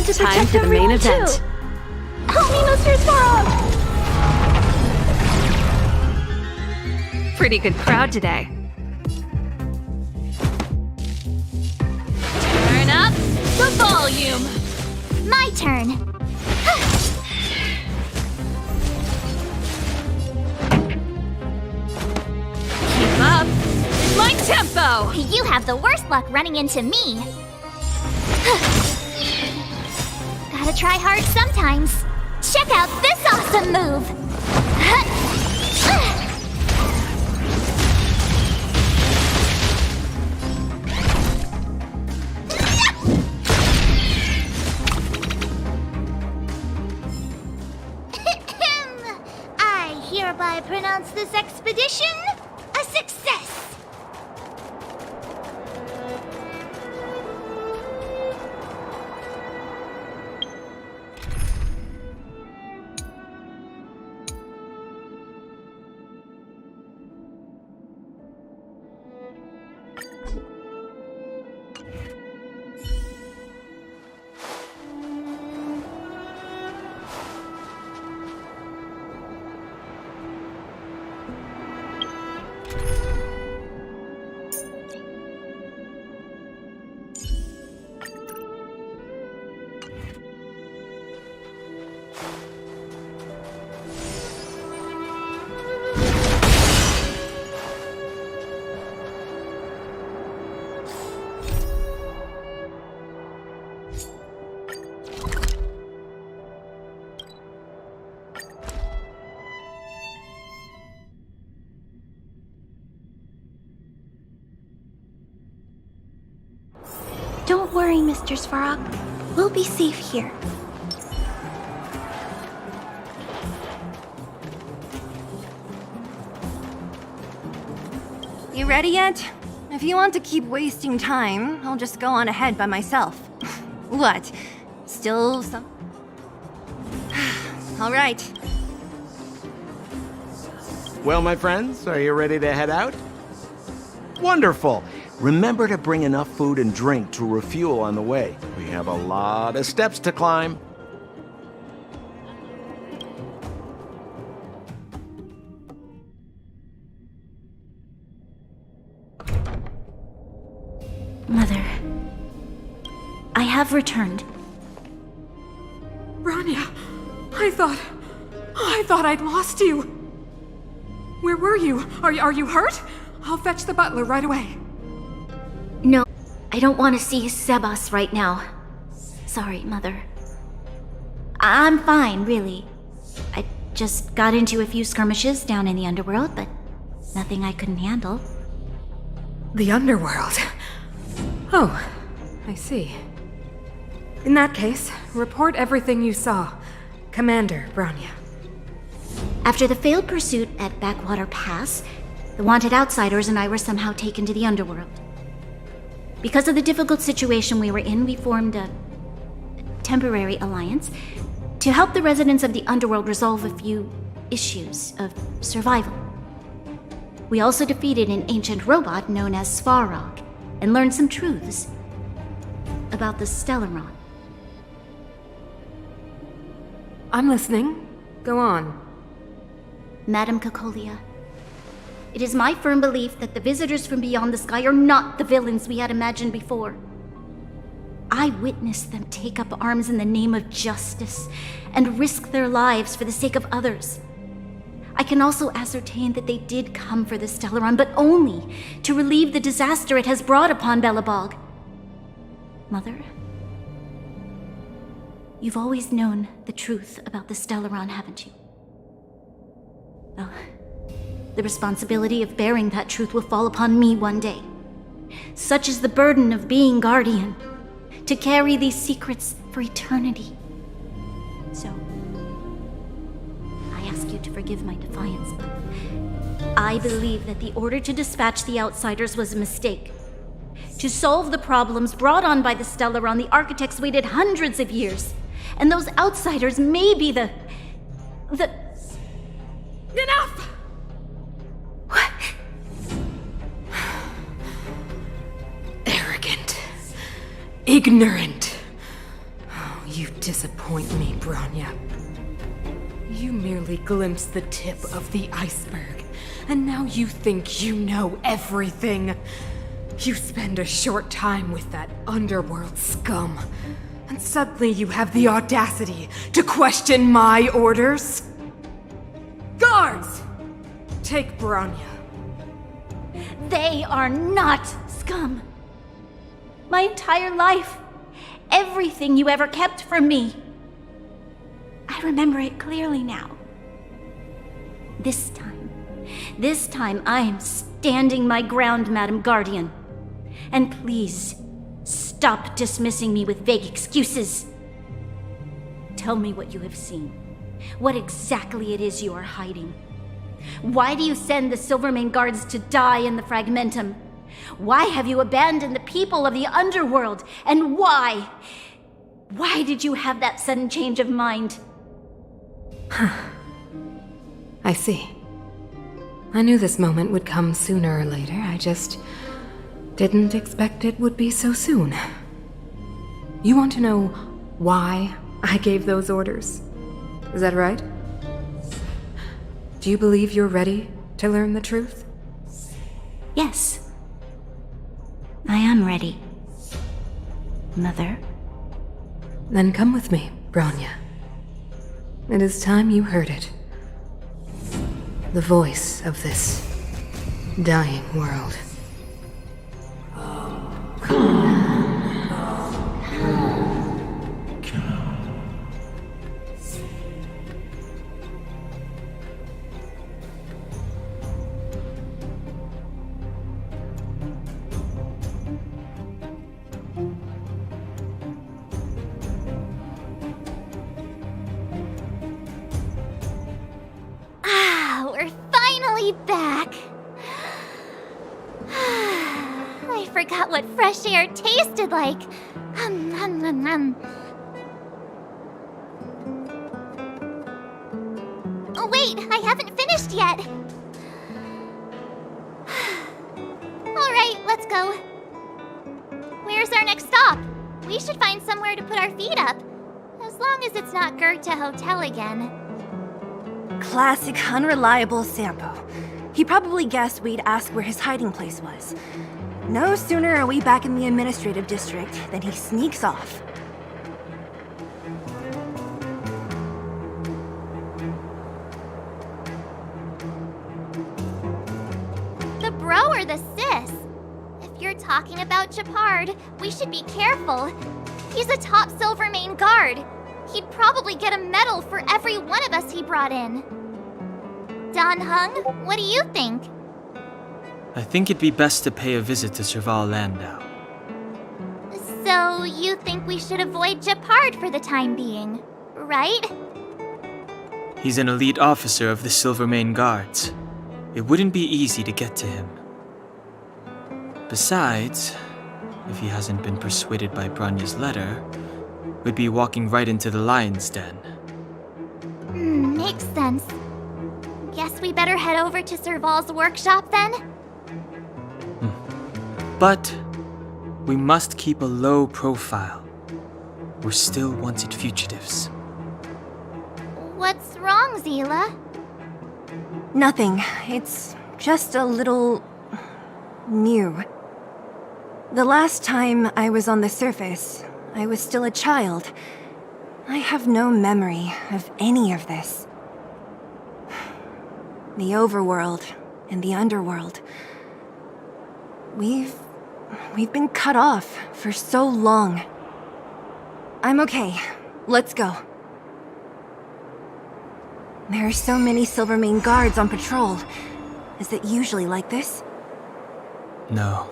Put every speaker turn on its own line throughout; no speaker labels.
want to
Time
protect
for the main
everyone
event.
too. Help me, Mr. Svarog!
Pretty good crowd today.
Turn up the volume. My turn.
Keep up. My tempo!
You have the worst luck running into me. Gotta try hard sometimes. Check out this awesome move. I hereby pronounce this expedition a success. Don't worry, Mr. Svarog. We'll be safe here.
You ready yet? If you want to keep wasting time, I'll just go on ahead by myself. What? Still some... All right.
Well, my friends, are you ready to head out? Wonderful! Remember to bring enough food and drink to refuel on the way. We have a lot of steps to climb.
Mother, I have returned.
Bronya, I thought I'd lost you. Where were you? Are you hurt? I'll fetch the butler right away.
No, I don't want to see Sebas right now. Sorry, Mother. I'm fine, really. I just got into a few skirmishes down in the underworld, but nothing I couldn't handle.
The underworld? Oh, I see. In that case, report everything you saw. Commander Bronya.
After the failed pursuit at Backwater Pass, the wanted outsiders and I were somehow taken to the underworld. Because of the difficult situation we were in, we formed a temporary alliance to help the residents of the underworld resolve a few issues of survival. We also defeated an ancient robot known as Svarog and learned some truths about the Stellaron.
I'm listening. Go on.
Madam Cocolia, it is my firm belief that the visitors from beyond the sky are not the villains we had imagined before. I witnessed them take up arms in the name of justice and risk their lives for the sake of others. I can also ascertain that they did come for the Stellaron, but only to relieve the disaster it has brought upon Belobog. Mother, you've always known the truth about the Stellaron, haven't you? Well, the responsibility of bearing that truth will fall upon me one day. Such is the burden of being Guardian, to carry these secrets for eternity. So, I ask you to forgive my defiance, but I believe that the order to dispatch the outsiders was a mistake. To solve the problems brought on by the Stellaron, the architects waited hundreds of years, and those outsiders may be the...
Enough!
What?
Arrogant. Ignorant. Oh, You disappoint me, Bronya. You merely glimpsed the tip of the iceberg, and now you think you know everything. You spend a short time with that underworld scum, and suddenly you have the audacity to question my orders? Guards! Take Bronya.
They are not scum. My entire life, everything you ever kept from me. I remember it clearly now. This time I am standing my ground, Madam Guardian. And please, stop dismissing me with vague excuses. Tell me what you have seen. What exactly it is you are hiding. Why do you send the Silvermane guards to die in the Fragmentum? Why have you abandoned the people of the underworld? And why? Why did you have that sudden change of mind?
I see. I knew this moment would come sooner or later. I just didn't expect it would be so soon. You want to know why I gave those orders? Is that right? Do you believe you're ready to learn the truth?
Yes. I am ready. Mother.
Then come with me, Bronya. It is time you heard it. The voice of this dying world.
We're finally back. I forgot what fresh air tasted like. Oh wait, I haven't finished yet. Alright, let's go. Where's our next stop? We should find somewhere to put our feet up. As long as it's not Goethe Hotel again.
Classic unreliable Sampo. He probably guessed we'd ask where his hiding place was. No sooner are we back in the administrative district than he sneaks off.
The bro or the sis? If you're talking about Japard, we should be careful. He's a top Silvermane guard. He'd probably get a medal for every one of us he brought in. Dan Hung, what do you think?
I think it'd be best to pay a visit to Serval Landau.
So, you think we should avoid Japard for the time being, right?
He's an elite officer of the Silvermane Guards. It wouldn't be easy to get to him. Besides, if he hasn't been persuaded by Bronya's letter, we'd be walking right into the lion's den.
Makes sense. Guess we better head over to Serval's workshop then?
But we must keep a low profile. We're still wanted fugitives.
What's wrong, Zila?
Nothing. It's just a little... new. The last time I was on the surface, I was still a child. I have no memory of any of this. The overworld and the underworld. We've been cut off for so long. I'm okay. Let's go. There are so many Silvermane guards on patrol. Is it usually like this?
No.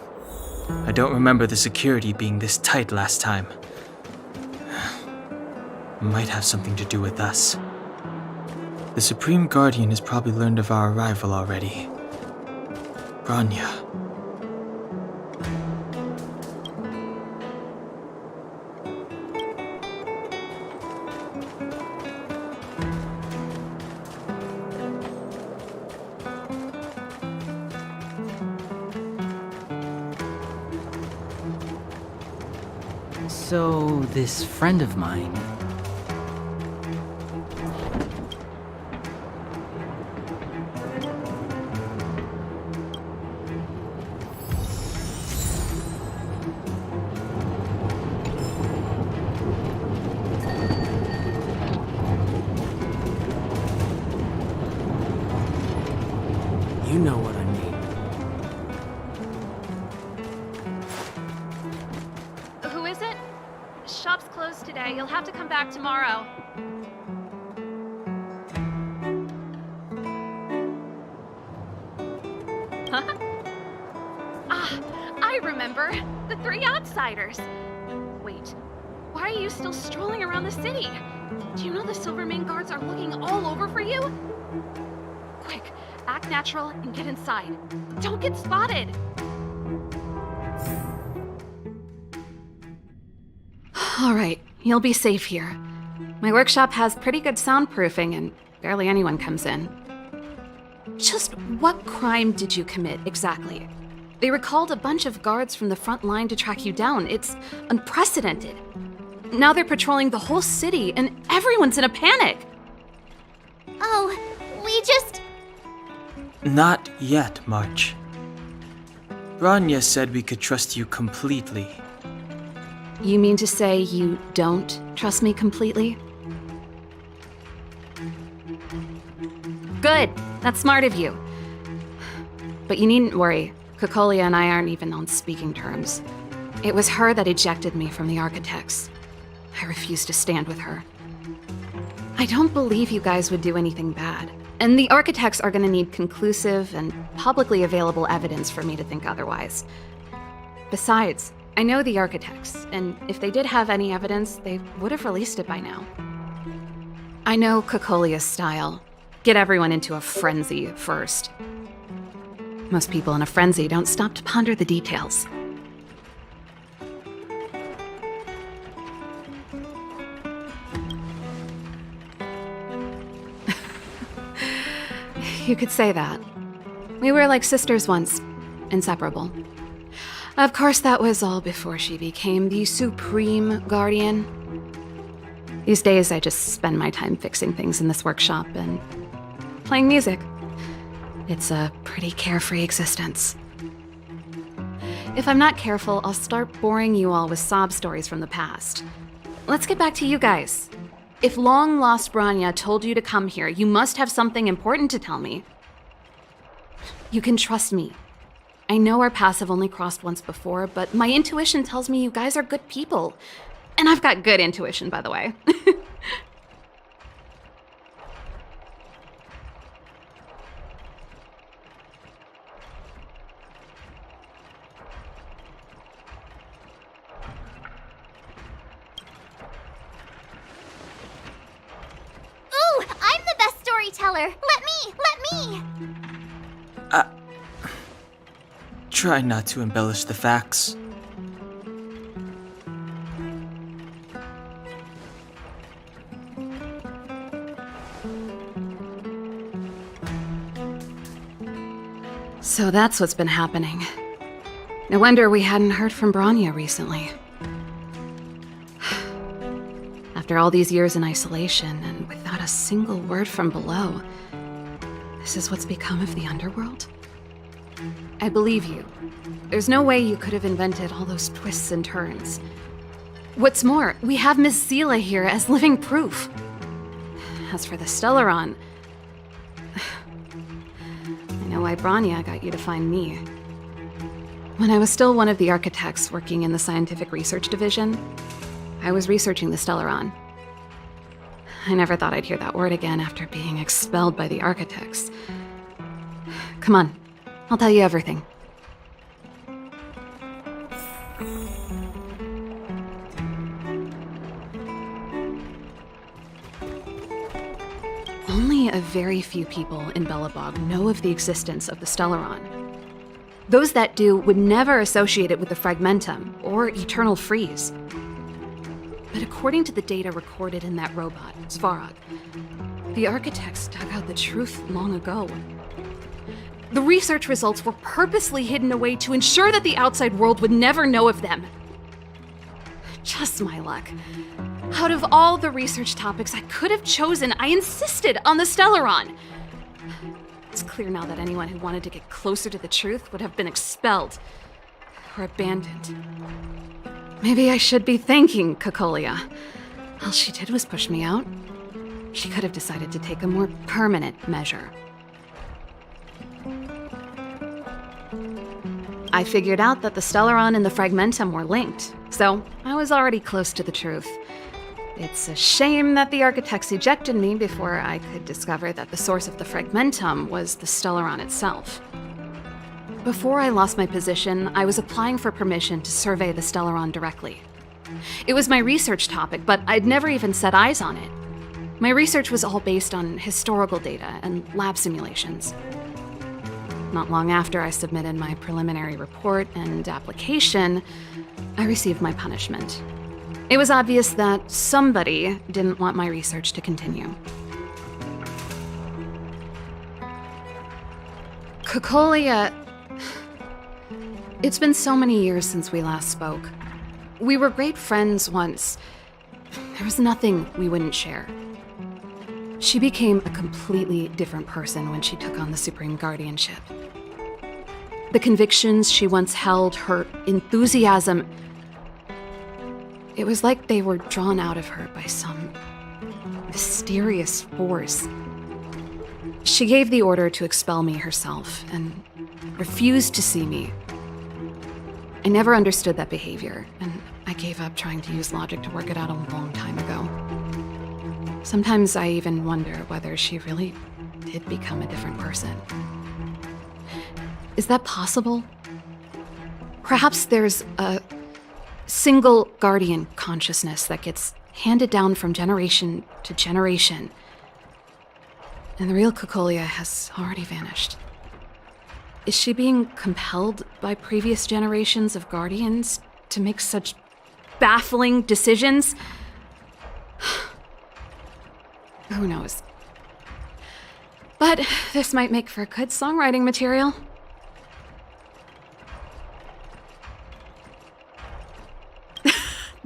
I don't remember the security being this tight last time. Might have something to do with us. The Supreme Guardian has probably learned of our arrival already. Bronya.
So, this friend of mine. You know what I mean.
Who is it? Shop's closed today. You'll have to come back tomorrow. Huh? Ah, I remember. The three outsiders. Wait, why are you still strolling around the city? Do you know the Silvermane guards are looking all over for you? Quick, act natural and get inside. Don't get spotted! Alright, you'll be safe here. My workshop has pretty good soundproofing and barely anyone comes in. Just what crime did you commit exactly? They recalled a bunch of guards from the front line to track you down. It's unprecedented. Now they're patrolling the whole city and everyone's in a panic.
Oh, we just...
Not yet, March. Bronya said we could trust you completely.
You mean to say you don't trust me completely? Good. That's smart of you. But you needn't worry. Kokolia and I aren't even on speaking terms. It was her that ejected me from the Architects. I refuse to stand with her. I don't believe you guys would do anything bad. And the Architects are gonna need conclusive and publicly available evidence for me to think otherwise. Besides, I know the Architects, and if they did have any evidence, they would have released it by now. I know Kokolia's style. Get everyone into a frenzy first. Most people in a frenzy don't stop to ponder the details. You could say that. We were like sisters once, inseparable. Of course, that was all before she became the Supreme Guardian. These days, I just spend my time fixing things in this workshop and playing music. It's a pretty carefree existence. If I'm not careful, I'll start boring you all with sob stories from the past. Let's get back to you guys. If long-lost Bronya told you to come here, you must have something important to tell me. You can trust me. I know our paths have only crossed once before, but my intuition tells me you guys are good people. And I've got good intuition, by the way.
Ooh, I'm the best storyteller! Let me!
Try not to embellish the facts.
So that's what's been happening. No wonder we hadn't heard from Bronya recently. After all these years in isolation and without a single word from below, this is what's become of the underworld? I believe you. There's no way you could have invented all those twists and turns. What's more, we have Miss Seela here as living proof. As for the Stellaron, I know why Bronya got you to find me. When I was still one of the architects working in the scientific research division, I was researching the Stellaron. I never thought I'd hear that word again after being expelled by the architects. Come on, I'll tell you everything. Only a very few people in Belobog know of the existence of the Stellaron. Those that do would never associate it with the Fragmentum or Eternal Freeze. But according to the data recorded in that robot, Svarog, the architects dug out the truth long ago. The research results were purposely hidden away to ensure that the outside world would never know of them. Just my luck. Out of all the research topics I could have chosen, I insisted on the Stellaron. It's clear now that anyone who wanted to get closer to the truth would have been expelled or abandoned. Maybe I should be thanking Cocolia. All she did was push me out. She could have decided to take a more permanent measure. I figured out that the Stellaron and the Fragmentum were linked, so I was already close to the truth. It's a shame that the architects ejected me before I could discover that the source of the Fragmentum was the Stellaron itself. Before I lost my position, I was applying for permission to survey the Stellaron directly. It was my research topic, but I'd never even set eyes on it. My research was all based on historical data and lab simulations. Not long after I submitted my preliminary report and application, I received my punishment. It was obvious that somebody didn't want my research to continue. Cocolia... It's been so many years since we last spoke. We were great friends once. There was nothing we wouldn't share. She became a completely different person when she took on the Supreme Guardianship. The convictions she once held, her enthusiasm, it was like they were drawn out of her by some mysterious force. She gave the order to expel me herself and refused to see me. I never understood that behavior, and I gave up trying to use logic to work it out a long time ago. Sometimes I even wonder whether she really did become a different person. Is that possible? Perhaps there's a single guardian consciousness that gets handed down from generation to generation, and the real Cocolia has already vanished. Is she being compelled by previous generations of guardians to make such baffling decisions? Who knows? But this might make for good songwriting material.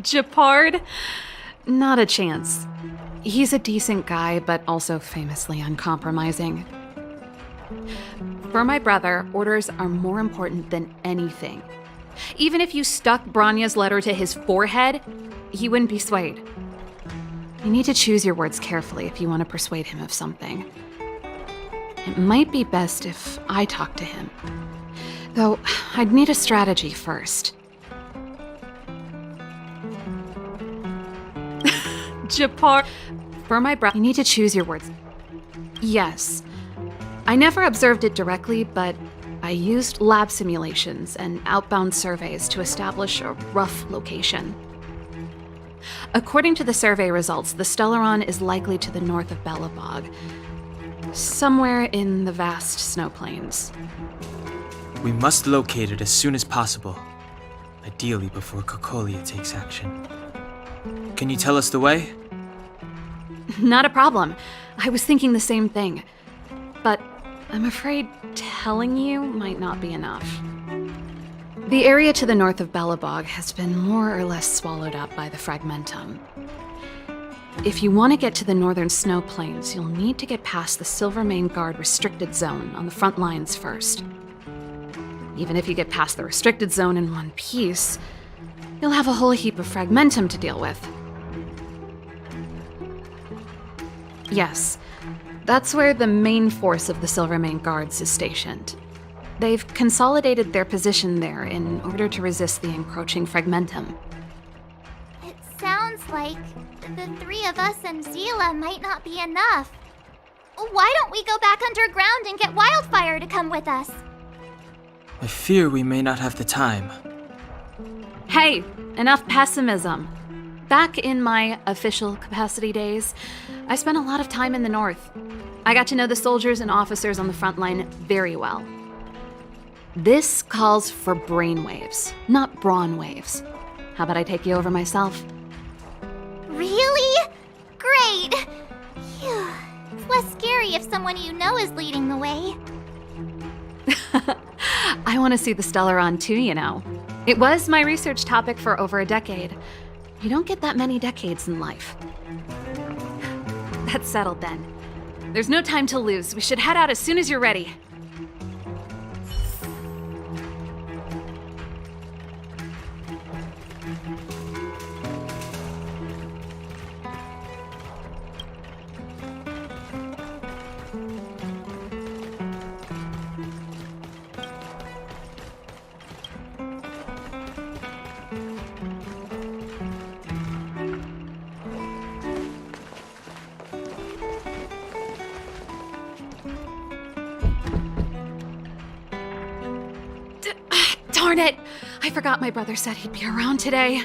Japard? Not a chance. He's a decent guy, but also famously uncompromising. For my brother, orders are more important than anything. Even if you stuck Bronya's letter to his forehead, he wouldn't be swayed. You need to choose your words carefully if you want to persuade him of something. It might be best if I talk to him. Though, I'd need a strategy first. Japar. For my brother, you need to choose your words. Yes. I never observed it directly, but I used lab simulations and outbound surveys to establish a rough location. According to the survey results, the Stellaron is likely to the north of Belobog, somewhere in the vast snow plains.
We must locate it as soon as possible, ideally before Cocolia takes action. Can you tell us the way?
Not a problem. I was thinking the same thing. But I'm afraid telling you might not be enough. The area to the north of Belobog has been more or less swallowed up by the Fragmentum. If you want to get to the northern snow plains, you'll need to get past the Silvermane Guard restricted zone on the front lines first. Even if you get past the restricted zone in one piece, you'll have a whole heap of Fragmentum to deal with. Yes, that's where the main force of the Silvermane Guards is stationed. They've consolidated their position there in order to resist the encroaching Fragmentum.
It sounds like the three of us and Zila might not be enough. Why don't we go back underground and get Wildfire to come with us?
I fear we may not have the time.
Hey, enough pessimism. Back in my official capacity days, I spent a lot of time in the north. I got to know the soldiers and officers on the front line very well. This calls for brainwaves, not brawn waves. How about I take you over myself?
Really? Great! Phew. It's less scary if someone you know is leading the way.
I want to see the Stellaron too, you know. It was my research topic for over a decade. You don't get that many decades in life. That's settled then. There's no time to lose. We should head out as soon as you're ready. Darn it! I forgot my brother said he'd be around today.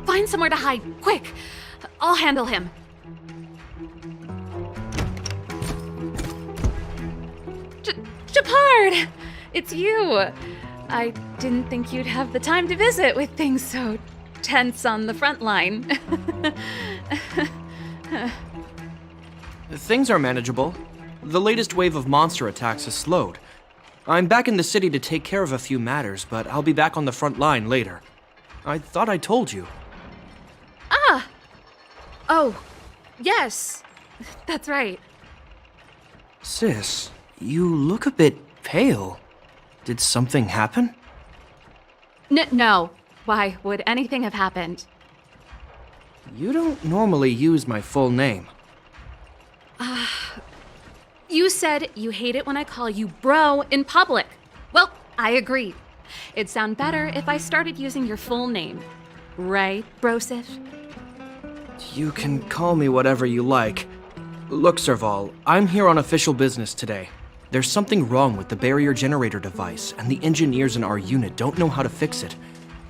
Find somewhere to hide, quick! I'll handle him. Japard! It's you! I didn't think you'd have the time to visit with things so tense on the front line.
Things are manageable. The latest wave of monster attacks has slowed. I'm back in the city to take care of a few matters, but I'll be back on the front line later. I thought I told you.
Ah! Oh, yes. That's right.
Sis, you look a bit pale. Did something happen?
No. Why would anything have happened?
You don't normally use my full name.
You said you hate it when I call you bro in public. Well, I agree. It'd sound better if I started using your full name. Right, Brosif?
You can call me whatever you like. Look, Serval, I'm here on official business today. There's something wrong with the barrier generator device, and the engineers in our unit don't know how to fix it.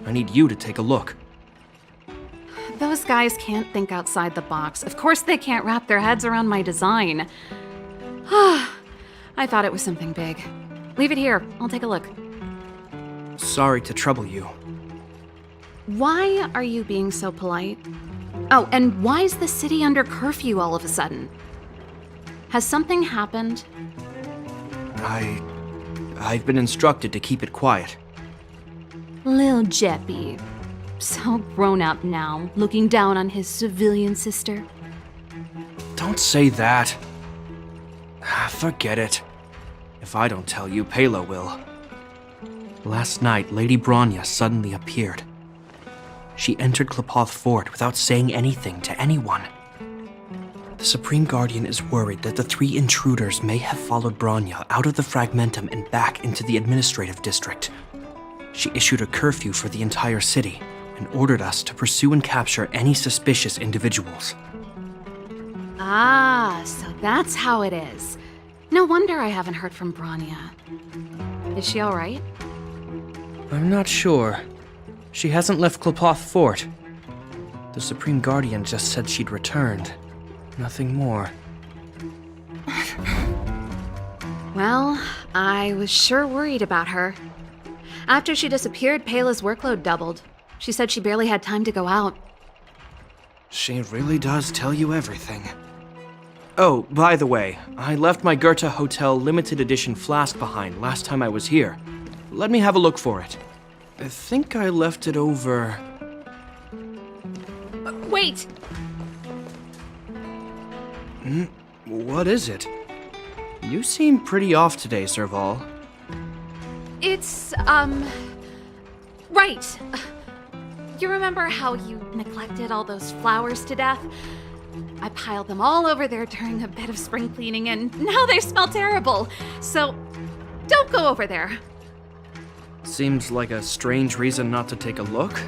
I need you to take a look.
Those guys can't think outside the box. Of course they can't wrap their heads around my design. I thought it was something big. Leave it here. I'll take a look.
Sorry to trouble you.
Why are you being so polite? Oh, and why is the city under curfew all of a sudden? Has something happened?
I've been instructed to keep it quiet.
Lil Jeppy. So grown up now, looking down on his civilian sister.
Don't say that. Forget it. If I don't tell you, Palo will. Last night, Lady Bronya suddenly appeared. She entered Klepoth Fort without saying anything to anyone. The Supreme Guardian is worried that the 3 intruders may have followed Bronya out of the Fragmentum and back into the administrative district. She issued a curfew for the entire city and ordered us to pursue and capture any suspicious individuals.
Ah, so that's how it is. No wonder I haven't heard from Bronya. Is she all right?
I'm not sure. She hasn't left Klepoth Fort. The Supreme Guardian just said she'd returned. Nothing more.
Well, I was sure worried about her. After she disappeared, Pela's workload doubled. She said she barely had time to go out.
She really does tell you everything. Oh, by the way, I left my Goethe Hotel limited edition flask behind last time I was here. Let me have a look for it. I think I left it over...
Wait!
What is it? You seem pretty off today, Serval.
It's, right. You remember how you neglected all those flowers to death? I piled them all over there during a bit of spring cleaning, and now they smell terrible. So, don't go over there.
Seems like a strange reason not to take a look.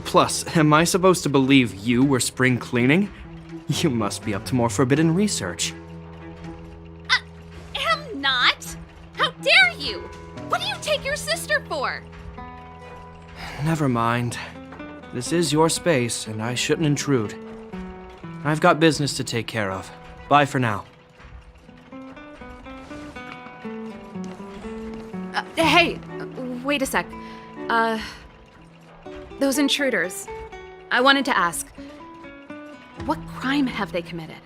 Plus, am I supposed to believe you were spring cleaning? You must be up to more forbidden research.
Am not? How dare you? What do you take your sister for?
Never mind. This is your space, and I shouldn't intrude. I've got business to take care of. Bye for now.
Hey, wait a sec. Those intruders. I wanted to ask, what crime have they committed?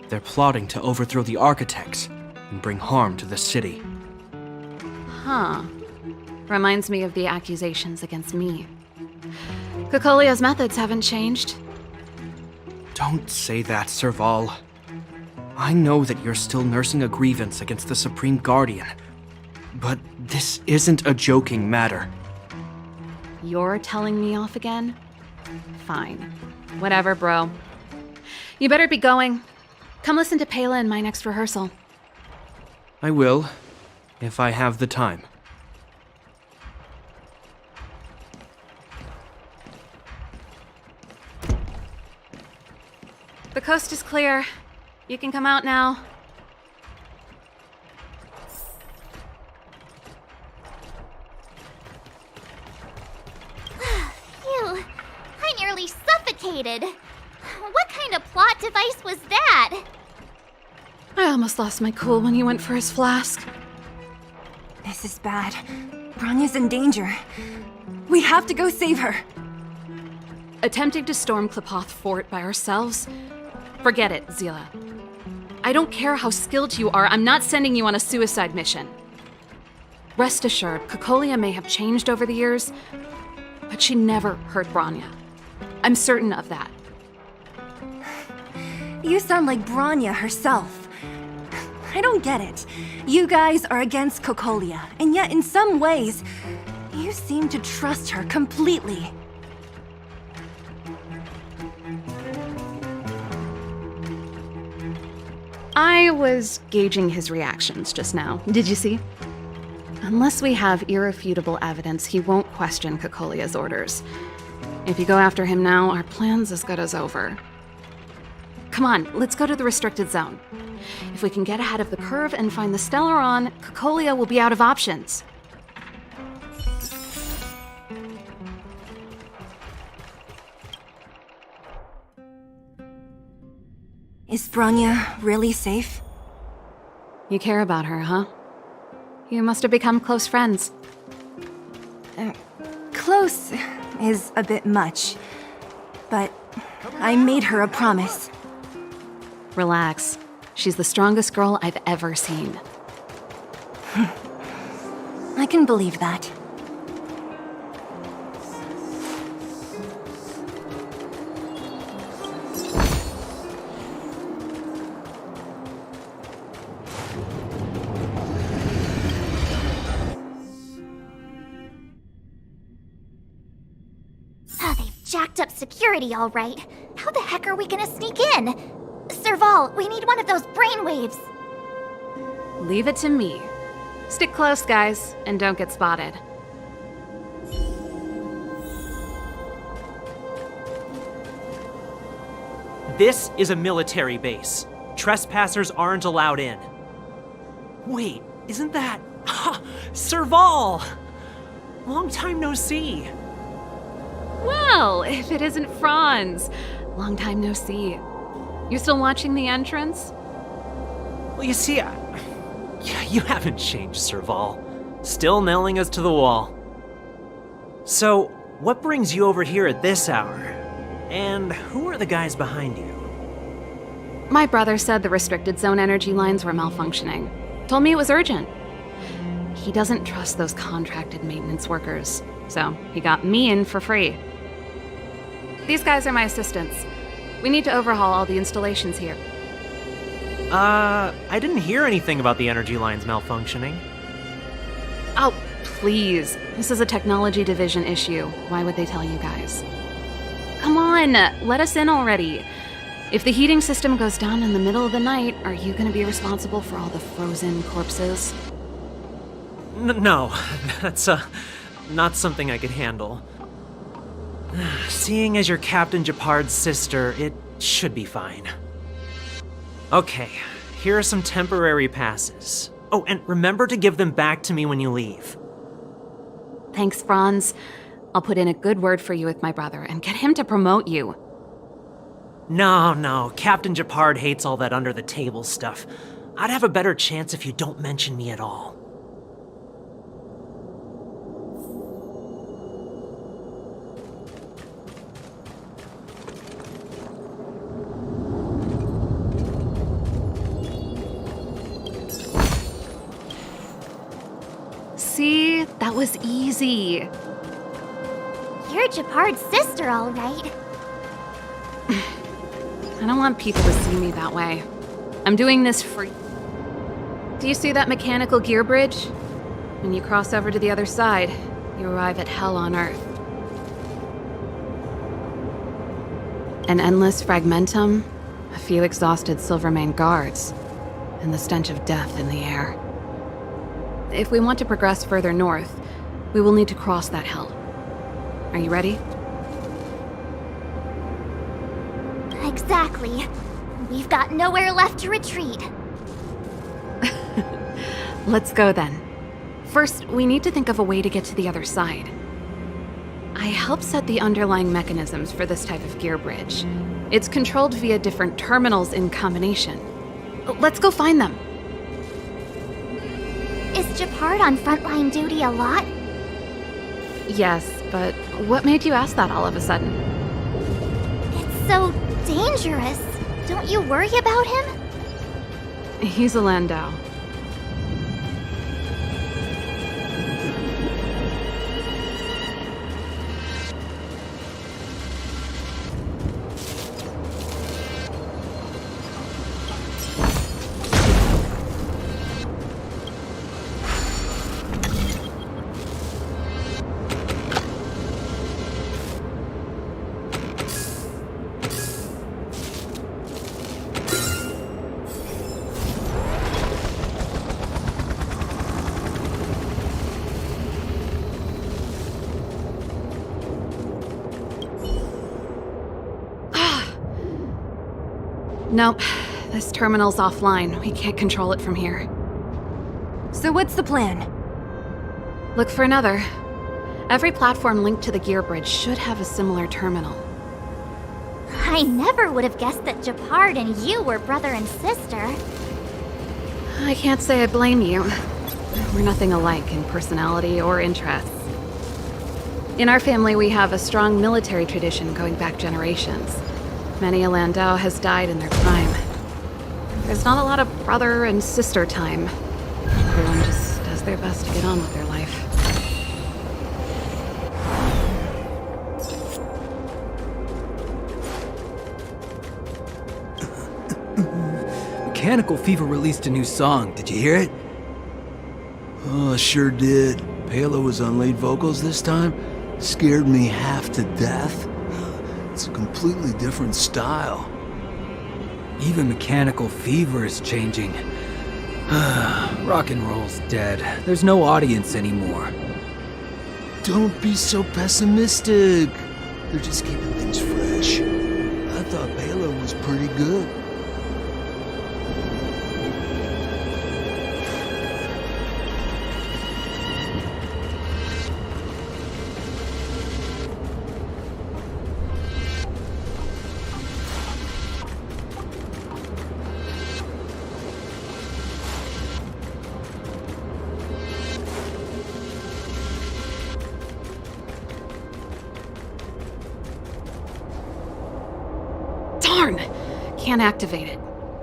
They're plotting to overthrow the architects and bring harm to the city.
Huh. Reminds me of the accusations against me. Kokolia's methods haven't changed.
Don't say that, Serval. I know that you're still nursing a grievance against the Supreme Guardian, but this isn't a joking matter.
You're telling me off again? Fine. Whatever, bro. You better be going. Come listen to Pela in my next rehearsal.
I will, if I have the time.
The coast is clear. You can come out now.
Phew, I nearly suffocated. What kind of plot device was that?
I almost lost my cool when you went for his flask.
This is bad. Bronya's in danger. We have to go save her.
Attempting to storm Klipoth Fort by ourselves? Forget it, Zila. I don't care how skilled you are, I'm not sending you on a suicide mission. Rest assured, Kokolia may have changed over the years, but she never hurt Bronya. I'm certain of that.
You sound like Bronya herself. I don't get it. You guys are against Kokolia, and yet in some ways, you seem to trust her completely.
I was gauging his reactions just now. Did you see? Unless we have irrefutable evidence, he won't question Kokolia's orders. If you go after him now, our plan's as good as over. Come on, let's go to the restricted zone. If we can get ahead of the curve and find the Stellaron, Kokolia will be out of options.
Is Bronya really safe?
You care about her, huh? You must have become close friends.
Close is a bit much, but I made her a promise.
Relax. She's the strongest girl I've ever seen.
I can believe that.
Jacked up security, all right. How the heck are we gonna sneak in? Serval, we need one of those brainwaves.
Leave it to me. Stick close, guys, and don't get spotted.
This is a military base. Trespassers aren't allowed in. Wait, isn't that... Ha! Serval! Long time no see.
Well, if it isn't Franz. Long time no see. You still watching the entrance?
Well, you see, you haven't changed, Serval. Still nailing us to the wall. So, what brings you over here at this hour? And who are the guys behind you?
My brother said the restricted zone energy lines were malfunctioning. Told me it was urgent. He doesn't trust those contracted maintenance workers, so he got me in for free. These guys are my assistants. We need to overhaul all the installations here.
I didn't hear anything about the energy lines malfunctioning.
Oh, please. This is a technology division issue. Why would they tell you guys? Come on, let us in already. If the heating system goes down in the middle of the night, are you going to be responsible for all the frozen corpses?
No, that's not something I could handle. Seeing as you're Captain Japard's sister, it should be fine. Okay, here are some temporary passes. Oh, and remember to give them back to me when you leave.
Thanks, Franz. I'll put in a good word for you with my brother and get him to promote you.
No, Captain Japard hates all that under-the-table stuff. I'd have a better chance if you don't mention me at all.
See? That was easy.
You're Japard's sister, all right.
I don't want people to see me that way. I'm doing this for... Do you see that mechanical gear bridge? When you cross over to the other side, you arrive at Hell on Earth. An endless fragmentum, a few exhausted Silvermane guards, and the stench of death in the air. If we want to progress further north, we will need to cross that hell. Are you ready?
Exactly. We've got nowhere left to retreat.
Let's go then. First, we need to think of a way to get to the other side. I helped set the underlying mechanisms for this type of gear bridge. It's controlled via different terminals in combination. Let's go find them.
Is Japard on frontline duty a lot?
Yes, but what made you ask that all of a sudden?
It's so dangerous. Don't you worry about him?
He's a Landau. Nope. This terminal's offline. We can't control it from here.
So what's the plan?
Look for another. Every platform linked to the gear bridge should have a similar terminal.
I never would have guessed that Japard and you were brother and sister.
I can't say I blame you. We're nothing alike in personality or interests. In our family, we have a strong military tradition going back generations. Many a Landau has died in their prime. There's not a lot of brother and sister time. Everyone just does their best to get on with their life.
Mechanical Fever released a new song. Did you hear it?
Oh, sure did. Palo was on lead vocals this time. Scared me half to death. It's a completely different style.
Even Mechanical Fever is changing. Rock and roll's dead. There's no audience anymore.
Don't be so pessimistic. They're just keeping things fresh. I thought Palo was pretty good.
Darn! Can't activate it.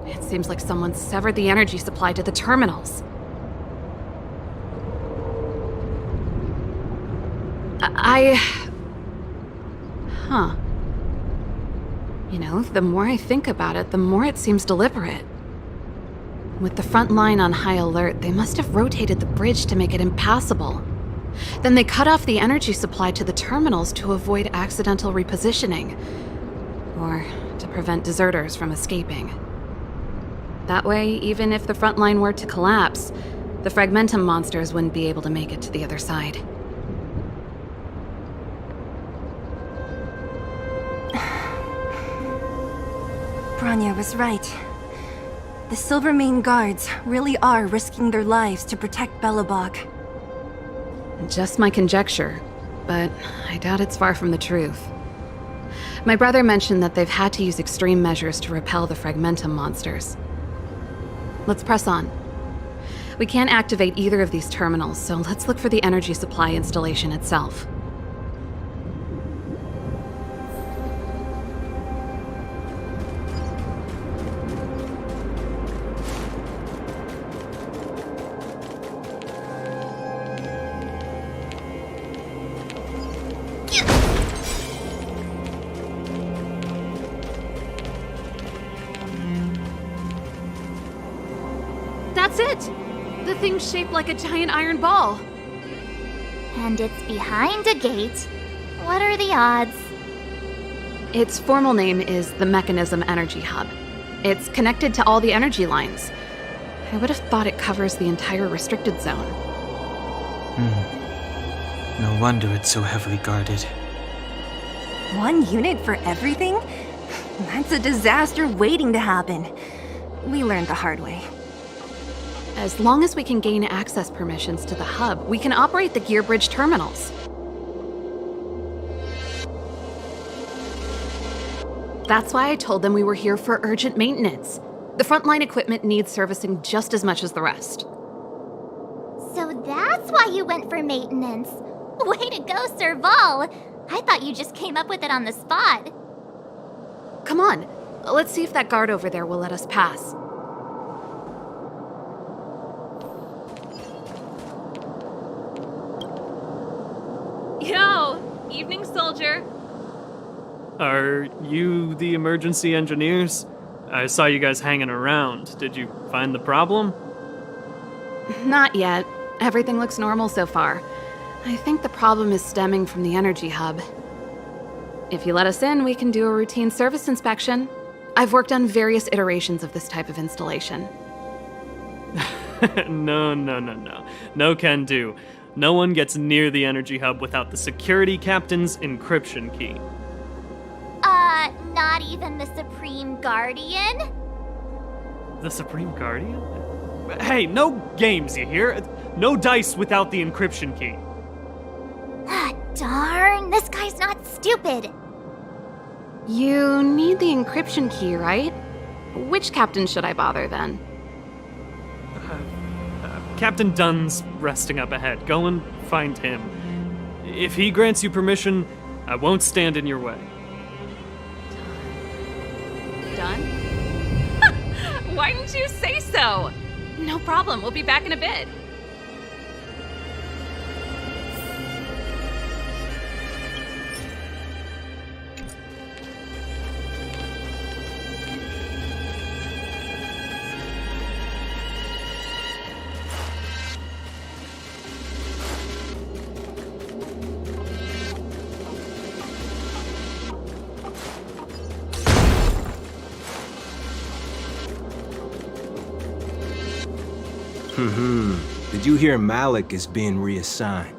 It seems like someone severed the energy supply to the terminals. Huh. You know, the more I think about it, the more it seems deliberate. With the front line on high alert, they must have rotated the bridge to make it impassable. Then they cut off the energy supply to the terminals to avoid accidental repositioning. Or to prevent deserters from escaping. That way, even if the front line were to collapse, the Fragmentum monsters wouldn't be able to make it to the other side.
Bronya was right. The Silvermane guards really are risking their lives to protect Belobog.
Just my conjecture, but I doubt it's far from the truth. My brother mentioned that they've had to use extreme measures to repel the Fragmentum monsters. Let's press on. We can't activate either of these terminals, so let's look for the energy supply installation itself. That's it! The thing's shaped like a giant iron ball.
And it's behind a gate. What are the odds?
Its formal name is the Mechanism Energy Hub. It's connected to all the energy lines. I would have thought it covers the entire restricted zone.
No wonder it's so heavily guarded.
One unit for everything? That's a disaster waiting to happen. We learned the hard way.
As long as we can gain access permissions to the hub, we can operate the gear bridge terminals. That's why I told them we were here for urgent maintenance. The frontline equipment needs servicing just as much as the rest.
So that's why you went for maintenance. Way to go, Serval! I thought you just came up with it on the spot.
Come on, let's see if that guard over there will let us pass.
Yo! Evening, soldier.
Are you the emergency engineers? I saw you guys hanging around. Did you find the problem?
Not yet. Everything looks normal so far. I think the problem is stemming from the energy hub. If you let us in, we can do a routine service inspection. I've worked on various iterations of this type of installation.
No. No can do. No one gets near the energy hub without the security captain's encryption key.
Not even the Supreme Guardian?
The Supreme Guardian? Hey, no games, you hear? No dice without the encryption key.
Ah, darn, this guy's not stupid.
You need the encryption key, right? Which captain should I bother then?
Captain Dunn's resting up ahead. Go and find him. If he grants you permission, I won't stand in your way.
Done? Why didn't you say so? No problem, we'll be back in a bit.
Did you hear Malik is being reassigned?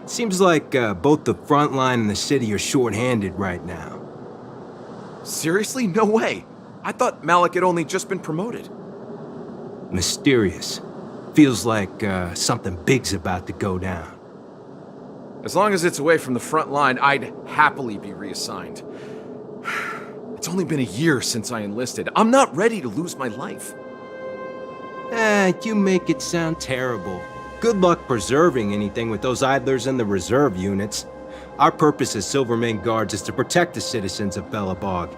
Seems like both the front line and the city are short-handed right now.
Seriously? No way. I thought Malik had only just been promoted.
Mysterious. Feels like something big's about to go down.
As long as it's away from the front line, I'd happily be reassigned. It's only been a year since I enlisted. I'm not ready to lose my life.
You make it sound terrible. Good luck preserving anything with those idlers in the reserve units. Our purpose as Silvermane Guards is to protect the citizens of Belobog.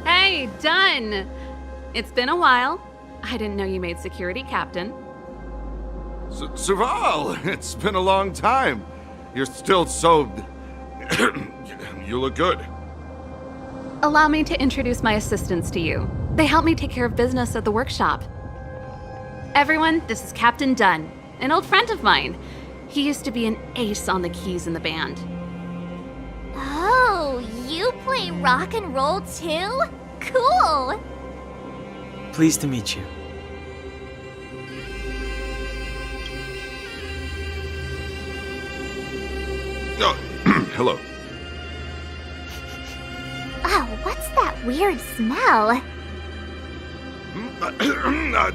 Hey, Dunn! It's been a while. I didn't know you made security captain.
Serval, it's been a long time. You're still so... You look good.
Allow me to introduce my assistants to you. They help me take care of business at the workshop. Everyone, this is Captain Dunn, an old friend of mine. He used to be an ace on the keys in the band.
Oh, you play rock and roll too? Cool!
Pleased to meet you.
Oh, hello.
Oh, what's that weird smell?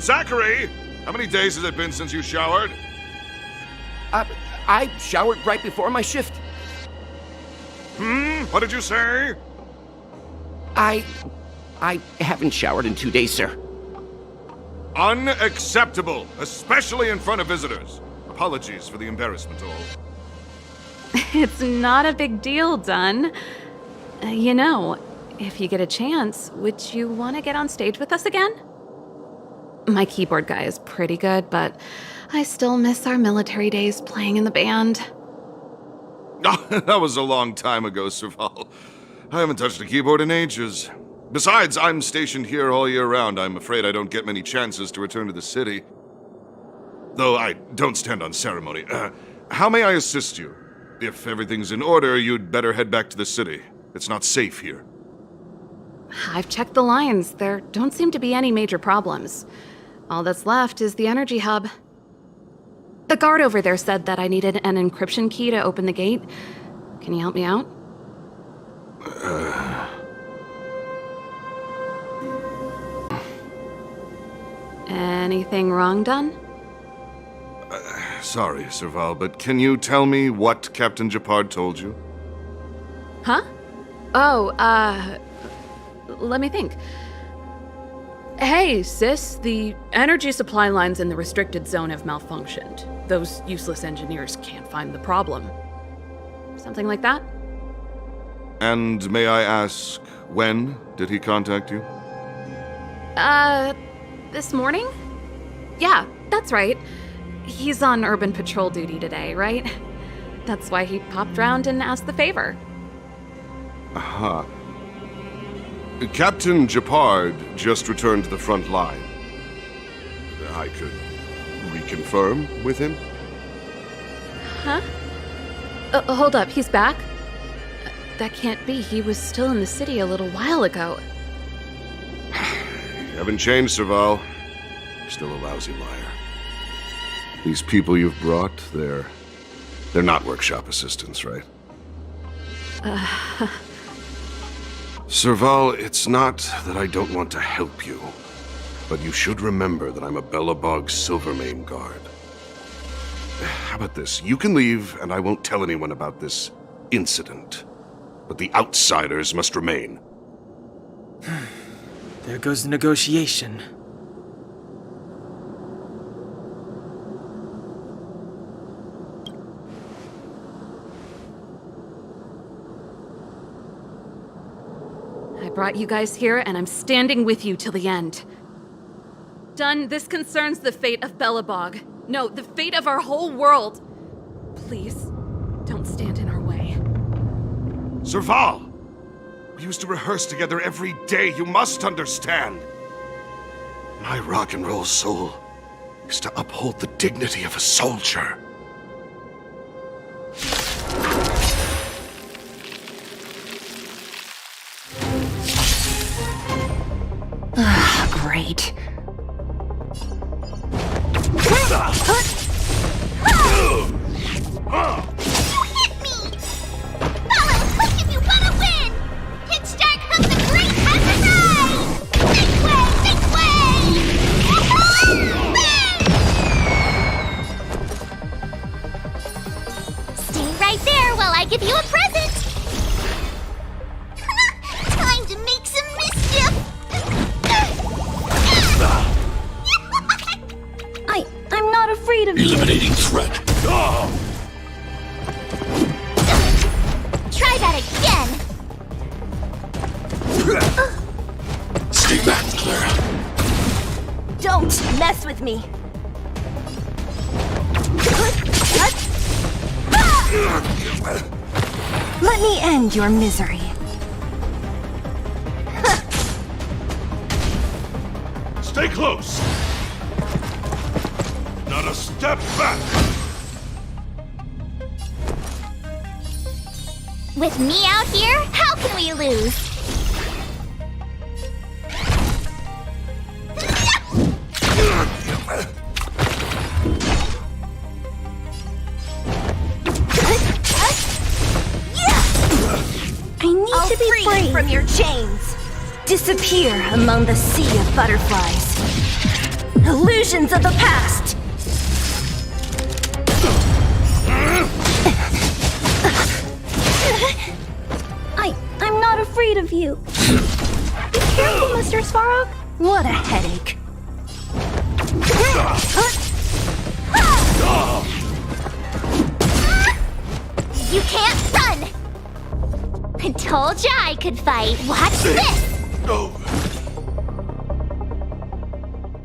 Zachary! How many days has it been since you showered?
I showered right before my shift.
What did you say?
I haven't showered in 2 days, sir.
Unacceptable, especially in front of visitors. Apologies for the embarrassment all.
It's not a big deal, Dunn. You know, if you get a chance, would you want to get on stage with us again? My keyboard guy is pretty good, but I still miss our military days playing in the band.
That was a long time ago, Serval. I haven't touched a keyboard in ages. Besides, I'm stationed here all year round. I'm afraid I don't get many chances to return to the city. Though I don't stand on ceremony. How may I assist you? If everything's in order, you'd better head back to the city. It's not safe here.
I've checked the lines. There don't seem to be any major problems. All that's left is the energy hub. The guard over there said that I needed an encryption key to open the gate. Can you help me out? Anything wrong done?
Sorry, Serval, but can you tell me what Captain Japard told you?
Huh? Oh, let me think. Hey, sis, the energy supply lines in the restricted zone have malfunctioned. Those useless engineers can't find the problem. Something like that?
And may I ask, when did he contact you?
This morning? Yeah, that's right. He's on urban patrol duty today, right? That's why he popped round and asked the favor.
Aha. Captain Japard just returned to the front line. I could reconfirm with him?
Huh? Hold up, he's back? That can't be. He was still in the city a little while ago.
You haven't changed, Serval. You're still a lousy liar. These people you've brought, they're not workshop assistants, right? Serval, it's not that I don't want to help you, but you should remember that I'm a Belobog Silvermane guard. How about this? You can leave, and I won't tell anyone about this incident. But the outsiders must remain.
There goes the negotiation.
I brought you guys here, and I'm standing with you till the end. Done, this concerns the fate of Belobog. No, the fate of our whole world. Please, don't stand in our way.
Serval! We used to rehearse together every day, you must understand. My rock and roll soul is to uphold the dignity of a soldier.
Great.
Give you a present! Time to make some mischief!
I'm not afraid of you.
Eliminating threat.
Try that again!
Stay back, Clara.
Don't mess with me. Let me end your misery.
Stay close! Not a step back!
With me out here, how can we lose?
I need to be free from your chains. Disappear among the sea of butterflies. Illusions of the past. I'm not afraid of you. Be careful, Mr. Svarog. What a headache.
You can't run! I told ya I could fight. Watch this!
No.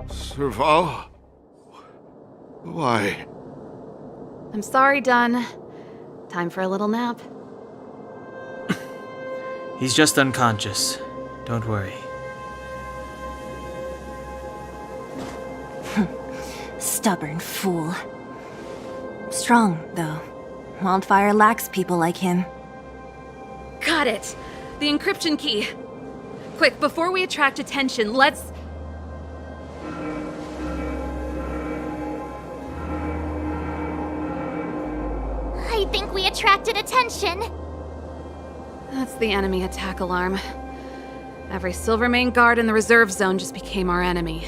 Serval? Why?
I'm sorry, Dunn. Time for a little nap.
He's just unconscious. Don't worry.
Stubborn fool. Strong, though. Wildfire lacks people like him.
Got it! The encryption key! Quick, before we attract attention, let's...
I think we attracted attention.
That's the enemy attack alarm. Every Silvermane guard in the reserve zone just became our enemy.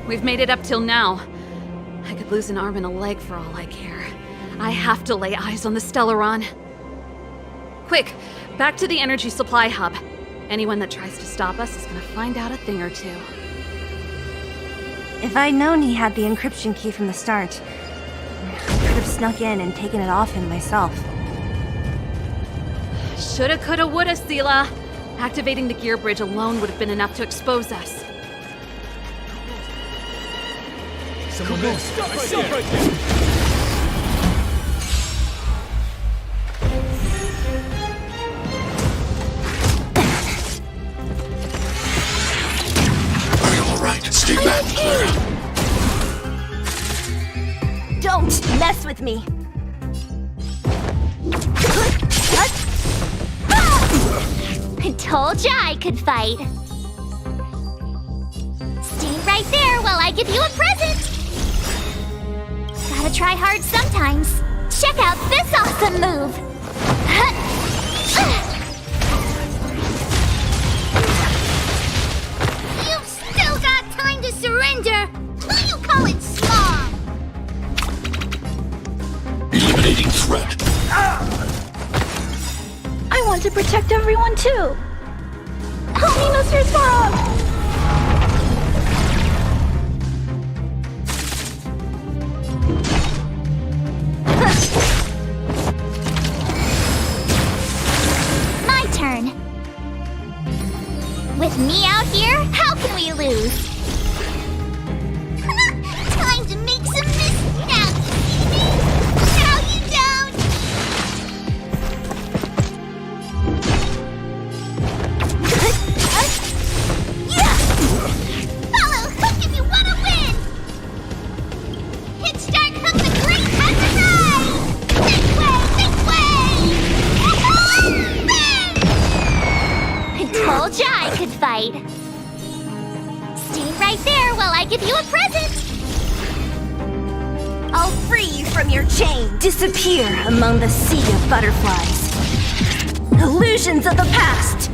We've made it up till now. I could lose an arm and a leg for all I care. I have to lay eyes on the Stellaron. Quick, back to the energy supply hub. Anyone that tries to stop us is gonna find out a thing or two.
If I'd known he had the encryption key from the start, I could have snuck in and taken it off him myself.
Shoulda, coulda, woulda, Sela. Activating the gear bridge alone would have been enough to expose us.
Someone there. Stop right there.
Are you alright? Stay back, Clara.
Don't mess with me!
I told ya I could fight. Stay right there while I give you a present. Gotta try hard sometimes. Check out this awesome move. You've still got time to surrender. What do you call it, small?
Eliminating threat.
I want to protect everyone too. Help me, Mr. Sparrow!
My turn. With me out here, how can we lose? Time to make some mistakes. Now you see me? Now you don't. Yeah! Follow Hook if you want to win. Hit start Hook the Great has arrived. This way, I told ya I could fight. Stay right there while I give you a present.
I'll free you from your chain! Disappear among the sea of butterflies. Illusions of the past!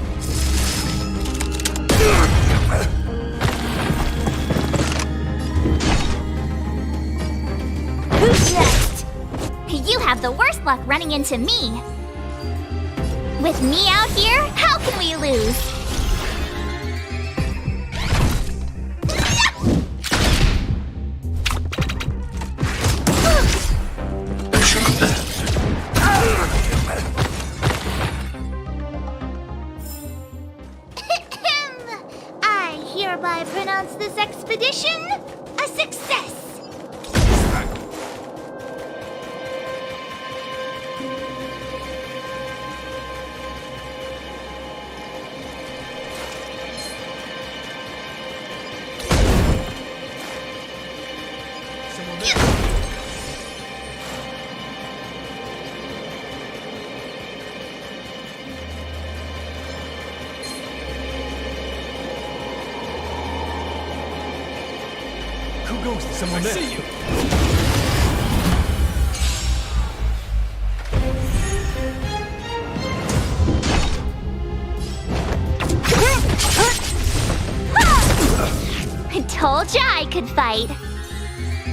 Who's next? You have the worst luck running into me. With me out here, how can we lose?
I should have left.
I hereby pronounce this expedition a success.
Who goes? Someone there. I see you.
I told ya I could fight.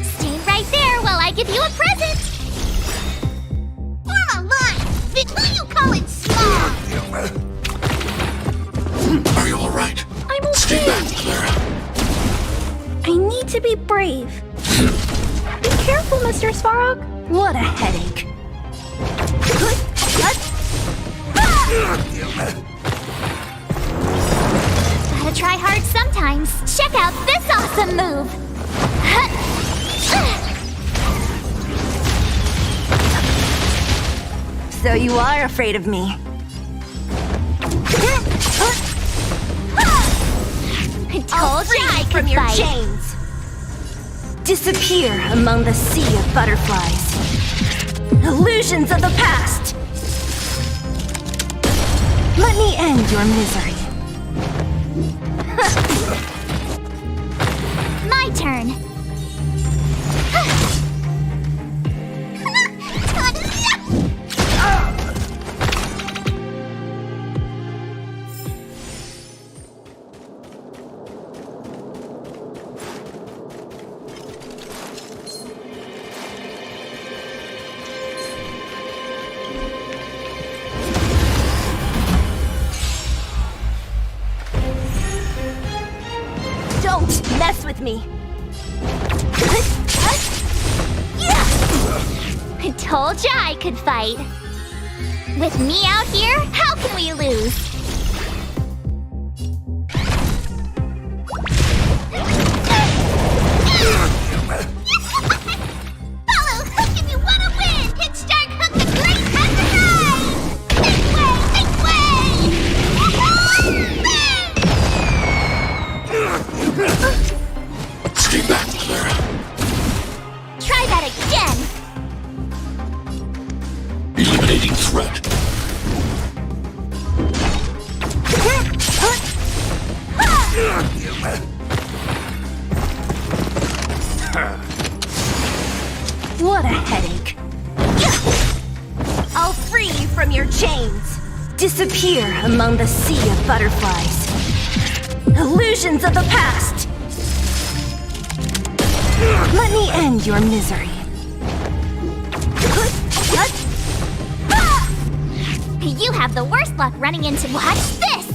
Stay right there while I give you a present. Form a line. What do you call it, small?
Are you alright?
I'm okay.
Stay back, Clara.
I need to be brave. Be careful, Mr. Svarog.
What a headache.
Gotta try hard sometimes.
So you are afraid of me.
I told you I
from
could
your
fight.
chains. Disappear among the sea of butterflies. Illusions of the past. Let me end your misery.
My turn.
Don't mess with me.
I told you I could fight. With me out here, how can we lose? Follow Hook if you want to win! It's Dark Hook the Great Exercise! Make way!
Stay back, Clara.
Try that again!
Eliminating threat.
What a headache. I'll free you from your chains. Disappear among the sea of butterflies. Illusions of the past. Let me end your misery.
You have the worst luck running into— Watch this!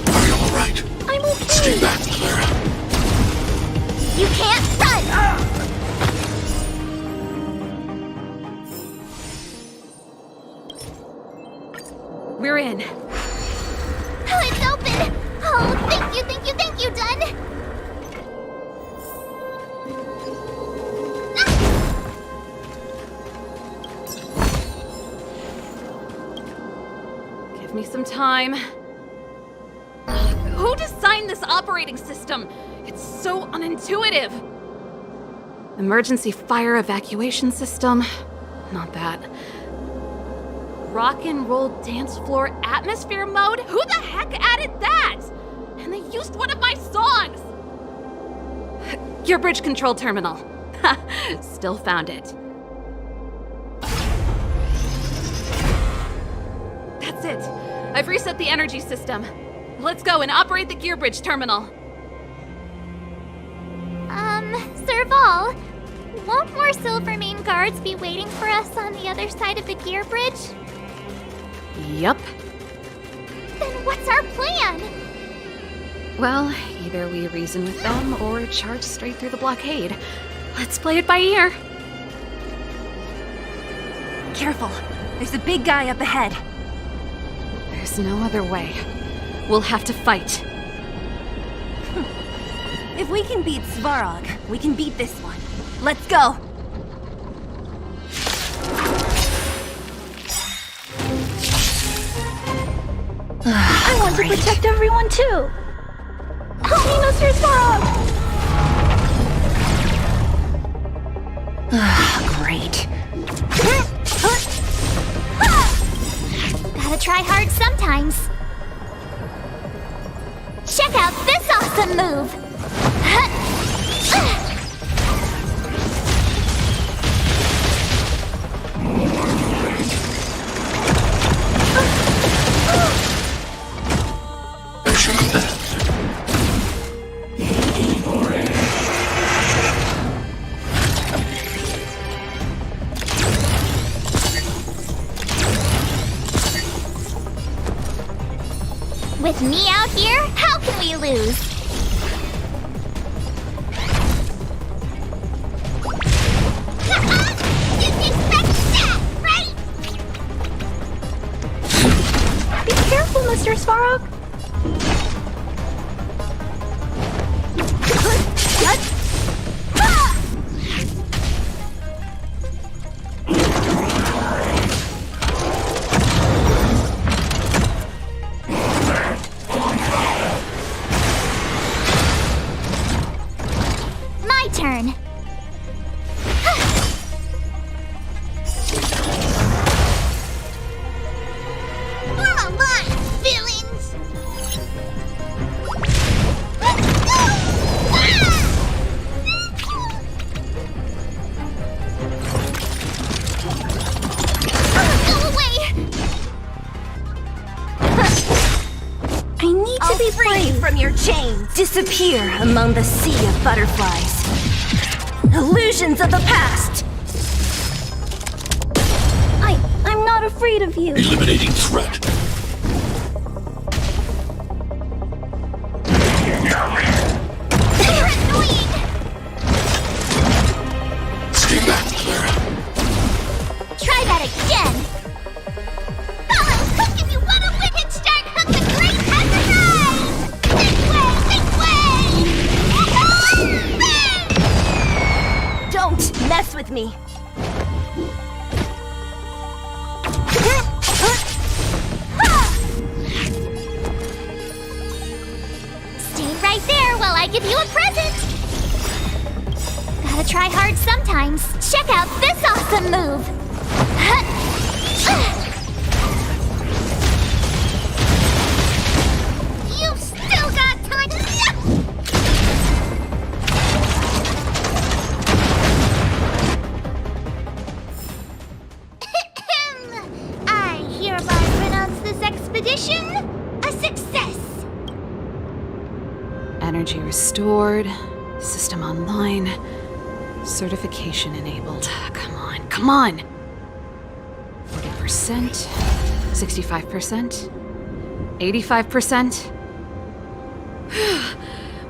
Are you all right?
I'm okay.
Stay back, Clara.
You can't run!
We're in.
Oh, it's open! Oh, thank you, Dun!
Give me some time. Who designed this operating system? It's so unintuitive. Emergency fire evacuation system? Not that. Rock and roll dance floor atmosphere mode? Who the heck added that? And they used one of my songs! Gear bridge control terminal. Ha! Still found it. That's it. I've reset the energy system. Let's go and operate the gear bridge terminal.
Serval, won't more Silvermane guards be waiting for us on the other side of the gear bridge?
Yup.
Then what's our plan?
Well, either we reason with them or charge straight through the blockade. Let's play it by ear.
Careful. There's a big guy up ahead.
There's no other way. We'll have to fight.
If we can beat Svarog, we can beat this one. Let's go!
I want to protect everyone too. Help me, Mr. Svarog!
Great.
Gotta try hard sometimes. Check out this awesome move!
I should have that.
With me out here, how can we lose? Didn't expect that, right?
Be careful, Mr. Svarog.
be free from your chains. Disappear among the sea of butterflies. Illusions of the past. I'm not afraid of you.
Eliminating threat.
You're annoying!
Stay back, Clara.
Try that again! Fellow, hook if you want to win it, start hook the great has arrived! This way!
Don't mess with me.
Stay right there while I give you a present! Gotta try hard sometimes. Check out this awesome move! You've still got time! I hereby pronounce this expedition a success!
Energy restored, system online, certification enabled. Come on, come on! 40%, 65%, 85%.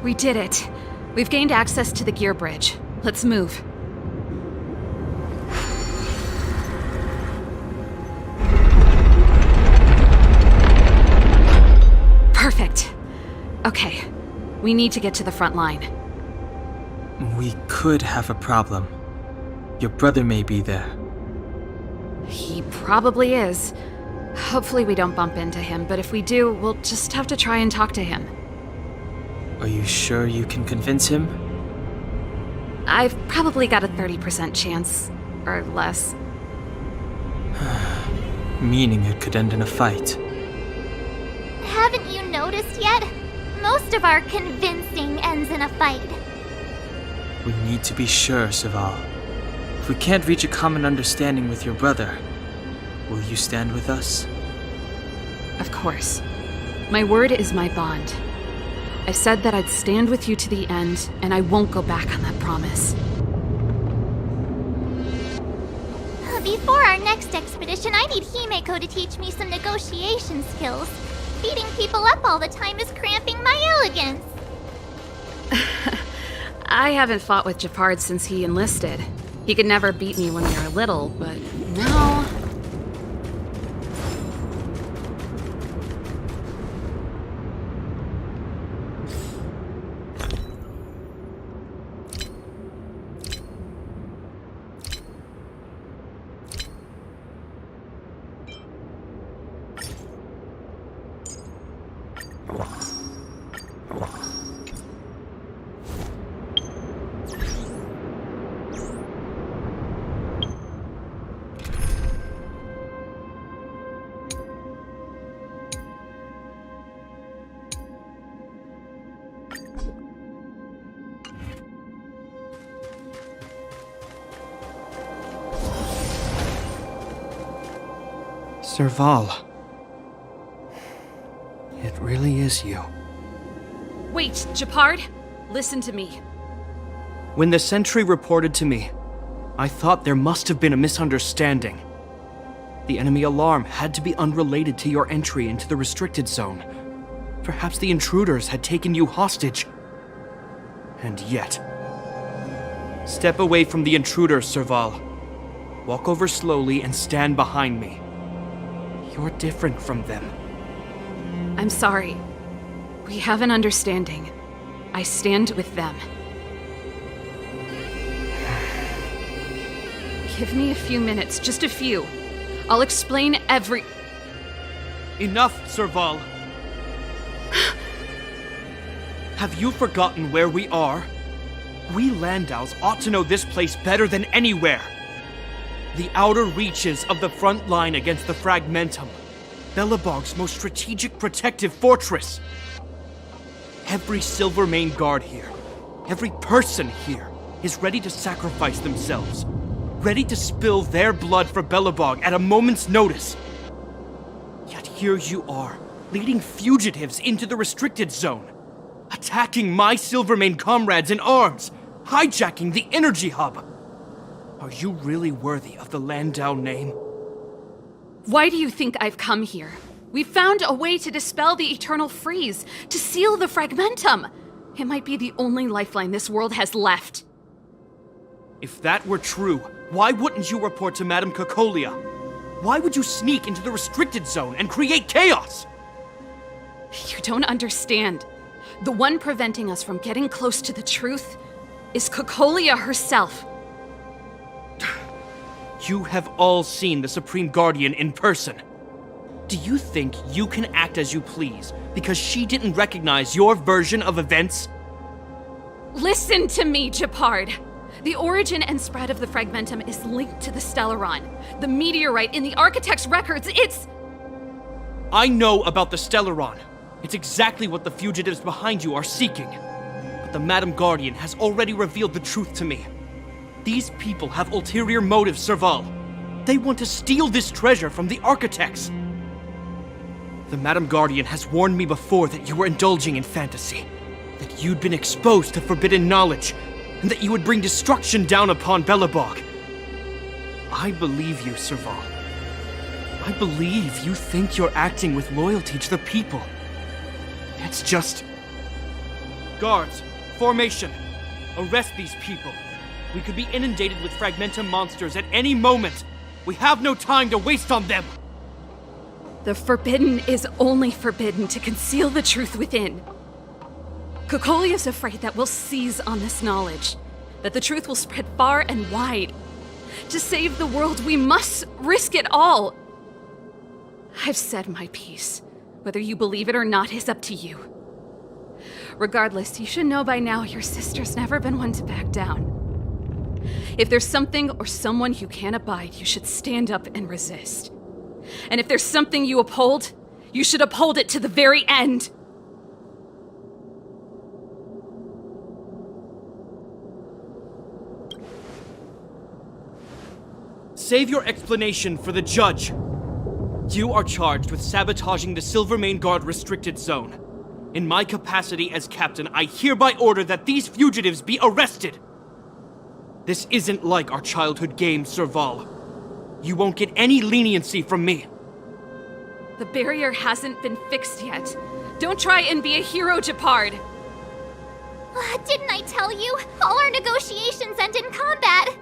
We did it. We've gained access to the gear bridge. Let's move. Perfect. Okay, we need to get to the front line.
We could have a problem. Your brother may be there.
He probably is. Hopefully we don't bump into him, but if we do, we'll just have to try and talk to him.
Are you sure you can convince him?
I've probably got a 30% chance, or less.
Meaning it could end in a fight.
Haven't you noticed yet? Most of our convincing ends in a fight.
We need to be sure, Serval. If we can't reach a common understanding with your brother, will you stand with us?
Of course. My word is my bond. I said that I'd stand with you to the end, and I won't go back on that promise.
Before our next expedition, I need Himeko to teach me some negotiation skills. Beating people up all the time is cramping my elegance.
I haven't fought with Japard since he enlisted. He could never beat me when we were little, but now...
Serval. It really is you.
Wait, Japard! Listen to me.
When the sentry reported to me, I thought there must have been a misunderstanding. The enemy alarm had to be unrelated to your entry into the restricted zone. Perhaps the intruders had taken you hostage. And yet... Step away from the intruders, Serval. Walk over slowly and stand behind me. You're different from them.
I'm sorry. We have an understanding. I stand with them. Give me a few minutes, just a few. I'll explain every...
Enough, Serval. Have you forgotten where we are? We Landaus ought to know this place better than anywhere. The outer reaches of the front line against the Fragmentum. Belobog's most strategic protective fortress. Every Silvermane guard here, every person here, is ready to sacrifice themselves. Ready to spill their blood for Belobog at a moment's notice. Yet here you are, leading fugitives into the restricted zone, attacking my Silvermane comrades in arms, hijacking the energy hub. Are you really worthy of the Landau name?
Why do you think I've come here? We found a way to dispel the eternal freeze, to seal the fragmentum. It might be the only lifeline this world has left.
If that were true, why wouldn't you report to Madame Cocolia? Why would you sneak into the restricted zone and create chaos?
You don't understand. The one preventing us from getting close to the truth is Cocolia herself.
You have all seen the Supreme Guardian in person. Do you think you can act as you please because she didn't recognize your version of events?
Listen to me, Gepard. The origin and spread of the fragmentum is linked to the Stellaron. The meteorite in the Architect's records, it's...
I know about the Stellaron. It's exactly what the fugitives behind you are seeking. But the Madam Guardian has already revealed the truth to me. These people have ulterior motives, Serval. They want to steal this treasure from the Architects. The Madam Guardian has warned me before that you were indulging in fantasy, that you'd been exposed to forbidden knowledge, and that you would bring destruction down upon Belobog. I believe you, Serval. I believe you think you're acting with loyalty to the people. It's just... Guards, formation. Arrest these people. We could be inundated with Fragmentum monsters at any moment. We have no time to waste on them.
The forbidden is only forbidden to conceal the truth within. Cocolia's afraid that we'll seize on this knowledge, that the truth will spread far and wide. To save the world, we must risk it all. I've said my piece. Whether you believe it or not is up to you. Regardless, you should know by now your sister's never been one to back down. If there's something or someone you can't abide, you should stand up and resist. And if there's something you uphold, you should uphold it to the very end.
Save your explanation for the judge. You are charged with sabotaging the Silvermane Guard restricted zone. In my capacity as captain, I hereby order that these fugitives be arrested. This isn't like our childhood game, Serval. You won't get any leniency from me.
The barrier hasn't been fixed yet. Don't try and be a hero, Gepard.
Didn't I tell you? All our negotiations end in combat.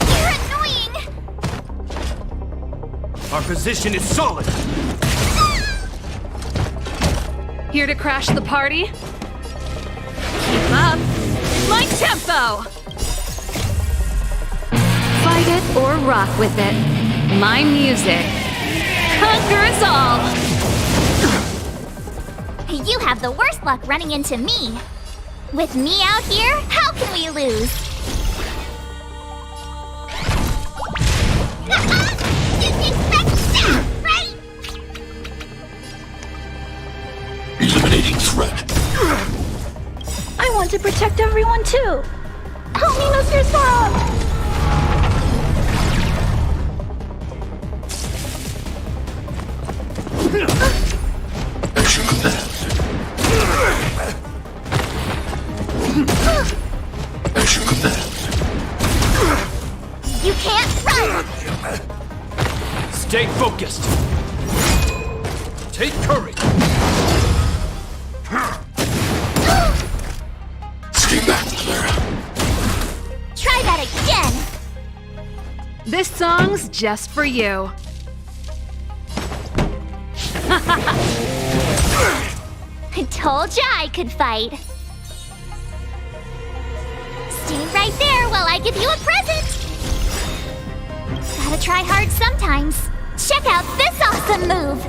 You're annoying!
Our position is solid.
Here to crash the party? Keep up. My tempo! Fight it or rock with it. My music conquers all!
You have the worst luck running into me. With me out here, how can we lose? Didn't expect that, right?
Eliminating threat.
I want to protect everyone too. Help me, Mr. Stop!
As you command. As you command.
You can't run!
Stay focused. Take courage.
Stay back, Clara.
Try that again!
This song's just for you.
I told ya I could fight. Stay right there while I give you a present. Gotta try hard sometimes. Check out this awesome move.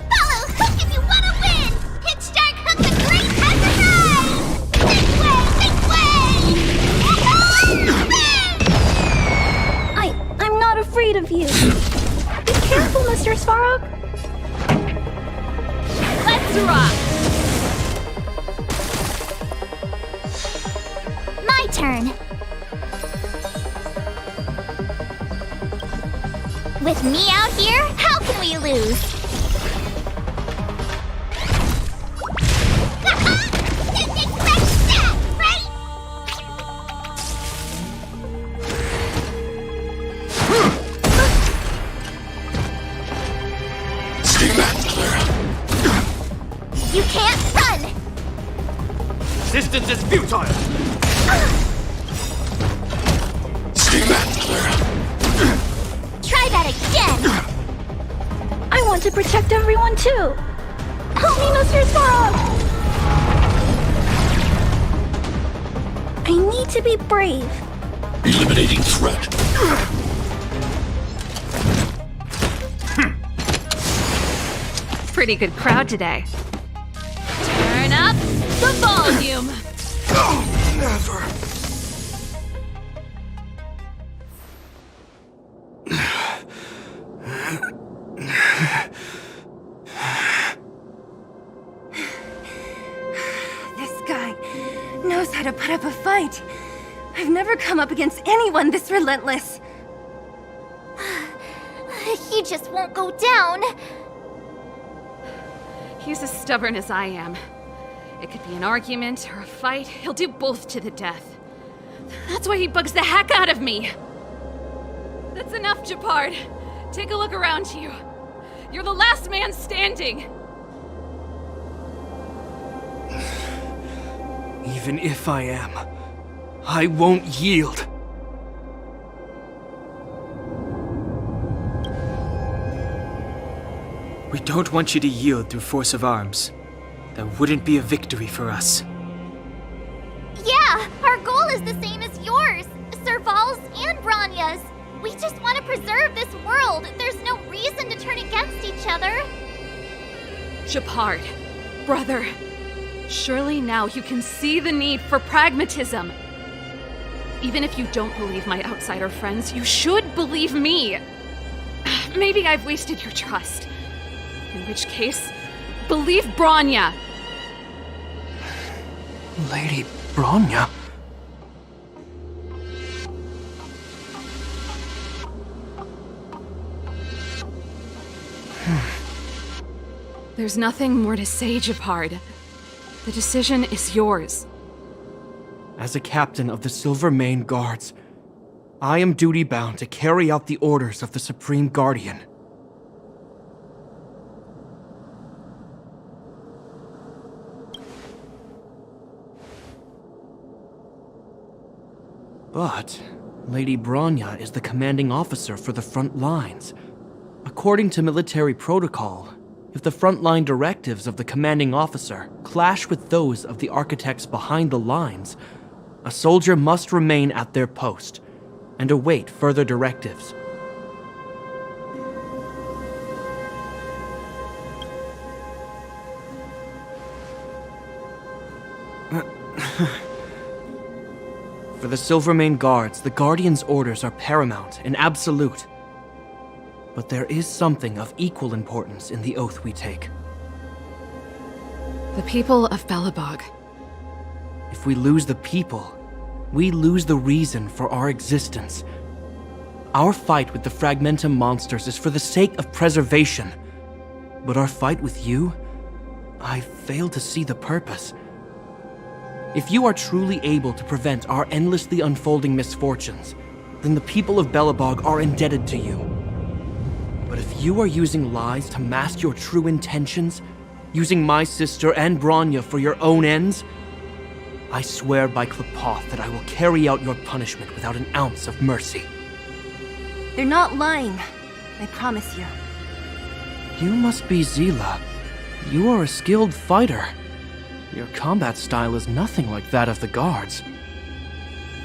Follow hook if you wanna win. Hit start hook the great has arrived. This way, this way.
Mr. Svarog?
Let's rock! My turn. With me out here, how can we lose? Didn't expect that, right?
Stay back, Clara.
You can't run!
Resistance is futile!
Stay back, Clara.
Try that again!
I want to protect everyone too! Help me, Mr. Svarog! I need to be brave.
Eliminating threat.
Pretty good crowd today. Turn up the volume!
Oh, never.
This guy knows how to put up a fight. I've never come up against anyone this relentless.
He just won't go down.
He's as stubborn as I am. It could be an argument or a fight. He'll do both to the death. That's why he bugs the heck out of me. That's enough, Japard. Take a look around you. You're the last man standing.
Even if I am, I won't yield.
We don't want you to yield through force of arms. That wouldn't be a victory for us.
Yeah, our goal is the same as yours, Serval's and Bronya's. We just want to preserve this world. There's no reason to turn against each other.
Japard, brother, surely now you can see the need for pragmatism. Even if you don't believe my outsider friends, you should believe me. Maybe I've wasted your trust. In which case, believe Bronya.
Lady Bronya?
There's nothing more to say, Japard. The decision is yours.
As a captain of the Silvermane Guards, I am duty-bound to carry out the orders of the Supreme Guardian. But Lady Bronya is the commanding officer for the front lines. According to military protocol, if the frontline directives of the commanding officer clash with those of the architects behind the lines, a soldier must remain at their post and await further directives. For the Silvermane Guards, the Guardian's orders are paramount and absolute. But there is something of equal importance in the oath we take.
The people of Belobog.
If we lose the people, we lose the reason for our existence. Our fight with the Fragmentum monsters is for the sake of preservation. But our fight with you, I fail to see the purpose. If you are truly able to prevent our endlessly unfolding misfortunes, then the people of Belobog are indebted to you. But if you are using lies to mask your true intentions, using my sister and Bronya for your own ends, I swear by Klepoth that I will carry out your punishment without an ounce of mercy.
They're not lying. I promise you.
You must be Zila. You are a skilled fighter. Your combat style is nothing like that of the guards.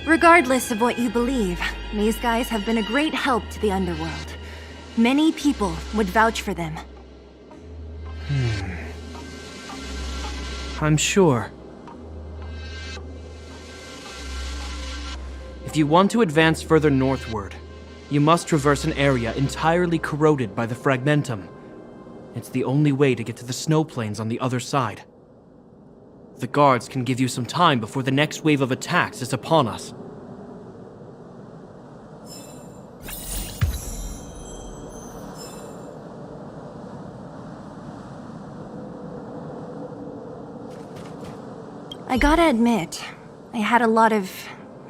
Regardless of what you believe, these guys have been a great help to the underworld. Many people would vouch for them.
I'm sure. If you want to advance further northward, You must traverse an area entirely corroded by the fragmentum. It's the only way to get to the snow plains on the other side. The guards can give you some time before the next wave of attacks is upon us.
I gotta admit, I had a lot of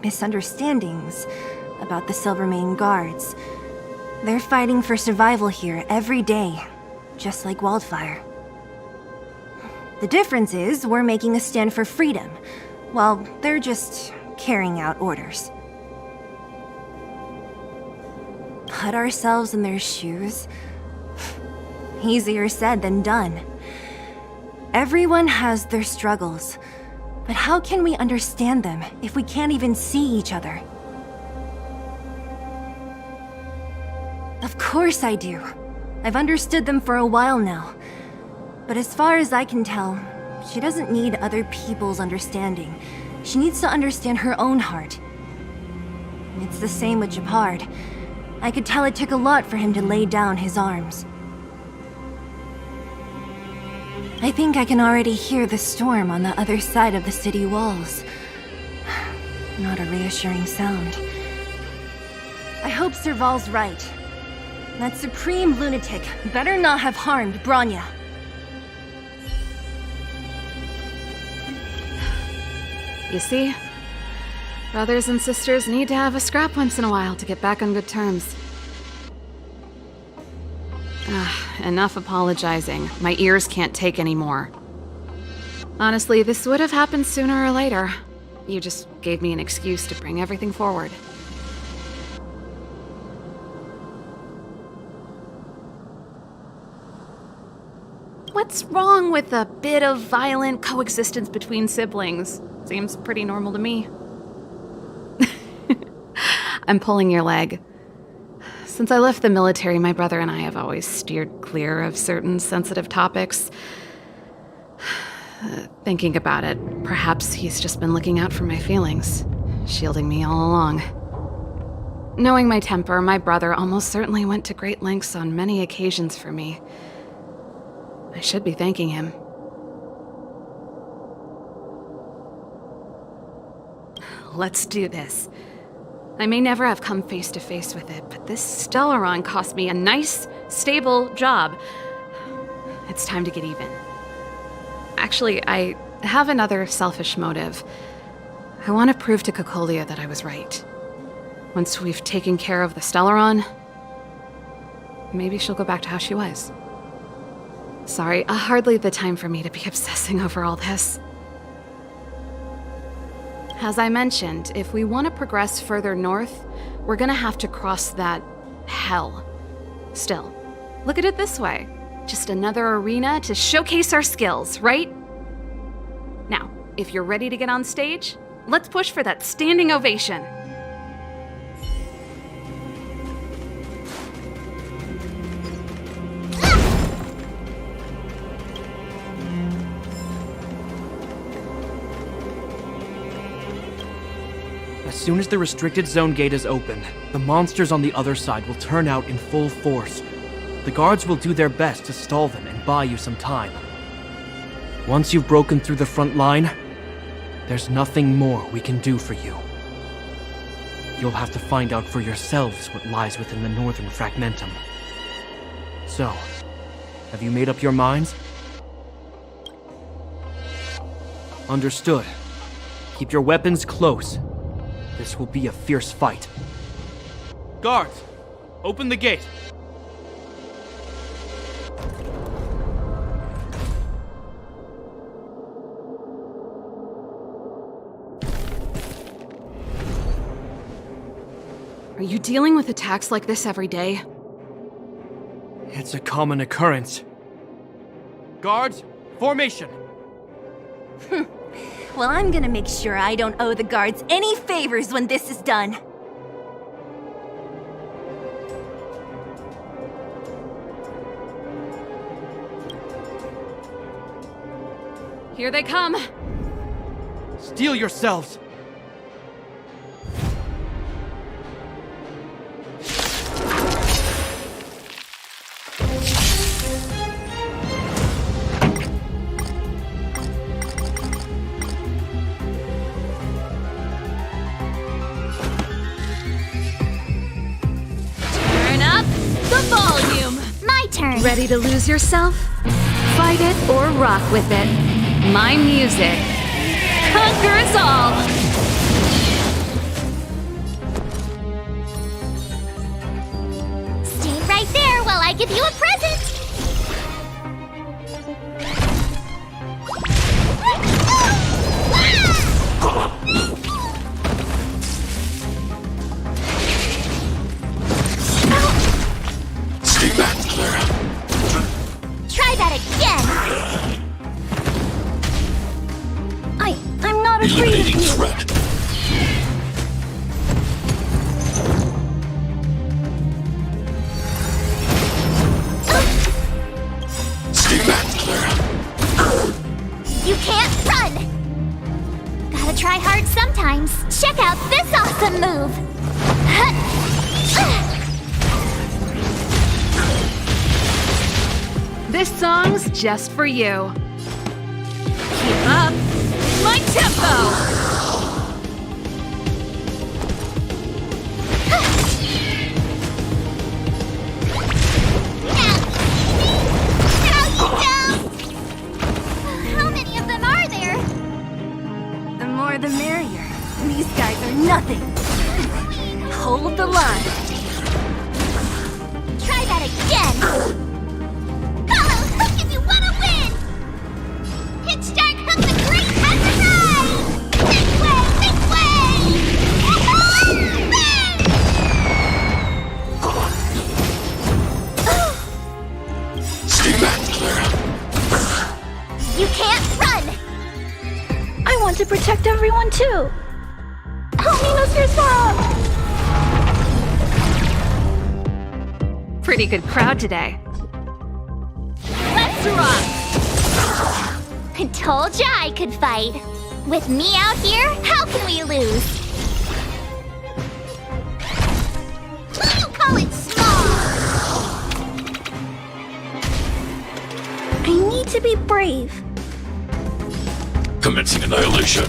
misunderstandings about the Silvermane Guards. They're fighting for survival here every day, just like Wildfire. The difference is we're making a stand for freedom, while they're just carrying out orders. Put ourselves in their shoes? Easier said than done. Everyone has their struggles, but how can we understand them if we can't even see each other? Of course I do. I've understood them for a while now. But as far as I can tell, she doesn't need other people's understanding. She needs to understand her own heart. It's the same with Japard. I could tell it took a lot for him to lay down his arms. I think I can already hear the storm on the other side of the city walls. Not a reassuring sound. I hope Serval's right. That supreme lunatic better not have harmed Bronya.
You see? Brothers and sisters need to have a scrap once in a while to get back on good terms. Enough apologizing. My ears can't take any more. Honestly, this would have happened sooner or later. You just gave me an excuse to bring everything forward. What's wrong with a bit of violent coexistence between siblings? Seems pretty normal to me. I'm pulling your leg. Since I left the military, my brother and I have always steered clear of certain sensitive topics. Thinking about it, perhaps he's just been looking out for my feelings, shielding me all along. Knowing my temper, my brother almost certainly went to great lengths on many occasions for me. I should be thanking him. Let's do this. I may never have come face to face with it, but this Stellaron cost me a nice, stable job. It's time to get even. Actually, I have another selfish motive. I want to prove to Cocolia that I was right. Once we've taken care of the Stellaron, maybe she'll go back to how she was. Sorry, hardly the time for me to be obsessing over all this. As I mentioned, if we want to progress further north, we're gonna have to cross that hell. Still, look at it this way. Just another arena to showcase our skills, right? Now, if you're ready to get on stage, let's push for that standing ovation.
As soon as the restricted zone gate is open, the monsters on the other side will turn out in full force. The guards will do their best to stall them and buy you some time. Once you've broken through the front line, there's nothing more we can do for you. You'll have to find out for yourselves what lies within the northern fragmentum. So, have you made up your minds? Understood. Keep your weapons close. This will be a fierce fight. Guards, open the gate.
Are you dealing with attacks like this every day?
It's a common occurrence. Guards, formation!
Well, I'm gonna make sure I don't owe the guards any favors when this is done.
Here they come!
Steel yourselves!
the volume!
My turn.
Ready to lose yourself? Fight it or rock with it. My music conquers all!
Stay right there while I give you a present.
Stay back, Clara.
Try that again.
I'm not afraid of
Eliminating
you.
threat. Stay back, Clara.
You can't run. Gotta try hard sometimes. Check out this awesome move.
This song's just for you. Keep up my tempo!
How many of them are there?
The more the merrier. These guys are nothing. Hold the line.
Try that again. Follow Hook if you want to win. Hitch Dark Hook the Great has arrived. This way, this way.
Stay back, Clara.
You can't run.
I want to protect everyone too. Help me, Mr. Swamp!
Pretty good crowd today. Let's rock!
I told ya I could fight. With me out here, how can we lose? You call it small.
I need to be brave.
Commencing annihilation.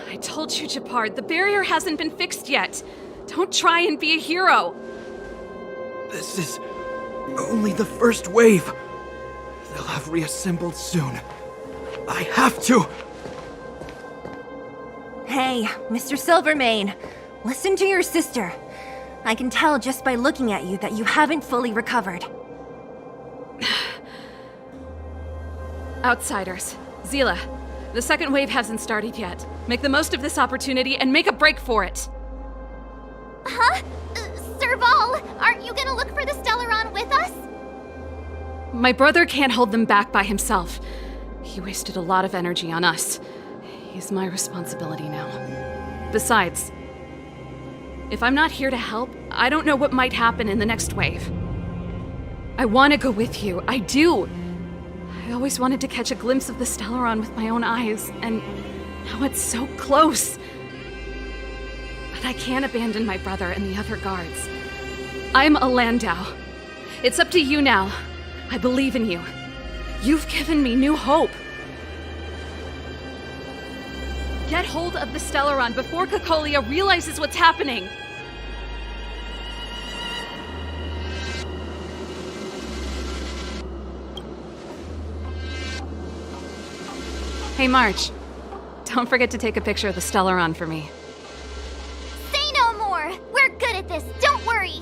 I told you, Japard, the barrier hasn't been fixed yet. Don't try and be a hero.
This is only the first wave. They'll have reassembled soon. I have to.
Hey, Mr. Silvermane, listen to your sister. I can tell just by looking at you that you haven't fully recovered.
Outsiders. Zila, the second wave hasn't started yet. Make the most of this opportunity and make a break for it.
Huh? Serval, aren't you gonna look for the Stellaron with us?
My brother can't hold them back by himself. He wasted a lot of energy on us. He's my responsibility now. Besides, if I'm not here to help, I don't know what might happen in the next wave. I want to go with you. I do. I always wanted to catch a glimpse of the Stellaron with my own eyes, and now it's so close. But I can't abandon my brother and the other guards. I'm a Landau. It's up to you now. I believe in you. You've given me new hope. Get hold of the Stellaron before Cocolia realizes what's happening. Hey, March. Don't forget to take a picture of the Stellaron for me.
Say no more. We're good at this. Don't worry.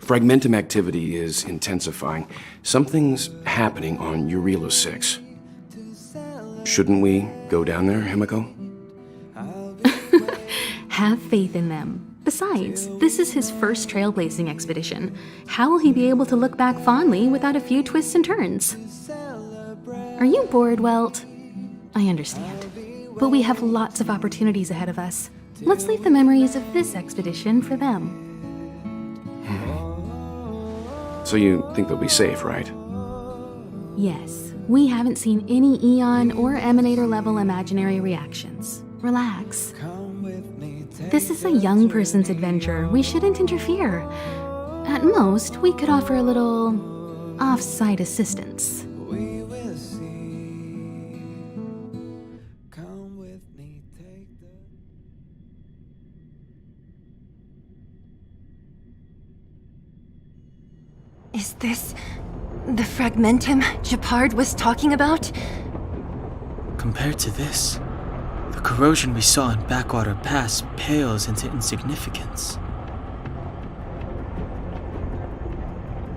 Fragmentum activity is intensifying. Something's happening on Urilo 6. Shouldn't we go down there, Himiko?
Have faith in them. Besides, this is his first trailblazing expedition. How will he be able to look back fondly without a few twists and turns? Are you bored, Welt? I understand. But we have lots of opportunities ahead of us. Let's leave the memories of this expedition for them.
So you think they'll be safe, right?
Yes, we haven't seen any Eon or Emanator level imaginary reactions. Relax. This is a young person's adventure. We shouldn't interfere. At most, we could offer a little off-site assistance.
Is this the fragmentum Gepard was talking about?
Compared to this, the corrosion we saw in Backwater Pass pales into insignificance.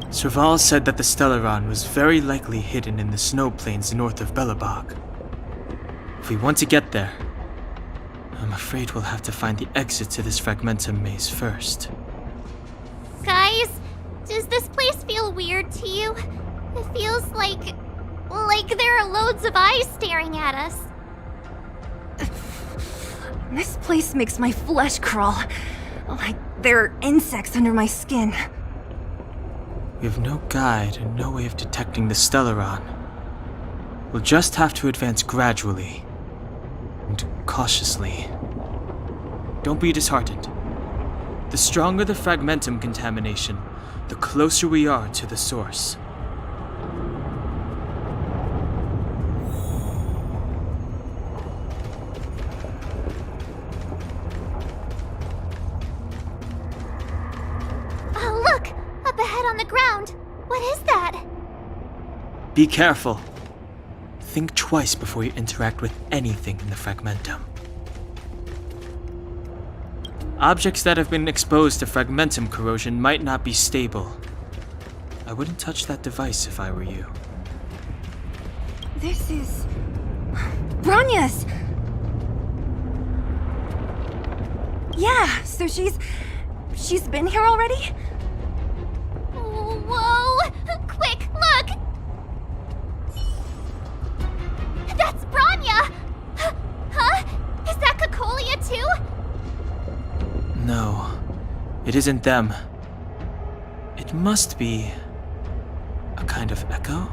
Serval said that the Stellaron was very likely hidden in the snow plains north of Belobog. If we want to get there, I'm afraid we'll have to find the exit to this fragmentum maze first.
Guys, does this place feel weird to you? It feels like there are loads of eyes staring at us.
This place makes my flesh crawl. Like there are insects under my skin.
We have no guide and no way of detecting the Stellaron. We'll just have to advance gradually and cautiously. Don't be disheartened. The stronger the fragmentum contamination, the closer we are to the source.
Oh, look! Up ahead on the ground! What is that?
Be careful. Think twice before you interact with anything in the fragmentum. Objects that have been exposed to fragmentum corrosion might not be stable. I wouldn't touch that device if I were you.
This is... Bronya's! Yeah, so she's been here already?
Whoa! Quick, look! That's Bronya! Huh? Is that Cocolia too?
No, it isn't them. It must be a kind of echo?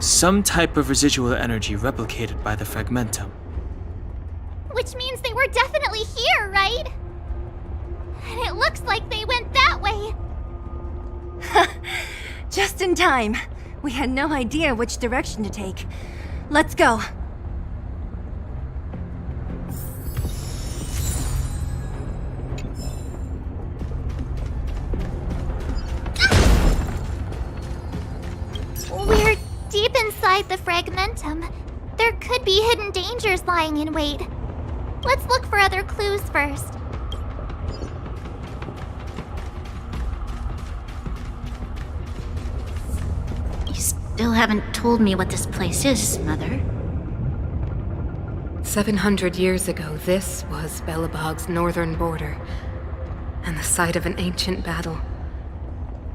Some type of residual energy replicated by the fragmentum.
Which means they were definitely here, right? And it looks like they went that way.
Just in time. We had no idea which direction to take. Let's go.
We're deep inside the fragmentum. There could be hidden dangers lying in wait. Let's look for other clues first.
You still haven't told me what this place is, Mother.
700 years ago, this was Belobog's northern border, and the site of an ancient battle.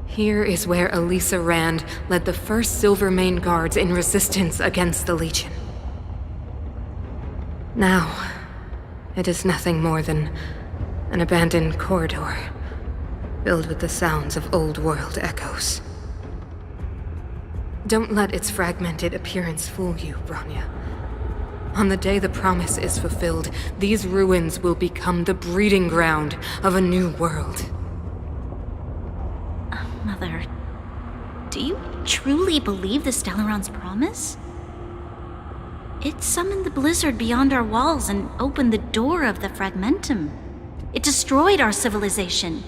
Here is where Elisa Rand led the first Silvermane Guards in resistance against the Legion. Now, it is nothing more than an abandoned corridor, filled with the sounds of old-world echoes. Don't let its fragmented appearance fool you, Bronya. On the day the promise is fulfilled, these ruins will become the breeding ground of a new world.
Mother, do you truly believe the Stellaron's promise? It summoned the blizzard beyond our walls and opened the door of the fragmentum. It destroyed our civilization.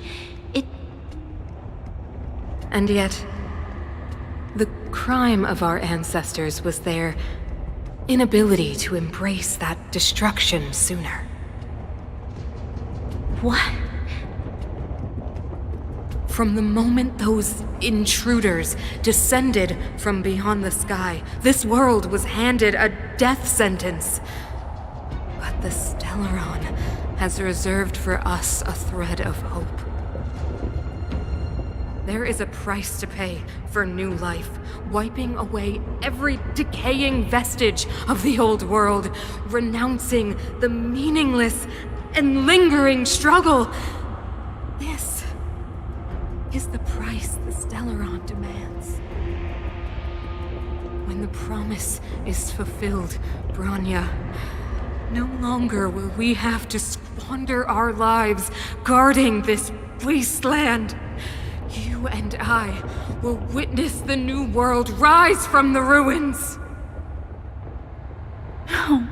And yet, the crime of our ancestors was their inability to embrace that destruction sooner.
What?
From the moment those intruders descended from beyond the sky, this world was handed a death sentence. But the Stellaron has reserved for us a thread of hope. There is a price to pay for new life, wiping away every decaying vestige of the old world, renouncing the meaningless and lingering struggle. This is the price the Stellaron demands. When the promise is fulfilled, Bronya, no longer will we have to squander our lives guarding this wasteland. You and I will witness the new world rise from the ruins.
No.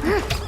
Huh?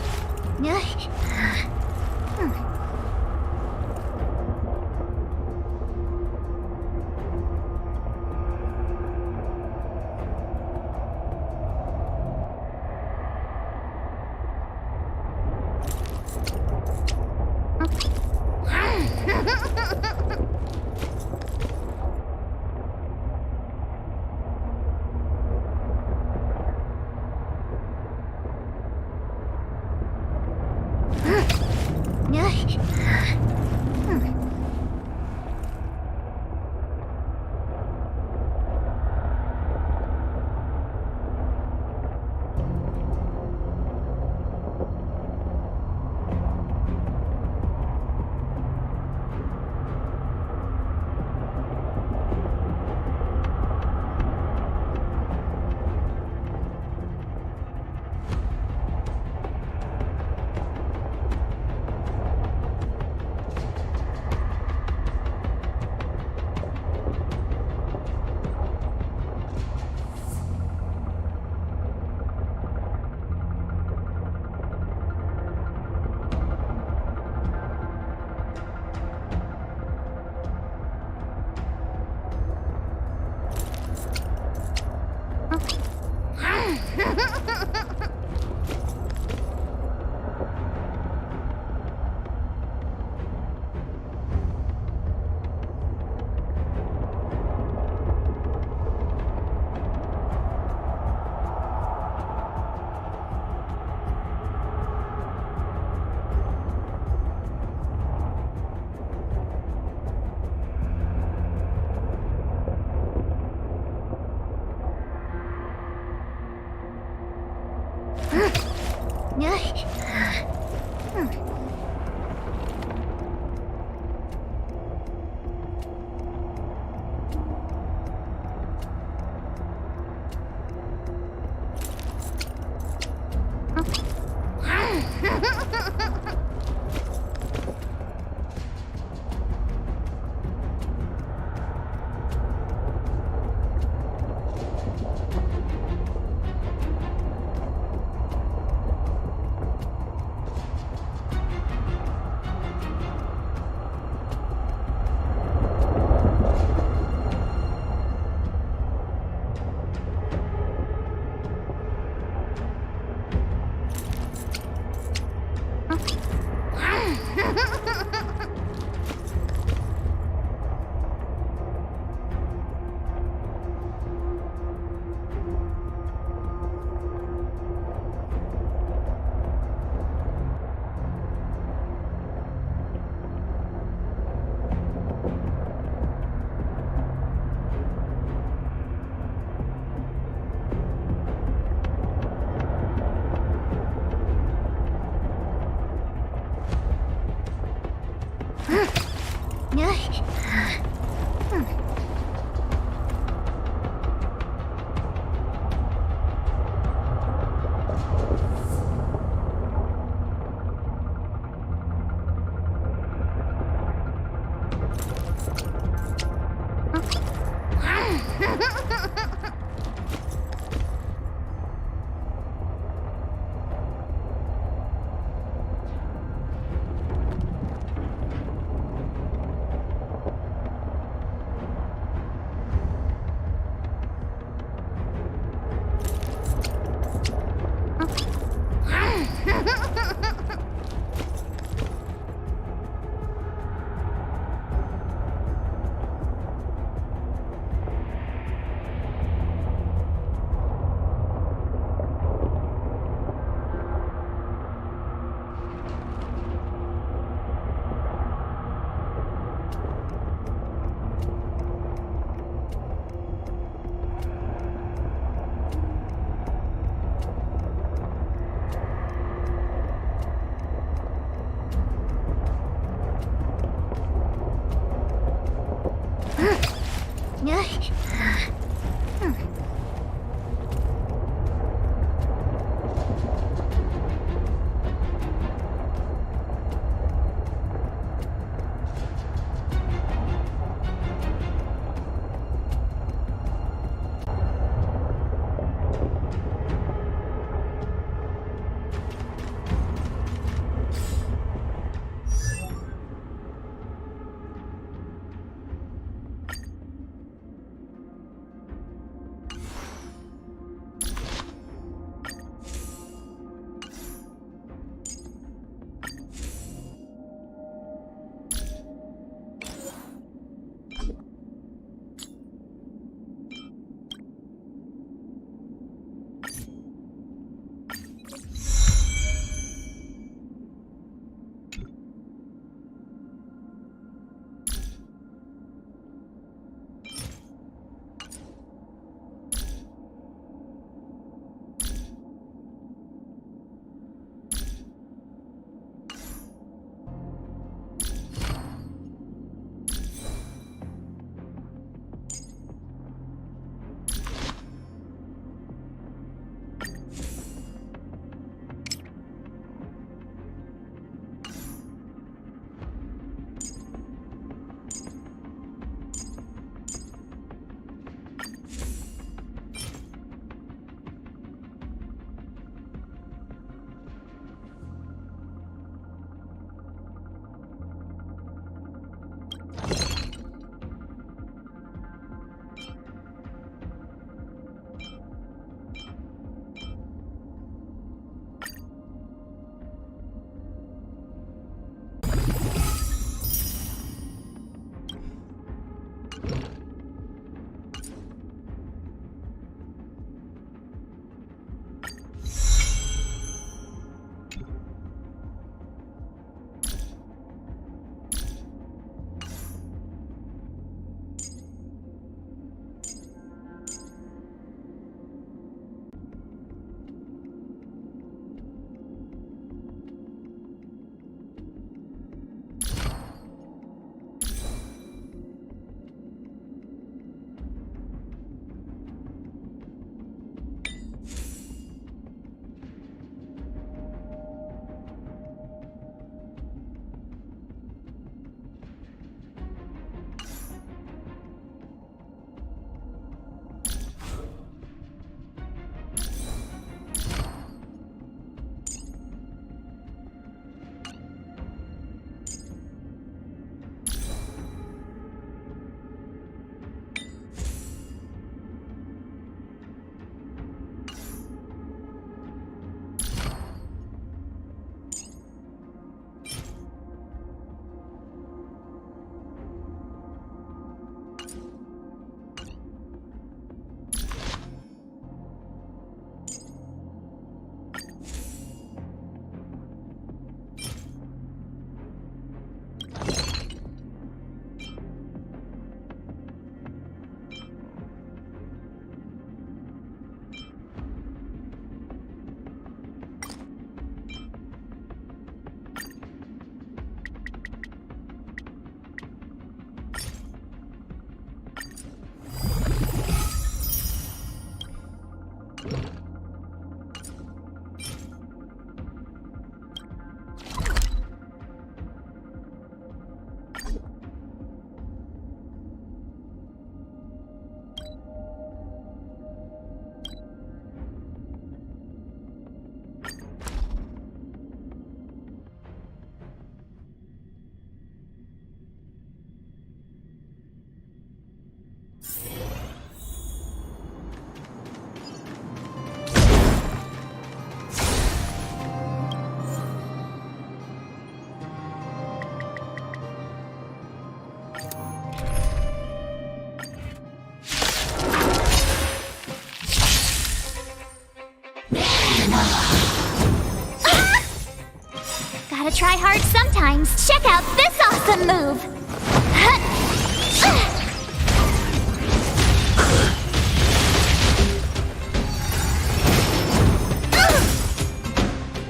Gotta try hard sometimes. Check out this awesome move!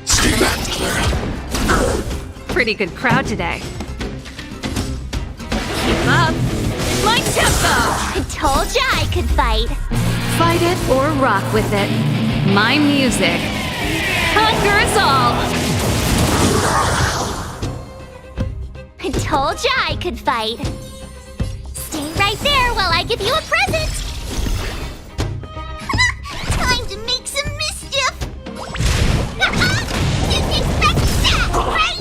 Stay back, Clara.
Pretty good crowd today. Keep up. My tempo!
I told ya I could fight.
Fight it or rock with it. My music conquers all.
I told ya I could fight. Stay right there while I give you a present. Time to make some mischief. Didn't expect that, right?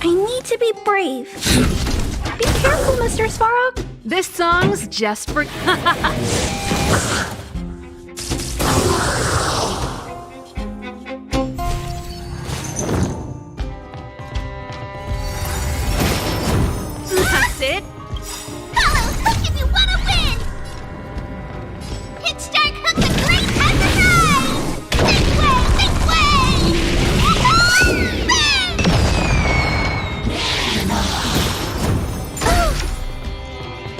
I need to be brave. Be careful, Mr. Svarog.
This song's just for. That's it.
Follow Hook if you want to win. Hit start Hook the Great has arrived. This way, this way.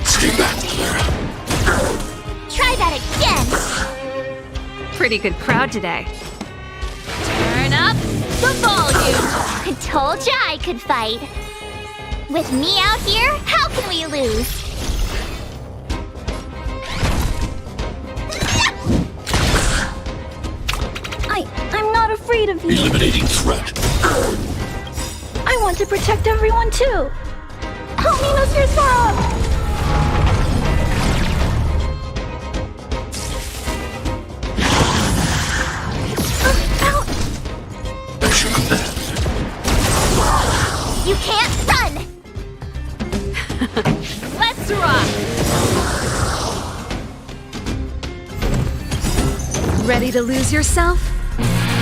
Stay back, Clara.
Try that again.
Pretty good crowd today. Turn up the volume.
I told ya I could fight. With me out here, how can we lose?
I'm not afraid of you.
Eliminating threat.
I want to protect everyone too. Help me, Mr. Svarog.
As you command.
You can't run.
Let's rock. Ready to lose yourself?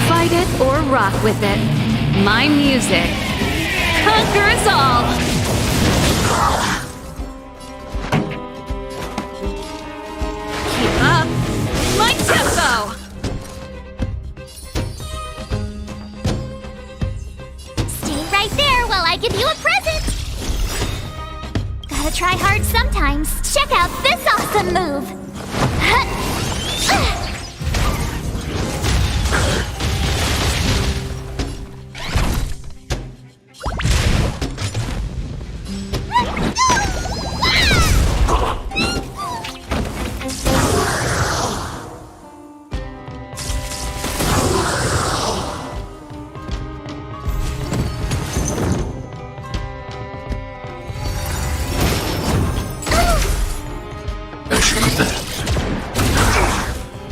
Fight it or rock with it. My music conquers all. Keep up. My tempo.
Stay right there while I give you a present. Gotta try hard sometimes. Check out this awesome move.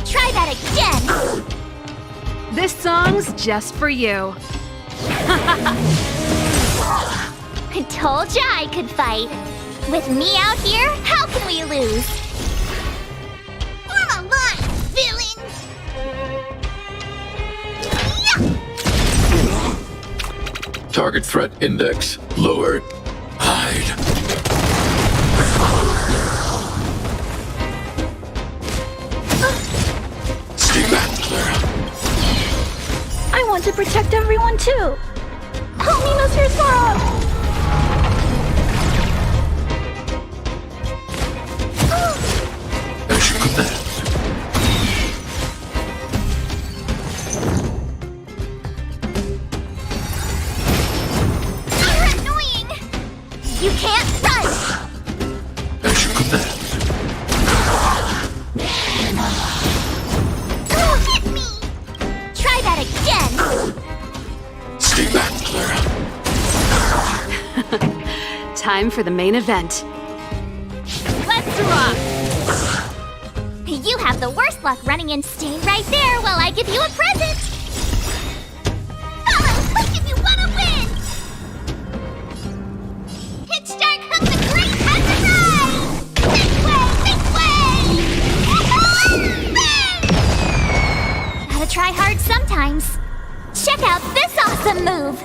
Try that again.
This song's just for you.
I told ya I could fight. With me out here, how can we lose? Form a line, villains!
Target threat index lowered. Hide. Stay back, Clara.
I want to protect everyone too. Help me, Mr. Svarog.
As you command.
You're annoying! You can't run!
As you command.
Don't hit me! Try that again!
Stay back, Clara.
Time for the main event. Let's rock.
You have the worst luck running in. Stay right there while I give you a present! Follow Hook if you want to win! Hit start Hook the Great has arrived! This way, this way! Gotta try hard sometimes. Check out this awesome move!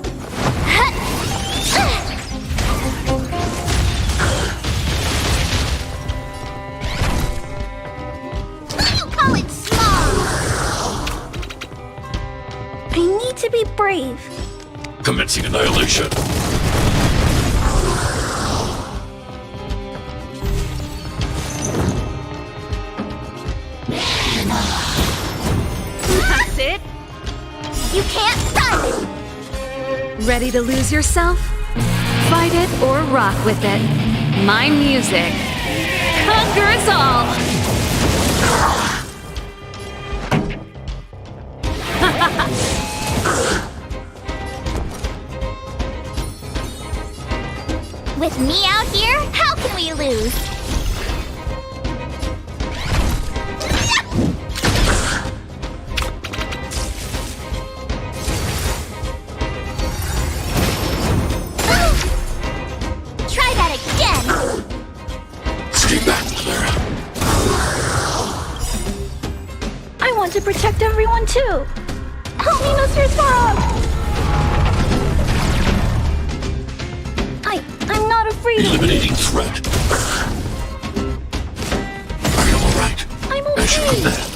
You call it small!
I need to be brave.
Commencing annihilation.
That's it?
You can't run!
Ready to lose yourself? Fight it or rock with it. My music conquers all!
With me out here, how can we lose? Try that again!
Stay back, Clara.
I want to protect everyone too. Help me, Mr. Sparrow! I'm not afraid of you.
Eliminating threat. Are you alright?
I'm
As you
okay.
command.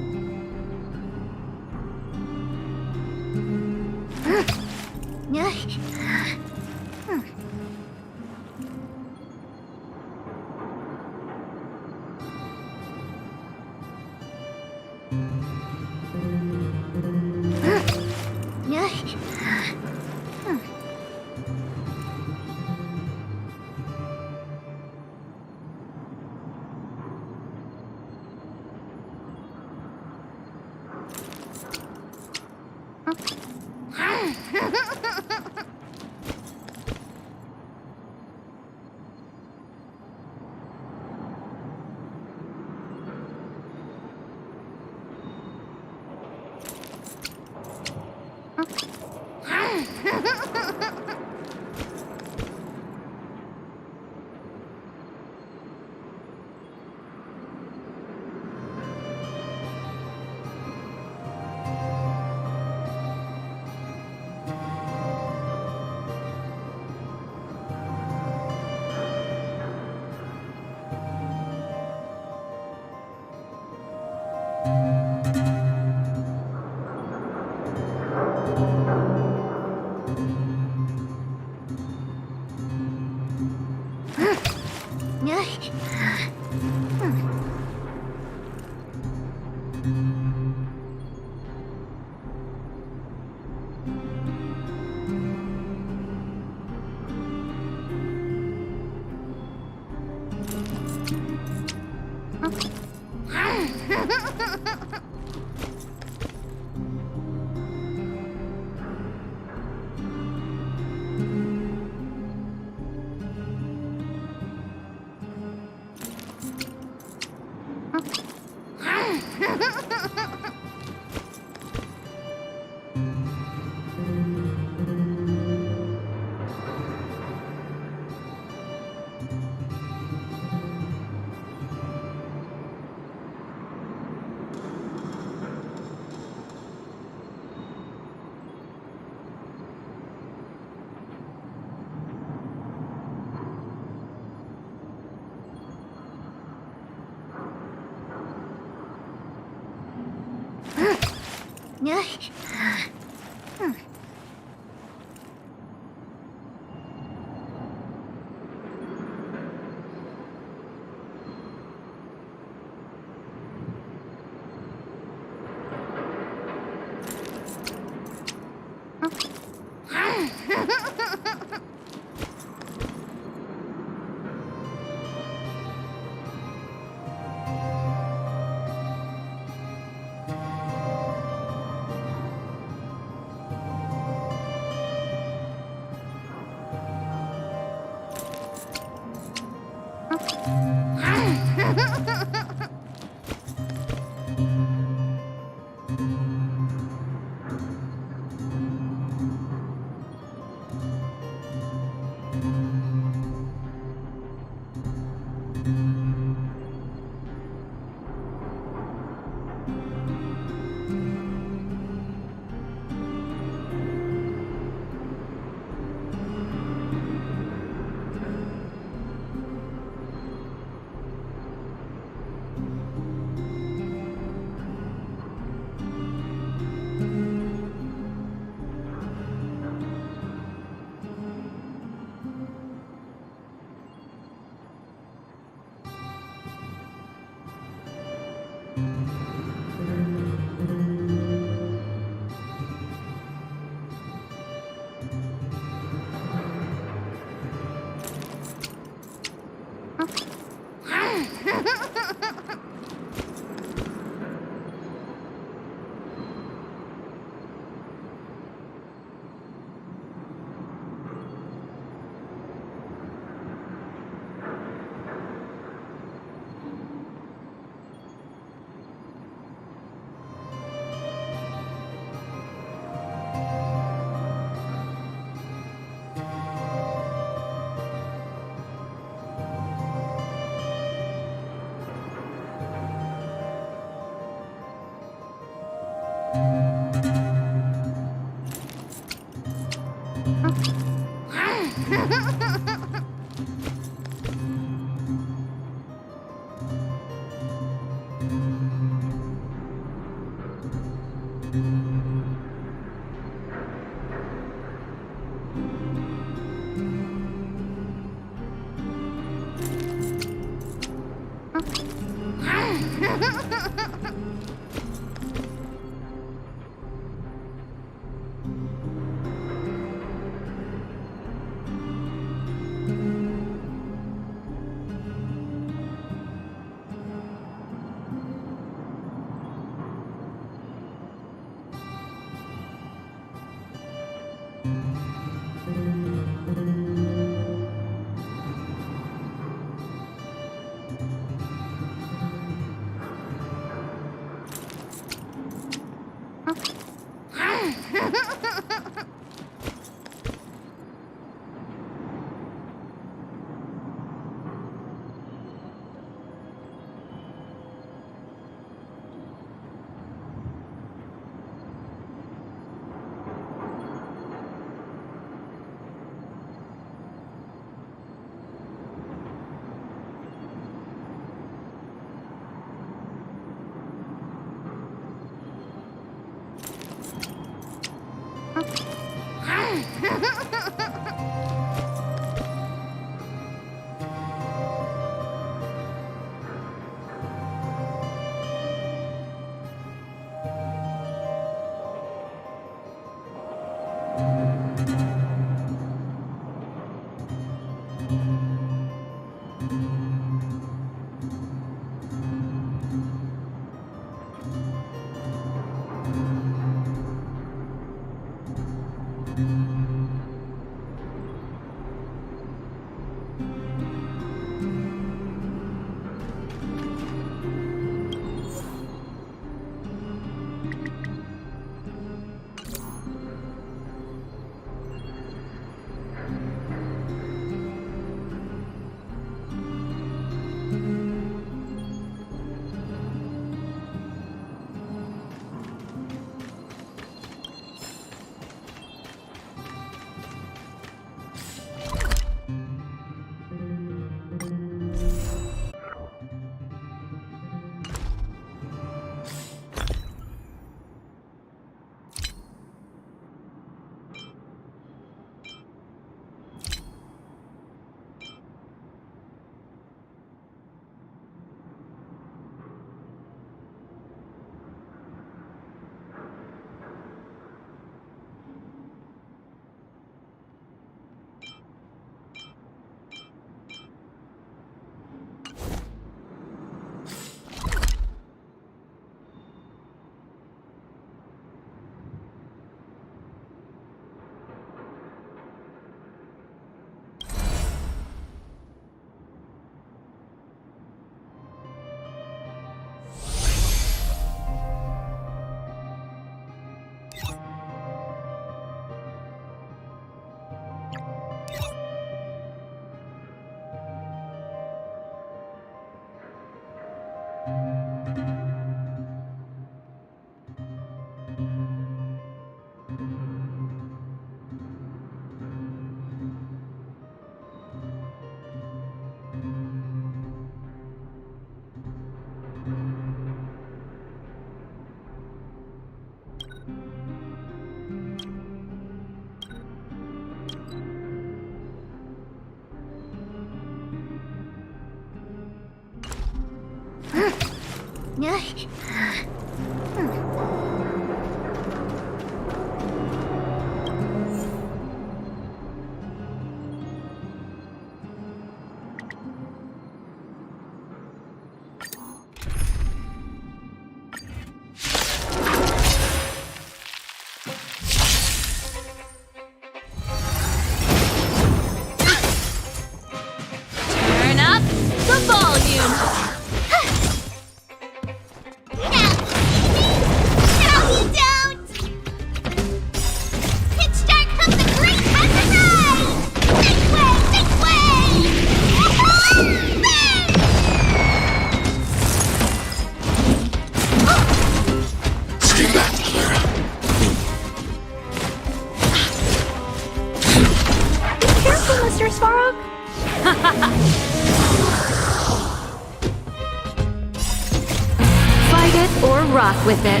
Fight it or rock with it.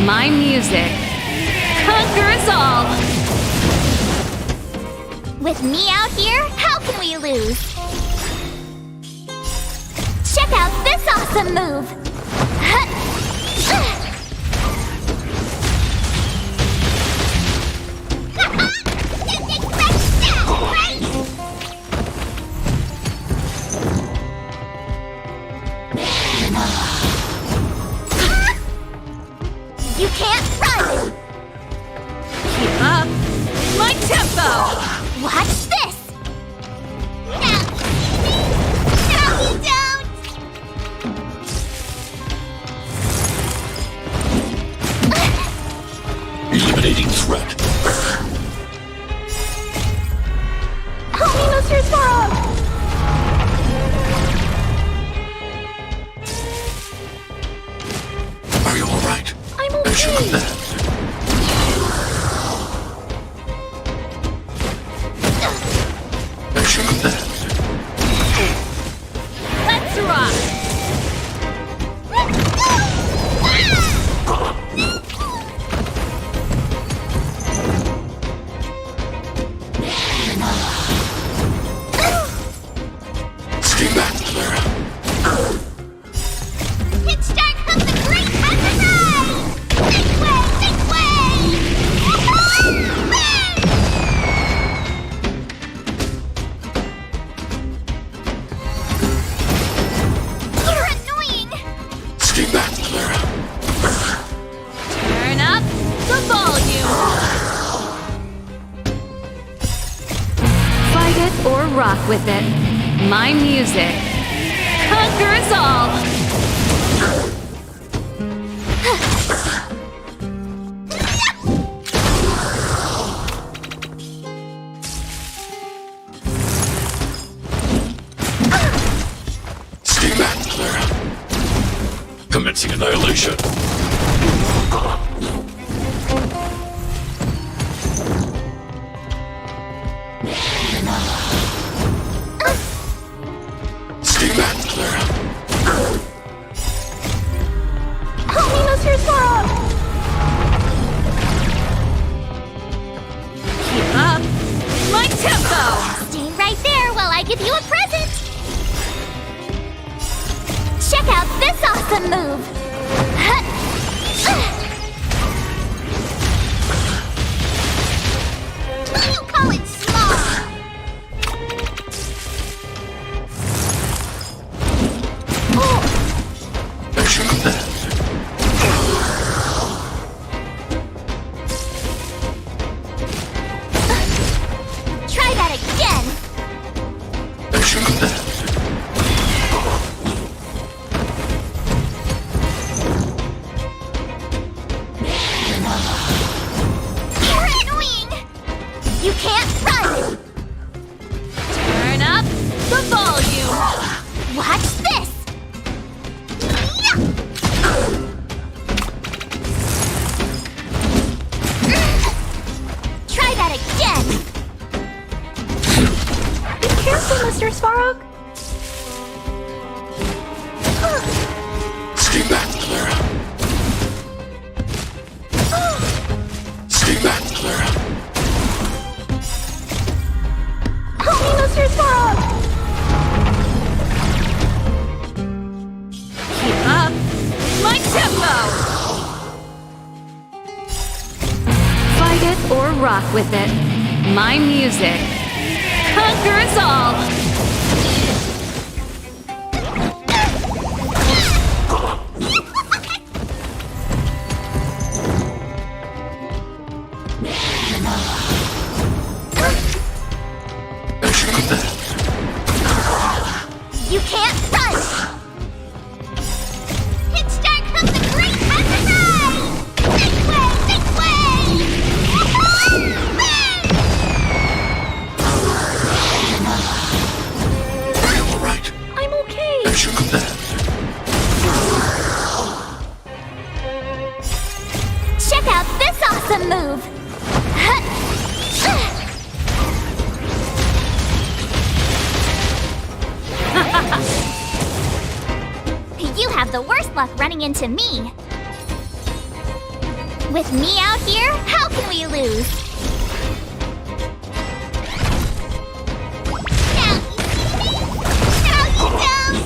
My music conquers all.
With me out here, how can we lose? Check out this awesome move! You can't run!
Keep up my tempo!
Watch this! No! No, you don't!
Eliminating threat.
Help me, Mr. Sparrow!
Are you alright?
I'm
I should
okay.
have that. I should have that.
Let's rock!
Stay back, Clara.
It's start from the great exercise! This way! This way! You're annoying!
Stay back, Clara.
Turn up the volume! Fight it or rock with it. My music conquers all!
Stay back, Clara. Commencing annihilation. Stay back, Clara.
Help me, Mr. Sparrow!
Keep up my tempo!
Stay right there while I give you a present! Check out this awesome move! You call it small!
I should have that.
Try that again!
I should have that.
You're annoying! You can't run!
Turn up the volume!
Watch this! Try that again!
Be careful, Mr. Sparrow!
Stay back, Clara. Stay back, Clara.
Help me, Mr. Sparrow!
Keep up my tempo! Fight it or rock with it. My music conquers all!
I should have that.
You can't run! It's start from the great exercise! This way! This way!
Are you alright?
I'm okay.
I should have that.
Check out this awesome move! You have the worst luck running into me. With me out here, how can we lose? Now you don't!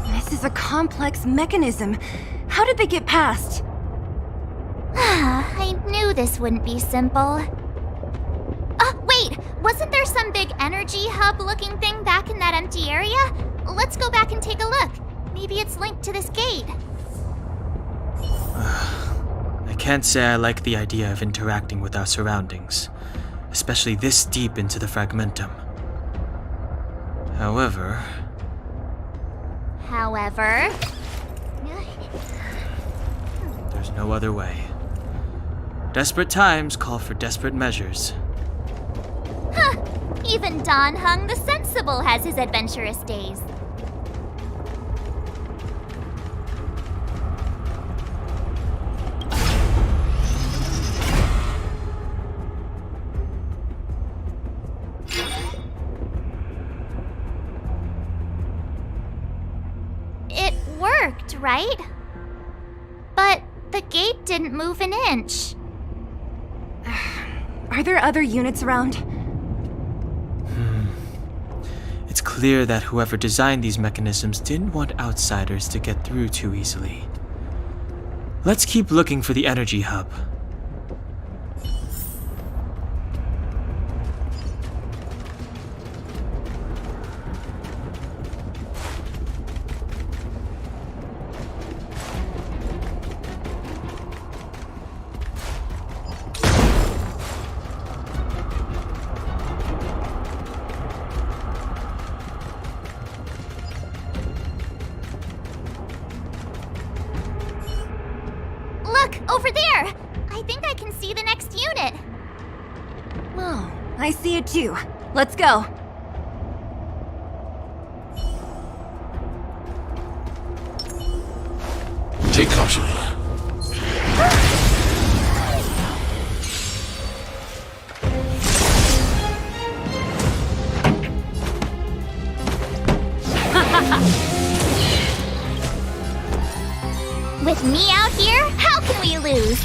This is a complex mechanism. How did they get past?
I knew this wouldn't be simple. Wait! Wasn't there some big energy hub-looking thing back in that empty area? Let's go back and take a look. Maybe it's linked to this gate.
I can't say I like the idea of interacting with our surroundings, especially this deep into the fragmentum. However... there's no other way. Desperate times call for desperate measures.
Huh! Even Don Hung the Sensible has his adventurous days. It worked, right? But the gate didn't move an inch.
Are there other units around?
It's clear that whoever designed these mechanisms didn't want outsiders to get through too easily. Let's keep looking for the energy hub.
Over there! I think I can see the next unit.
Oh, I see it too. Let's go.
Take caution.
With me out here, how can we lose?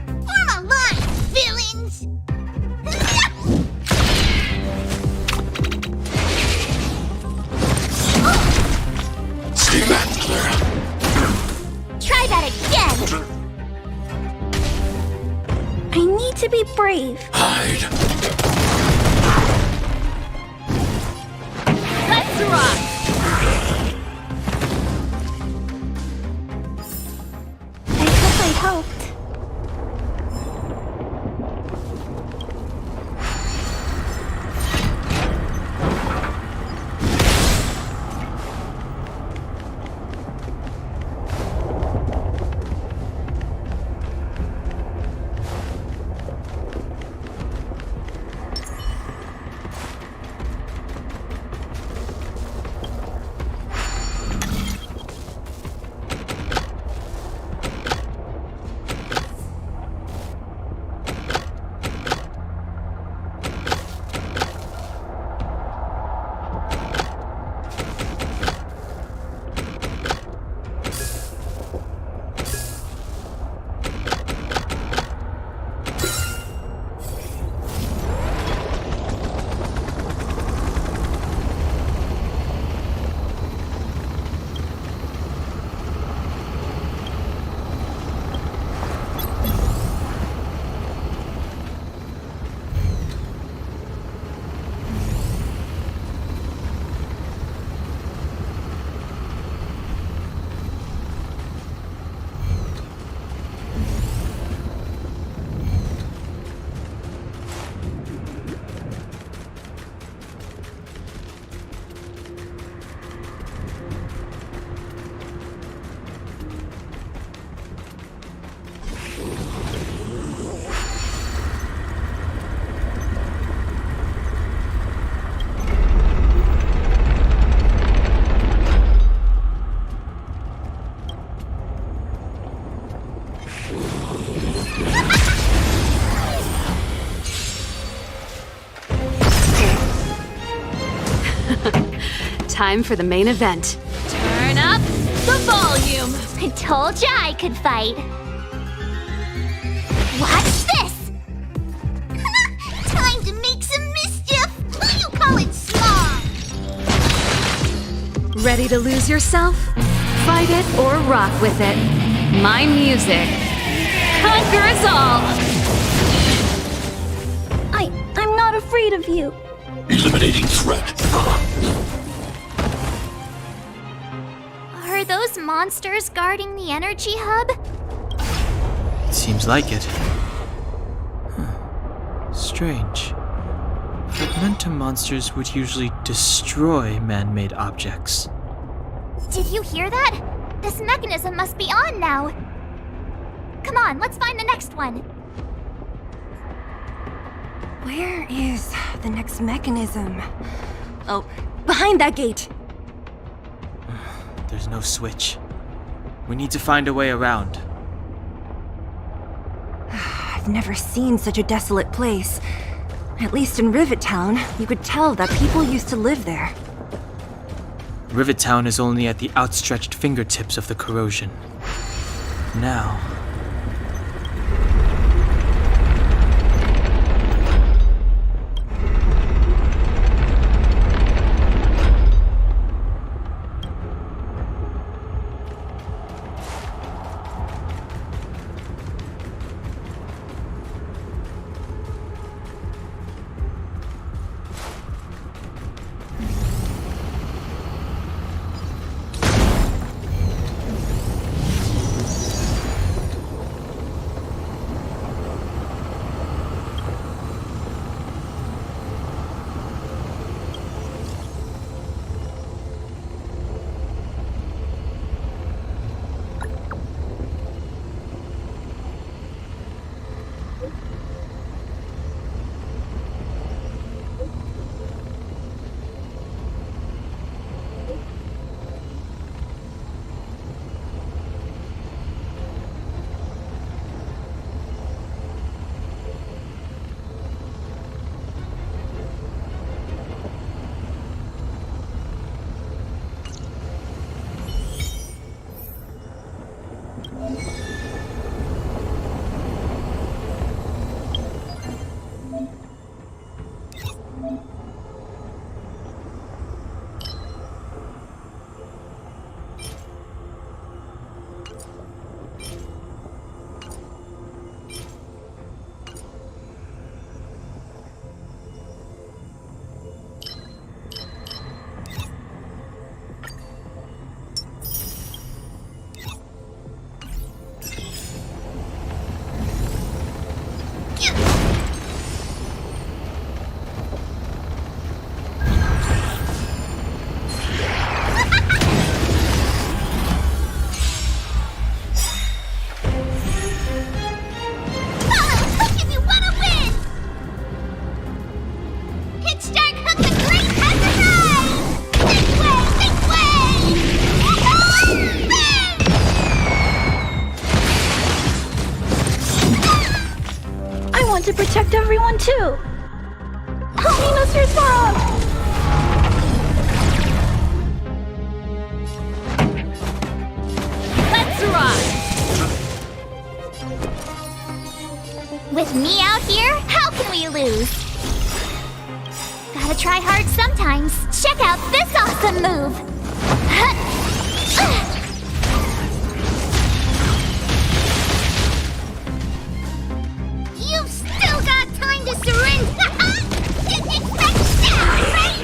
Form a line, villains!
Stay back, Clara.
Try that again!
I need to be brave.
Hide.
Let's rock!
I helped.
Time for the main event.
Turn up the volume. I told ya I could fight. Watch this. Time to make some mischief. What do you call it, small?
Ready to lose yourself? Fight it or rock with it. My music conquers all.
I'm not afraid of you.
Eliminating threat.
Are those monsters guarding the energy hub?
Seems like it. Strange. Fragmentum monsters would usually destroy man-made objects.
Did you hear that? This mechanism must be on now. Come on, let's find the next one.
Where is the next mechanism? Oh, behind that gate.
There's no switch. We need to find a way around.
I've never seen such a desolate place. At least in Rivet Town, you could tell that people used to live there.
Rivet Town is only at the outstretched fingertips of the corrosion. Now...
To protect everyone too. Help me, Mr. Frog!
Let's rock! With me out here, how can we lose? Gotta try hard sometimes. Check out this awesome move! You've still got time to surrender! Didn't expect that, right?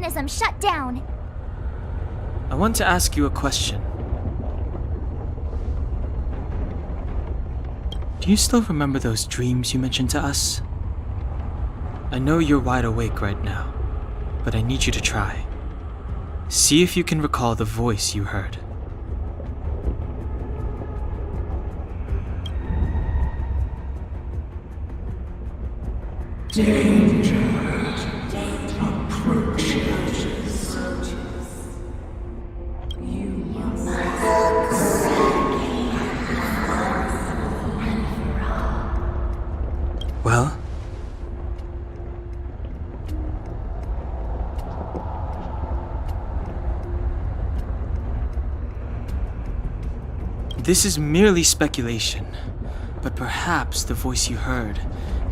mechanism shut down.
I want to ask you a question. Do you still remember those dreams you mentioned to us? I know you're wide awake right now, but I need you to try. See if you can recall the voice you heard.
Danger approaches.
Well? This is merely speculation, but perhaps the voice you heard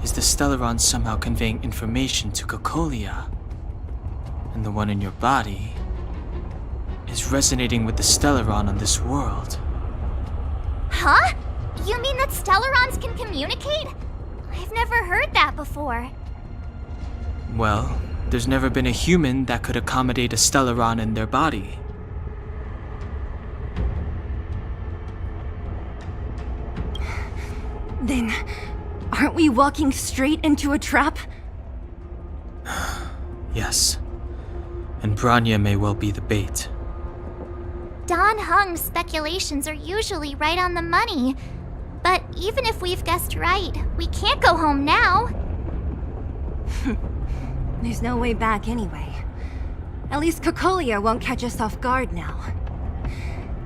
is the Stellaron somehow conveying information to Cocolia. And the one in your body is resonating with the Stellaron on this world.
Huh? You mean that Stellarons can communicate? I've never heard that before.
Well, there's never been a human that could accommodate a Stellaron in their body.
Then, aren't we walking straight into a trap?
Yes. And Bronya may well be the bait.
Don Hung's speculations are usually right on the money. But even if we've guessed right, we can't go home now.
There's no way back anyway. At least Cocolia won't catch us off guard now.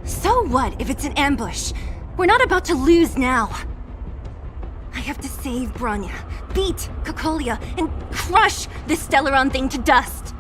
So what if it's an ambush? We're not about to lose now. I have to save Bronya, beat Cocolia, and crush this Stellaron thing to dust.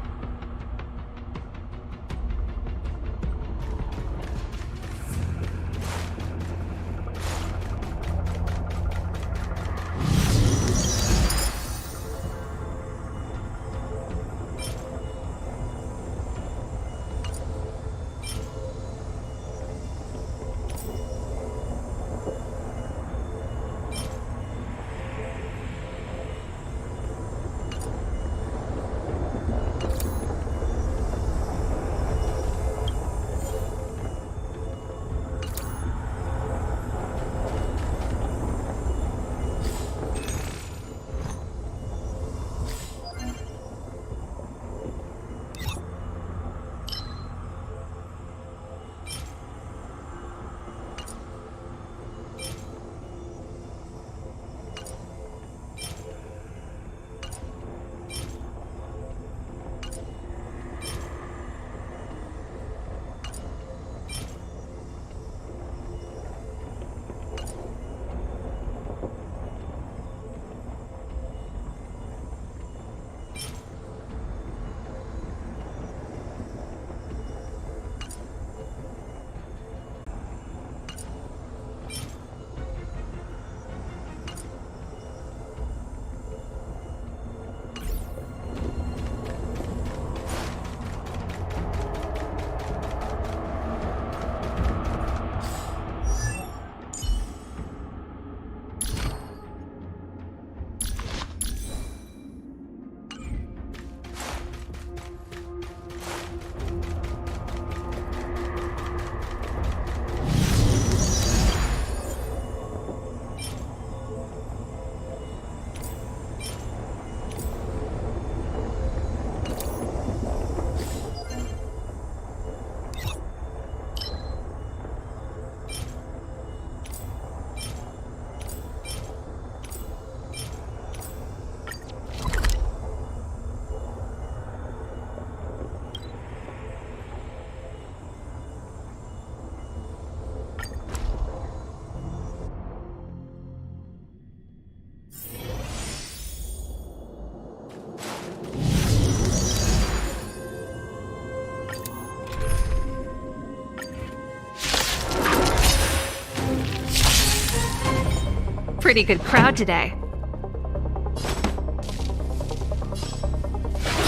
Pretty good crowd today.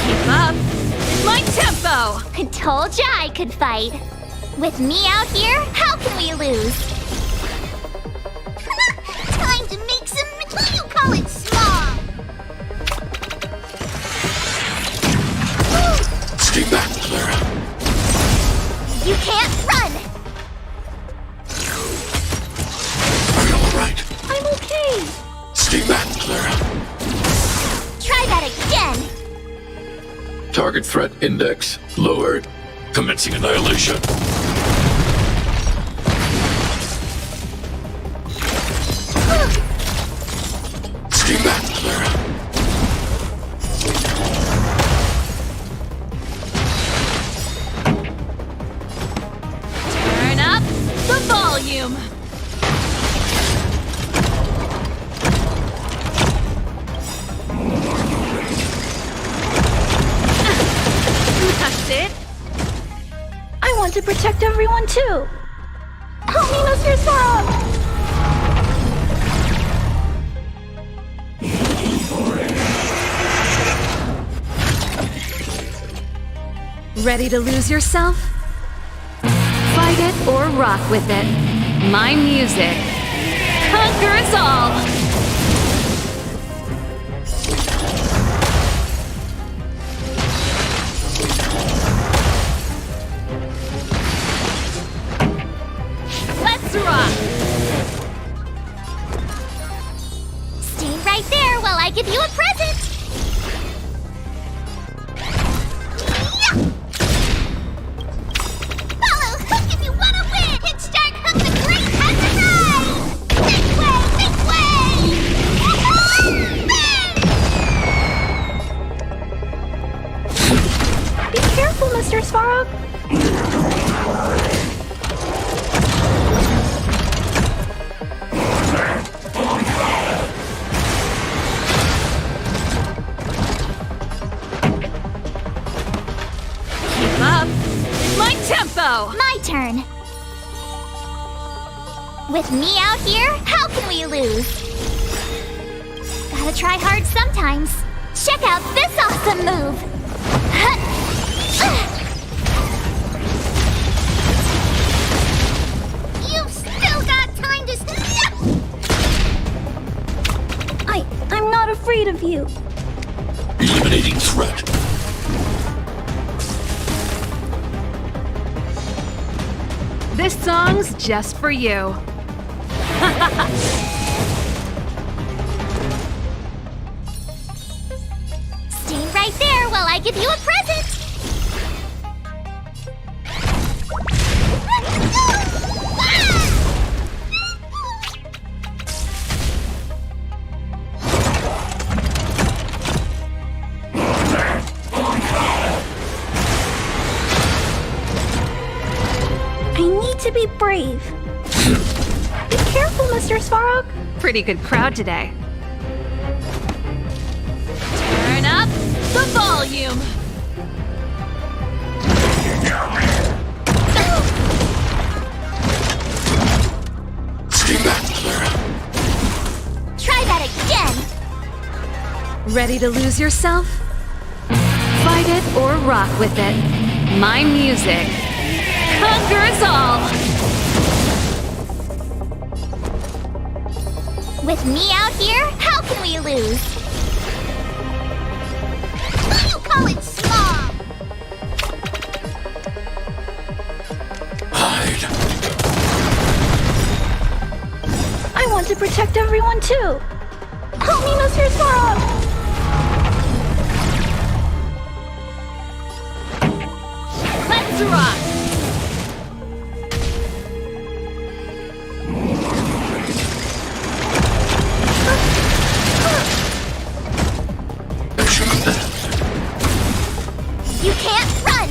Keep up! My tempo!
I told ya I could fight. With me out here, how can we lose? Time to make some, what do you call it, small? You can't run!
Are you alright?
I'm okay.
Stay back, Clara.
Try that again!
Target threat index lowered. Commencing annihilation. Stay back, Clara.
Turn up the volume. That's it.
I want to protect everyone too. Help me, Mr. Sorrow!
Ready to lose yourself? Fight it or rock with it. My music conquers all. Let's rock!
Stay right there while I give you a present! Follow Hook if you want to win! Hit Start Hook the Great has arrived! This way! This way!
Be careful, Mr. Svarog.
Keep up with my tempo.
My turn. With me out here, how can we lose? Gotta try hard sometimes. Check out this awesome move! You've still got time to
I'm not afraid of you.
Eliminating threat.
This song's just for you.
Stay right there while I give you a present!
I need to be brave. Be careful, Mr. Svarog.
Pretty good crowd today. Turn up the volume.
Stay back, Clara.
Try that again!
Ready to lose yourself? Fight it or rock with it. My music conquers all.
With me out here, how can we lose? You call it small!
I want to protect everyone too. Help me, Mr. Svarog.
Let's rock.
You can't run!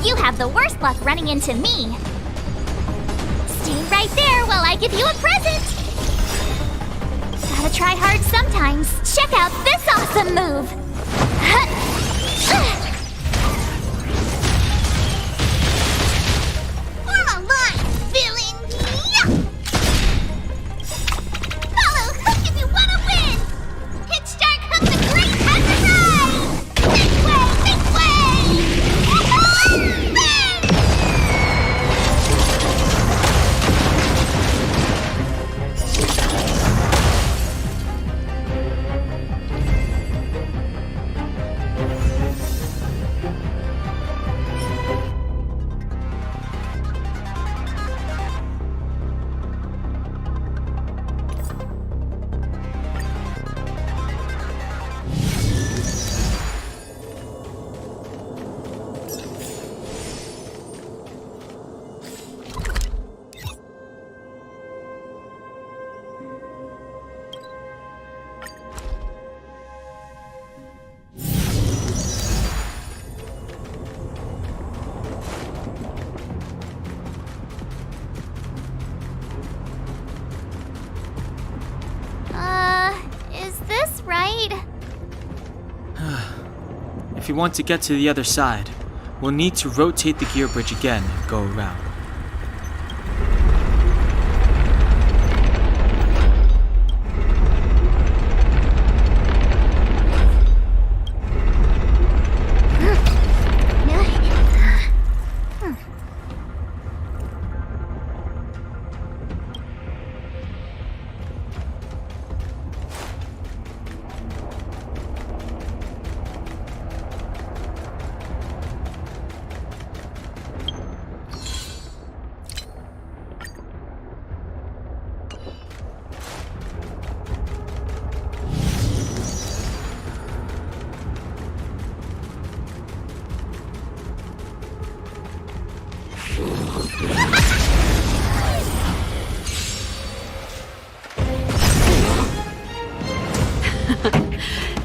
You have the worst luck running into me. Stay right there while I give you a present! Gotta try hard sometimes. Check out this awesome move! Form a line, villain! Follow Hook if you want to win! Hit Start Hook the Great has arrived! This way! This way!
want to get to the other side, we'll need to rotate the gear bridge again and go around.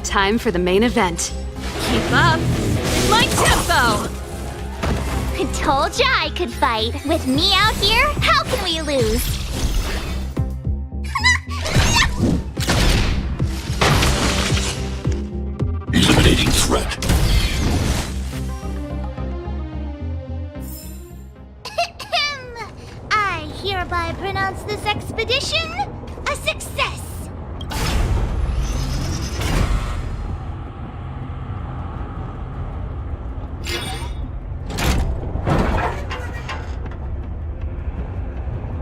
Time for the main event. Keep up my tempo!
I told ya I could fight. With me out here, how can we lose?
Eliminating threat.
I hereby pronounce this expedition a success.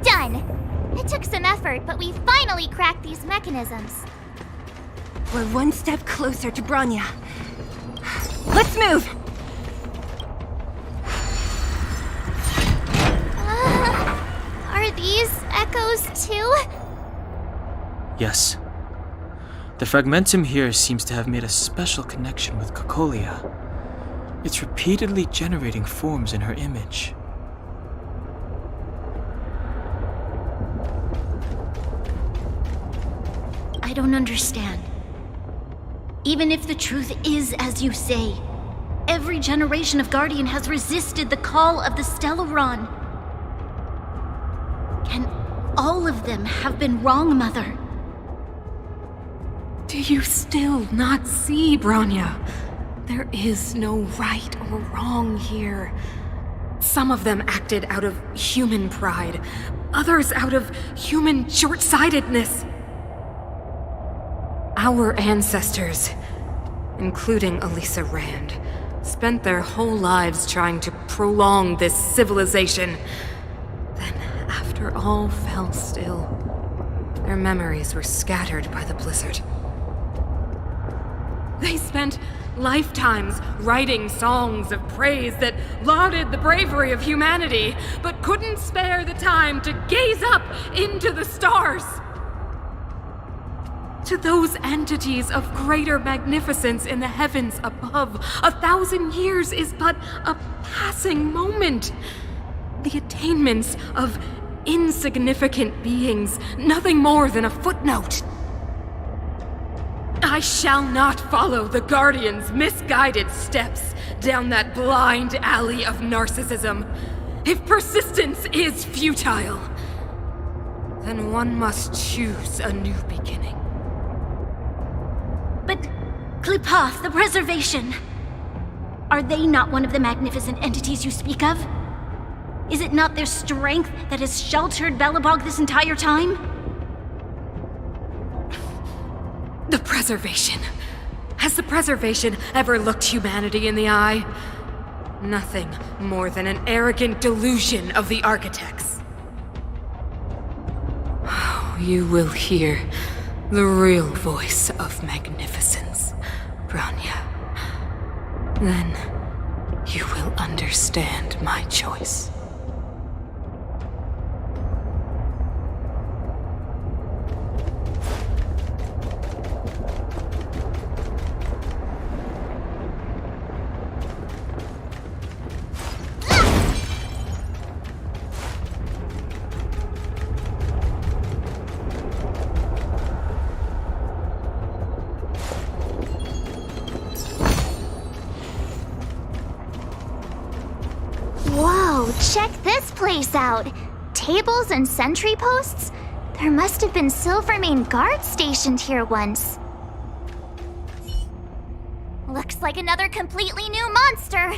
Done. It took some effort, but we finally cracked these mechanisms.
We're one step closer to Bronya. Let's move!
Are these echoes too?
Yes. The fragmentum here seems to have made a special connection with Cocolia. It's repeatedly generating forms in her image.
I don't understand. Even if the truth is as you say, every generation of Guardian has resisted the call of the Stellaron. Can all of them have been wrong, Mother?
Do you still not see, Bronya? There is no right or wrong here. Some of them acted out of human pride, others out of human short-sightedness. Our ancestors, including Elisa Rand, spent their whole lives trying to prolong this civilization. Then, after all fell still, their memories were scattered by the blizzard. They spent lifetimes writing songs of praise that lauded the bravery of humanity, but couldn't spare the time to gaze up into the stars. To those entities of greater magnificence in the heavens above, 1,000 years is but a passing moment. The attainments of insignificant beings, nothing more than a footnote. I shall not follow the Guardian's misguided steps down that blind alley of narcissism. If persistence is futile, then one must choose a new beginning.
But Klipoth, the Preservation, are they not one of the magnificent entities you speak of? Is it not their strength that has sheltered Belobog this entire time?
The Preservation. Has the Preservation ever looked humanity in the eye? Nothing more than an arrogant delusion of the architects. You will hear the real voice of magnificence, Bronya. Then you will understand my choice.
Whoa, check this place out. Tables and sentry posts? There must have been Silvermane guards stationed here once. Looks looks like another completely new monster.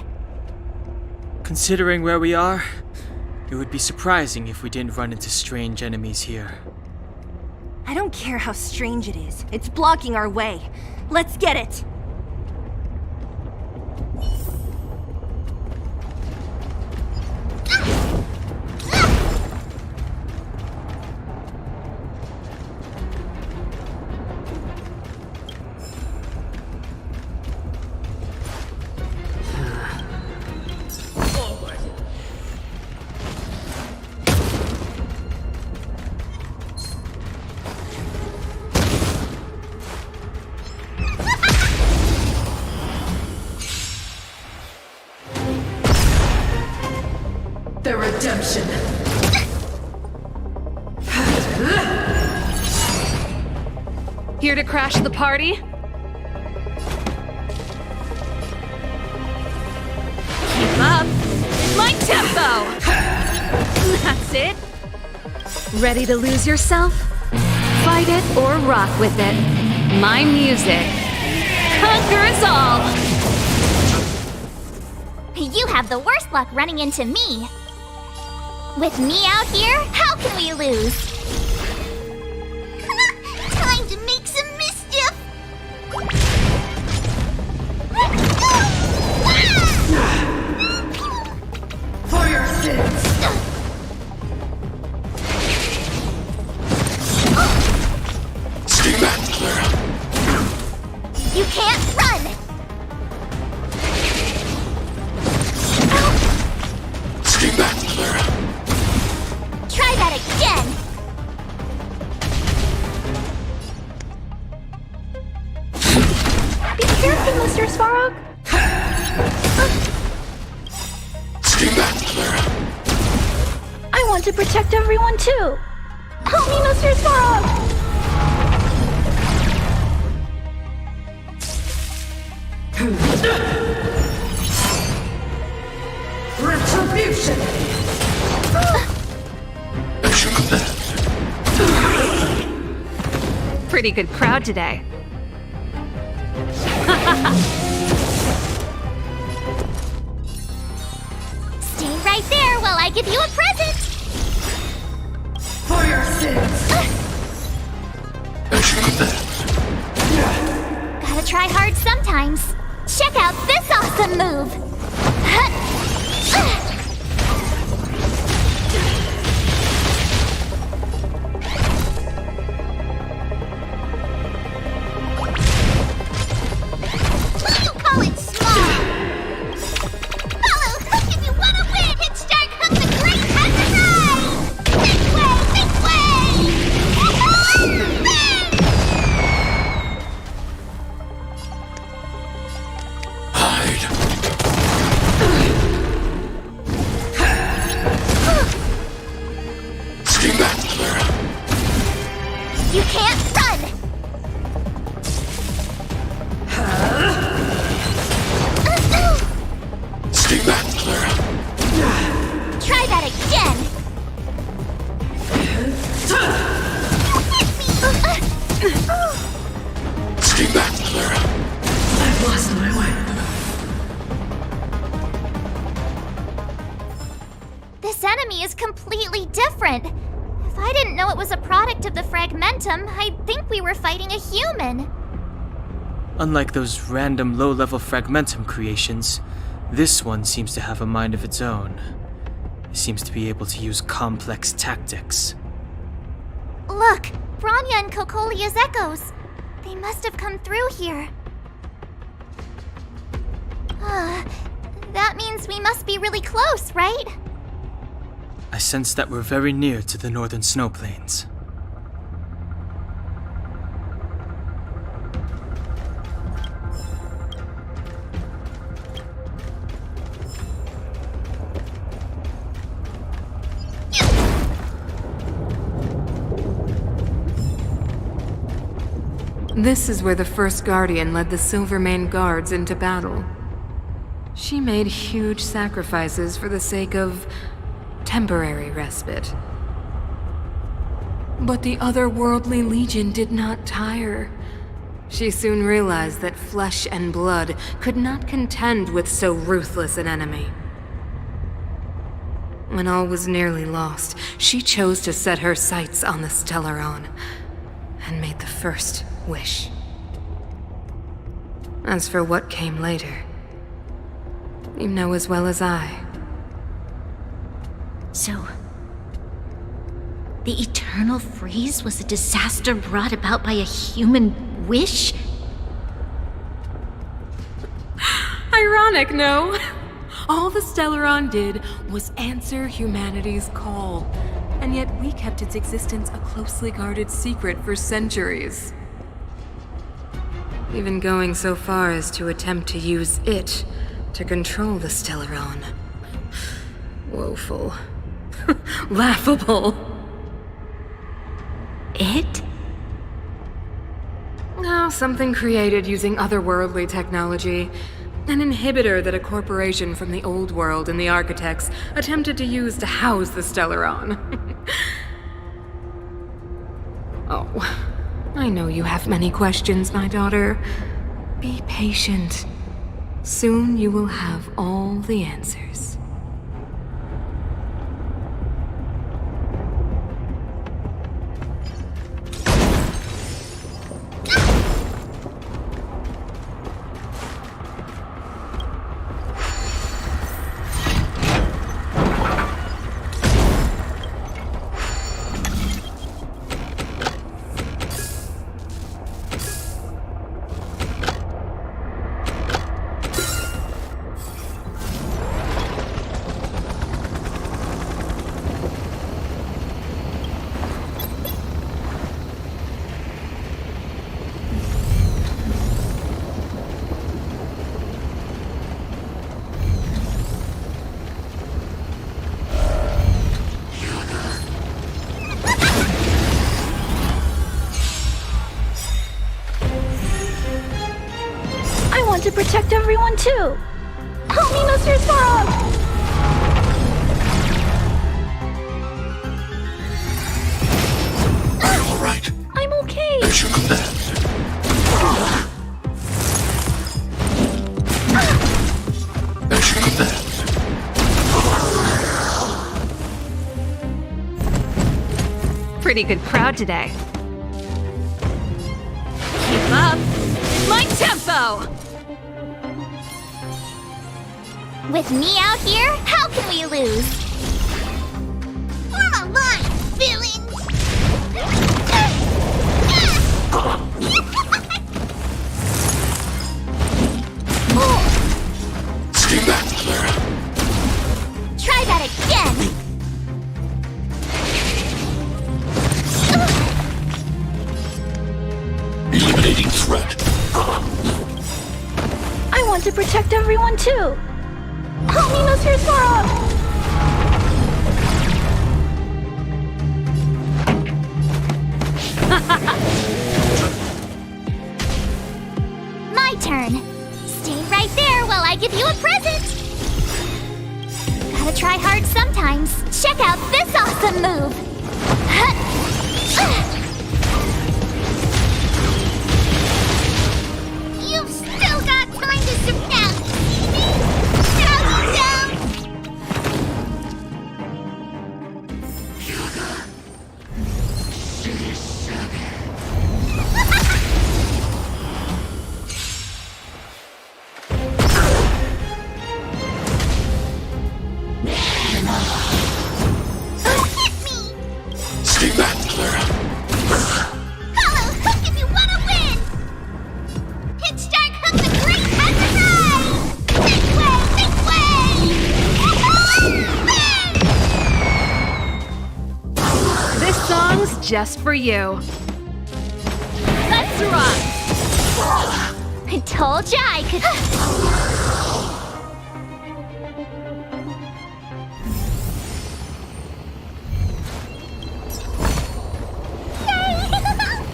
Considering where we are, it would be surprising if we didn't run into strange enemies here.
I don't care how strange it is. It's blocking our way. Let's get it!
The redemption.
Here to crash the party? Keep up! My tempo! That's it. Ready to lose yourself? Fight it or rock with it. My music conquers all!
You have the worst luck running into me. With me out here, how can we lose? Time to make some mischief!
For your sins!
Stay back, Clara.
You can't run!
Stay back, Clara.
Try that again!
Be careful, Mr. Svarog.
Stay back, Clara.
I want to protect everyone too. Help me, Mr. Svarog.
Retribution!
As you command.
Pretty good crowd today.
Stay right there while I give you a present!
For your sins!
As you command.
Gotta try hard sometimes. Check out this awesome move! You call it small! Follow Hook if you want to win! It's Dark Hook the Great has arrived! This way! This way!
Hide. Stay back, Clara.
You can't run!
Stay back, Clara.
Try that again!
Stay back, Clara.
I've lost my way.
This enemy is completely different. If I didn't know it was a product of the Fragmentum, I'd think we were fighting a human.
Unlike those random low-level Fragmentum creations, this one seems to have a mind of its own. It seems to be able to use complex tactics.
Look, Bronya and Kokolia's echoes. They must have come through here. That means we must be really close, right?
I sense that we're very near to the northern snow plains.
This is where the first Guardian led the Silvermane Guards into battle. She made huge sacrifices for the sake of temporary respite. But the otherworldly Legion did not tire. She soon realized that flesh and blood could not contend with so ruthless an enemy. When all was nearly lost, she chose to set her sights on the Stellaron and made the first wish. As for what came later, you know as well as I.
So, the eternal freeze was a disaster brought about by a human wish?
Ironic, no? All the Stellaron did was answer humanity's call, and yet we kept its existence a closely guarded secret for centuries. Even going so far as to attempt to use it to control the Stellaron. Woeful. Laughable.
It?
Oh, something created using otherworldly technology. An inhibitor that a corporation from the old world and the architects attempted to use to house the Stellaron. Oh, I know you have many questions, my daughter. Be patient. Soon you will have all the answers.
I want to protect everyone too! Help me, Mr. Sparrow!
All right.
I'm okay!
As you command. As you command.
Pretty good crowd today. Keep up! My tempo!
With me out here, how can we lose? Form a line, villains!
Stay back, Clara.
Try that again!
Eliminating threat.
I want to protect everyone too! Help me, Mr. Sparrow!
My turn. Stay right there while I give you a present. Gotta try hard sometimes. Check out this awesome move. You've still got time to surround me. Countdown.
Stay back, Clara.
Follow Hook if you want to win! Pitch Dark Hook the Great has arrived! This way!
This song's just for you. Let's rock!
I told ya I could...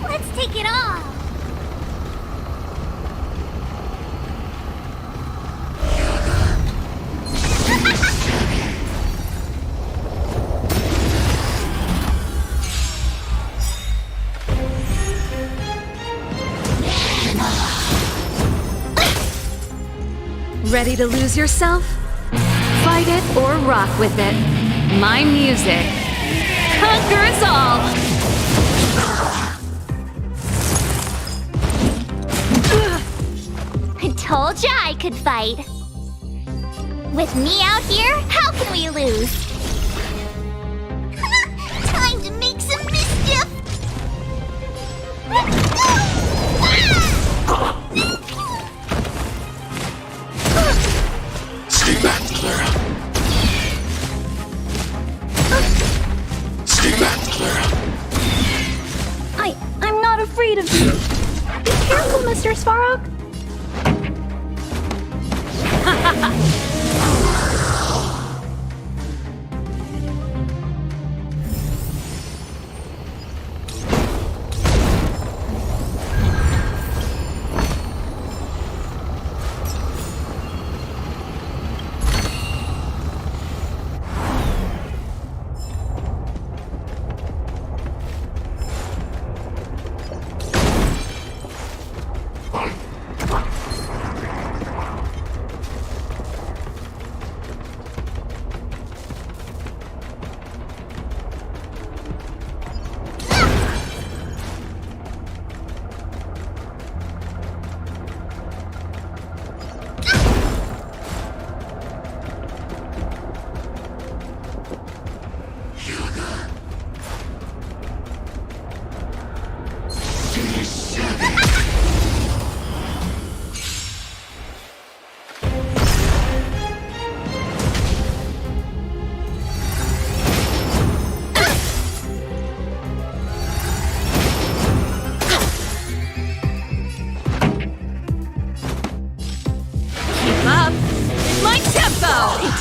Let's take it off!
Ready to lose yourself? Fight it or rock with it. My music conquers all!
I told ya I could fight. With me out here, how can we lose? Time to make some mischief!
Stay back, Clara. Stay back, Clara.
I'm not afraid of you. Be careful, Mr. Svarog.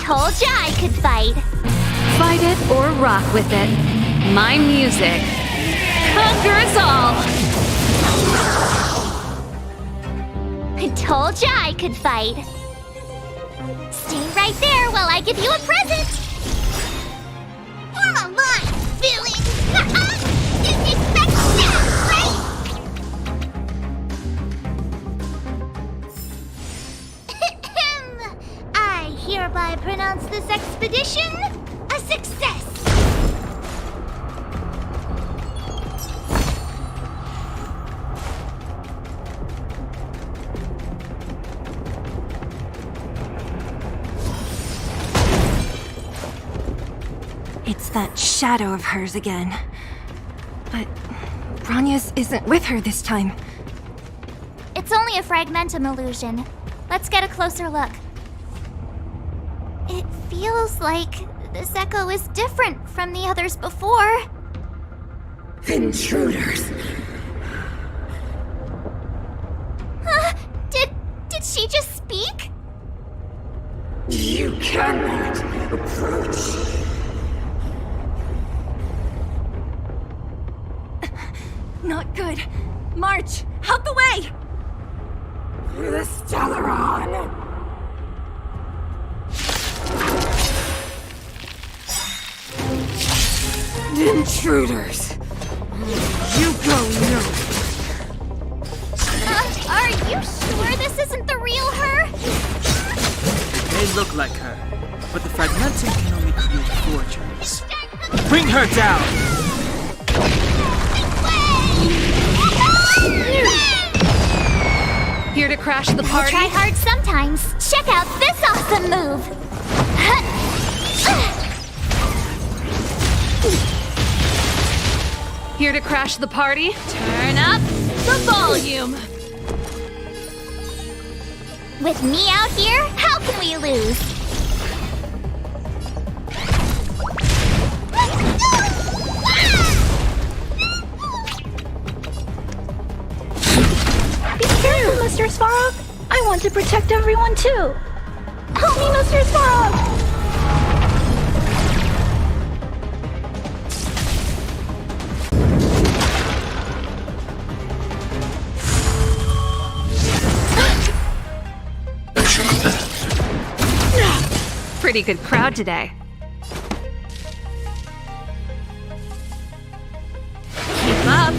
Told ya I could fight.
Fight it or rock with it. My music conquers all!
I told ya I could fight. Stay right there while I give you a present. Come on, villain! Didn't expect that, right? I hereby pronounce this expedition a success!
It's that shadow of hers again. But Bronya's isn't with her this time.
It's only a fragmentum illusion. Let's get a closer look. It feels like this echo is different from the others before.
Intruders!
Did she just speak?
You cannot approach.
Not good. March, out the way!
The Stellaron! Intruders! You go nowhere!
Are you sure this isn't the real her?
It may look like her, but the fragmentum can only create forgeries. Bring her down!
Here to crash the party?
I try hard sometimes. Check out this awesome move!
Here to crash the party? Turn up the volume!
With me out here, how can we lose?
Be careful, Mr. Svarog. I want to protect everyone too. Help me, Mr. Svarog!
Pretty good crowd today.
Keep up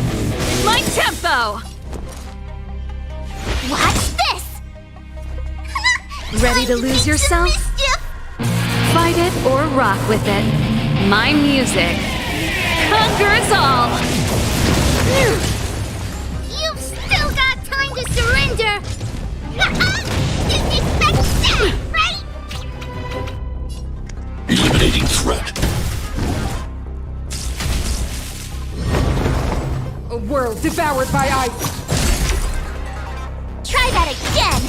my tempo!
Watch this!
Ready to lose yourself? Fight it or rock with it. My music conquers all!
You've still got time to surrender! Didn't expect that, right?
Eliminating threat.
A world devoured by ice!
Try that again!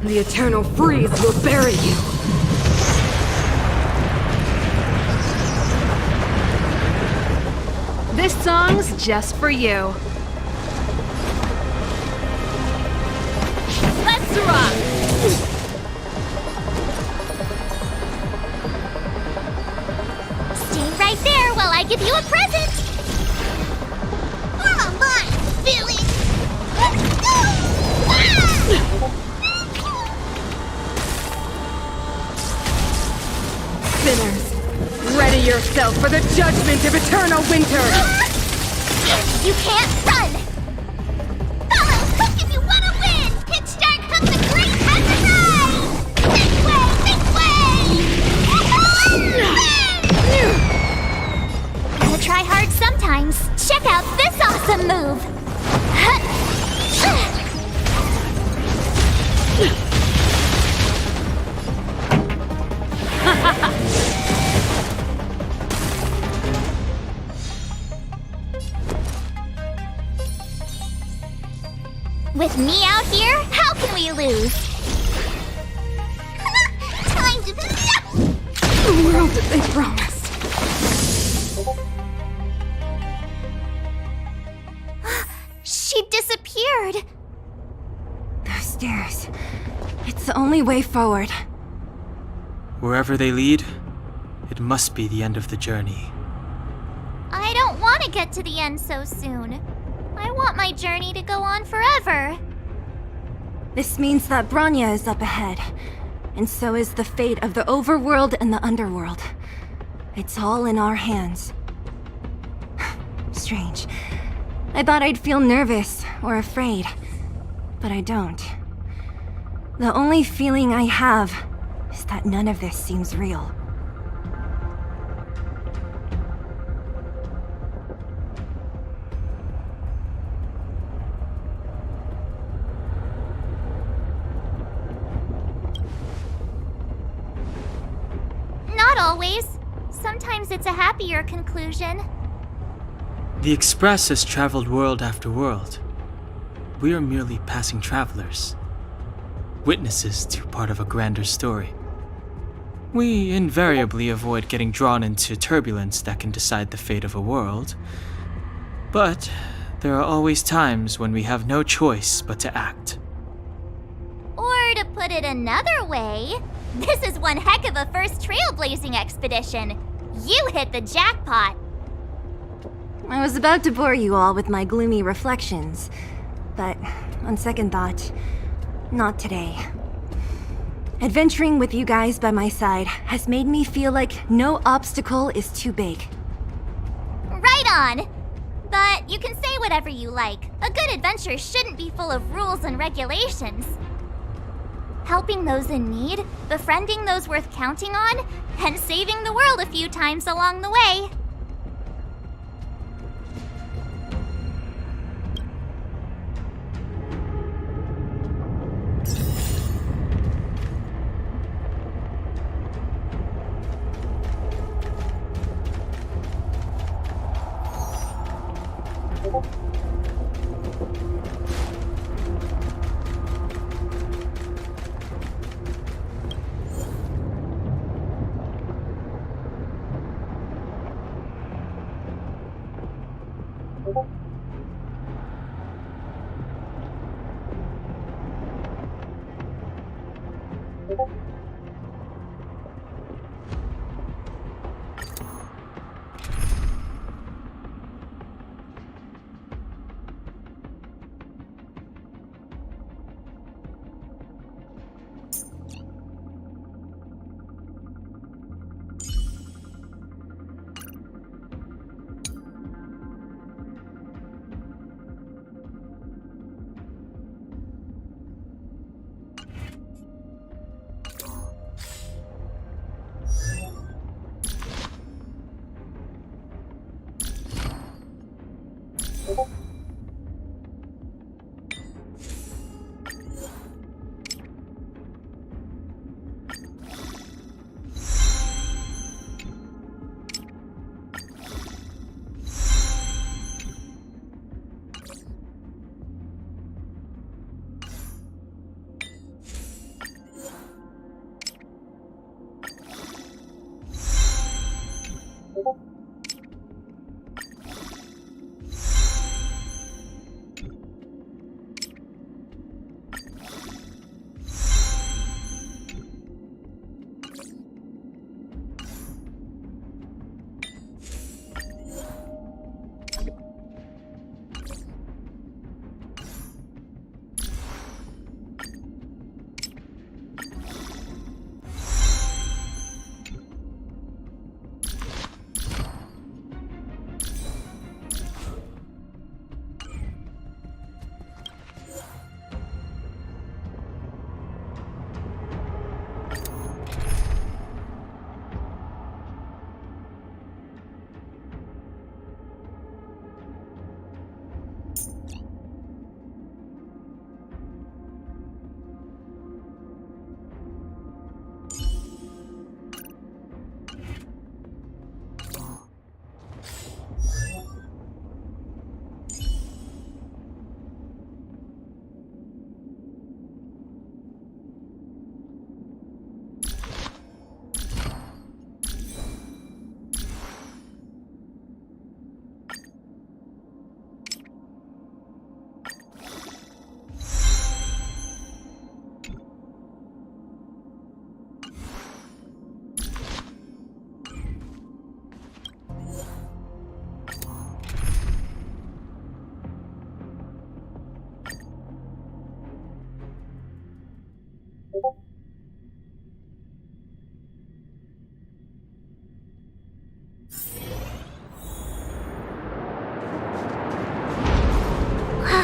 The eternal freeze will bury you!
This song's just for you. Let's rock!
Stay right there while I give you a present! Come on, Billy!
Sinners, ready yourself for the judgment of eternal winter!
You can't run! Follow Hook if you want to win! Kickstart Hook the Great has arrived! This way! Gotta try hard sometimes. Check out this awesome move! With me out here, how can we lose? Time to...
The world that they promised.
She disappeared.
Those stairs. It's the only way forward.
Wherever they lead, it must be the end of the journey.
I don't want to get to the end so soon. I want my journey to go on forever.
This means that Bronya is up ahead, and so is the fate of the overworld and the underworld. It's all in our hands. Strange. I thought I'd feel nervous or afraid, but I don't. The only feeling I have is that none of this seems real.
Not always. Sometimes it's a happier conclusion.
The Express has traveled world after world. We are merely passing travelers, witnesses to part of a grander story. We invariably avoid getting drawn into turbulence that can decide the fate of a world, but there are always times when we have no choice but to act.
Or to put it another way, this is one heck of a first trailblazing expedition. You hit the jackpot.
I was about to bore you all with my gloomy reflections, but on second thought, not today. Adventuring with you guys by my side has made me feel like no obstacle is too big.
Right on! But you can say whatever you like. A good adventure shouldn't be full of rules and regulations. Helping those in need, befriending those worth counting on, and saving the world a few times along the way.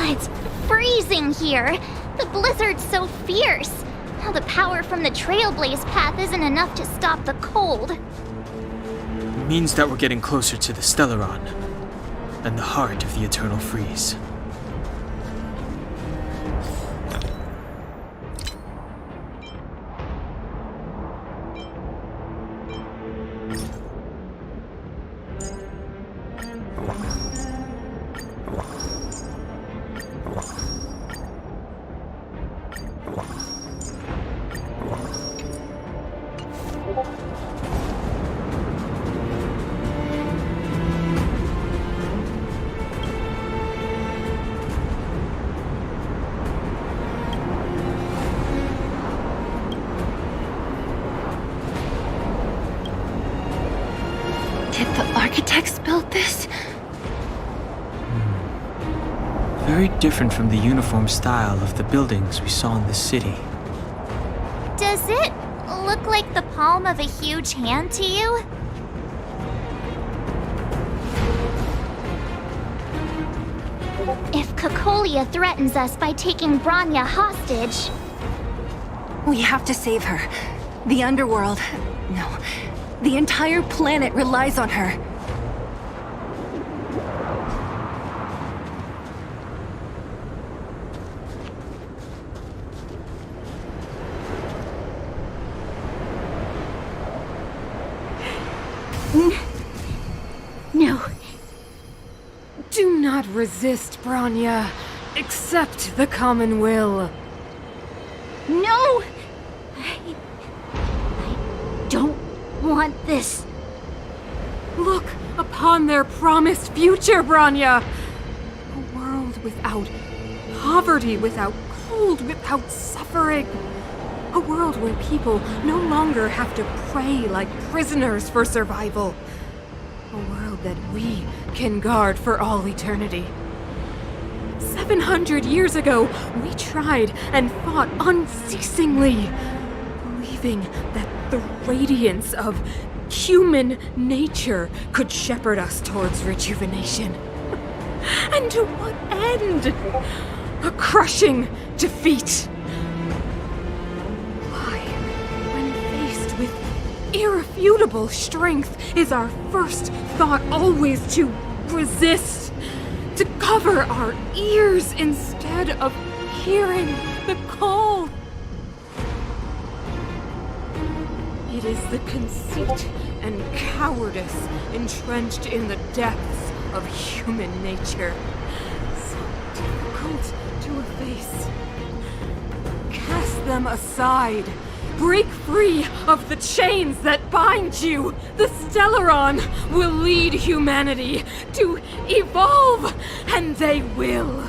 It's freezing here. The blizzard's so fierce. Now the power from the Trailblaze path isn't enough to stop the cold.
It means that we're getting closer to the Stellaron, and the heart of the Eternal Freeze.
Did the architects build this?
Very different from the uniform style of the buildings we saw in the city.
Does it look like the palm of a huge hand to you? If Cocolia threatens us by taking Bronya hostage...
We have to save her. The underworld... No. The entire planet relies on her.
No.
Do not resist, Bronya. Accept the common will.
No! I don't want this.
Look upon their promised future, Bronya! A world without poverty, without cold, without suffering. A world where people no longer have to pray like prisoners for survival. A world that we can guard for all eternity. 700 years ago, we tried and fought unceasingly, believing that the radiance of human nature could shepherd us towards rejuvenation. And to what end? A crushing defeat. Why, when faced with irrefutable strength, is our first thought always to resist, to cover our ears instead of hearing the call. It is the conceit and cowardice entrenched in the depths of human nature, so difficult to efface. Cast them aside. Break free of the chains that bind you. The Stellaron will lead humanity to evolve, and they will.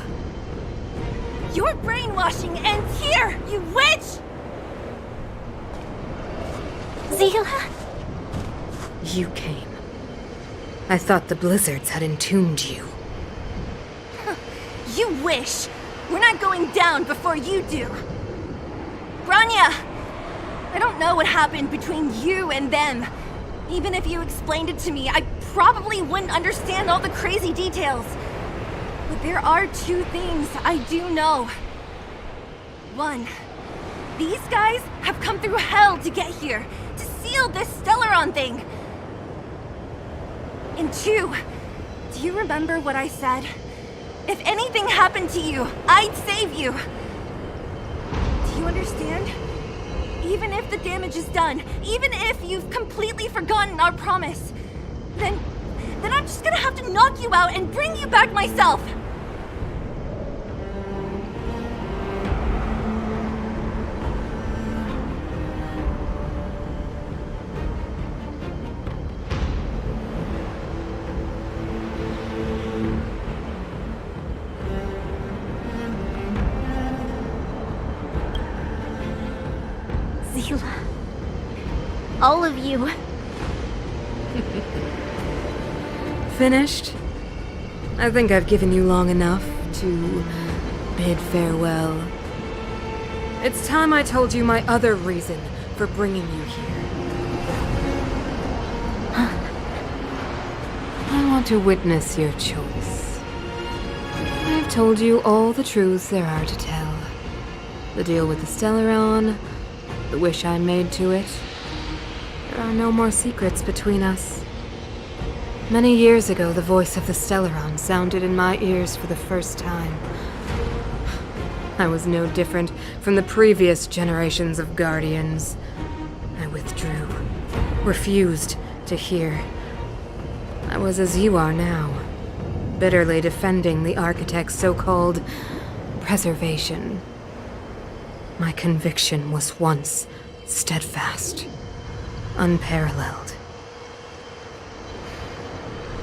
Your brainwashing ends here, you witch!
Zila?
You came. I thought the blizzards had entombed you.
You wish! We're not going down before you do. Branya! I don't know what happened between you and them. Even if you explained it to me, I probably wouldn't understand all the crazy details. But there are two things I do know. One, these guys have come through hell to get here, to seal this Stellaron thing. And two, do you remember what I said? If anything happened to you, I'd save you. Do you understand? Even if the damage is done, even if you've completely forgotten our promise, then I'm just gonna have to knock you out and bring you back myself.
Zila. All of you.
Finished? I think I've given you long enough to bid farewell. It's time I told you my other reason for bringing you here. I want to witness your choice. I've told you all the truths there are to tell. The deal with the Stellaron, the wish I made to it. There are no more secrets between us. Many years ago, the voice of the Stellaron sounded in my ears for the first time. I was no different from the previous generations of Guardians. I withdrew, refused to hear. I was as you are now, bitterly defending the Architect's so-called preservation. My conviction was once steadfast, unparalleled.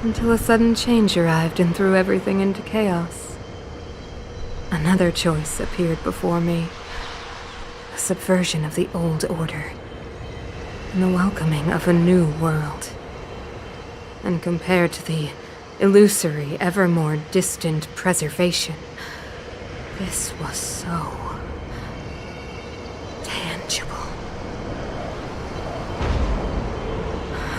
Until a sudden change arrived and threw everything into chaos. Another choice appeared before me. A subversion of the old order, and the welcoming of a new world. And compared to the illusory, ever more distant preservation, this was so tangible.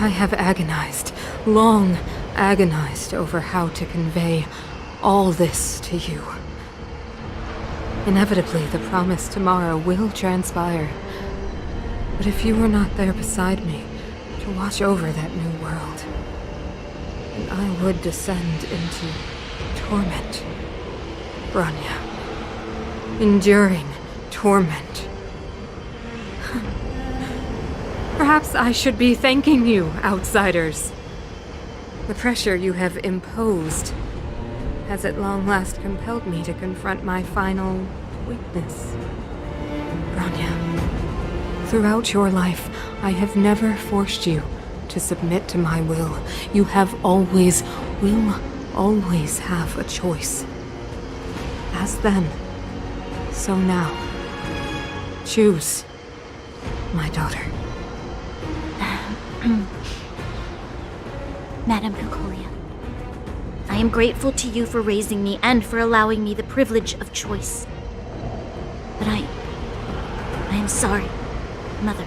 I have agonized, long agonized over how to convey all this to you. Inevitably, the promised tomorrow will transpire. But if you were not there beside me to watch over that new world, then I would descend into torment, Branya. Enduring torment. Perhaps I should be thanking you, outsiders. The pressure you have imposed has at long last compelled me to confront my final weakness. Branya, throughout your life, I have never forced you to submit to my will. You have always, will always have a choice. As then, so now. Choose, my daughter.
Madame Cocolia, I am grateful to you for raising me and for allowing me the privilege of choice. But I am sorry, Mother.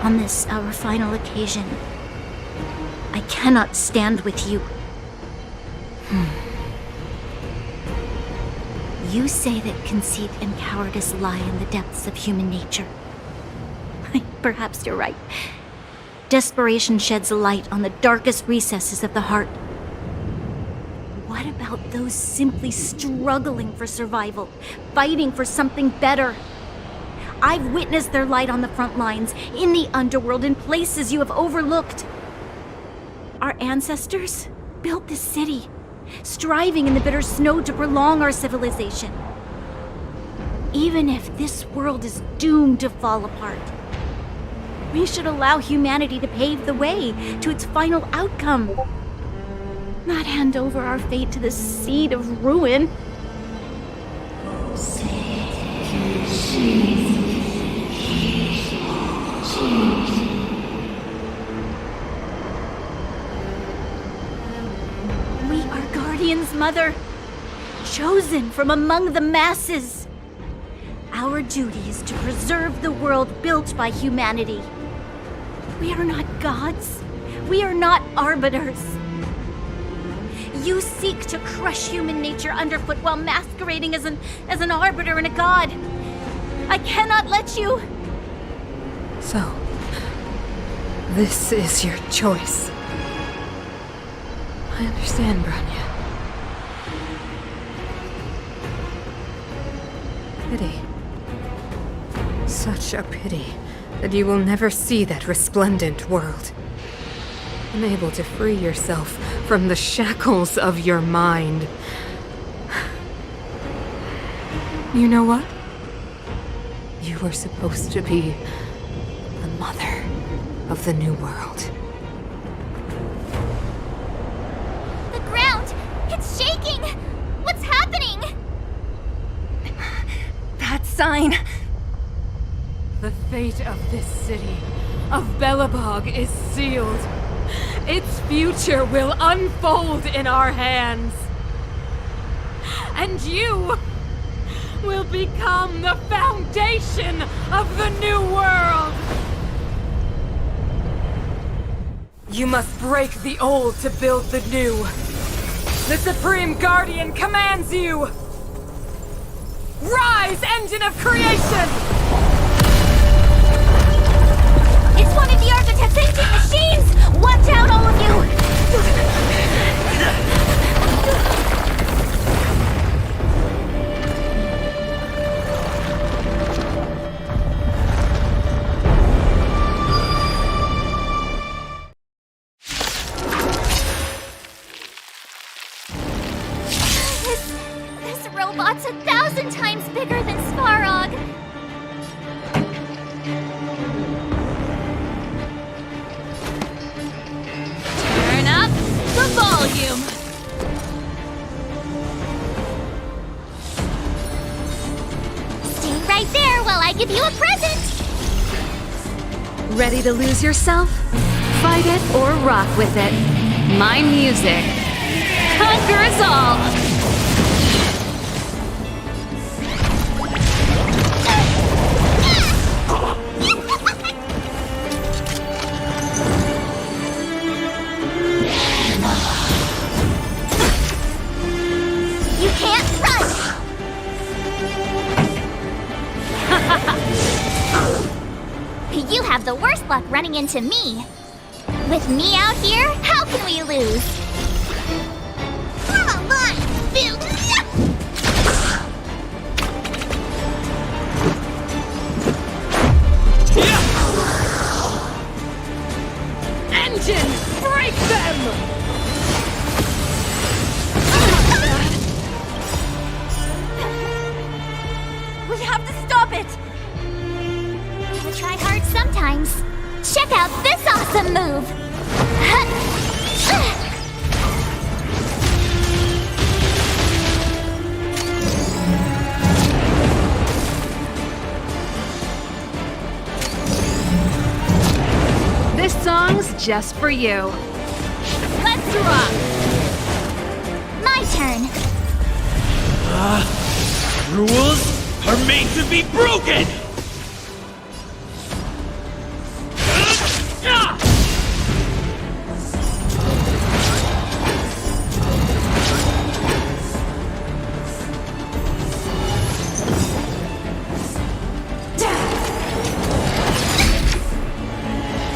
On this, our final occasion, I cannot stand with you. You say that conceit and cowardice lie in the depths of human nature. Perhaps you're right. Desperation sheds a light on the darkest recesses of the heart. What about those simply struggling for survival, fighting for something better. I've witnessed their light on the front lines, in the underworld, in places you have overlooked. Our ancestors built this city, striving in the bitter snow to prolong our civilization. Even if this world is doomed to fall apart, we should allow humanity to pave the way to its final outcome. Not hand over our fate to the seed of ruin. We are Guardians, Mother, chosen from among the masses. Our duty is to preserve the world built by humanity. We are not gods. We are not arbiters. You seek to crush human nature underfoot while masquerading as an arbiter and a god. I cannot let you.
So, this is your choice. I understand, Bronya. Pity. Such a pity that you will never see that resplendent world. Unable to free yourself from the shackles of your mind. You know what? You were supposed to be the mother of the new world.
The ground! It's shaking! What's happening?
That sign.
The fate of this city, of Belobog, is sealed. Its future will unfold in our hands. And you will become the foundation of the new world. You must break the old to build the new. The Supreme Guardian commands you. Rise, engine of creation!
It's one of the architect's ancient machines! Watch out, all of you! This robot's 1,000 times bigger than Svarog!
Turn up the volume.
Stay right there while I give you a present!
Ready to lose yourself? Fight it or rock with it. My music conquers all.
You can't run! You have the worst luck running into me. With me out here, how can we lose? Form a line, Bill!
Engine, break them!
We have to stop it! Gotta try hard sometimes. Check out this awesome move!
This song's just for you.
Let's rock! My turn.
Rules are made to be broken!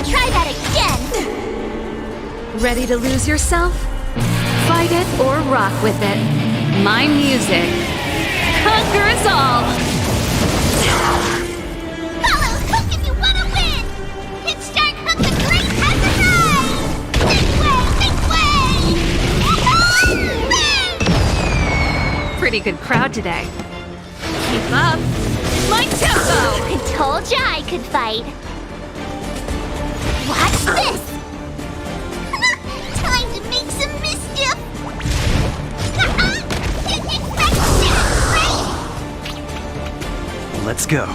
Try that again!
Ready to lose yourself? Fight it or rock with it. My music conquers all.
Fellows, who can you wanna win? It's Shark Hook the Great has arrived! This way!
Pretty good crowd today. Keep up. My tempo!
I told ya I could fight. Watch this! Time to make some mischief! Didn't expect that, right?
Let's go.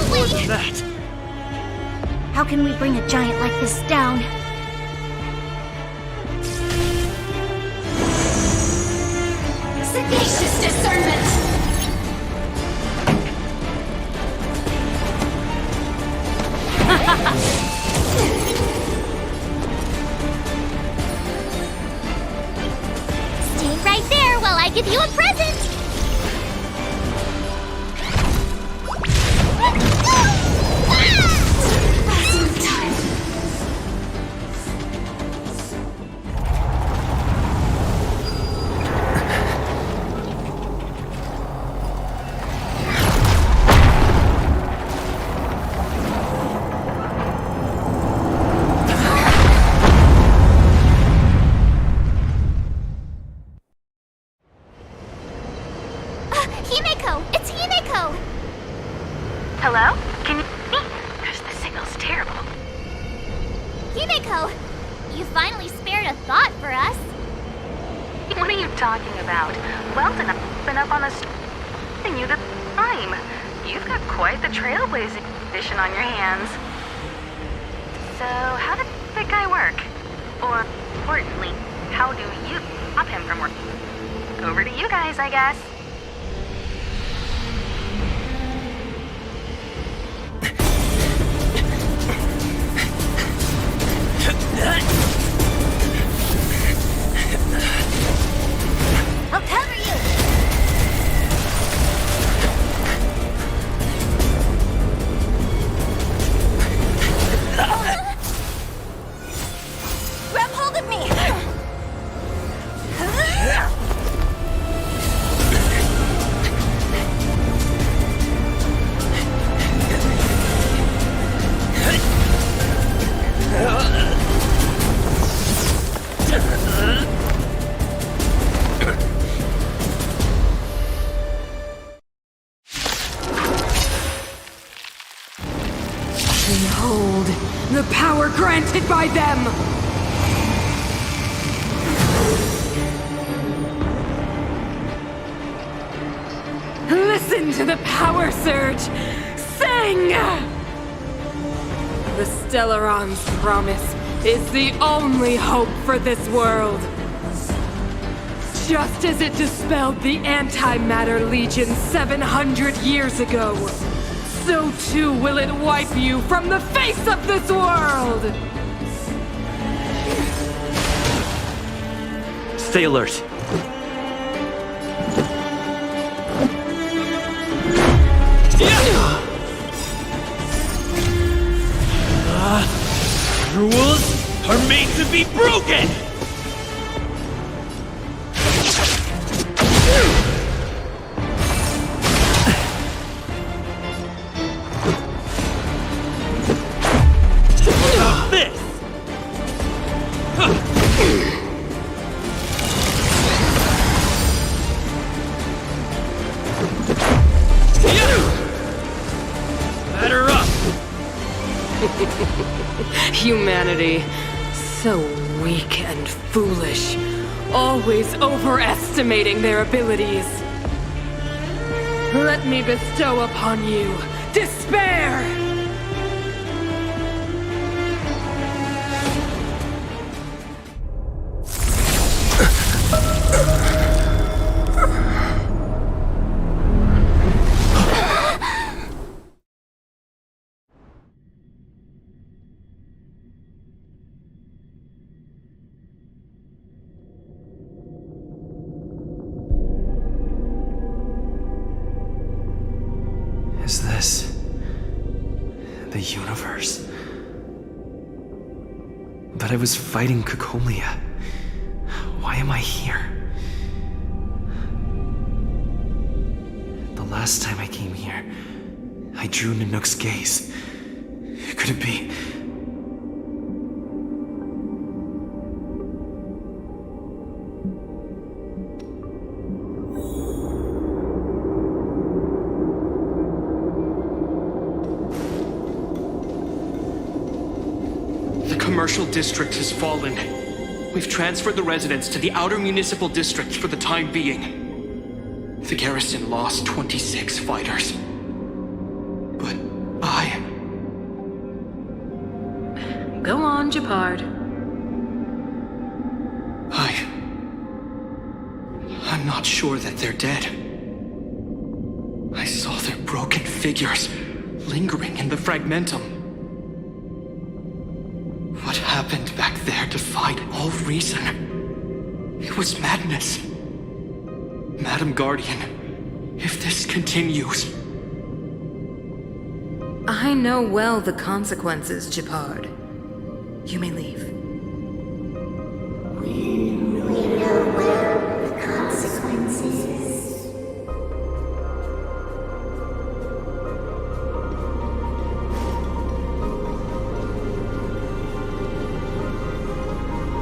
What's that? How can we bring a giant like this down?
Sagacious discernment!
Stay right there while I give you a present! Himeko! It's Himeko!
Hello? Can you hear me? Gosh, the signal's terrible.
Himeko! You finally spared a thought for us.
What are you talking about? Welton, I've been up on the and you the time. You've got quite the trailblazing edition on your hands. So, how did that guy work? Or, importantly, how do you stop him from working? Over to you guys, I guess.
I'll cover you!
Grab hold of me!
Behold, the power granted by them! Listen to the power surge! Sing! The Stellaron's promise is the only hope for this world. Just as it dispelled the Antimatter Legion 700 years ago, so too will it wipe you from the face of this world!
Stay alert.
Rules are made to be broken! What about this? Batter up!
Humanity, so weak and foolish, always overestimating their abilities. Let me bestow upon you despair!
Is
the universe. But I was fighting Cacolia. Why am I here? The last time I came here, I drew Nanook's gaze. Could it be?
The commercial district has fallen. We've transferred the residents to the outer municipal districts for the time being. The garrison lost 26 fighters. But
Go on, Japard.
I'm not sure that they're dead. I saw their broken figures lingering in the fragmentum. What happened back there defied all reason. It was madness. Madam Guardian, if this continues...
I know well the consequences, Japard. You may leave.
We know well the consequences.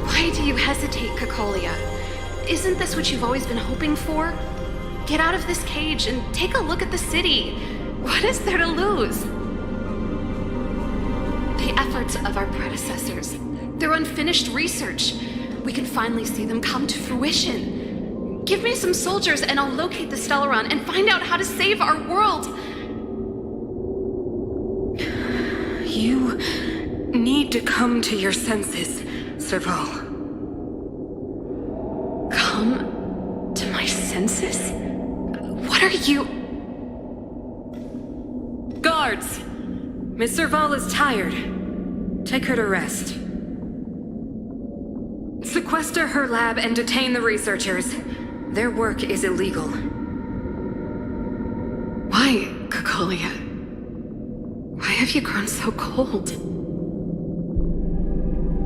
Why do you hesitate, Cacolia? Isn't this what you've always been hoping for? Get out of this cage and take a look at the city. What is there to lose? The efforts of our predecessors, their unfinished research. We can finally see them come to fruition. Give me some soldiers and I'll locate the Stellaron and find out how to save our world.
You need to come to your senses, Serval.
Come to my senses? What are you...
Guards! Miss Serval is tired. Take her to rest. Sequester her lab and detain the researchers. Their work is illegal.
Why, Cacolia? Why have you grown so cold?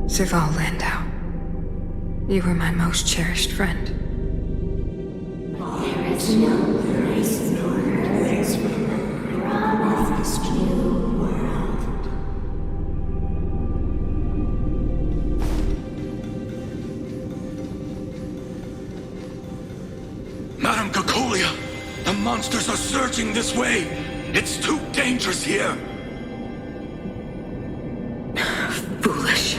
Serval Landau. You were my most cherished friend.
There is no place nor earth from this new world.
Madam Cacolia, the monsters are surging this way. It's too dangerous here.
Foolish.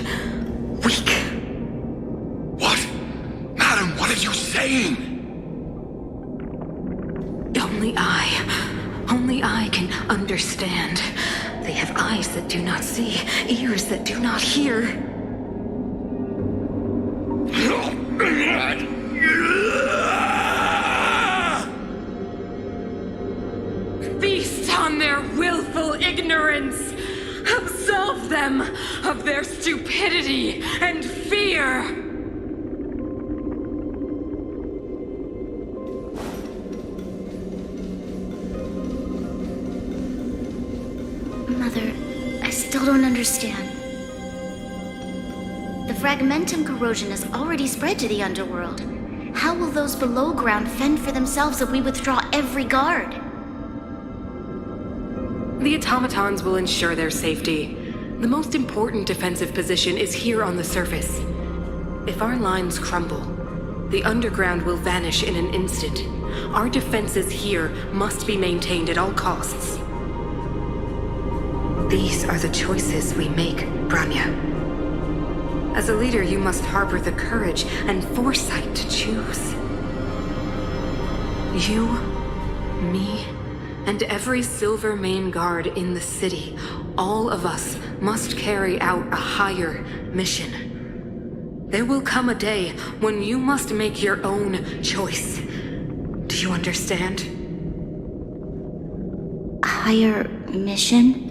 Weak.
What? Madam, what are you saying?
Only I can understand. They have eyes that do not see, ears that do not hear. Feast on their willful ignorance! Absolve them of their stupidity and fear!
Mother, I still don't understand. The fragmentum corrosion has already spread to the underworld. How will those below ground fend for themselves if we withdraw every guard?
The automatons will ensure their safety. The most important defensive position is here on the surface. If our lines crumble, the underground will vanish in an instant. Our defenses here must be maintained at all costs. These are the choices we make, Branya. As a leader, you must harbor the courage and foresight to choose. You, me, and every Silvermane guard in the city, all of us must carry out a higher mission. There will come a day when you must make your own choice. Do you understand?
A higher mission?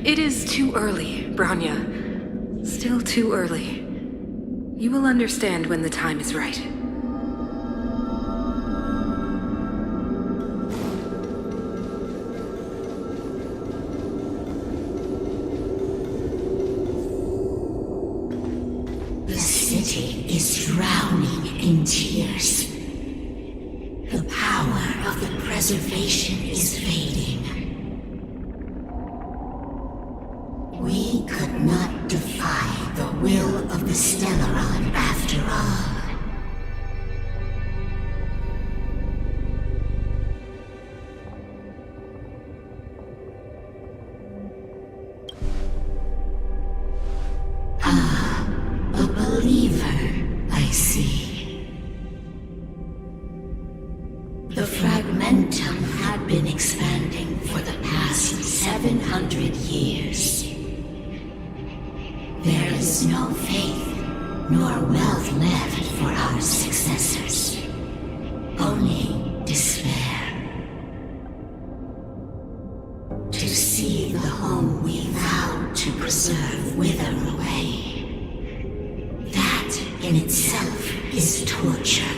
It is too early, Branya. Still too early. You will understand when the time is right.
is drowning in tears. The power of the preservation is fading. We could not defy the will of the Stellaron after all. A believer, I see. The Fragmentum had been expanding for the past 700 years. There is no faith nor wealth left for our successors. Only despair. To see the home we vowed to preserve wither away. That in itself is torture.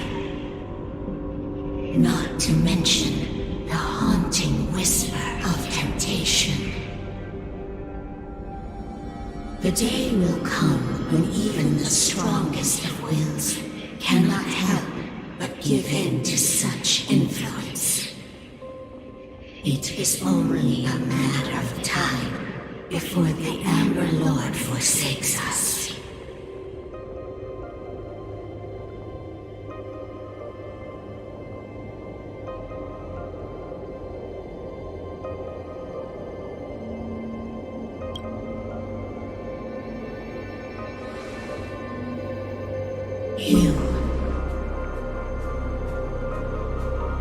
Not to mention the haunting whisper of temptation. The day will come when even the strongest of wills cannot help but give in to such influence. It is only a matter of time before the Amber Lord forsakes us.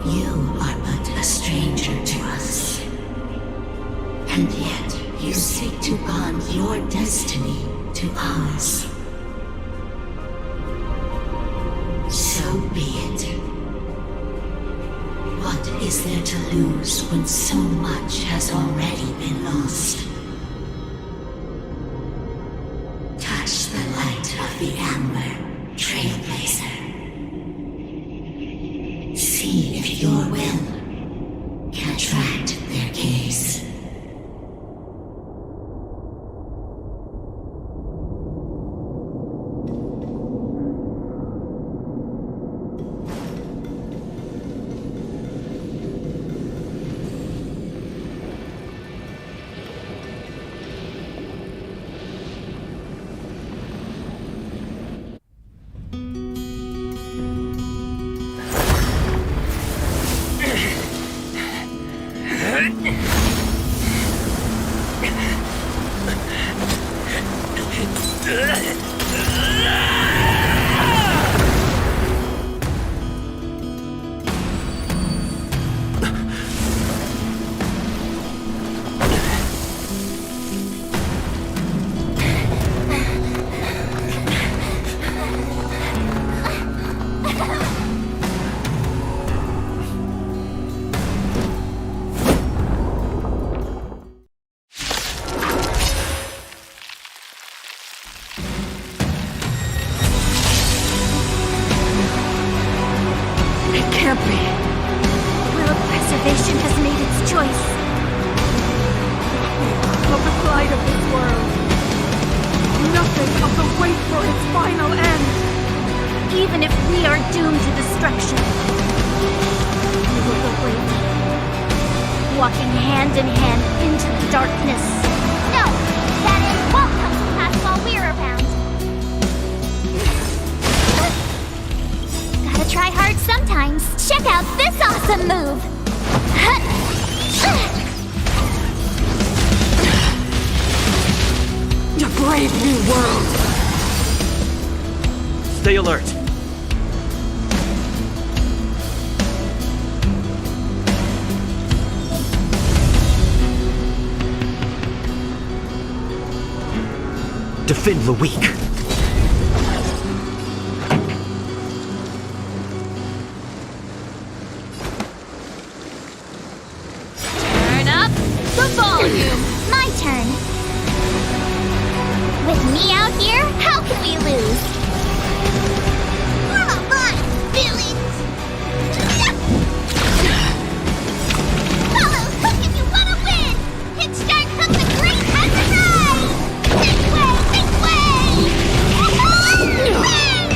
You are but a stranger to us. And yet you seek to bond your destiny to ours. So be it. What is there to lose when so much has already been lost? Touch the light of the Amber, Trailblazer. See if your will can attract their gaze.
Stay alert. Defend the weak.
Turn up the volume. My turn. With me out here, how can we lose? Form a line, villains! Follow Hook if you want to win! Hit Start Hook the Great has arrived! This way! This way! Win!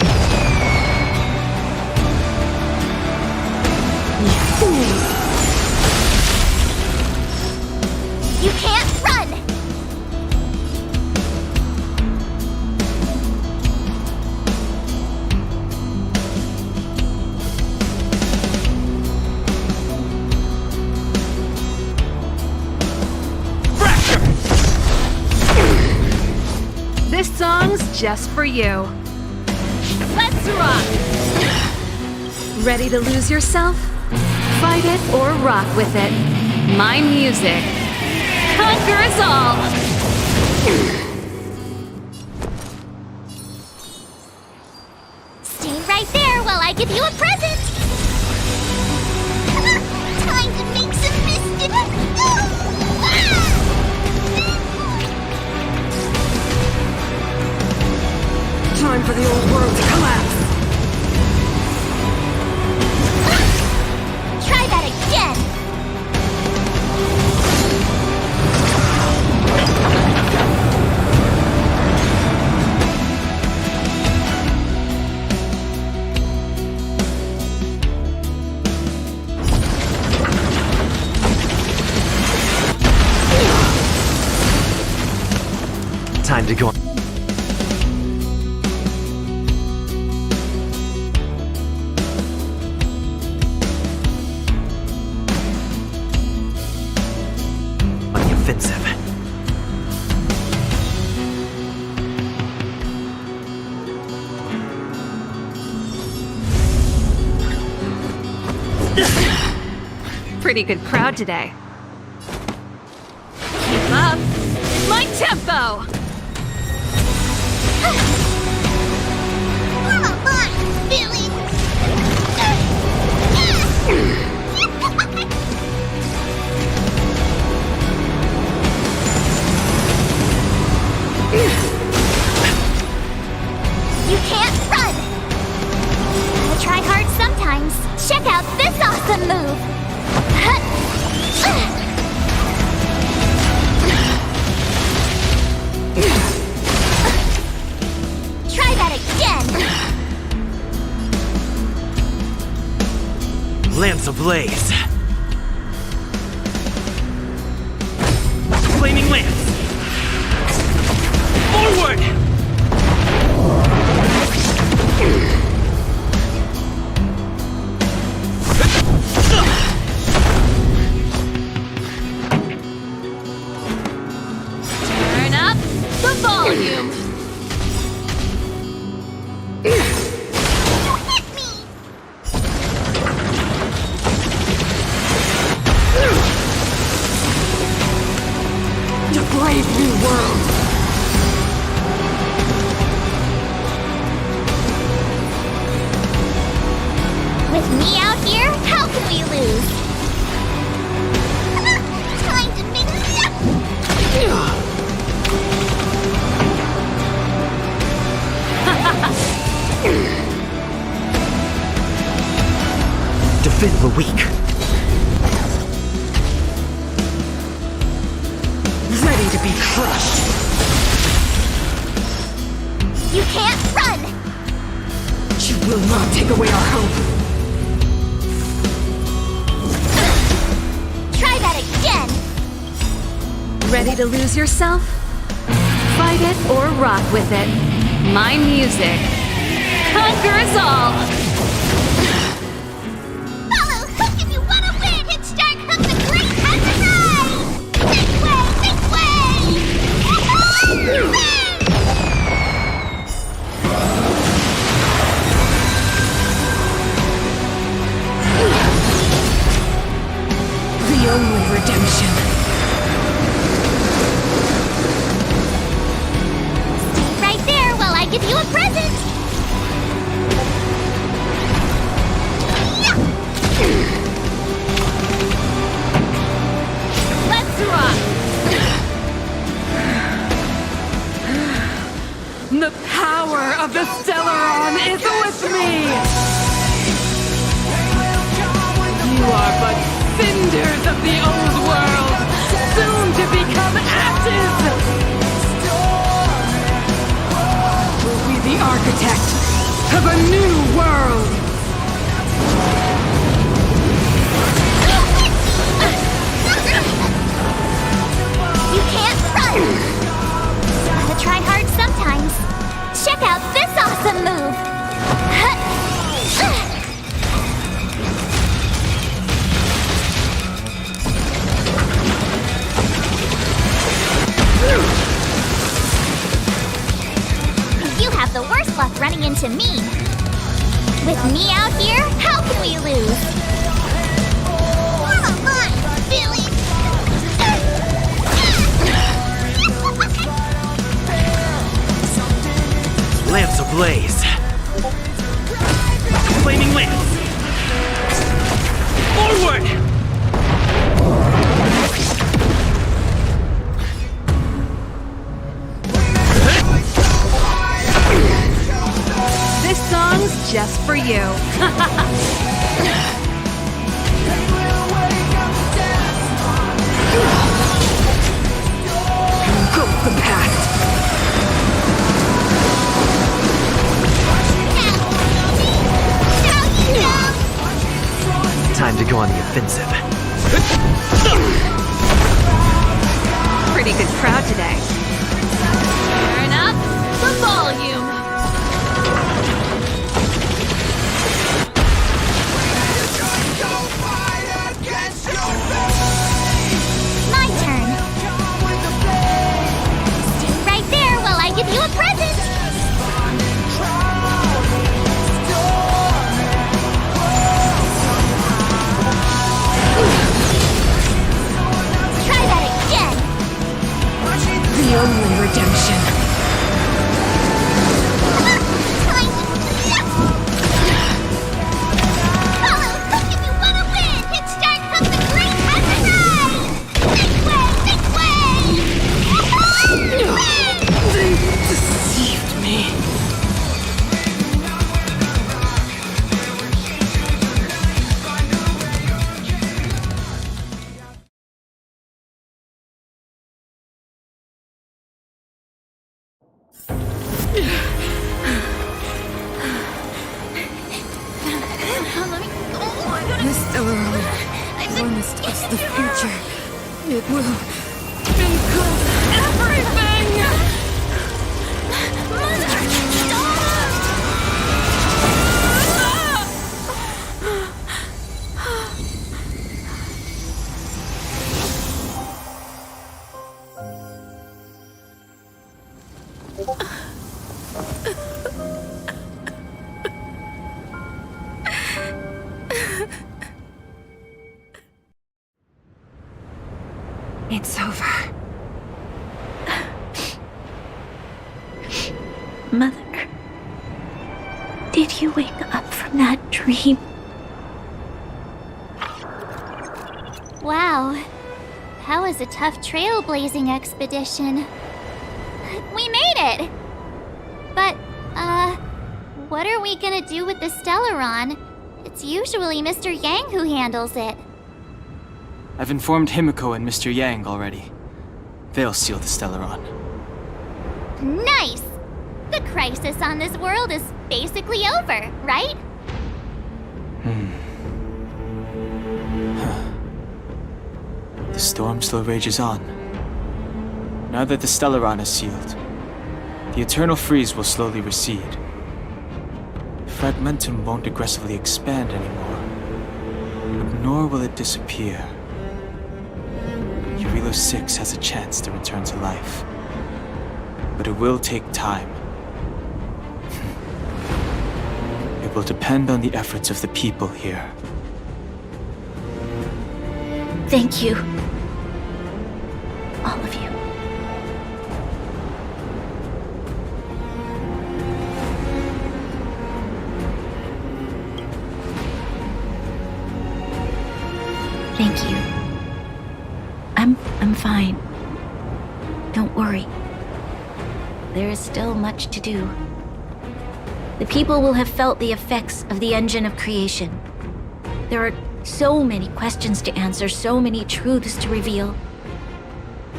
just for you.
Let's rock!
Ready to lose yourself? Fight it or rock with it. My music conquers all!
Stay right there while I give you a present! Time to make some mischief!
Time for the old world to collapse!
Try that again!
Time to go. On the offensive.
Pretty good crowd today. Keep up! My tempo!
You can't run! Gotta try hard sometimes. Check out this awesome move! Try that again!
Lance ablaze. Flaming lance. Forward!
Turn up the volume!
To brave new world!
With me out here, how can we lose? Time to make
Defend the weak.
Ready to be crushed!
You can't run!
You will not take away our hope!
Try that again!
Ready to lose yourself? Fight it or rock with it. My music conquers all!
Follow Hook if you want to win! It's Dark Hook the Great has arrived! This way! This way!
The only redemption.
Stay right there while I give you a present!
Let's rock! The power of the Stellaron is with me! You are but cinders of the old world, soon to become ashes! We'll be the architect of a new world!
You can't run! Gotta try hard sometimes. Check out this awesome move! to me. With me out here, how can we lose? Come on, Billy!
Lamps ablaze. Flaming lamps. Forward!
This song's just for you.
Go with the past.
Time to go on the offensive.
Pretty good crowd today.
Turn up the volume.
My turn. Stay right there while I give you a present. Try that again.
The only redemption.
Follow, look if you want to win. It's time to the great exercise. Next way.
They deceived me. This Stellar promised us the future. It will engulf everything!
It's over.
Mother, did you wake up from that dream?
Wow. That was a tough trailblazing expedition. We made it! But, what are we gonna do with the Stellaron? It's usually Mr. Yang who handles it.
I've informed Himiko and Mr. Yang already. They'll seal the Stellaron.
Nice! The crisis on this world is basically over, right?
The storm still rages on. Now that the Stellaron is sealed, the eternal freeze will slowly recede. Fragmentum won't aggressively expand anymore, but nor will it disappear. Urilo 6 has a chance to return to life, but it will take time. It will depend on the efforts of the people here.
Thank you. All of you. Thank you. I'm fine. Don't worry. There is still much to do. The people will have felt the effects of the engine of creation. There are so many questions to answer, so many truths to reveal.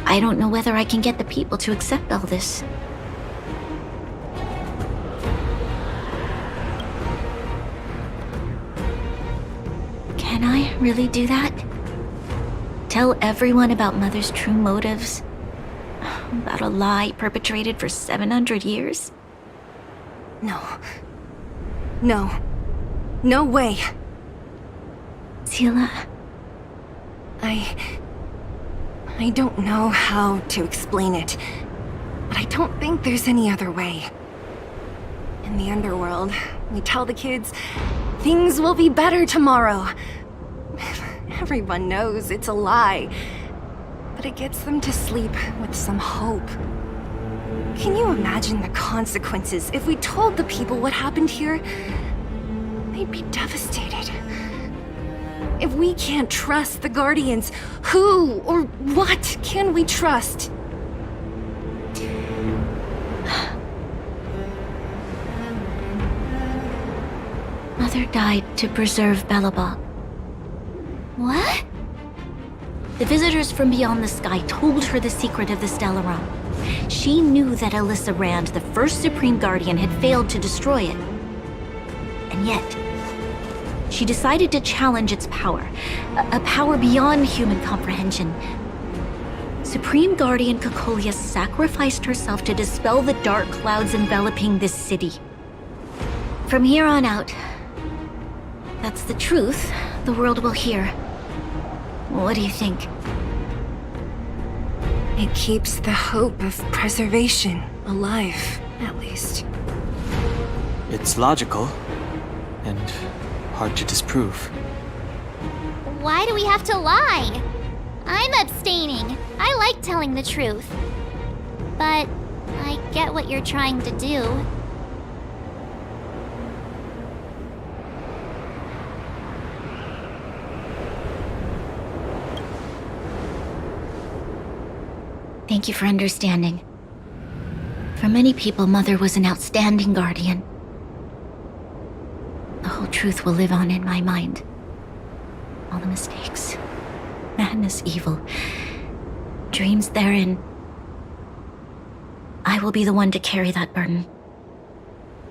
I don't know whether I can get the people to accept all this. Can I really do that? Tell everyone about Mother's true motives? About a lie perpetrated for 700 years?
No. No. No way.
Sila.
I don't know how to explain it, but I don't think there's any other way. In the underworld, we tell the kids, things will be better tomorrow. Everyone knows it's a lie, but it gets them to sleep with some hope. Can you imagine the consequences if we told the people what happened here? They'd be devastated. If we can't trust the Guardians, who or what can we trust?
Mother died to preserve Belobog.
What?
The visitors from beyond the sky told her the secret of the Stellaron. She knew that Alyssa Rand, the first Supreme Guardian, had failed to destroy it. And yet, she decided to challenge its power, a power beyond human comprehension. Supreme Guardian Cocolia sacrificed herself to dispel the dark clouds enveloping this city. From here on out, that's the truth the world will hear. What do you think?
It keeps the hope of preservation alive, at least.
It's logical, and hard to disprove.
Why do we have to lie? I'm abstaining. I like telling the truth. But I get what you're trying to do.
Thank you for understanding. For many people, Mother was an outstanding guardian. The whole truth will live on in my mind. All the mistakes, madness, evil, dreams therein. I will be the one to carry that burden.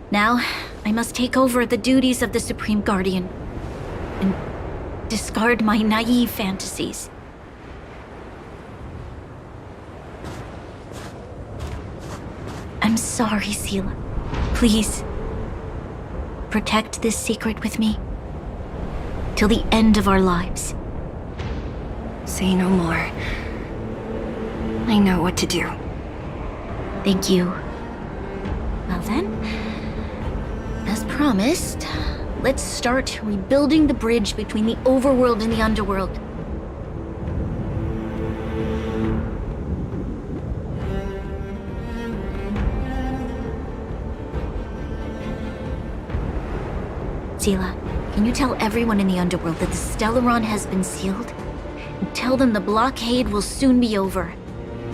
Now, I must take over the duties of the Supreme Guardian and discard my naive fantasies. I'm sorry, Seela. Please, protect this secret with me till the end of our lives.
Say no more. I know what to do.
Thank you. Well then, as promised, let's start rebuilding the bridge between the overworld and the underworld. Seela, can you tell everyone in the underworld that the Stellaron has been sealed? And tell them the blockade will soon be over,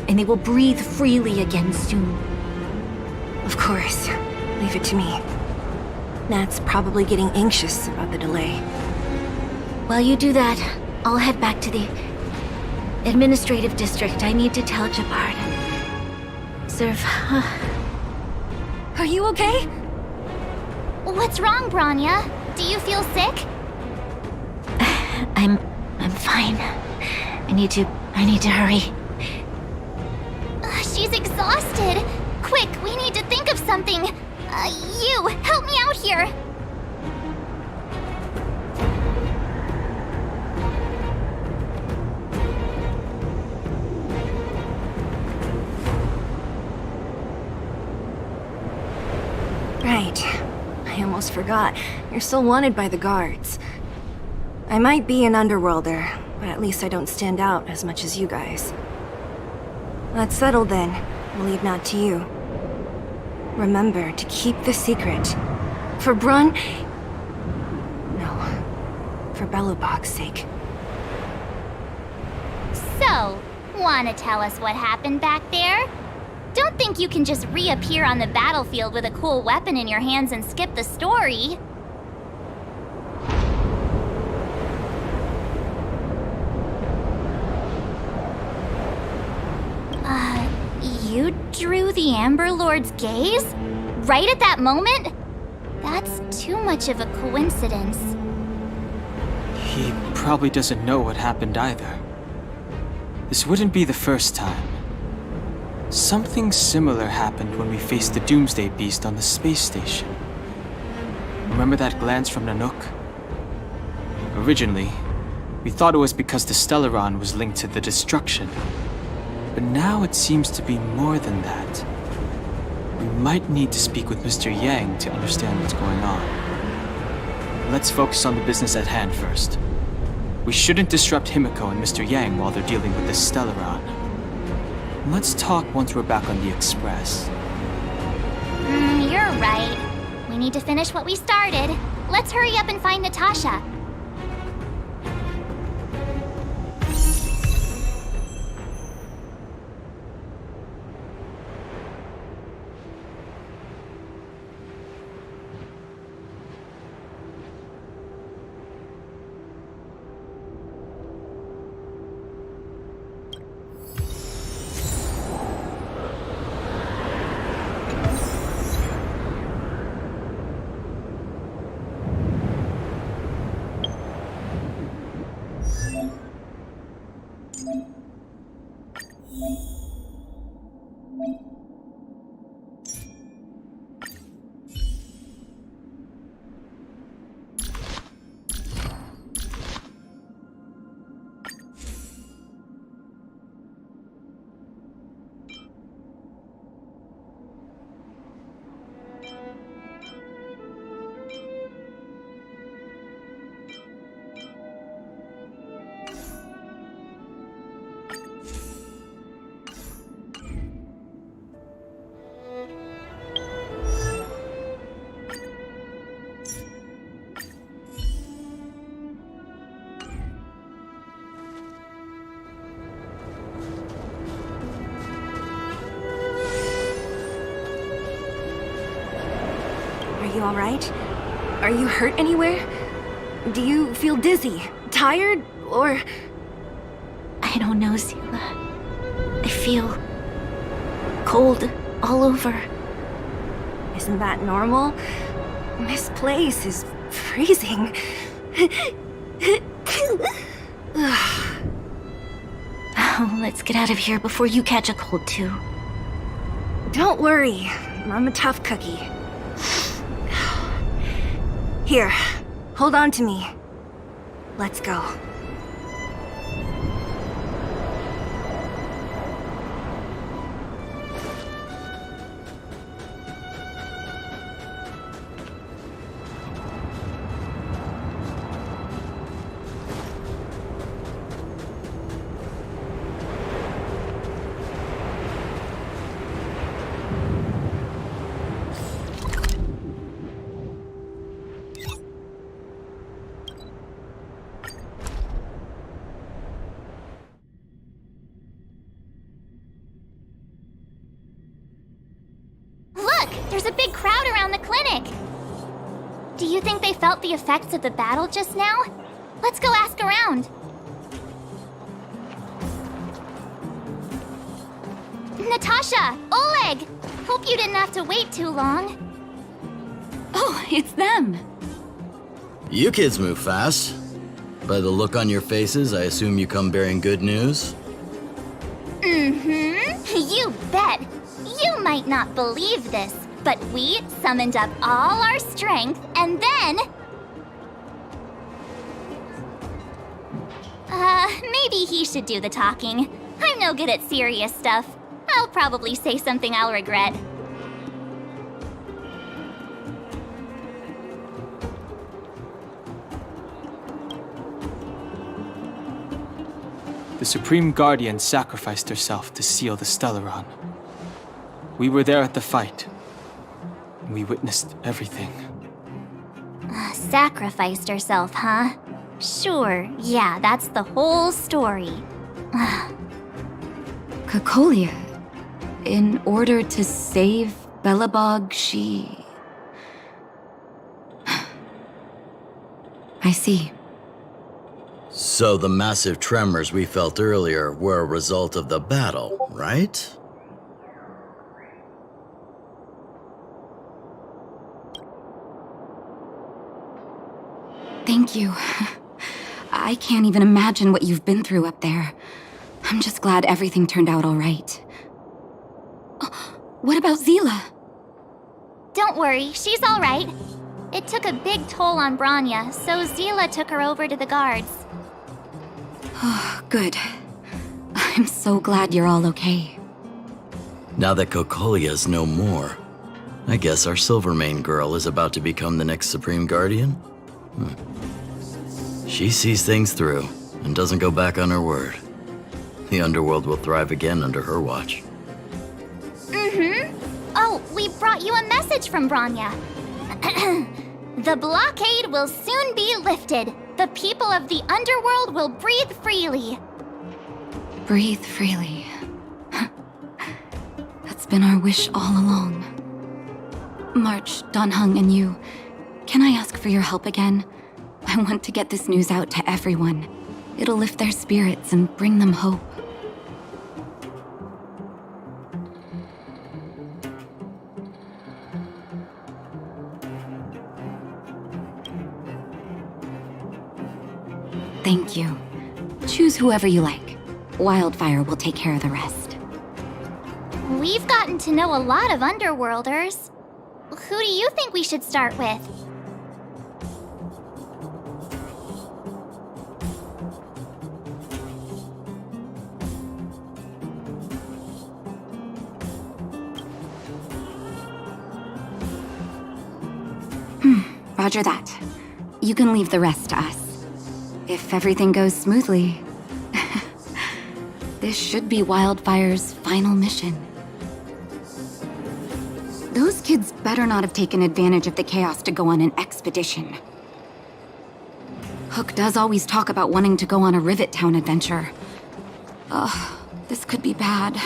and they will breathe freely again soon.
Of course. Leave it to me. Nat's probably getting anxious about the delay.
While you do that, I'll head back to the administrative district. I need to tell Japard.
Are you okay?
What's wrong, Branya? Do you feel sick?
I'm fine. I need to hurry.
She's exhausted. Quick, we need to think of something. You, help me out here.
Right. I almost forgot. You're still wanted by the guards. I might be an underworlder, but at least I don't stand out as much as you guys. That's settled then. I'll leave Nat to you. Remember to keep the secret. For Brun... No. For Belobog's sake.
So, wanna tell us what happened back there? Don't think you can just reappear on the battlefield with a cool weapon in your hands and skip the story. You drew the Amber Lord's gaze? Right at that moment? That's too much of a coincidence.
He probably doesn't know what happened either. This wouldn't be the first time. Something similar happened when we faced the Doomsday Beast on the space station. Remember that glance from Nanook? Originally, we thought it was because the Stellaron was linked to the destruction. But now it seems to be more than that. We might need to speak with Mr. Yang to understand what's going on. Let's focus on the business at hand first. We shouldn't disrupt Himiko and Mr. Yang while they're dealing with the Stellaron. Let's talk once we're back on the Express.
You're right. We need to finish what we started. Let's hurry up and find Natasha.
Are you alright? Are you hurt anywhere? Do you feel dizzy, tired, or...
I don't know, Zila. I feel... cold all over.
Isn't that normal? This place is freezing.
Oh, let's get out of here before you catch a cold too.
Don't worry, I'm a tough cookie. Here, hold on to me. Let's go.
There's a big crowd around the clinic! Do you think they felt the effects of the battle just now? Let's go ask around. Natasha! Oleg! Hope you didn't have to wait too long.
Oh, it's them!
You kids move fast. By the look on your faces, I assume you come bearing good news?
You bet! You might not believe this, but we summoned up all our strength, and then... maybe he should do the talking. I'm no good at serious stuff. I'll probably say something I'll regret.
The Supreme Guardian sacrificed herself to seal the Stellaron. We were there at the fight. We witnessed everything.
Sacrificed herself, huh? Sure, yeah, that's the whole story.
Cocolia, in order to save Belobog, she... I see.
So the massive tremors we felt earlier were a result of the battle, right?
Thank you. I can't even imagine what you've been through up there. I'm just glad everything turned out all right. What about Zila?
Don't worry, she's all right. It took a big toll on Branya, so Zila took her over to the guards.
Oh, good. I'm so glad you're all okay.
Now that Cocolia's no more, I guess our Silvermane girl is about to become the next Supreme Guardian? She sees things through and doesn't go back on her word. The underworld will thrive again under her watch.
Oh, we brought you a message from Bronya. The blockade will soon be lifted. The people of the underworld will breathe freely.
Breathe freely. That's been our wish all along. March, Donhung, and you, can I ask for your help again? I want to get this news out to everyone. It'll lift their spirits and bring them hope. Thank you. Choose whoever you like. Wildfire will take care of the rest.
We've gotten to know a lot of underworlders. Who do you think we should start with?
Roger that. You can leave the rest to us. If everything goes smoothly, this should be Wildfire's final mission. Those kids better not have taken advantage of the chaos to go on an expedition. Hook does always talk about wanting to go on a Rivet Town adventure. Ugh, this could be bad.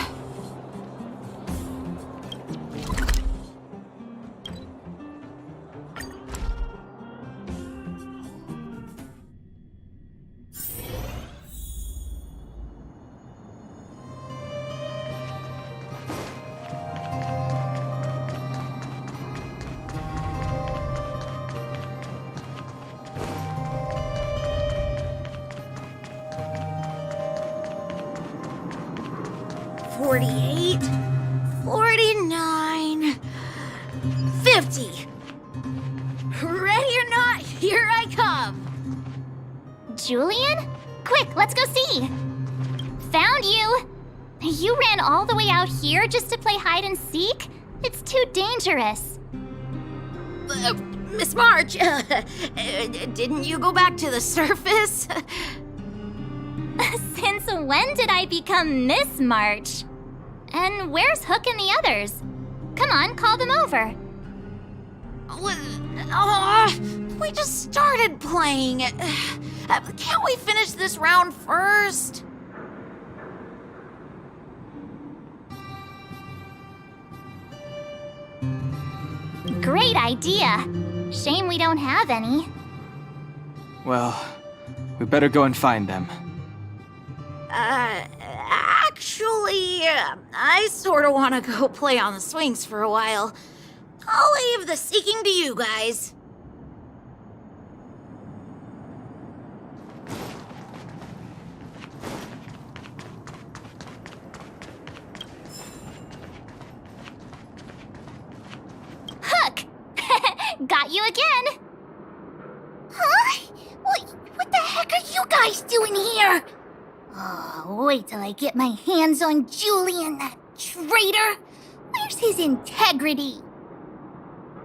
Julian? Quick, let's go see! Found you! You ran all the way out here just to play hide and seek? It's too dangerous.
Miss March, didn't you go back to the surface?
Since when did I become Miss March? And where's Hook and the others? Come on, call them over.
We just started playing. Can't we finish this round first?
Great idea. Shame we don't have any.
Well, we better go and find them.
Actually, I sort of want to go play on the swings for a while. I'll leave the seeking to you guys.
Hook! Got you again! Huh? What the heck are you guys doing here? Oh, wait till I get my hands on Julian, that traitor! Where's his integrity?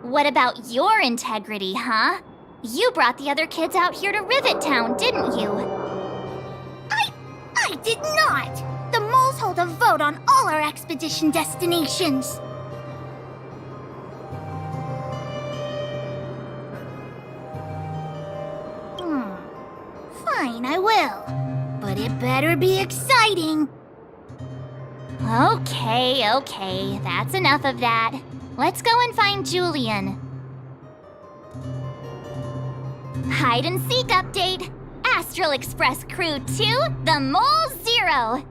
What about your integrity, huh? You brought the other kids out here to Rivet Town, didn't you? I did not! The moles hold a vote on all our expedition destinations. Fine, I will. But it better be exciting. Okay, that's enough of that. Let's go and find Julian. Hide and seek update. Astral Express Crew 2, the Mole 0.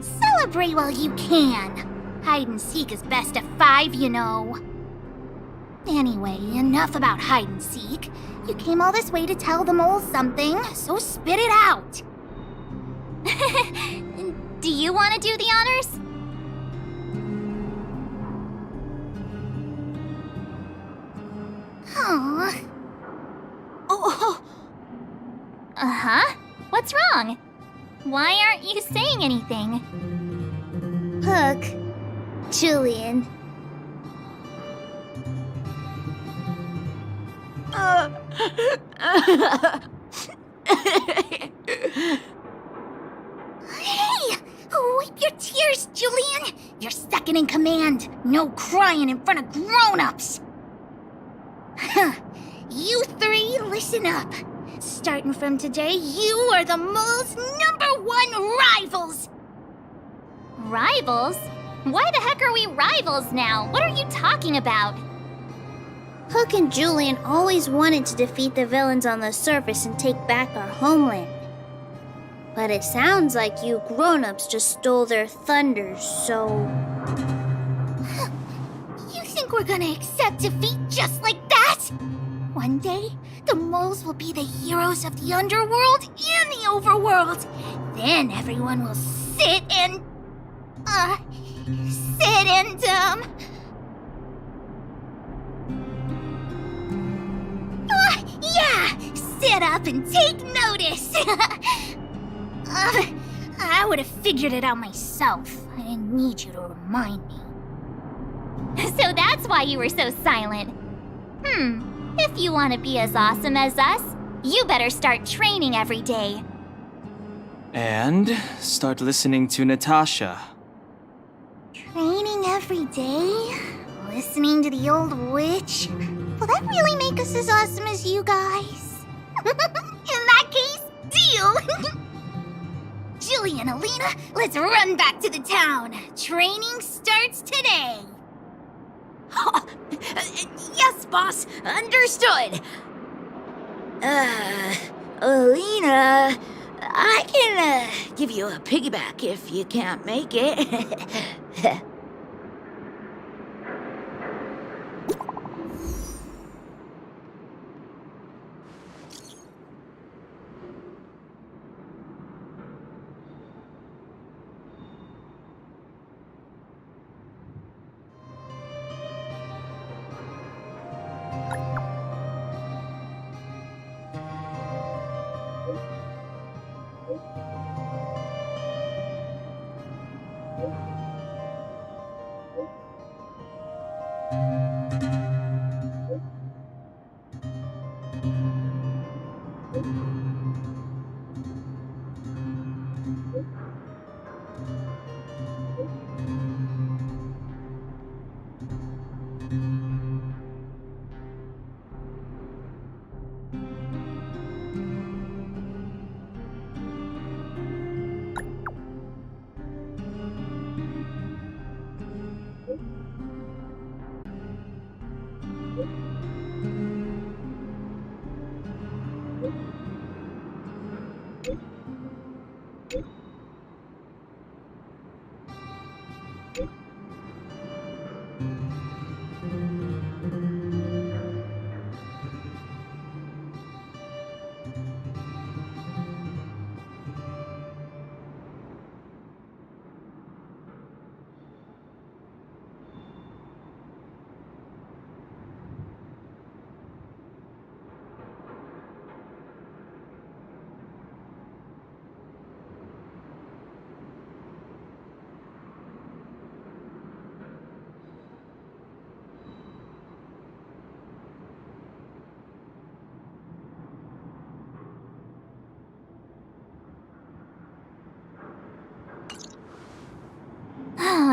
Celebrate while you can. Hide and seek is best of 5, you know. Anyway, enough about hide and seek. You came all this way to tell the moles something, so spit it out. Do you want to do the honors? Aww.
Oh.
Uh-huh. What's wrong? Why aren't you saying anything?
Hook, Julian,
Hey! Wipe your tears, Julian! You're second in command. No crying in front of grown-ups! You three, listen up. Starting from today, you are the mole's #1 rivals!
Rivals? Why the heck are we rivals now? What are you talking about?
Hook and Julian always wanted to defeat the villains on the surface and take back our homeland. But it sounds like you grown-ups just stole their thunder, so... You think we're gonna accept defeat just like that? One day, the moles will be the heroes of the underworld and the overworld. Then everyone will sit and... yeah! Sit up and take notice! I would have figured it out myself. I didn't need you to remind me.
So that's why you were so silent. If you want to be as awesome as us, you better start training every day.
And start listening to Natasha.
Training every day? Listening to the old witch? Will that really make us as awesome as you guys? In that case, deal! Julie and Alina, let's run back to the town. Training starts today.
Yes, boss. Understood. Alina, I can give you a piggyback if you can't make it.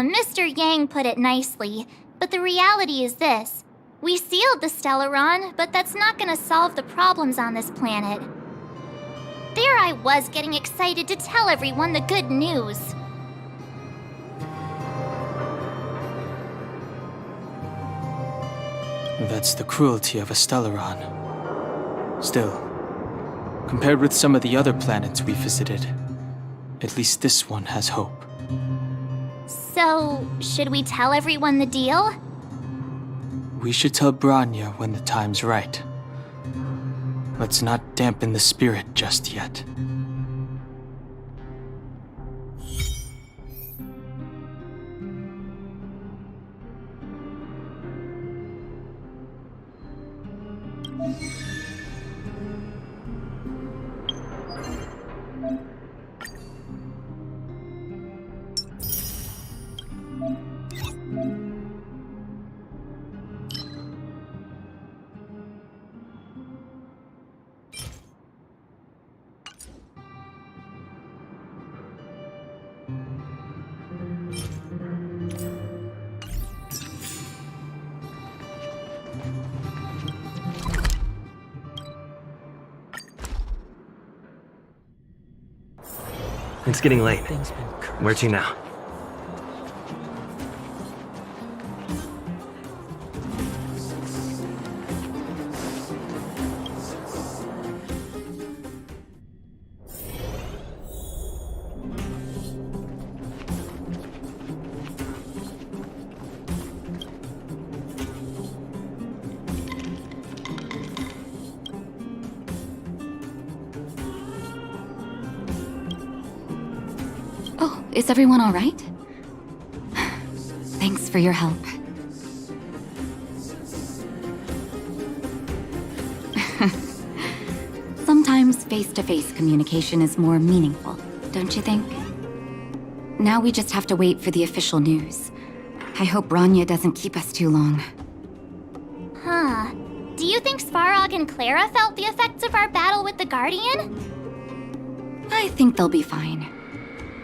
Mr. Yang put it nicely, but the reality is this. We sealed the Stellaron, but that's not gonna solve the problems on this planet. There I was getting excited to tell everyone the good news.
That's the cruelty of a Stellaron. Still, compared with some of the other planets we visited, at least this one has hope.
So, should we tell everyone the deal?
We should tell Branya when the time's right. Let's not dampen the spirit just yet.
It's getting late. Where to now?
Oh, is everyone all right? Thanks for your help. Sometimes face-to-face communication is more meaningful, don't you think? Now we just have to wait for the official news. I hope Bronya doesn't keep us too long.
Huh. Do you think Svarog and Clara felt the effects of our battle with the Guardian?
I think they'll be fine.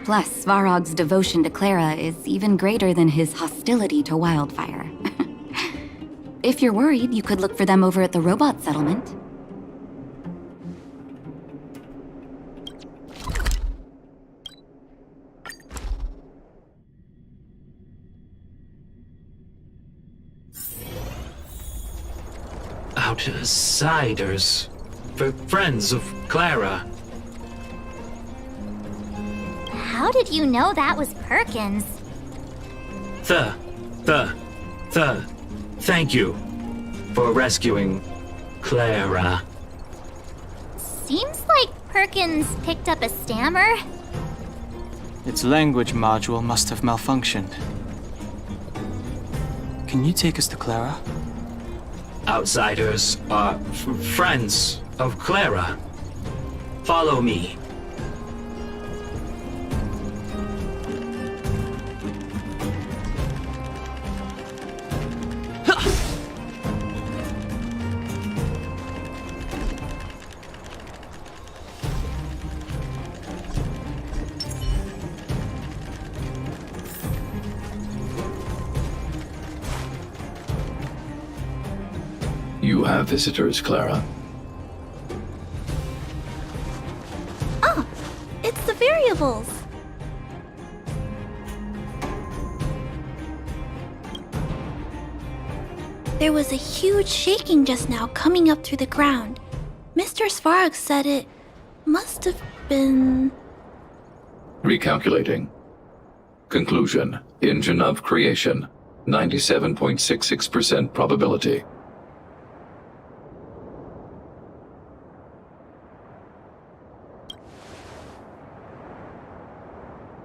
Plus, Svarog's devotion to Clara is even greater than his hostility to Wildfire. If you're worried, you could look for them over at the robot settlement.
Outsiders. Friends of Clara.
How did you know that was Perkins?
Thank you for rescuing Clara.
Seems like Perkins picked up a stammer.
Its language module must have malfunctioned. Can you take us to Clara?
Outsiders are friends of Clara. Follow me.
You have visitors, Clara.
Oh, it's the variables. There was a huge shaking just now coming up through the ground. Mr. Svarog said it must have been...
Recalculating. Conclusion. Engine of creation. 97.66% probability.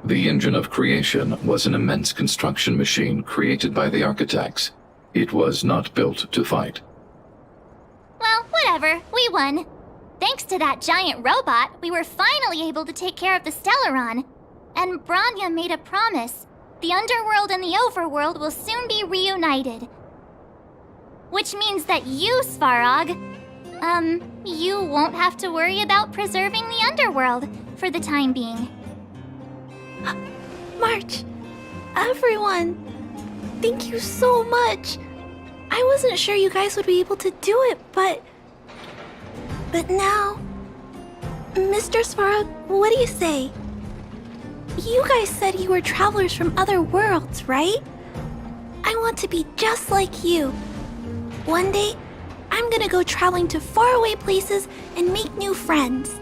The engine of creation was an immense construction machine created by the architects. It was not built to fight.
Well, whatever. We won. Thanks to that giant robot, we were finally able to take care of the Stellaron. And Bronya made a promise. The underworld and the overworld will soon be reunited. Which means that you, Svarog, you won't have to worry about preserving the underworld for the time being.
March, everyone, thank you so much. I wasn't sure you guys would be able to do it, but now, Mr. Svarog, what do you say? You guys said you were travelers from other worlds, right? I want to be just like you. One day, I'm gonna go traveling to faraway places and make new friends.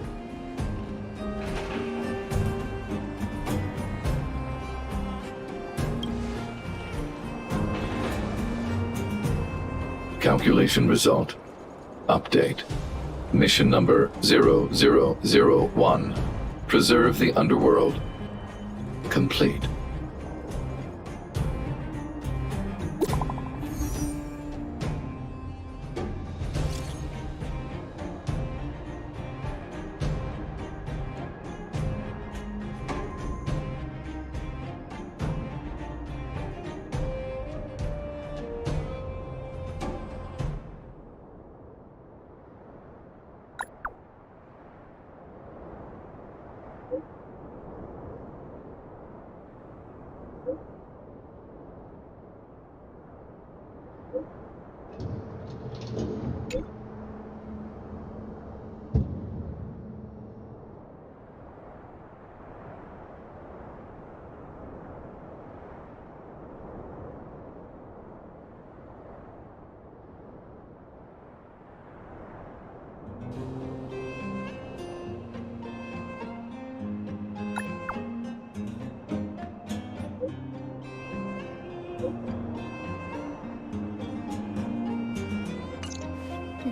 Calculation result. Update. Mission number 0001. Preserve the underworld. Complete.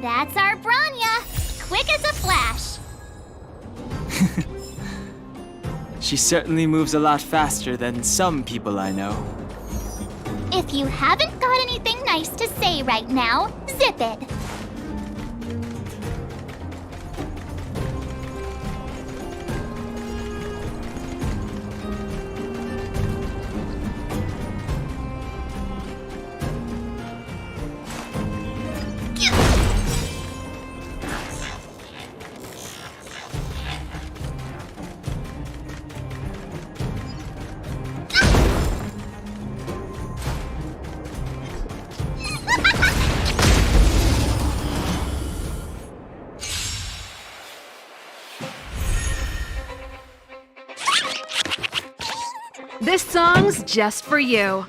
That's our Branya, quick as a flash.
She certainly moves a lot faster than some people I know.
If you haven't got anything nice to say right now, zip it.
This song's just for you.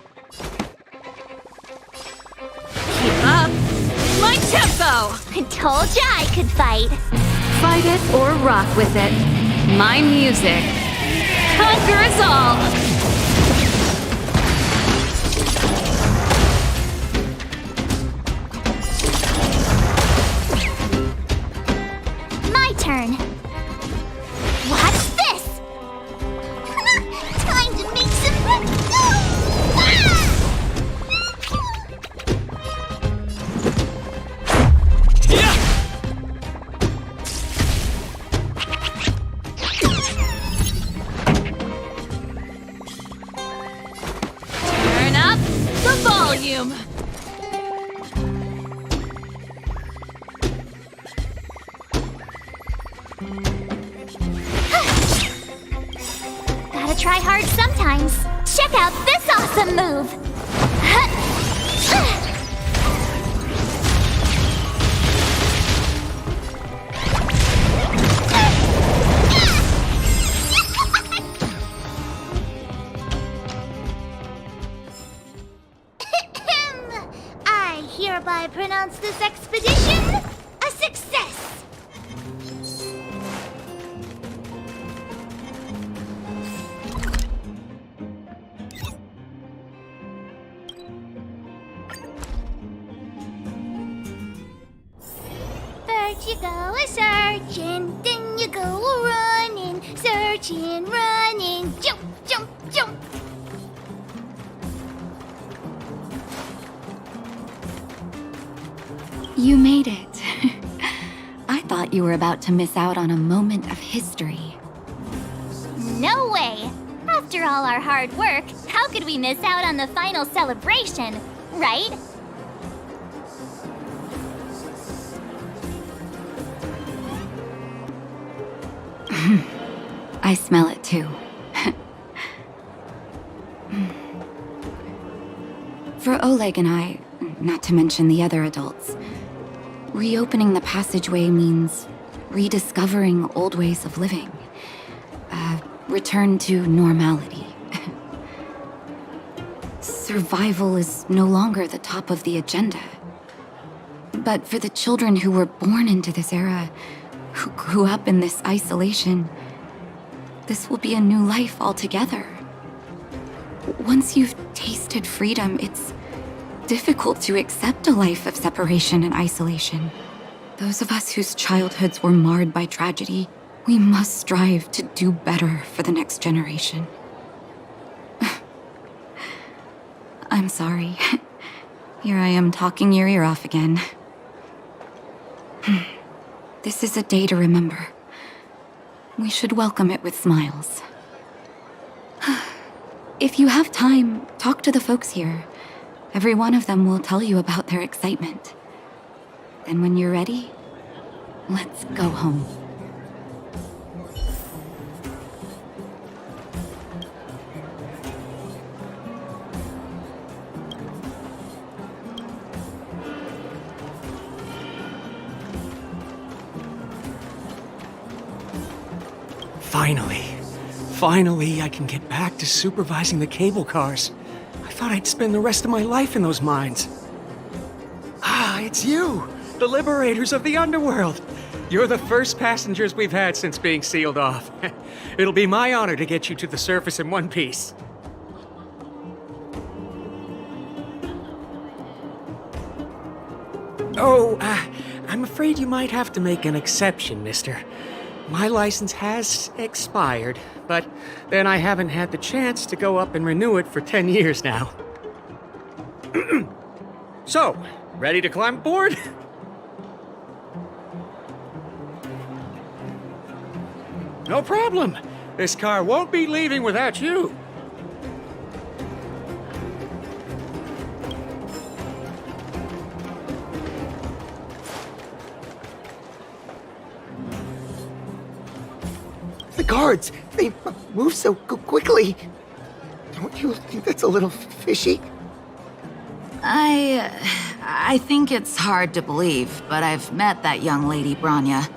Keep up my tempo!
I told ya I could fight.
Fight it or rock with it. My music conquers all.
My turn. Watch this! Time to make some...
Turn up the volume.
Gotta try hard sometimes. Check out this awesome move! I hereby pronounce this expedition a success! First you go a-searching, then you go a-running, searching, running, jump, jump, jump.
You made it. I thought you were about to miss out on a moment of history.
No way! After all our hard work, how could we miss out on the final celebration, right?
I smell it too. For Oleg and I, not to mention the other adults, reopening the passageway means rediscovering old ways of living. Return to normality. Survival is no longer the top of the agenda. But for the children who were born into this era, who grew up in this isolation, this will be a new life altogether. Once you've tasted freedom, it's difficult to accept a life of separation and isolation. Those of us whose childhoods were marred by tragedy, we must strive to do better for the next generation. I'm sorry. Here I am talking your ear off again. This is a day to remember. We should welcome it with smiles. If you have time, talk to the folks here. Every one of them will tell you about their excitement. Then when you're ready, let's go home.
Finally, I can get back to supervising the cable cars. I thought I'd spend the rest of my life in those mines. Ah, it's you, the liberators of the underworld. You're the first passengers we've had since being sealed off. It'll be my honor to get you to the surface in one piece. Oh,
I'm afraid you might have to make an exception, mister. My license has expired, but then I haven't had the chance to go up and renew it for 10 years now. So, ready to climb aboard? No problem. This car won't be leaving without you.
The guards, they move so quickly. Don't you think that's a little fishy?
I think it's hard to believe, but I've met that young lady, Bronya.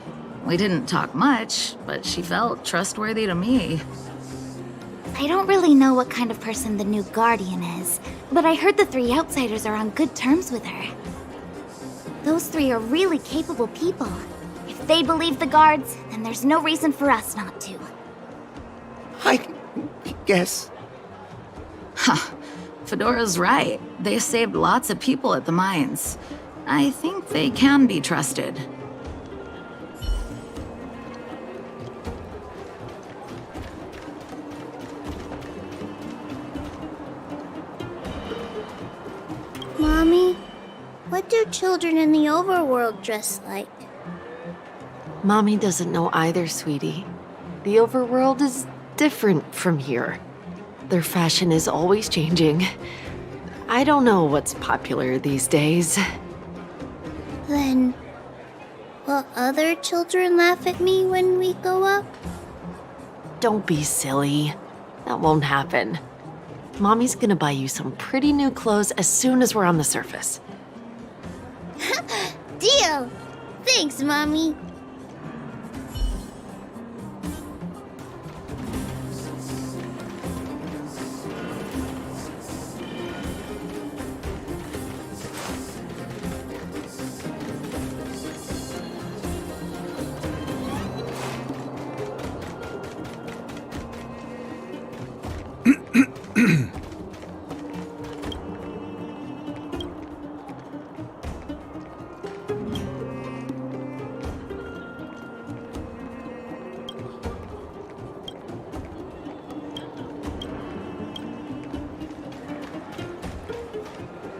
We didn't talk much, but she felt trustworthy to me.
I don't really know what kind of person the new Guardian is, but I heard the three outsiders are on good terms with her. Those three are really capable people. If they believe the guards, then there's no reason for us not to.
I guess.
Huh. Fedora's right. They saved lots of people at the mines. I think they can be trusted.
Mommy, what do children in the overworld dress like?
Mommy doesn't know either, sweetie. The overworld is different from here. Their fashion is always changing. I don't know what's popular these days.
Then, will other children laugh at me when we go up?
Don't be silly. That won't happen. Mommy's gonna buy you some pretty new clothes as soon as we're on the surface.
Deal! Thanks, Mommy.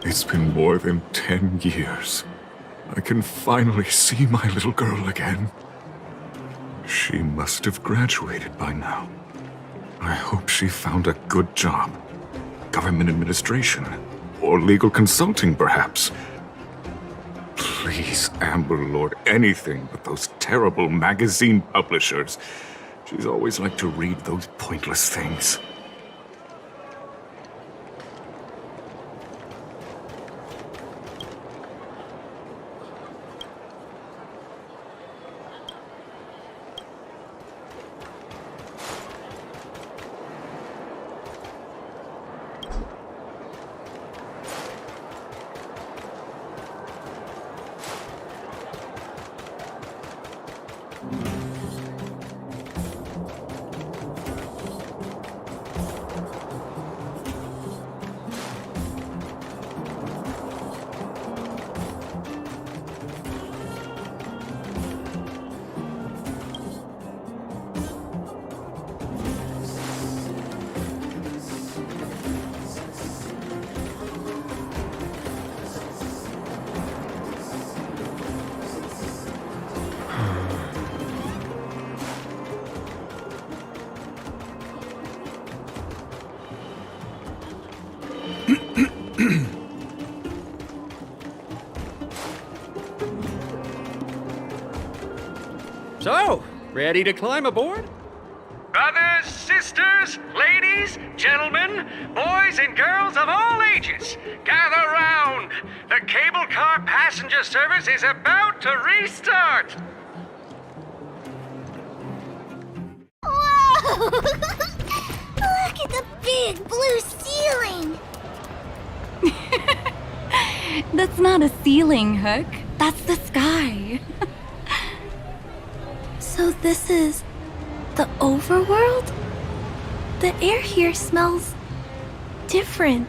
It's been more than 10 years. I can finally see my little girl again. She must have graduated by now. I hope she found a good job. Government administration. Or legal consulting, perhaps. Please, Amber Lord, anything but those terrible magazine publishers. She's always liked to read those pointless things.
So, ready to climb aboard?
Brothers, sisters, ladies, gentlemen, boys and girls of all ages, gather round. The cable car passenger service is about to restart.
Whoa! Look at the big blue ceiling!
That's not a ceiling, Hook. That's the sky.
So this is the overworld? The air here smells different.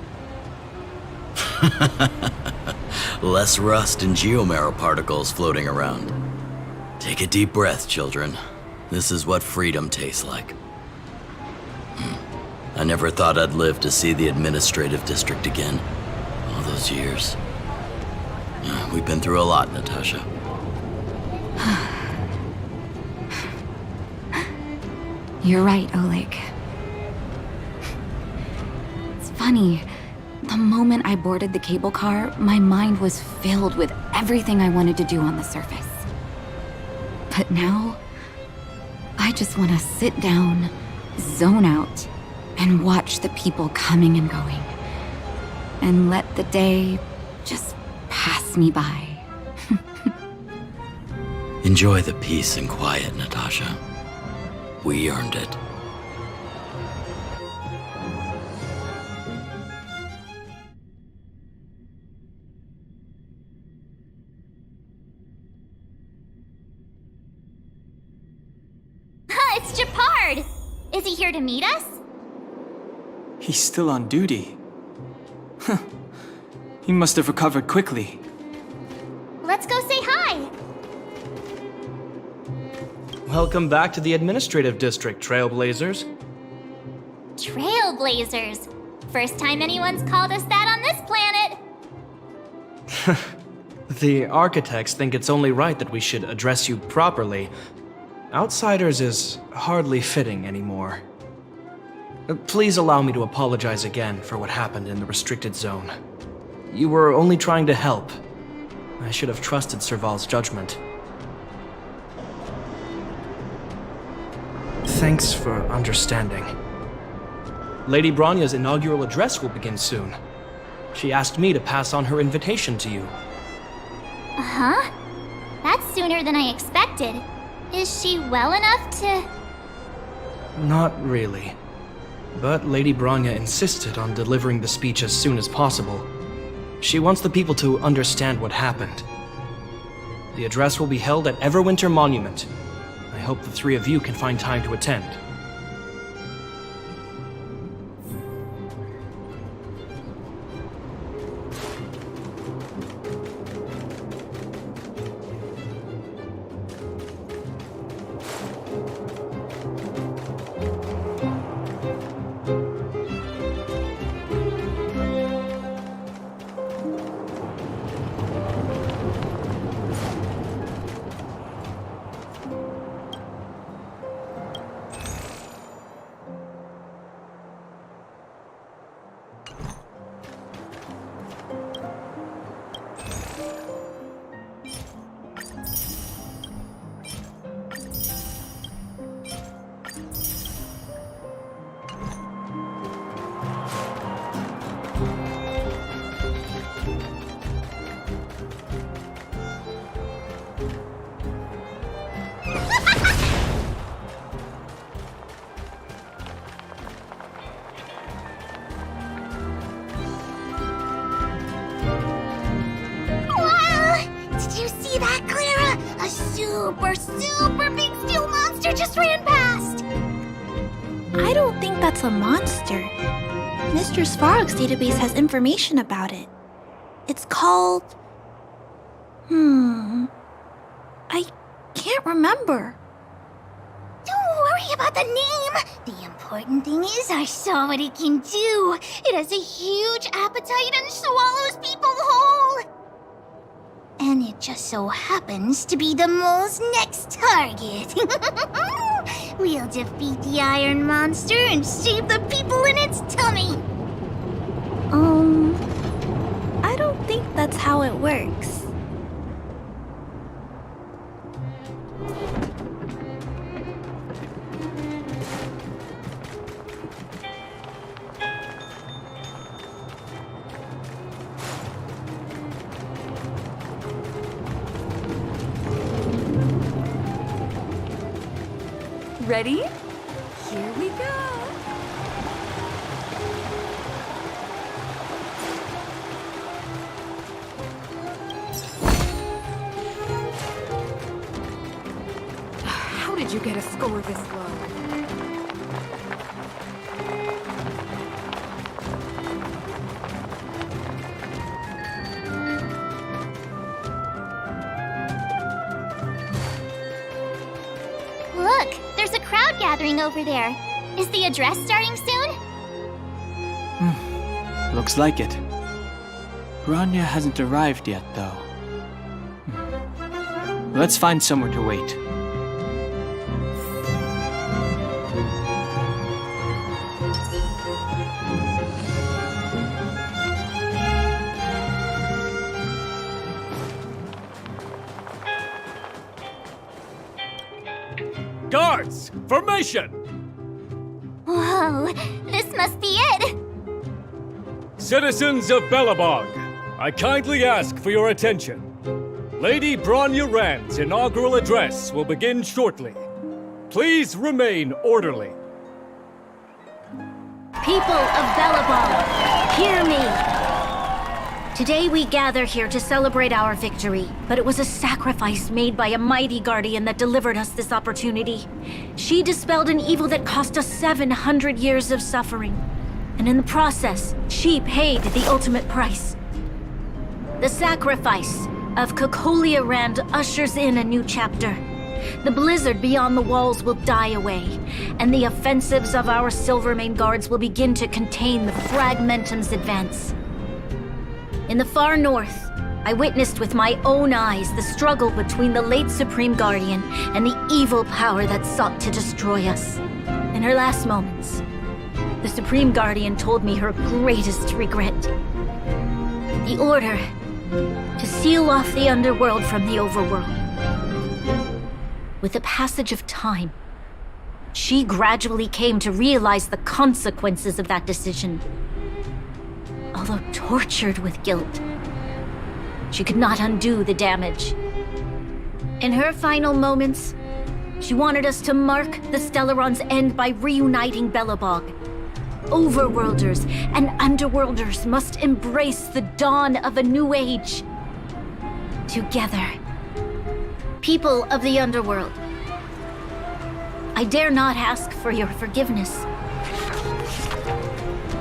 Less rust and geomarrow particles floating around. Take a deep breath, children. This is what freedom tastes like. I never thought I'd live to see the administrative district again. All those years. We've been through a lot, Natasha.
You're right, Oleg. It's funny. The moment I boarded the cable car, my mind was filled with everything I wanted to do on the surface. But now, I just want to sit down, zone out, and watch the people coming and going. And let the day just pass me by.
Enjoy the peace and quiet, Natasha. We earned it.
It's Japard! Is he here to meet us?
He's still on duty. Huh. He must have recovered quickly.
Let's go say hi!
Welcome back to the administrative district, Trailblazers.
Trailblazers. First time anyone's called us that on this planet.
The architects think it's only right that we should address you properly. Outsiders is hardly fitting anymore. Please allow me to apologize again for what happened in the restricted zone. You were only trying to help. I should have trusted Serval's judgment. Thanks for understanding. Lady Bronya's inaugural address will begin soon. She asked me to pass on her invitation to you.
Uh-huh. That's sooner than I expected. Is she well enough to...
Not really. But Lady Bronya insisted on delivering the speech as soon as possible. She wants the people to understand what happened. The address will be held at Everwinter Monument. I hope the three of you can find time to attend.
super big steel monster just ran past! I don't think that's a monster. Mr. Svarog's database has information about it. It's called... I can't remember.
Don't worry about the name. The important thing is I saw what it can do. It has a huge appetite and swallows people whole. And it just so happens to be the mole's next target. We'll defeat the iron monster and save the people in its tummy.
I don't think that's how it works.
Ready? Here we go. How did you get a score this low?
gathering over there. Is the address starting soon?
Looks like it. Bronya hasn't arrived yet, though. Let's find somewhere to wait.
Guards! Formation!
Whoa, this must be it!
Citizens of Belobog, I kindly ask for your attention. Lady Bronya Rand's inaugural address will begin shortly. Please remain orderly.
People of Belobog, hear me! Today we gather here to celebrate our victory, but it was a sacrifice made by a mighty guardian that delivered us this opportunity. She dispelled an evil that cost us 700 years of suffering, and in the process, she paid the ultimate price. The sacrifice of Kokolia Rand ushers in a new chapter. The blizzard beyond the walls will die away, and the offensives of our Silvermane guards will begin to contain the Fragmentum's advance. In the far north, I witnessed with my own eyes the struggle between the late Supreme Guardian and the evil power that sought to destroy us. In her last moments, the Supreme Guardian told me her greatest regret. The order to seal off the underworld from the overworld. With the passage of time, she gradually came to realize the consequences of that decision. Although tortured with guilt, she could not undo the damage. In her final moments, she wanted us to mark the Stellaron's end by reuniting Belobog. Overworlders and Underworlders must embrace the dawn of a new age. Together. People of the Underworld, I dare not ask for your forgiveness.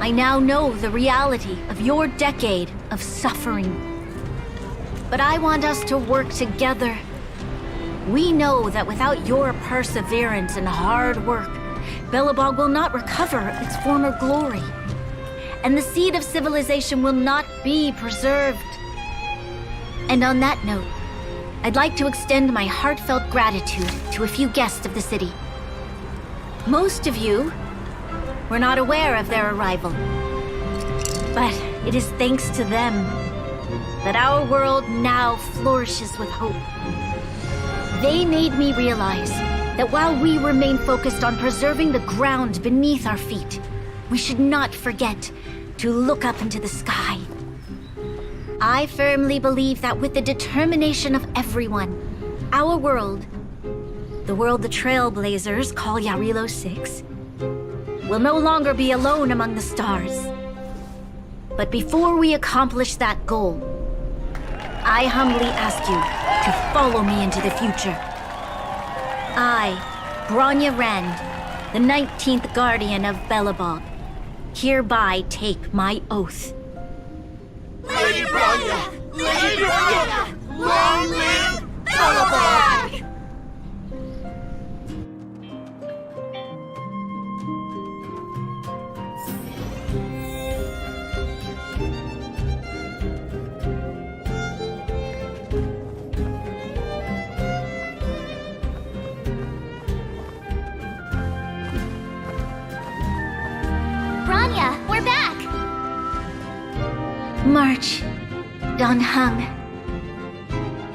I now know the reality of your decade of suffering. But I want us to work together. We know that without your perseverance and hard work, Belobog will not recover its former glory. And the seed of civilization will not be preserved. And on that note, I'd like to extend my heartfelt gratitude to a few guests of the city. Most of you were not aware of their arrival. But it is thanks to them that our world now flourishes with hope. They made me realize that while we remain focused on preserving the ground beneath our feet, we should not forget to look up into the sky. I firmly believe that with the determination of everyone, our world, the world the Trailblazers call Yarilo 6, will no longer be alone among the stars. But before we accomplish that goal, I humbly ask you to follow me into the future. I, Bronya Rand, the 19th Guardian of Belobog, hereby take my oath.
Lady Bronya! Lady Bronya! Long live Belobog!
Bronya, we're back!
March, Don Hung,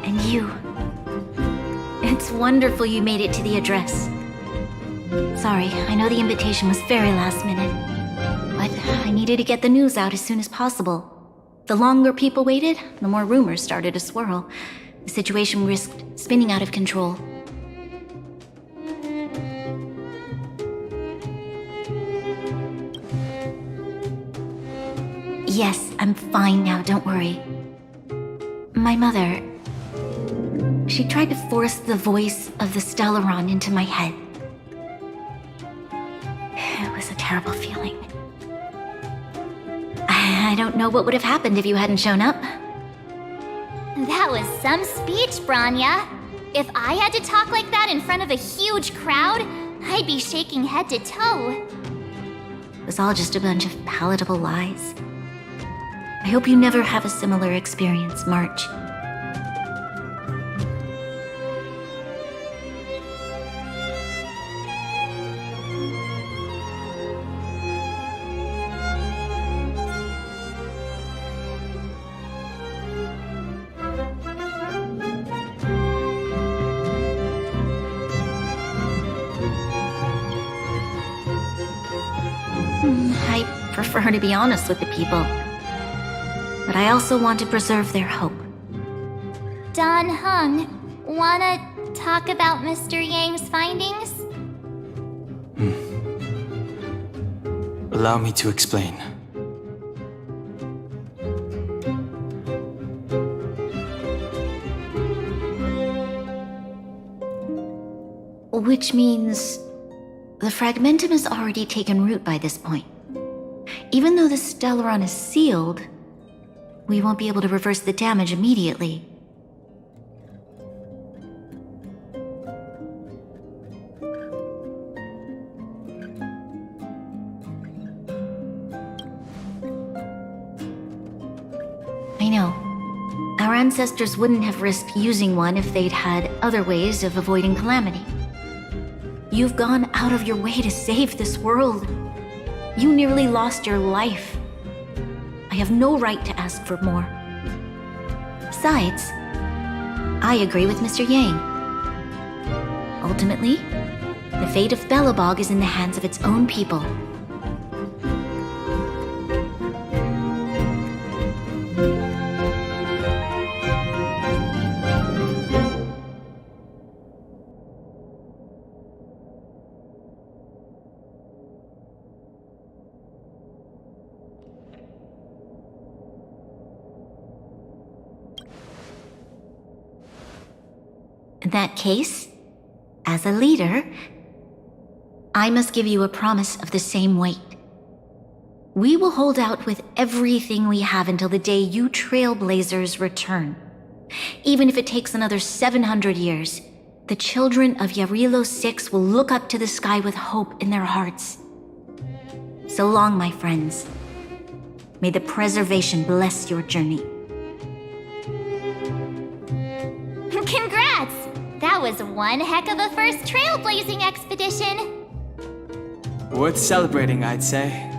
and you. It's wonderful you made it to the address. Sorry, I know the invitation was very last minute, but I needed to get the news out as soon as possible. The longer people waited, the more rumors started to swirl. The situation risked spinning out of control. Yes, I'm fine now, don't worry. My mother... she tried to force the voice of the Stellaron into my head. It was a terrible feeling. I don't know what would have happened if you hadn't shown up.
That was some speech, Bronya. If I had to talk like that in front of a huge crowd, I'd be shaking head to toe.
It was all just a bunch of palatable lies. I hope you never have a similar experience, March. I prefer to be honest with the people. But I also want to preserve their hope.
Don Hung, wanna talk about Mr. Yang's findings?
Allow me to explain.
Which means the fragmentum has already taken root by this point. Even though the Stellaron is sealed, we won't be able to reverse the damage immediately. I know. Our ancestors wouldn't have risked using one if they'd had other ways of avoiding calamity. You've gone out of your way to save this world. You nearly lost your life. I have no right to ask for more. Besides, I agree with Mr. Yang. Ultimately, the fate of Belobog is in the hands of its own people. In that case, as a leader, I must give you a promise of the same weight. We will hold out with everything we have until the day you Trailblazers return. Even if it takes another 700 years, the children of Yarilo 6 will look up to the sky with hope in their hearts. So long, my friends. May the preservation bless your journey.
Congrats! That was one heck of a first trailblazing expedition!
Worth celebrating, I'd say.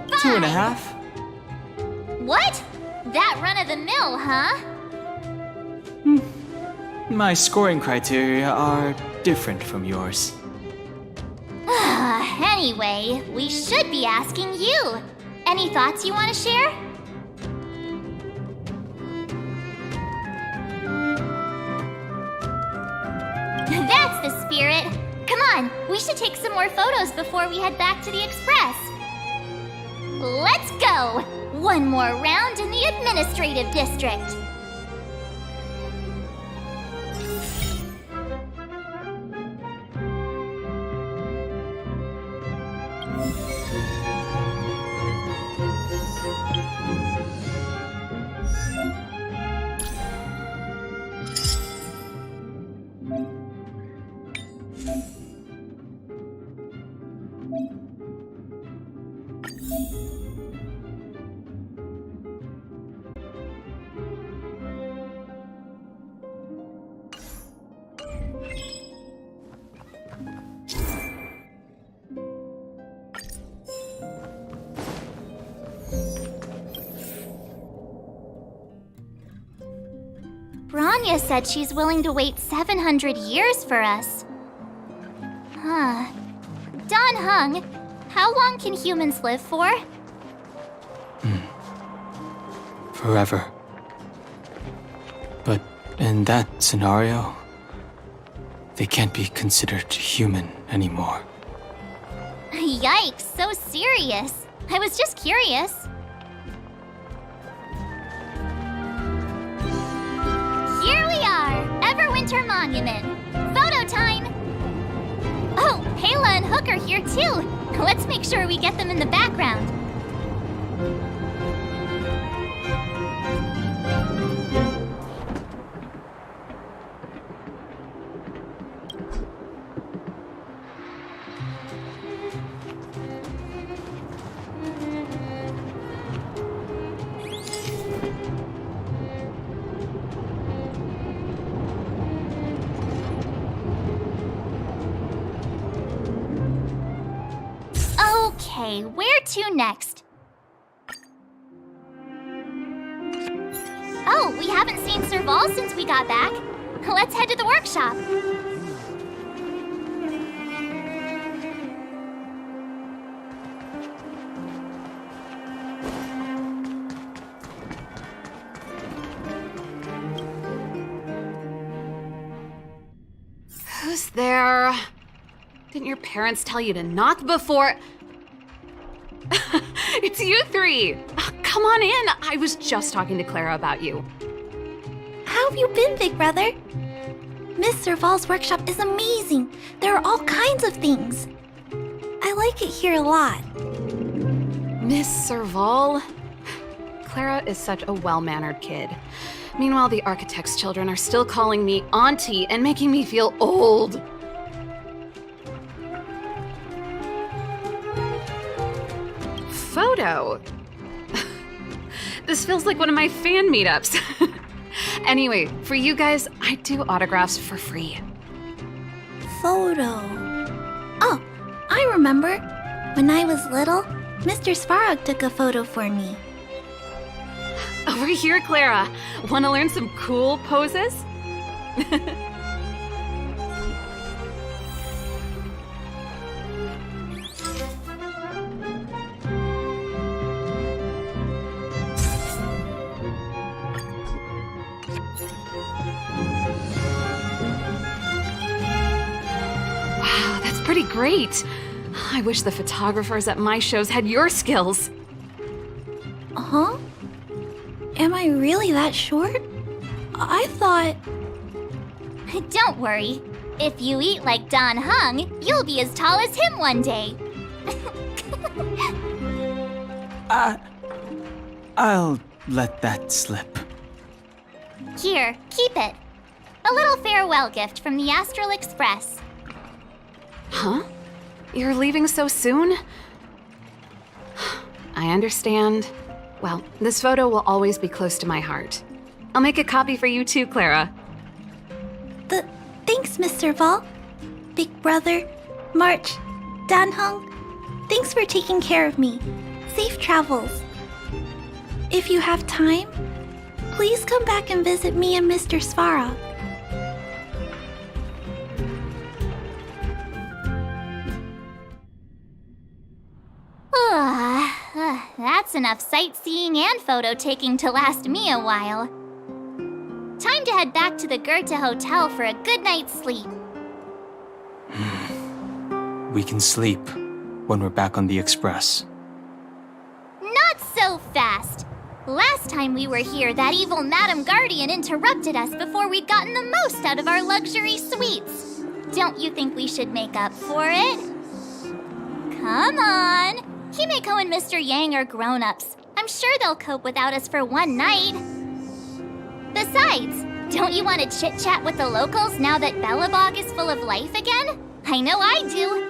2.5?
What? That run-of-the-mill, huh?
My scoring criteria are different from yours.
Anyway, we should be asking you. Any thoughts you want to share? That's the spirit. Come on, we should take some more photos before we head back to the Express. Let's go! One more round in the administrative district. Branya said she's willing to wait 700 years for us. Huh. Don Hung, how long can humans live for?
Forever. But in that scenario, they can't be considered human anymore.
Yikes, so serious. I was just curious. Here we are, Everwinter Monument. Photo time! Oh, Pela and Hook are here too. Let's make sure we get them in the background. Okay, where to next? Oh, we haven't seen Serval since we got back. Let's head to the workshop.
Who's there? Didn't your parents tell you to knock before? It's you three! Come on in! I was just talking to Clara about you.
How have you been, big brother? Miss Serval's workshop is amazing. There are all kinds of things. I like it here a lot.
Miss Serval? Clara is such a well-mannered kid. Meanwhile, the architect's children are still calling me auntie and making me feel old. Photo? This feels like one of my fan meetups. Anyway, for you guys, I do autographs for free.
Photo. Oh, I remember. When I was little, Mr. Svarog took a photo for me.
Over here, Clara. Want to learn some cool poses? Wow, that's pretty great. I wish the photographers at my shows had your skills.
Huh? Am I really that short? I thought...
Don't worry. If you eat like Don Hung, you'll be as tall as him one day.
I'll let that slip.
Here, keep it. A little farewell gift from the Astral Express.
Huh? You're leaving so soon? I understand. Well, this photo will always be close to my heart. I'll make a copy for you too, Clara.
Thanks, Mr. Val. Big brother, March, Danhung, thanks for taking care of me. Safe travels. If you have time, please come back and visit me and Mr. Svarog.
That's enough sightseeing and photo taking to last me a while. Time to head back to the Goethe Hotel for a good night's sleep.
We can sleep when we're back on the Express.
Not so fast! Last time we were here, that evil Madam Guardian interrupted us before we'd gotten the most out of our luxury suites. Don't you think we should make up for it? Come on! Himeko and Mr. Yang are grown-ups. I'm sure they'll cope without us for one night. Besides, don't you want to chit-chat with the locals now that Belobog is full of life again? I know I do.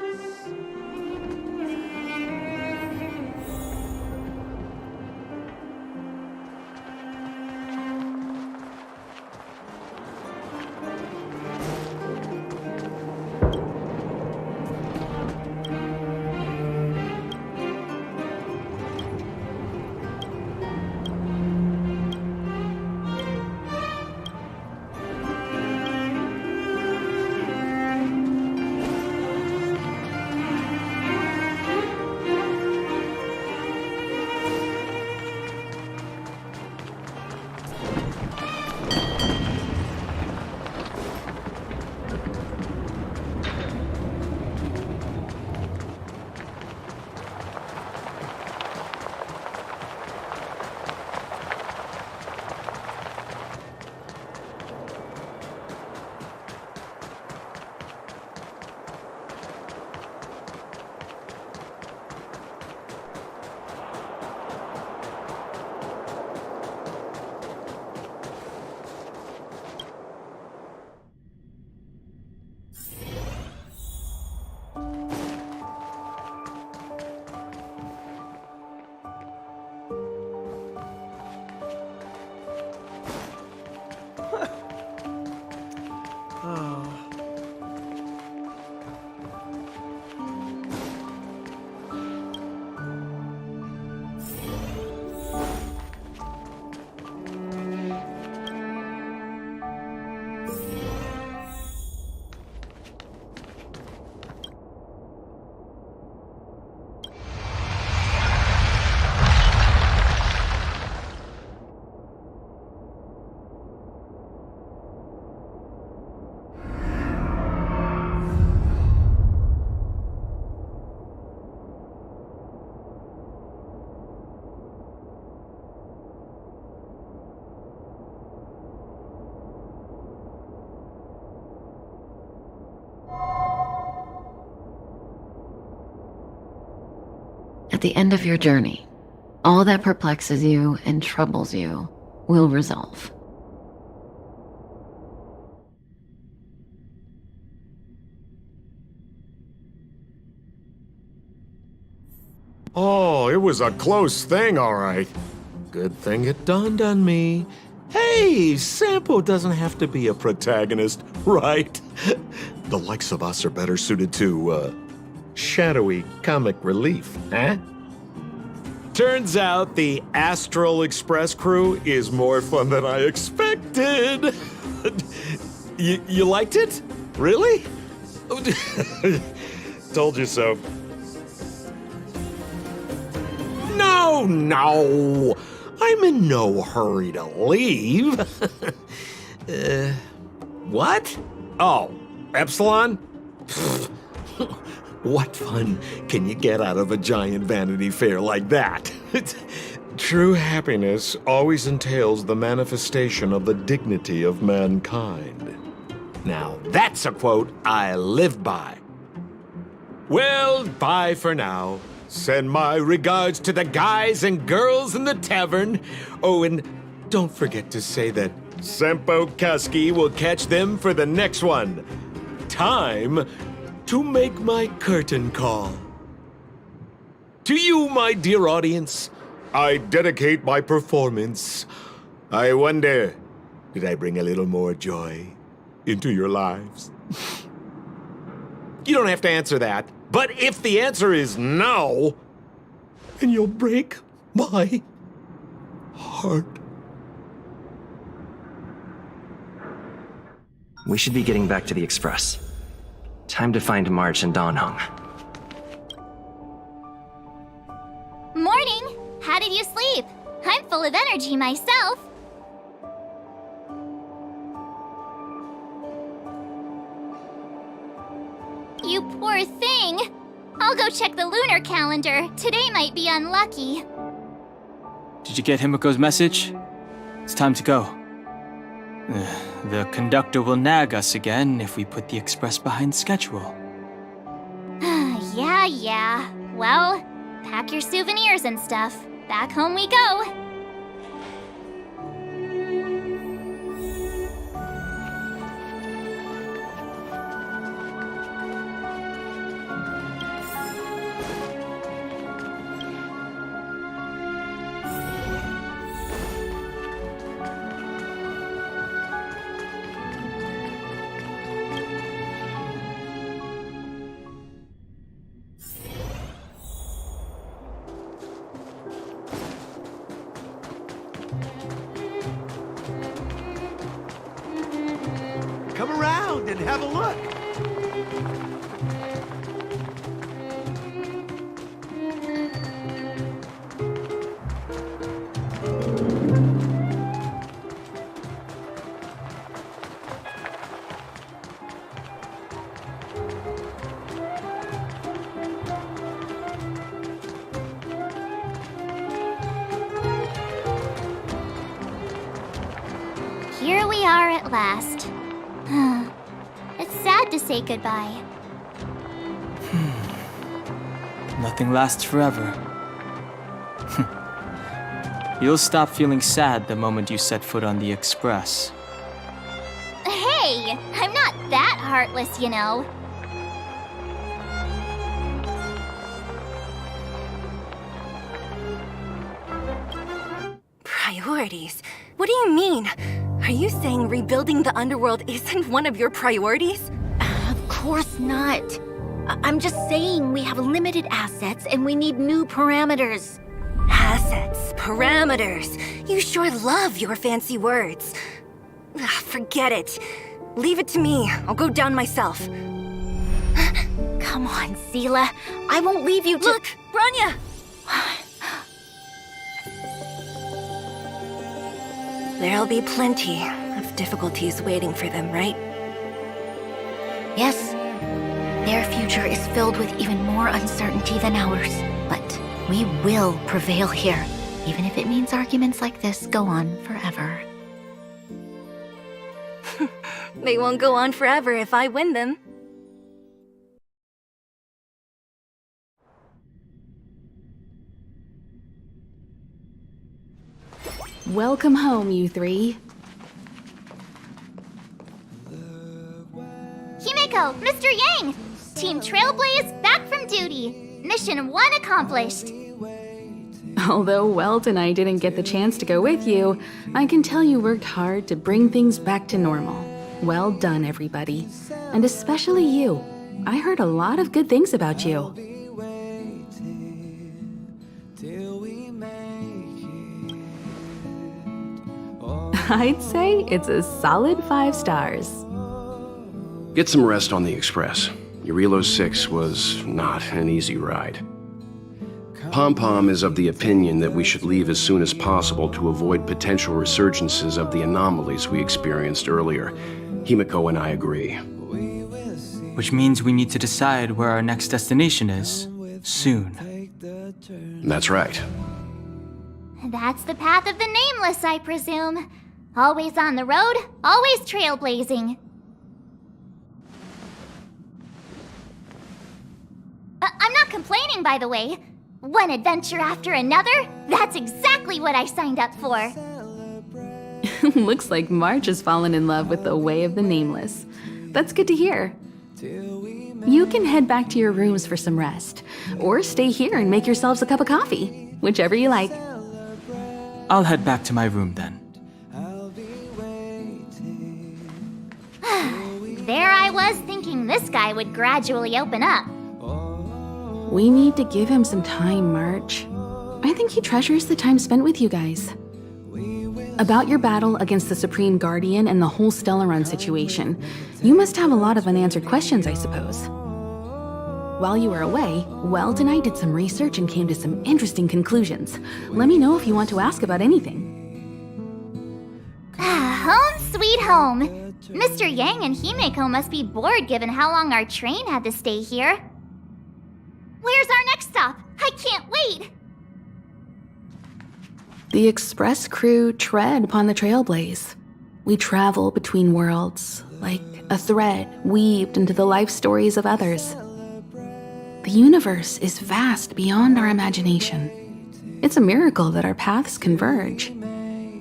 the end of your journey, all that perplexes you and troubles you will resolve.
Oh, it was a close thing, all right. Good thing it dawned on me. Hey, Sampo doesn't have to be a protagonist, right? The likes of us are better suited to, shadowy comic relief, eh? Turns out the Astral Express crew is more fun than I expected. You liked it? Really? Told you so. No! I'm in no hurry to leave. What? Oh, Epsilon? What fun can you get out of a giant Vanity Fair like that? True happiness always entails the manifestation of the dignity of mankind. Now, that's a quote I live by. Well, bye for now. Send my regards to the guys and girls in the tavern. Oh, and don't forget to say that Sempo Kuski will catch them for the next one. Time to make my curtain call. To you, my dear audience, I dedicate my performance. I wonder, did I bring a little more joy into your lives? You don't have to answer that. But if the answer is no, then you'll break my heart.
We should be getting back to the Express. Time to find March and Donhong.
Morning! How did you sleep? I'm full of energy myself. You poor thing! I'll go check the lunar calendar. Today might be unlucky.
Did you get Himiko's message? It's time to go. The conductor will nag us again if we put the express behind schedule.
Yeah. Well, pack your souvenirs and stuff. Back home we go.
Come around and have a look.
Here we are at last. It's sad to say goodbye.
Nothing lasts forever. You'll stop feeling sad the moment you set foot on the express.
Hey! I'm not that heartless, you know.
Priorities? What do you mean? Are you saying rebuilding the underworld isn't one of your priorities?
Of course not. I'm just saying we have limited assets and we need new parameters.
Assets, parameters. You sure love your fancy words. Forget it. Leave it to me. I'll go down myself.
Come on, Seela. I won't leave you to—
Look, Branya! There'll be plenty of difficulties waiting for them, right?
Yes. Their future is filled with even more uncertainty than ours. But we will prevail here, even if it means arguments like this go on forever.
They won't go on forever if I win them.
Welcome home, you three.
Himeko, Mr. Yang! Team Trailblaze back from duty. Mission 1 accomplished.
Although Welt and I didn't get the chance to go with you, I can tell you worked hard to bring things back to normal. Well done, everybody. And especially you. I heard a lot of good things about you. I'd say it's a solid 5 stars.
Get some rest on the Express. Eurilo 6 was not an easy ride. Pom-Pom is of the opinion that we should leave as soon as possible to avoid potential resurgences of the anomalies we experienced earlier. Himeko and I agree.
Which means we need to decide where our next destination is, soon.
That's right.
That's the path of the Nameless, I presume. Always on the road, always trailblazing. I'm not complaining, by the way. One adventure after another, that's exactly what I signed up for.
Looks like March has fallen in love with the way of the Nameless. That's good to hear. You can head back to your rooms for some rest, or stay here and make yourselves a cup of coffee, whichever you like.
I'll head back to my room then.
There I was thinking this guy would gradually open up.
We need to give him some time, March. I think he treasures the time spent with you guys. About your battle against the Supreme Guardian and the whole Stellaron situation, you must have a lot of unanswered questions, I suppose. While you were away, Welt and I did some research and came to some interesting conclusions. Let me know if you want to ask about anything.
Home sweet home. Mr. Yang and Himeko must be bored given how long our train had to stay here. Where's our next stop? I can't wait!
The Express crew tread upon the Trailblaze. We travel between worlds, like a thread weaved into the life stories of others. The universe is vast beyond our imagination. It's a miracle that our paths converge.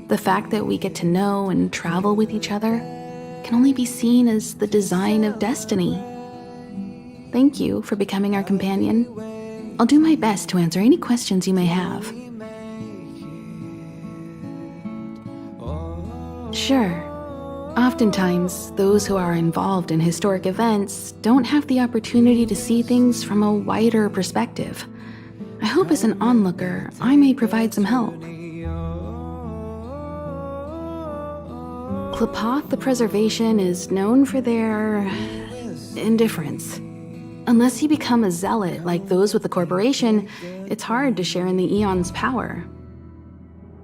The fact that we get to know and travel with each other can only be seen as the design of destiny. Thank you for becoming our companion. I'll do my best to answer any questions you may have. Sure. Oftentimes, those who are involved in historic events don't have the opportunity to see things from a wider perspective. I hope as an onlooker, I may provide some help. Klapoth the Preservation is known for their indifference. Unless you become a zealot like those with the corporation, it's hard to share in the Aeon's power.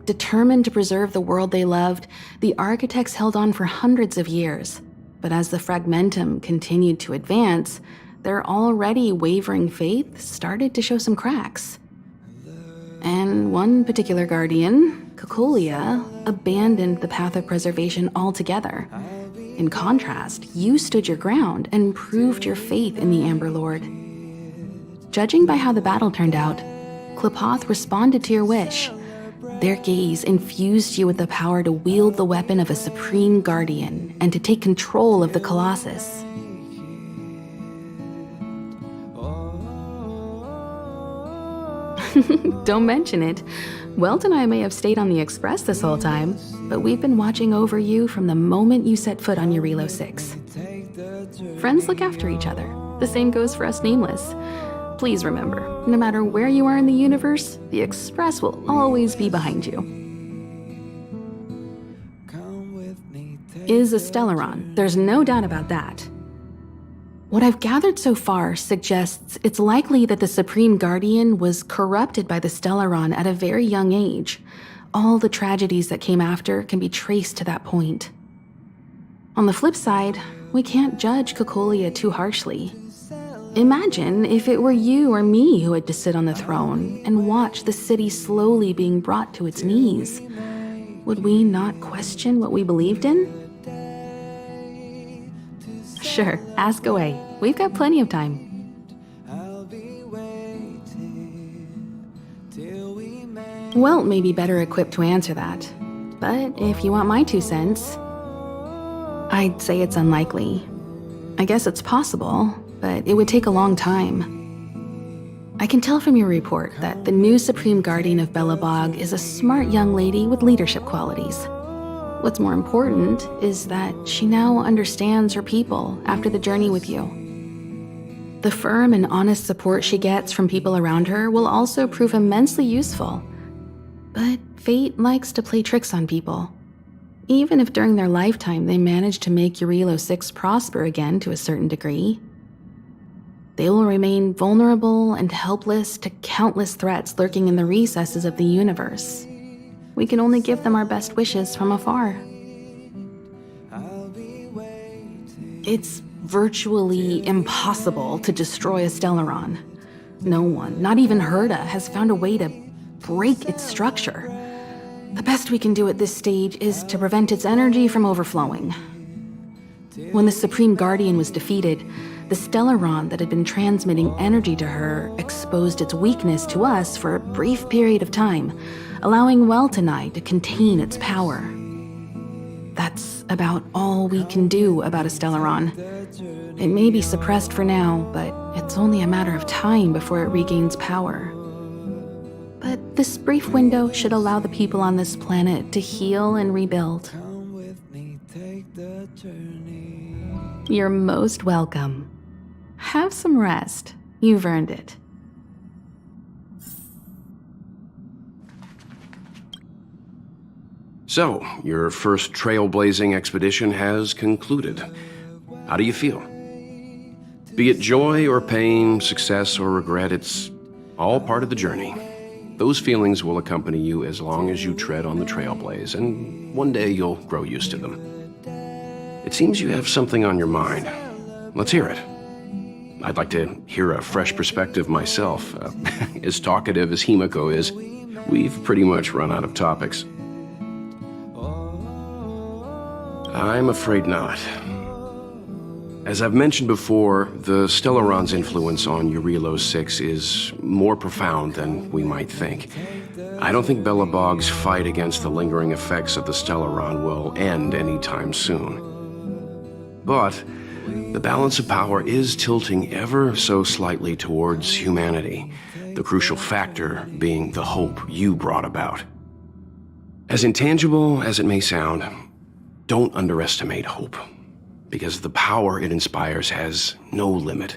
Determined to preserve the world they loved, the architects held on for hundreds of years. But as the Fragmentum continued to advance, their already wavering faith started to show some cracks. And one particular guardian, Cocolia, abandoned the path of preservation altogether. In contrast, you stood your ground and proved your faith in the Amber Lord. Judging by how the battle turned out, Klapoth responded to your wish. Their gaze infused you with the power to wield the weapon of a supreme guardian and to take control of the Colossus. Don't mention it. Welt and I may have stayed on the Express this whole time, but we've been watching over you from the moment you set foot on Eurilo 6. Friends look after each other. The same goes for us Nameless. Please remember, no matter where you are in the universe, the Express will always be behind you. Is a Stellaron, there's no doubt about that. What I've gathered so far suggests it's likely that the Supreme Guardian was corrupted by the Stellaron at a very young age. All the tragedies that came after can be traced to that point. On the flip side, we can't judge Cocolia too harshly. Imagine if it were you or me who had to sit on the throne and watch the city slowly being brought to its knees. Would we not question what we believed in? Sure, ask away. We've got plenty of time. Welt may be better equipped to answer that. But if you want my 2 cents, I'd say it's unlikely. I guess it's possible, but it would take a long time. I can tell from your report that the new Supreme Guardian of Belobog is a smart young lady with leadership qualities. What's more important is that she now understands her people after the journey with you. The firm and honest support she gets from people around her will also prove immensely useful. But fate likes to play tricks on people. Even if during their lifetime they manage to make Eurilo 6 prosper again to a certain degree, they will remain vulnerable and helpless to countless threats lurking in the recesses of the universe. We can only give them our best wishes from afar. It's virtually impossible to destroy a Stellaron. No one, not even Herda, has found a way to break its structure. The best we can do at this stage is to prevent its energy from overflowing. When the Supreme Guardian was defeated, the Stellaron that had been transmitting energy to her exposed its weakness to us for a brief period of time, allowing Weltanai to contain its power. That's about all we can do about a Stellaron. It may be suppressed for now, but it's only a matter of time before it regains power. But this brief window should allow the people on this planet to heal and rebuild. You're most welcome. Have some rest. You've earned it.
So, your first trailblazing expedition has concluded. How do you feel? Be it joy or pain, success or regret, it's all part of the journey. Those feelings will accompany you as long as you tread on the trailblaze, and one day you'll grow used to them. It seems you have something on your mind. Let's hear it. I'd like to hear a fresh perspective myself. As talkative as Himiko is, we've pretty much run out of topics. I'm afraid not. As I've mentioned before, the Stellaron's influence on Eurilo 6 is more profound than we might think. I don't think Belobog's fight against the lingering effects of the Stellaron will end anytime soon. But the balance of power is tilting ever so slightly towards humanity, the crucial factor being the hope you brought about. As intangible as it may sound, don't underestimate hope, because the power it inspires has no limit.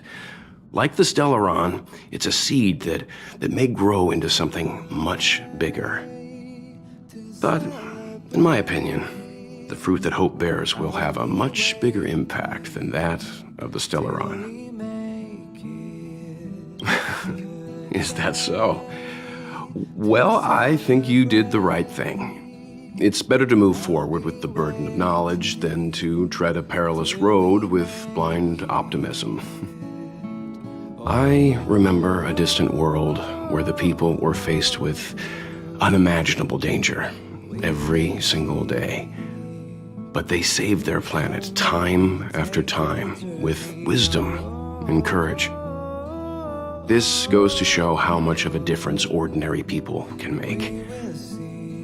Like the Stellaron, it's a seed that may grow into something much bigger. But, in my opinion, the fruit that hope bears will have a much bigger impact than that of the Stellaron. Is that so? Well, I think you did the right thing. It's better to move forward with the burden of knowledge than to tread a perilous road with blind optimism. I remember a distant world where the people were faced with unimaginable danger every single day. But they saved their planet time after time with wisdom and courage. This goes to show how much of a difference ordinary people can make.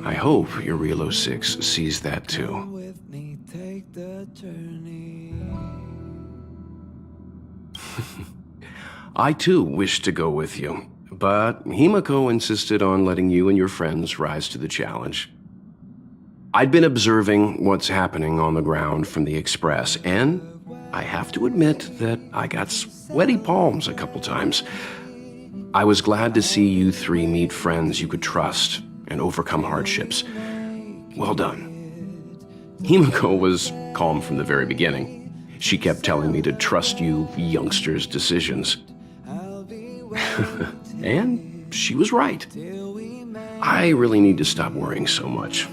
I hope Eurilo 6 sees that too. I too wish to go with you, but Himiko insisted on letting you and your friends rise to the challenge. I'd been observing what's happening on the ground from the Express, and I have to admit that I got sweaty palms a couple times. I was glad to see you three meet friends you could trust and overcome hardships. Well done. Himiko was calm from the very beginning. She kept telling me to trust you youngsters' decisions. And she was right. I really need to stop worrying so much.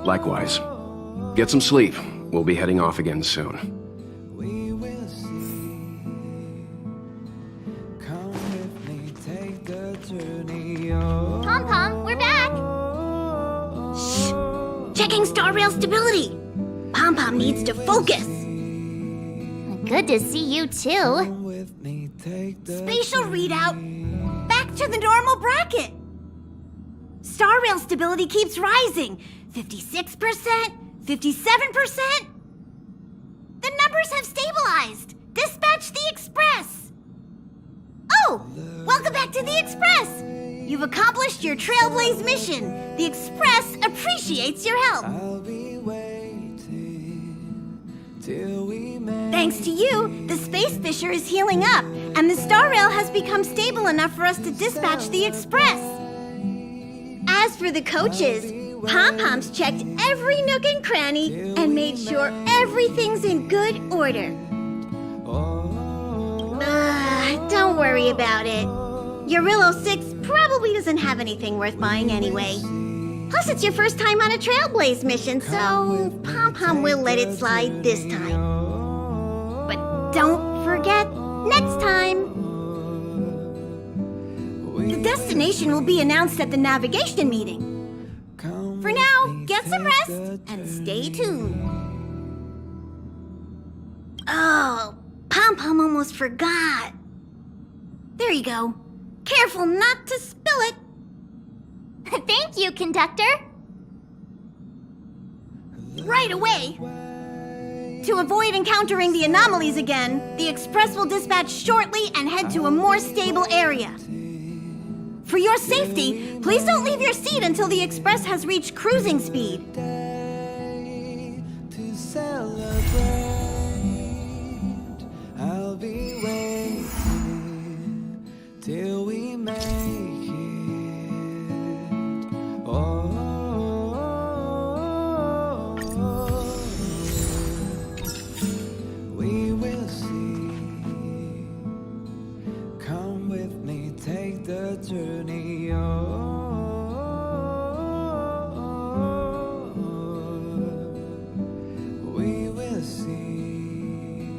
Likewise. Get some sleep. We'll be heading off again soon.
Pom-Pom, we're back!
Shh! Checking star rail stability! Pom-Pom needs to focus!
Good to see you too.
Spatial readout! Back to the normal bracket! Star rail stability keeps rising. 56%, 57%.
The numbers have stabilized. Dispatch the Express.
Oh, welcome back to the Express. You've accomplished your Trailblaze mission. The Express appreciates your help. Thanks to you, the Space Fisher is healing up, and the Star Rail has become stable enough for us to dispatch the Express. As for the coaches, Pom-Pom's checked every nook and cranny and made sure everything's in good order. Don't worry about it. Your Rillo 6 probably doesn't have anything worth buying anyway. Plus, it's your first time on a Trailblaze mission, so Pom-Pom will let it slide this time. But don't forget, next time! The destination will be announced at the navigation meeting. For now, get some rest and stay tuned. Oh, Pom-Pom almost forgot. There you go. Careful not to spill it.
Thank you, conductor.
Right away. To avoid encountering the anomalies again, the Express will dispatch shortly and head to a more stable area. For your safety, please don't leave your seat until the Express has reached cruising speed.
I'll be waiting till we make it. Oh, we will see. Come with me, take the journey. We will see.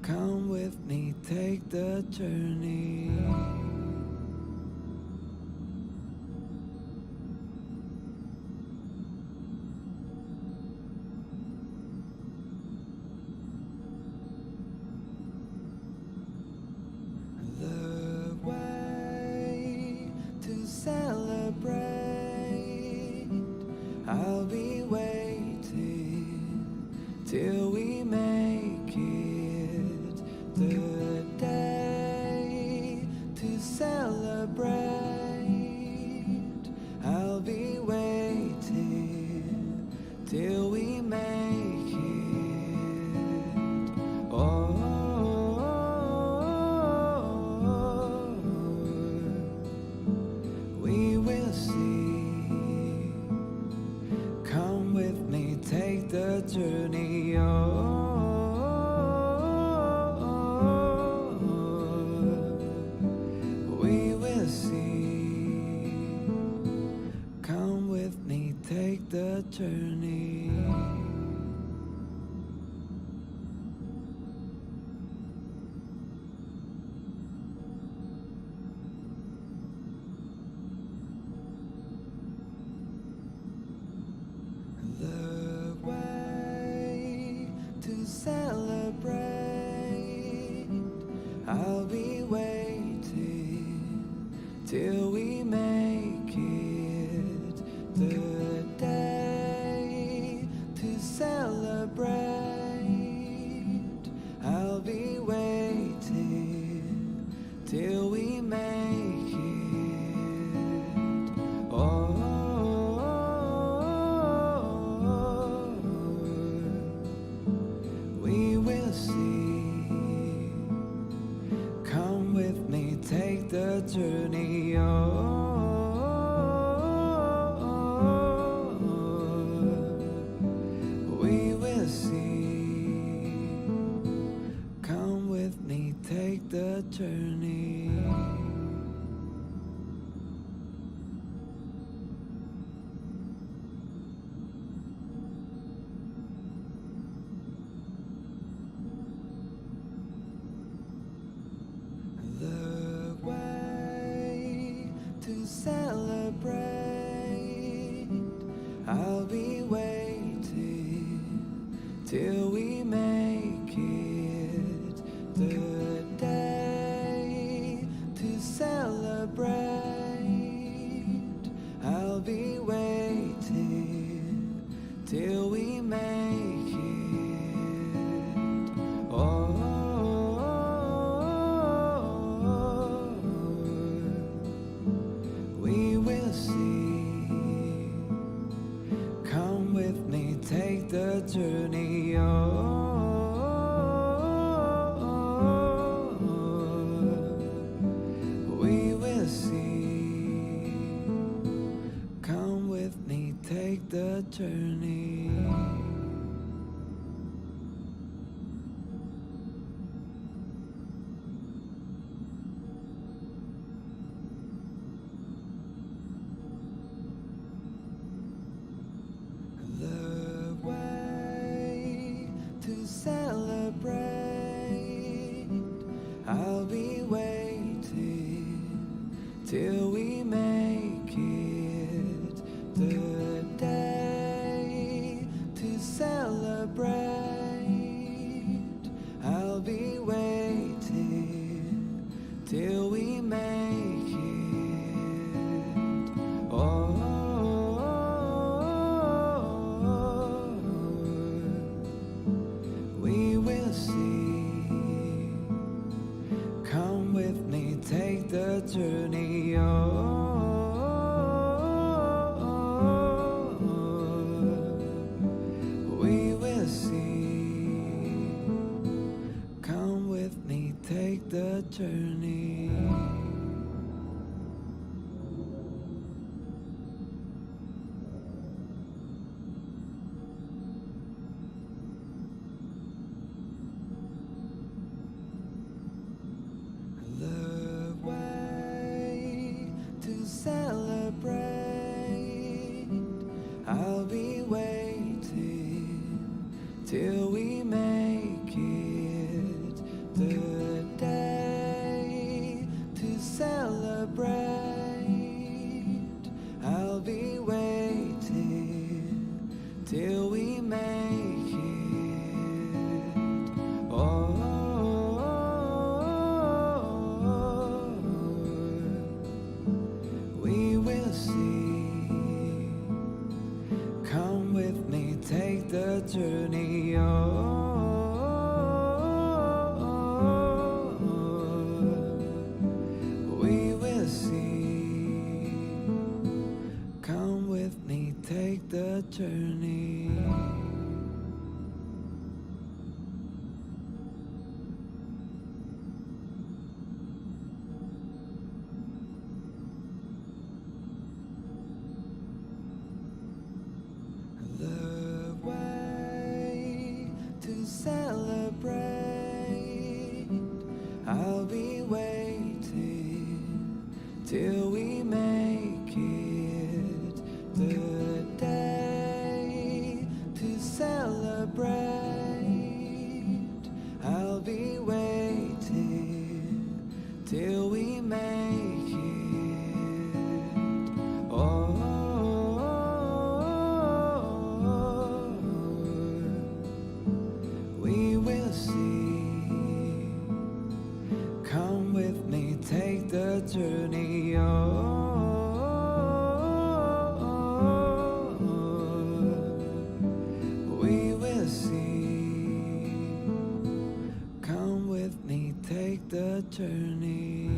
Come with me, take the journey. The way to celebrate. I'll be waiting till we make it. The day to celebrate. I'll be waiting till we make it. Oh, we will see. Come with me, take the journey. We will see. Come with me, take the journey. The way to celebrate. I'll be waiting till we make it. The day to celebrate. I'll be waiting till we make it. Oh, we will see. Come with me, take the journey. We will see. Come with me, take the journey. The way to celebrate. I'll be waiting till we make it. The day to celebrate. journey. We will see. Come with me, take the journey. The way to celebrate. I'll be waiting till we make it. The day to celebrate. I'll be waiting till we make it. Oh. We will see. Come with me, take the journey. We will see. Come with me, take the journey. The way to celebrate. I'll be waiting till we make it. The day to celebrate. I'll be waiting till we make it. Oh. We will see. Come with me, take the journey. We will see. Come with me, take the journey. The way to celebrate. I'll be waiting till we make it. The day to celebrate. I'll be waiting till we make it. Oh. We will see. Come with me, take the journey. We will see. Come with me, take the journey. The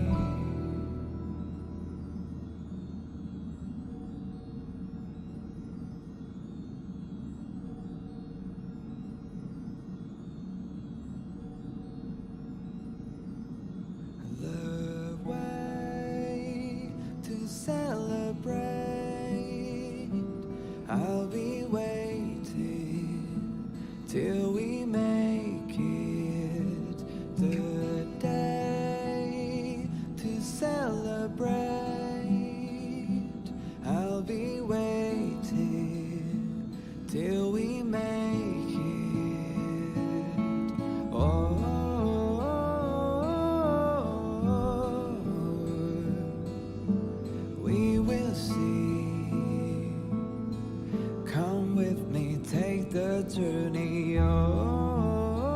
way to celebrate. I'll be waiting till we make it. The day to celebrate. I'll be waiting till we make it. Oh. We will see. Come with me, take the journey. We will see. Come with me, take the journey. The way to celebrate. I'll be waiting till we make it. The day to celebrate. I'll be waiting till we make it. Oh. We will see. Come with me, take the journey. The way to celebrate. I'll be waiting till we make it. The day to celebrate. I'll be waiting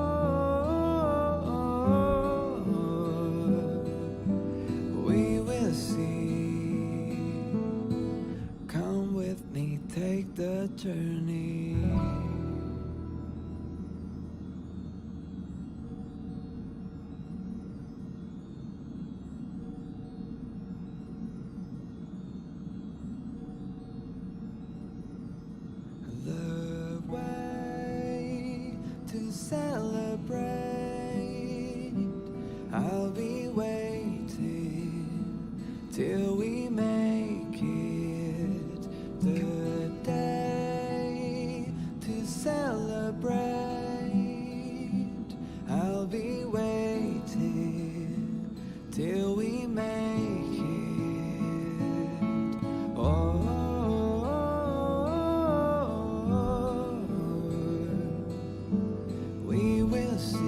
till we make it. Oh. We will see. Come with me, take the journey. We will see. Come with me, take the journey. The way till we make it. Oh, we will see.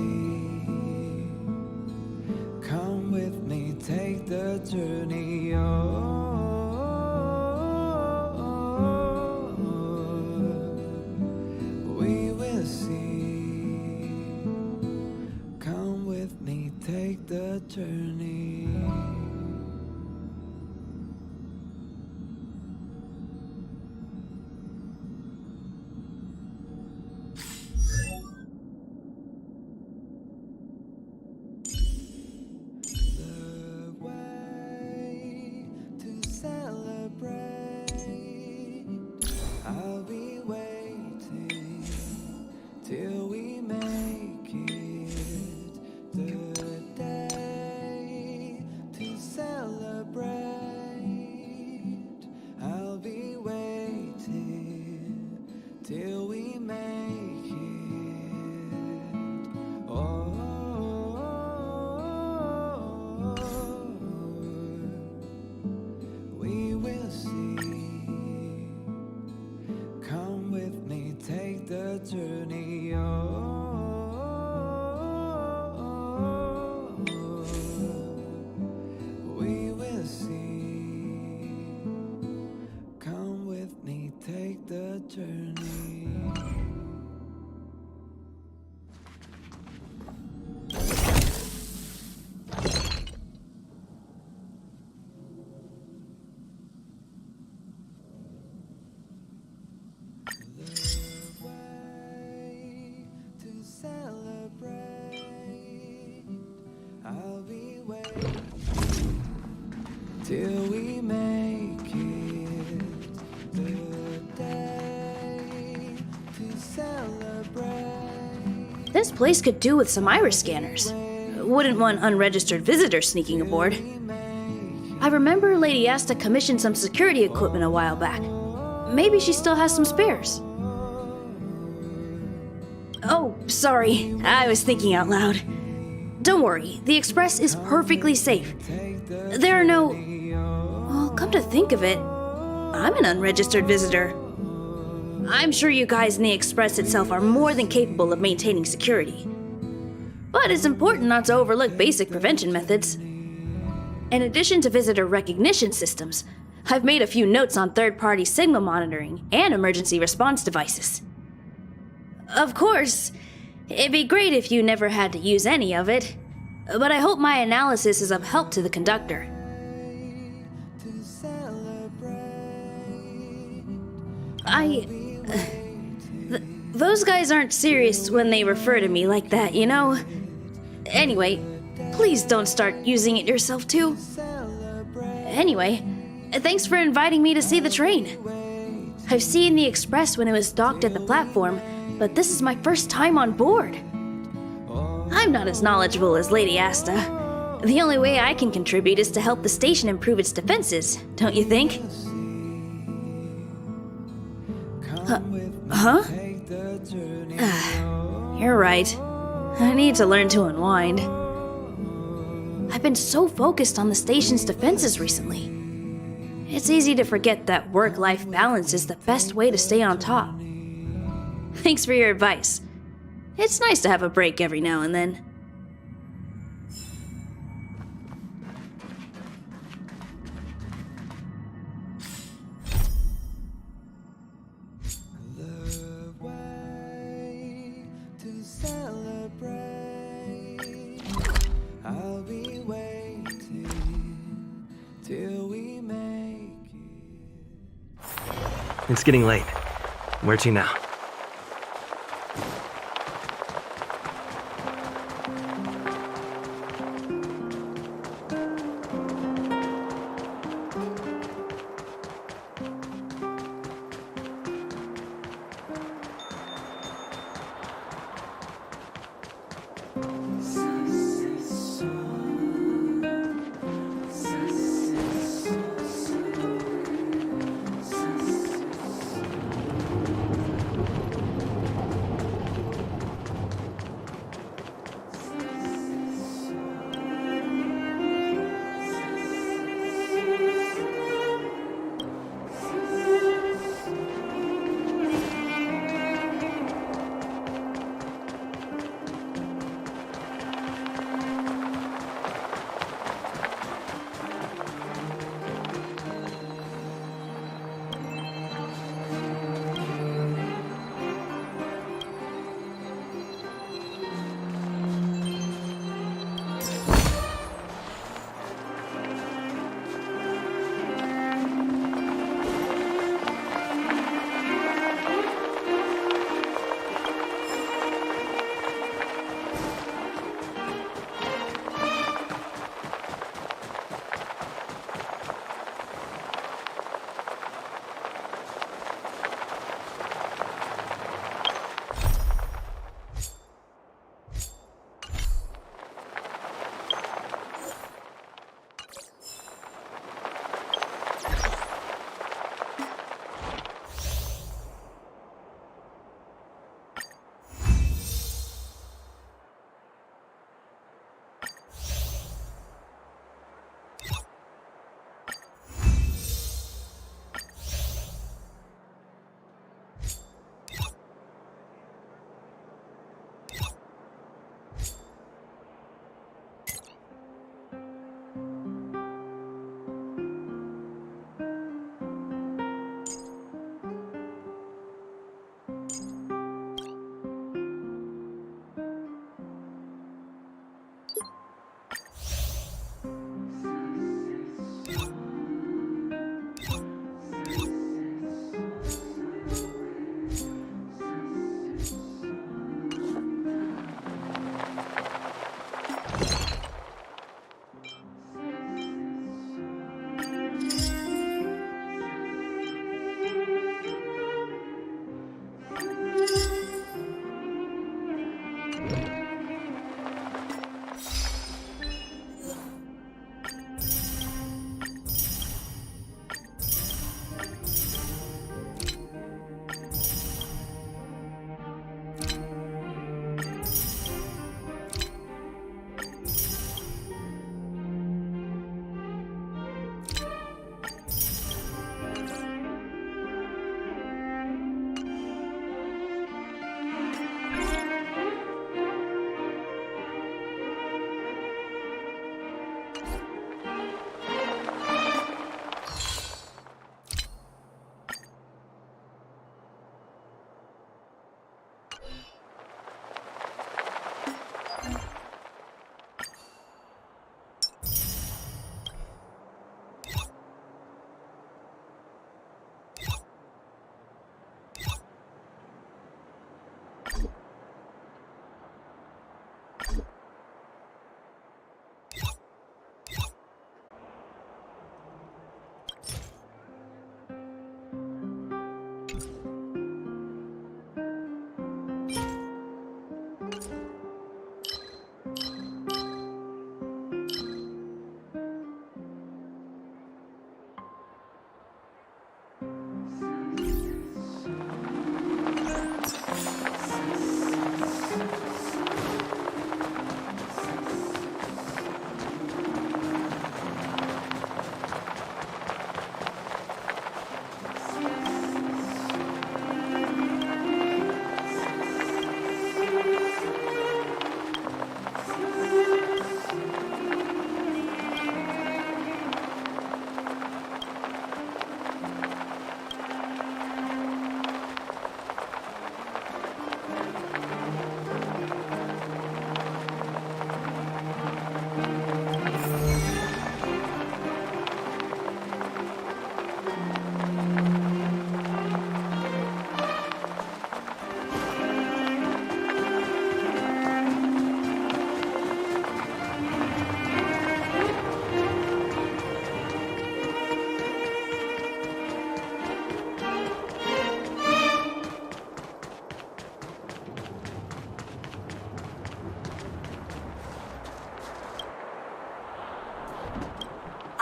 Come with me, take the journey. Oh, we will see. Come with me, take the journey. The way to celebrate. I'll be waiting till we make it. The day to celebrate. I'll be waiting till we make it. Oh, we will see. Come with me, take the journey. Oh, we will see. Come with me, take the journey. To celebrate, I'll be waiting till we make it. The day to celebrate.
This place could do with some iris scanners. Wouldn't want unregistered visitors sneaking aboard. I remember Lady Asta commissioned some security equipment a while back. Maybe she still has some spares. Oh, sorry. I was thinking out loud. Don't worry, the Express is perfectly safe. There are no... Well, come to think of it, I'm an unregistered visitor. I'm sure you guys in the Express itself are more than capable of maintaining security. But it's important not to overlook basic prevention methods. In addition to visitor recognition systems, I've made a few notes on third-party signal monitoring and emergency response devices. Of course, it'd be great if you never had to use any of it, but I hope my analysis is of help to the conductor. Those guys aren't serious when they refer to me like that, you know? Anyway, please don't start using it yourself too. Anyway, thanks for inviting me to see the train. I've seen the Express when it was docked at the platform, but this is my first time on board. I'm not as knowledgeable as Lady Asta. The only way I can contribute is to help the station improve its defenses, don't you think? Huh? You're right. I need to learn to unwind. I've been so focused on the station's defenses recently. It's easy to forget that work-life balance is the best way to stay on top. Thanks for your advice. It's nice to have a break every now and then.
The way to celebrate. I'll be waiting till we make it.
It's getting late. Where to now?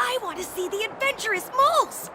I want to see the adventurous moles!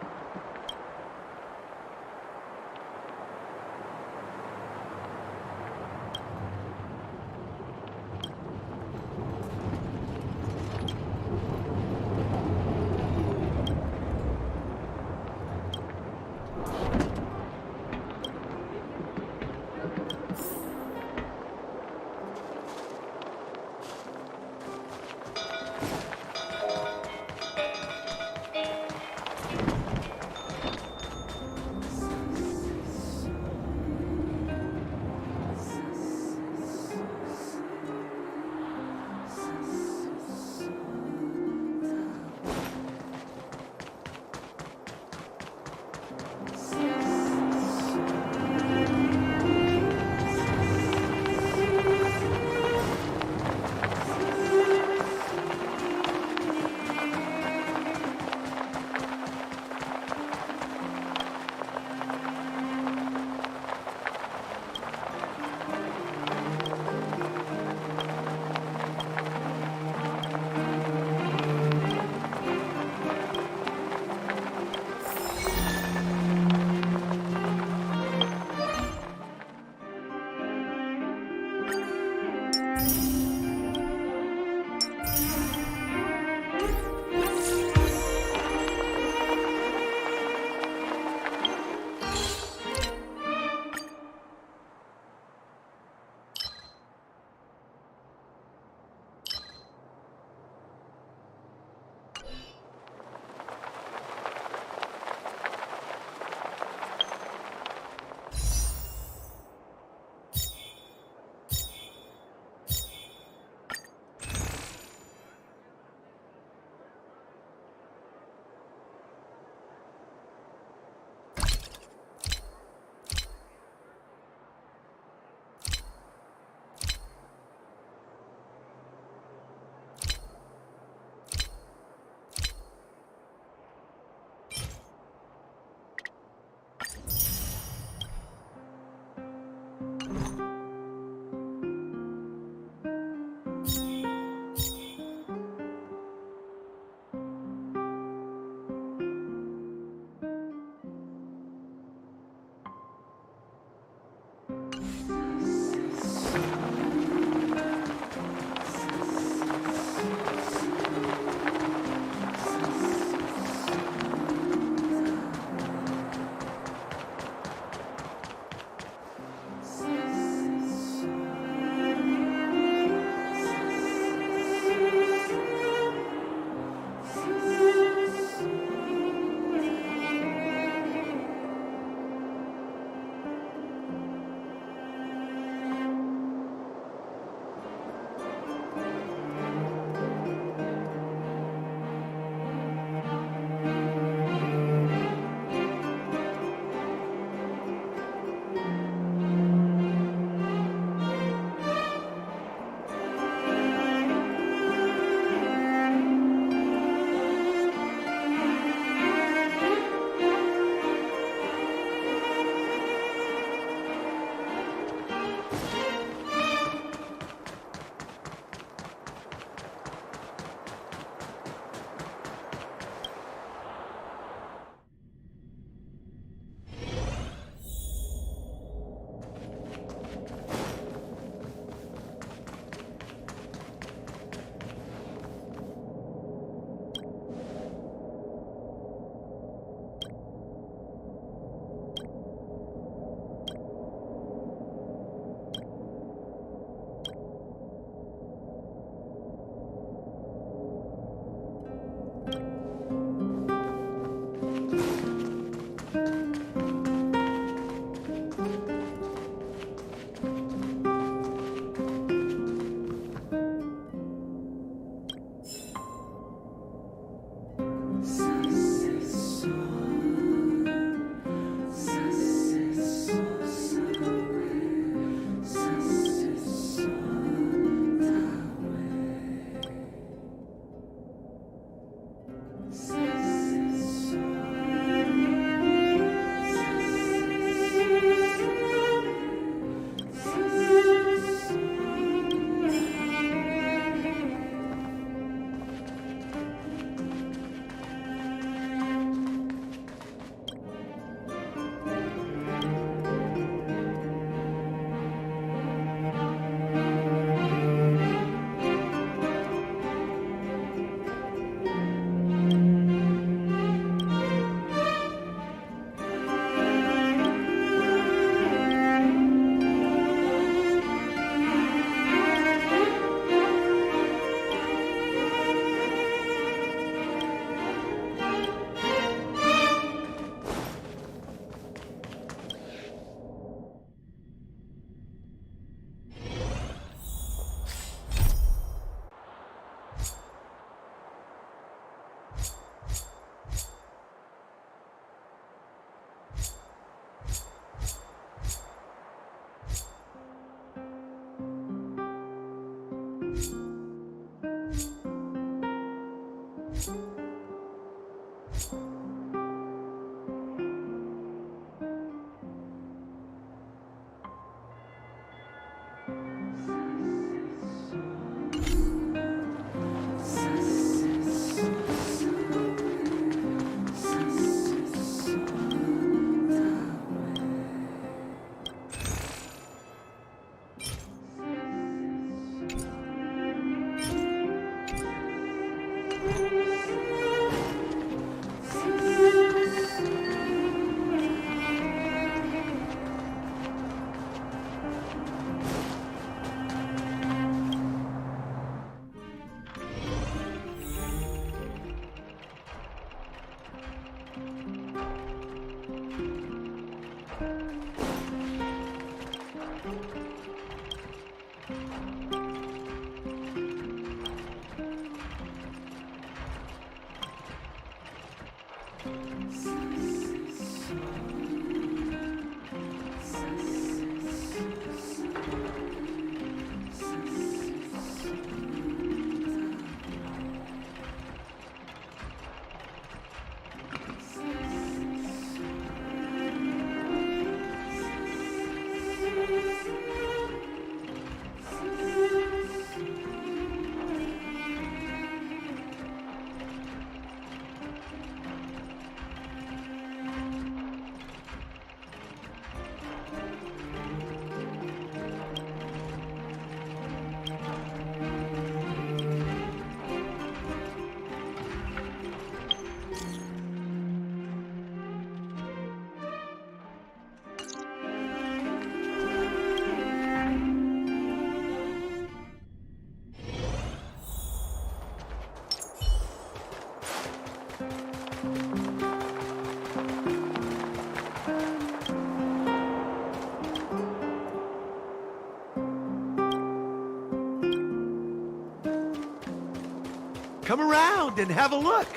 Come around and have a look.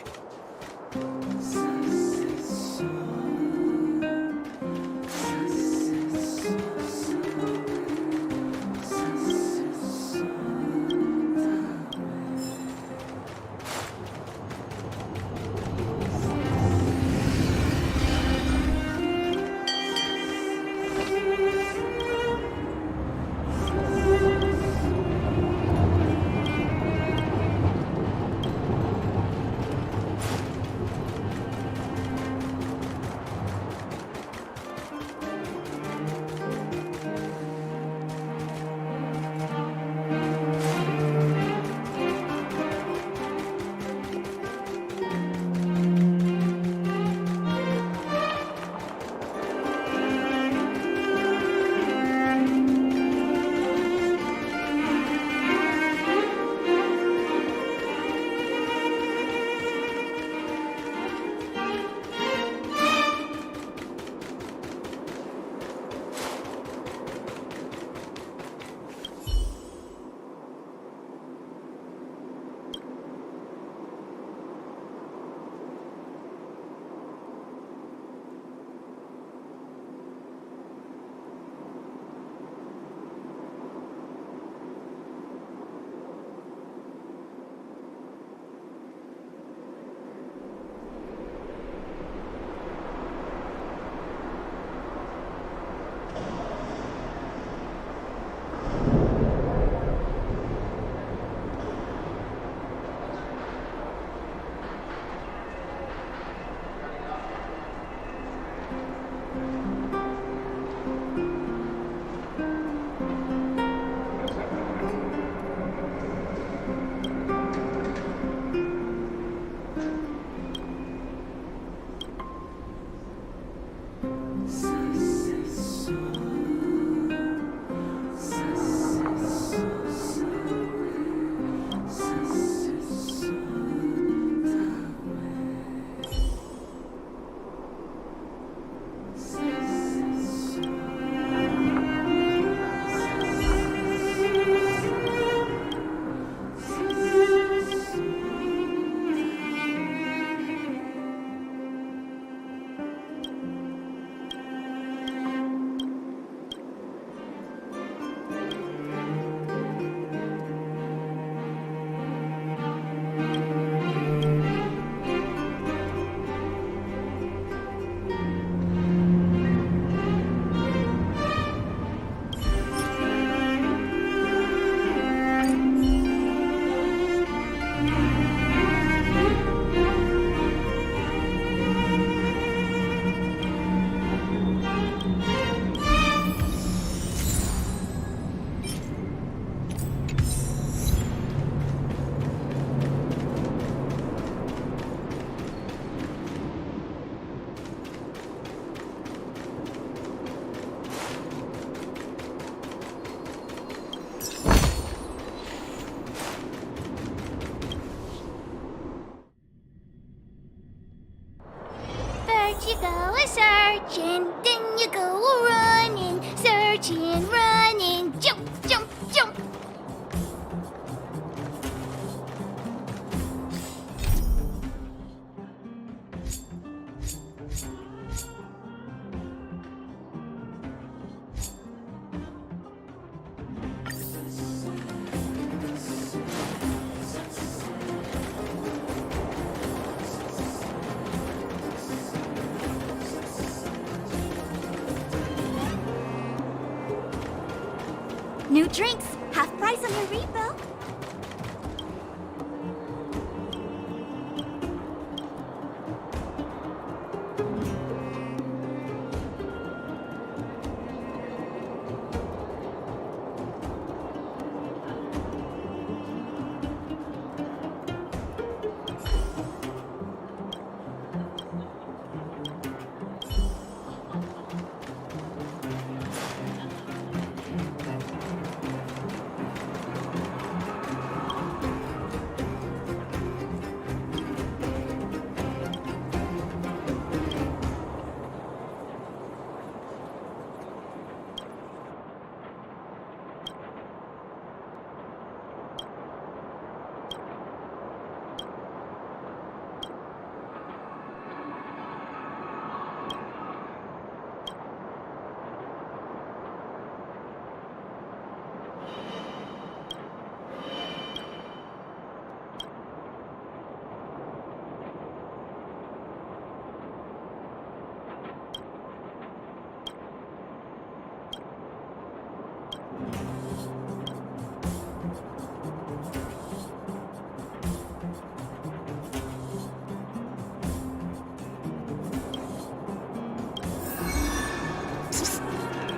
a search and then you go a running, searching, running, jump, jump, jump. New drinks, half price on your refill.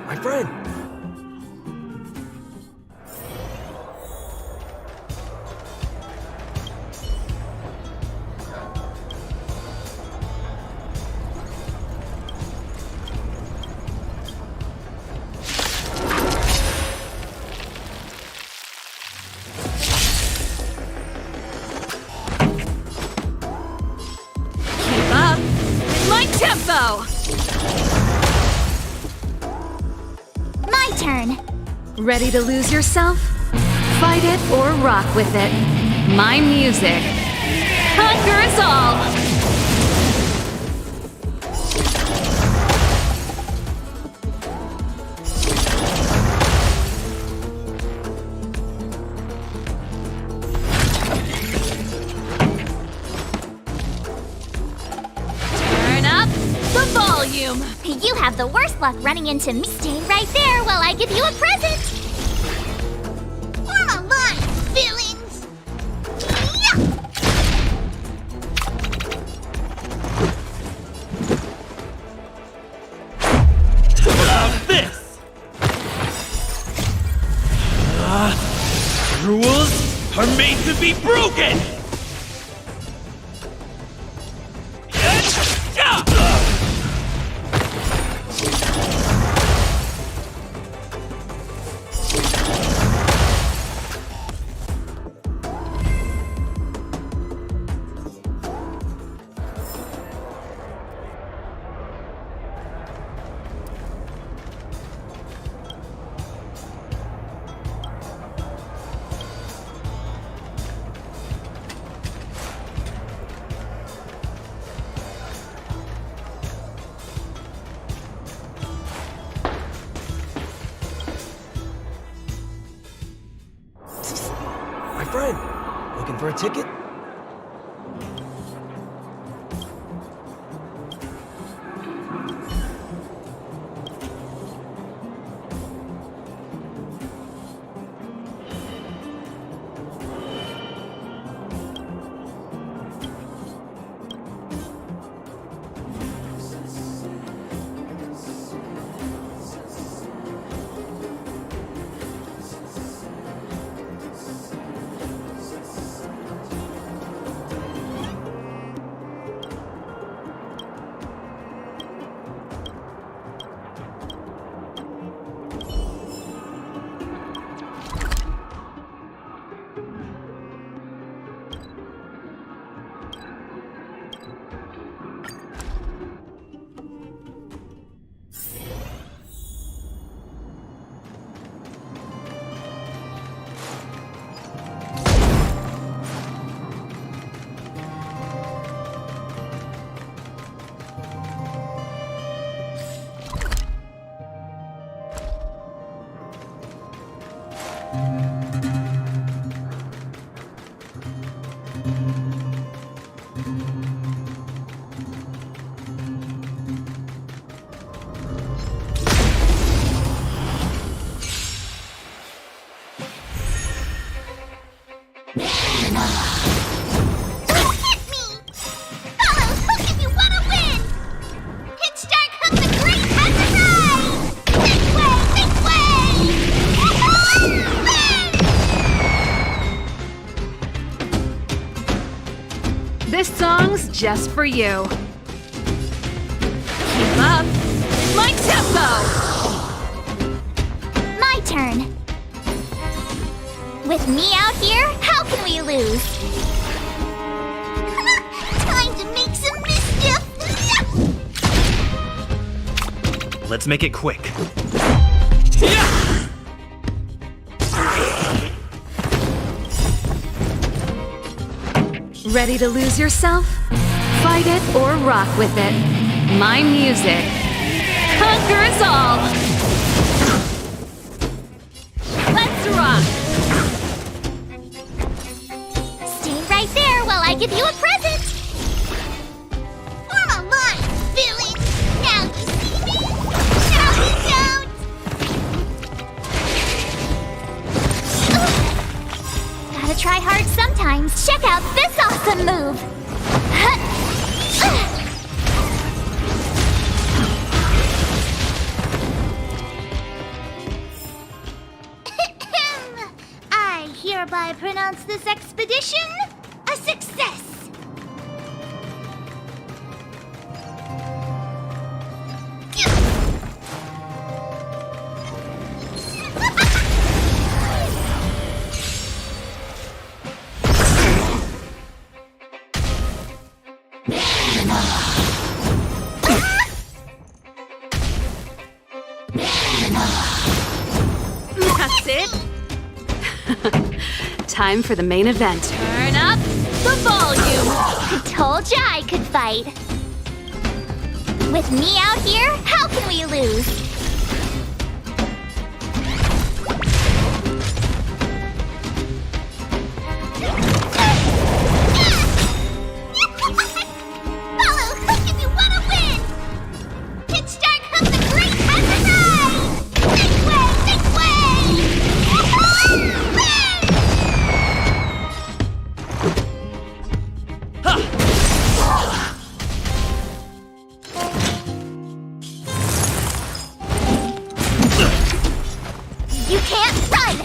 My friend!
Keep up with my tempo!
My turn.
Ready to lose yourself? Fight it or rock with it. My music conquers all! Turn up the volume!
You have the worst luck running into me. Stay right there while I give you a present.
Form a line, villains.
This! Rules are made to be broken!
My friend! Looking for a ticket?
This song's just for you. Keep up. My tempo!
My turn. With me out here, how can we lose? Time to make some mischief!
Let's make it quick.
Ready to lose yourself? Fight it or rock with it. My music conquers all! Let's rock!
Stay right there while I give you a present! Form a line, villain! Now you see me? Now you don't! Gotta try hard sometimes. Check out this awesome move! I hereby pronounce this expedition a success!
That's it. Time for the main event. Turn up the volume.
I told ya I could fight. With me out here, how can we lose? Follow hook if you want to win! Pitch dark hook the great hazard ride! Big way, big way! You can't run!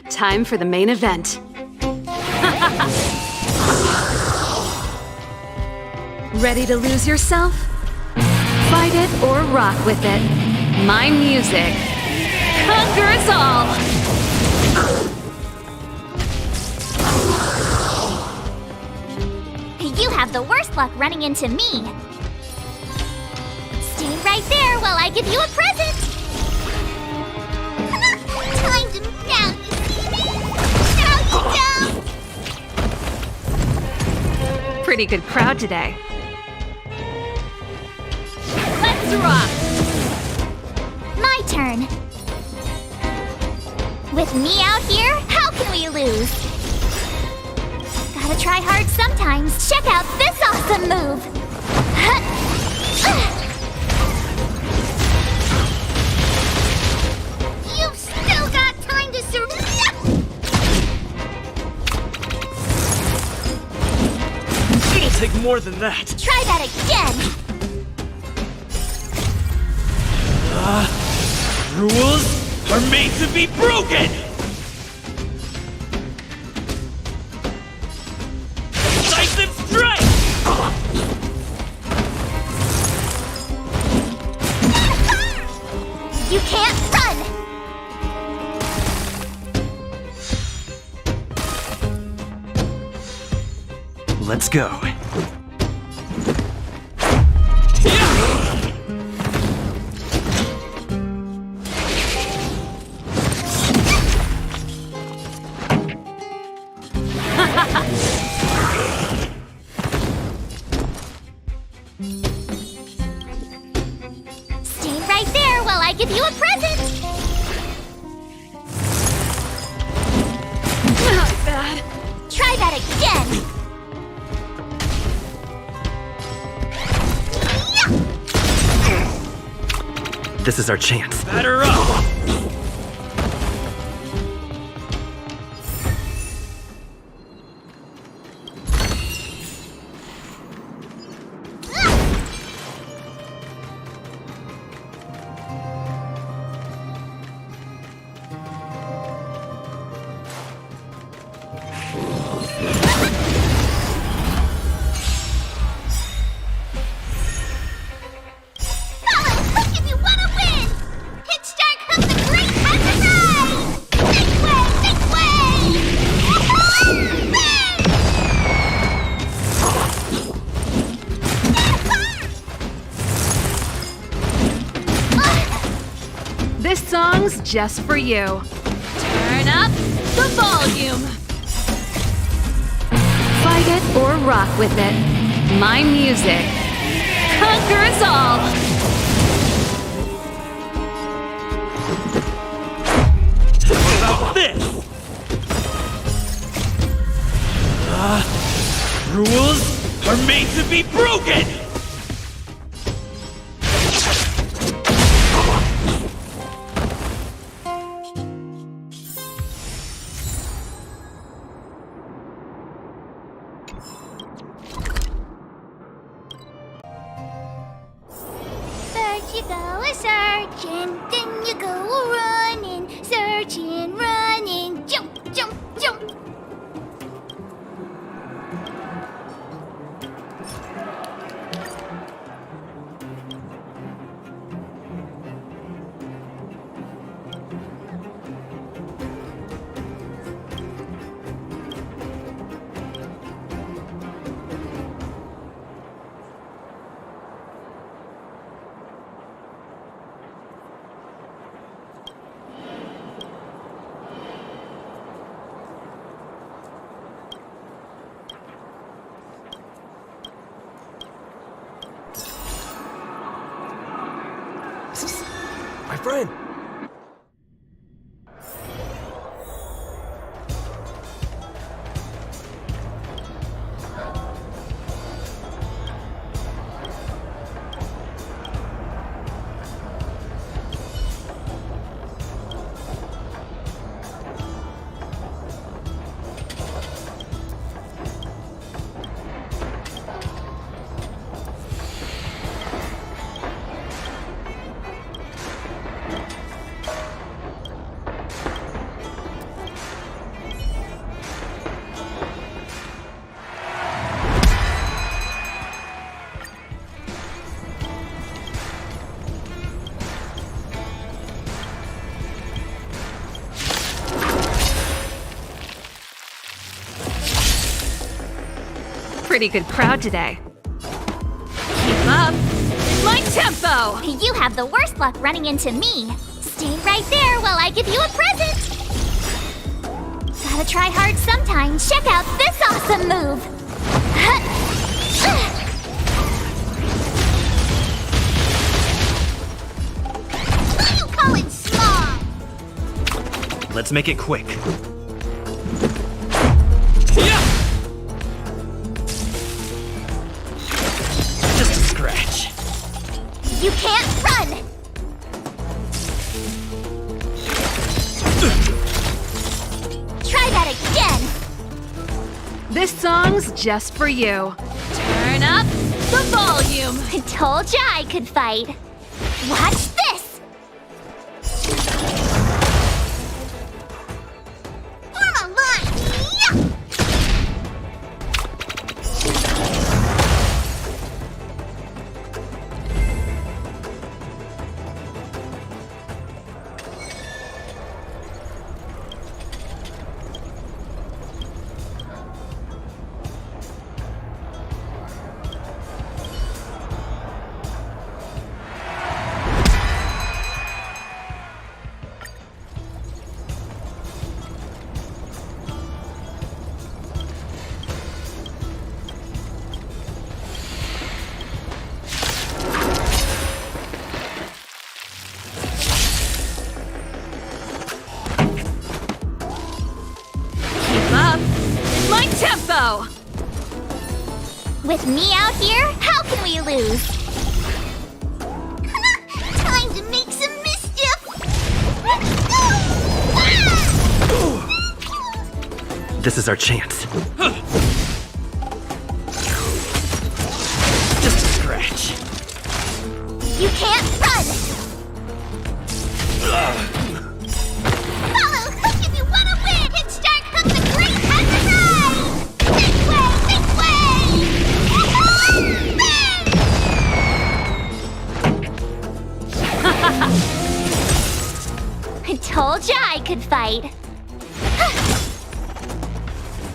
Time for the main event. Ready to lose yourself? Fight it or rock with it. My music conquers all!
You have the worst luck running into me. Stay right there while I give you a present. Time to now you see me. Now you don't.
Pretty good crowd today. Let's rock!
My turn. With me out here, how can we lose? Gotta try hard sometimes. Check out this awesome move. You've still got time to survive.
It'll take more than that.
Try that again.
Rules are made to be broken! Decisive strike!
You can't run!
Let's go.
Stay right there while I give you a present!
This is our chance.
Batter up!
This song's just for you.
Turn up the volume.
Fight it or rock with it. My music conquers all.
What about this? Rules are made to be broken!
First you go a-searching, then you go a-running, searching, running, jump, jump, jump.
My friend!
Pretty good crowd today. Keep up. My tempo!
You have the worst luck running into me. Stay right there while I give you a present. Gotta try hard sometime. Check out this awesome move. What do you call it small?
Let's make it quick. Just a scratch.
You can't run! Try that again!
This song's just for you.
Turn up the volume.
I told ya I could fight. Watch this! Form a line! Yeah!
Tempo!
With me out here, how can we lose? Time to make
This is our chance. Just a scratch.
You can't run! Follow Hook if you want to win! And start Hook the Great has arrived! This way! I told ya I could fight.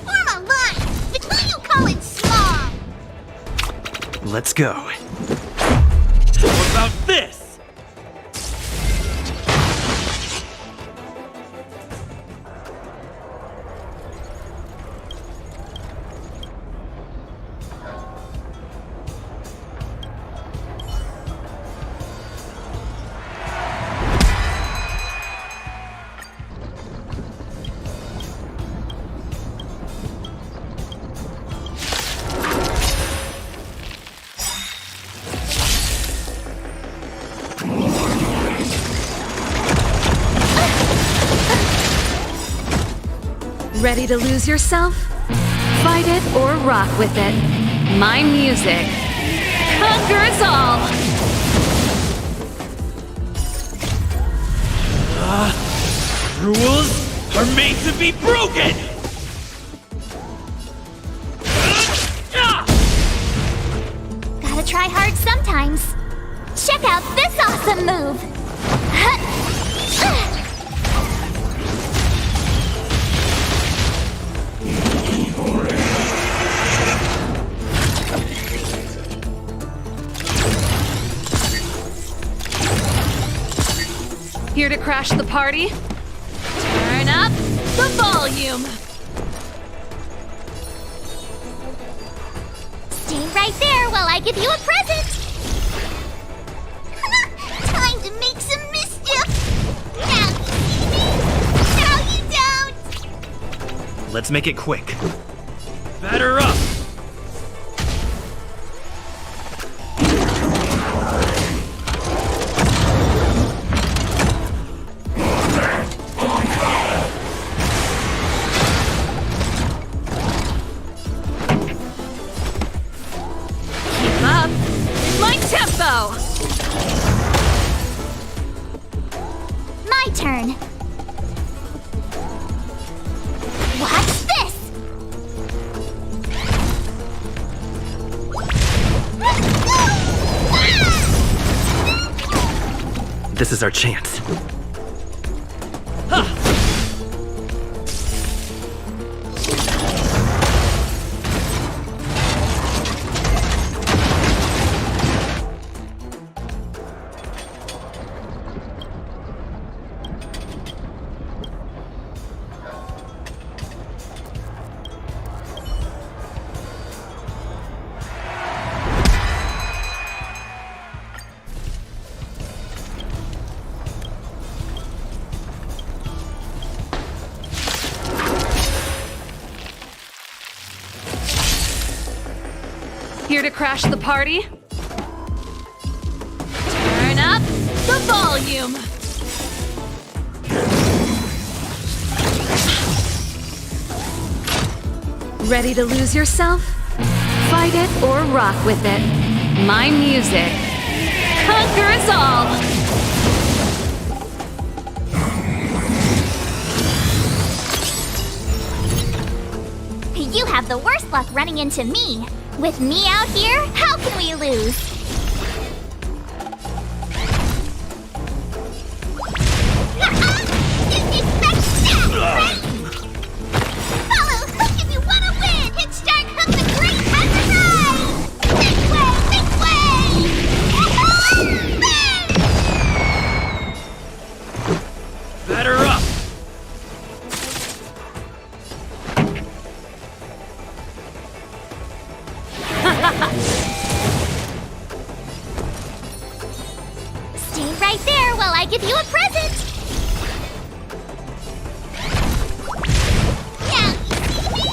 Form a line! But who you calling small?
Let's go.
How about this?
Ready to lose yourself? Fight it or rock with it. My music conquers all!
Rules are made to be broken!
Gotta try hard sometimes. Check out this awesome move!
Here to crash the party? Turn up the volume!
Stay right there while I give you a present! Time to make some mischief! Now you see me! Now you don't!
Let's make it quick.
Batter up!
My turn. Watch this!
This is our chance.
Here to crash the party? Turn up the volume! Ready to lose yourself? Fight it or rock with it. My music conquers all!
You have the worst luck running into me. With me out here, how can we lose? Follow Hook if you want to win! And start Hook the Great has arrived! This way!
Batter up!
Stay right there while I give you a present! Now you see me?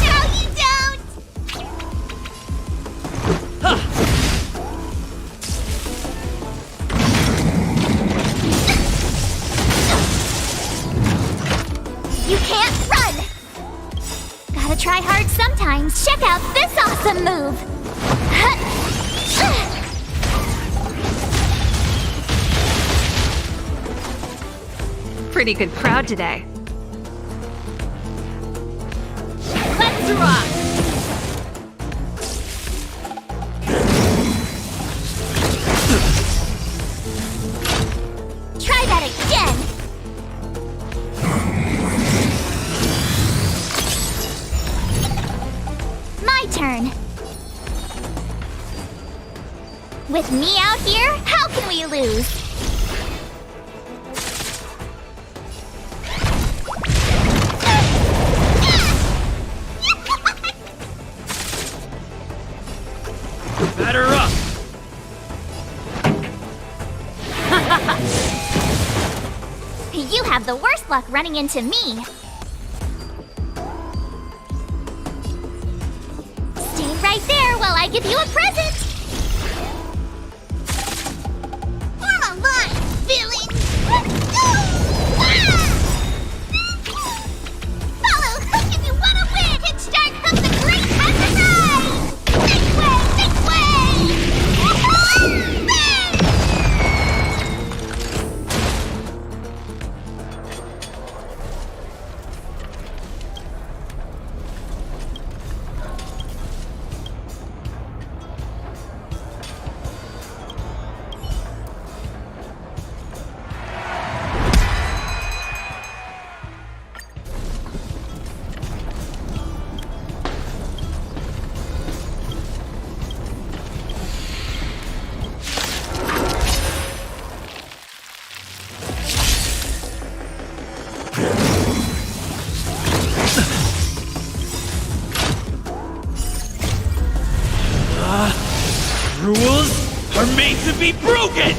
Now you don't! You can't run! Gotta try hard sometimes. Check out this awesome move!
Pretty good crowd today.
Let's rock! Try that again! My turn. With me out here, how can we lose?
Batter up!
You have the worst luck running into me. Stay right there while I give you a present. Form a line, villain! Follow Hook if you want to win! Kickstart Hook the Great Exercise! This way! This way!
Rules are made to be broken!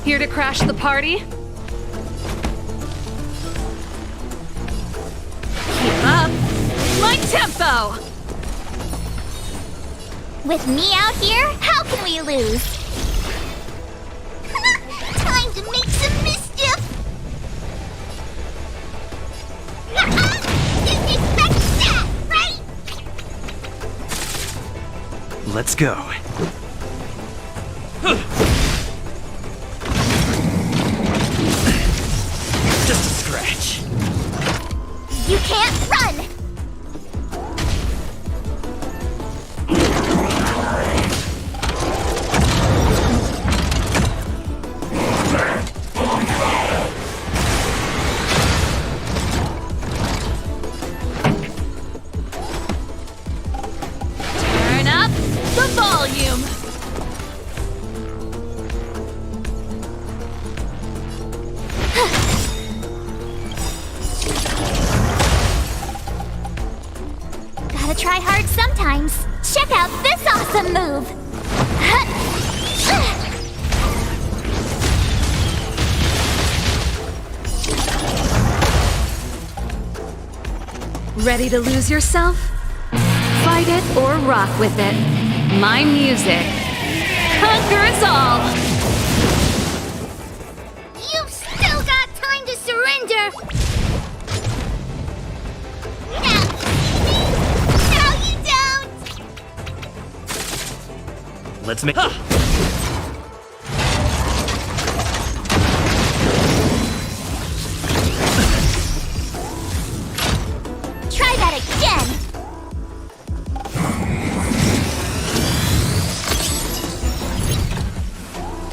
Here to crash the party? Keep up! My tempo!
With me out here, how can we lose? Time to make some mischief! Didn't expect that, right?
Let's go.
Just a scratch.
You can't run!
Turn up the volume!
Gotta try hard sometimes. Check out this awesome move!
Ready to lose yourself? Fight it or rock with it. My music conquers all!
You've still got time to surrender! No, you don't!
Let's make.
Try that again!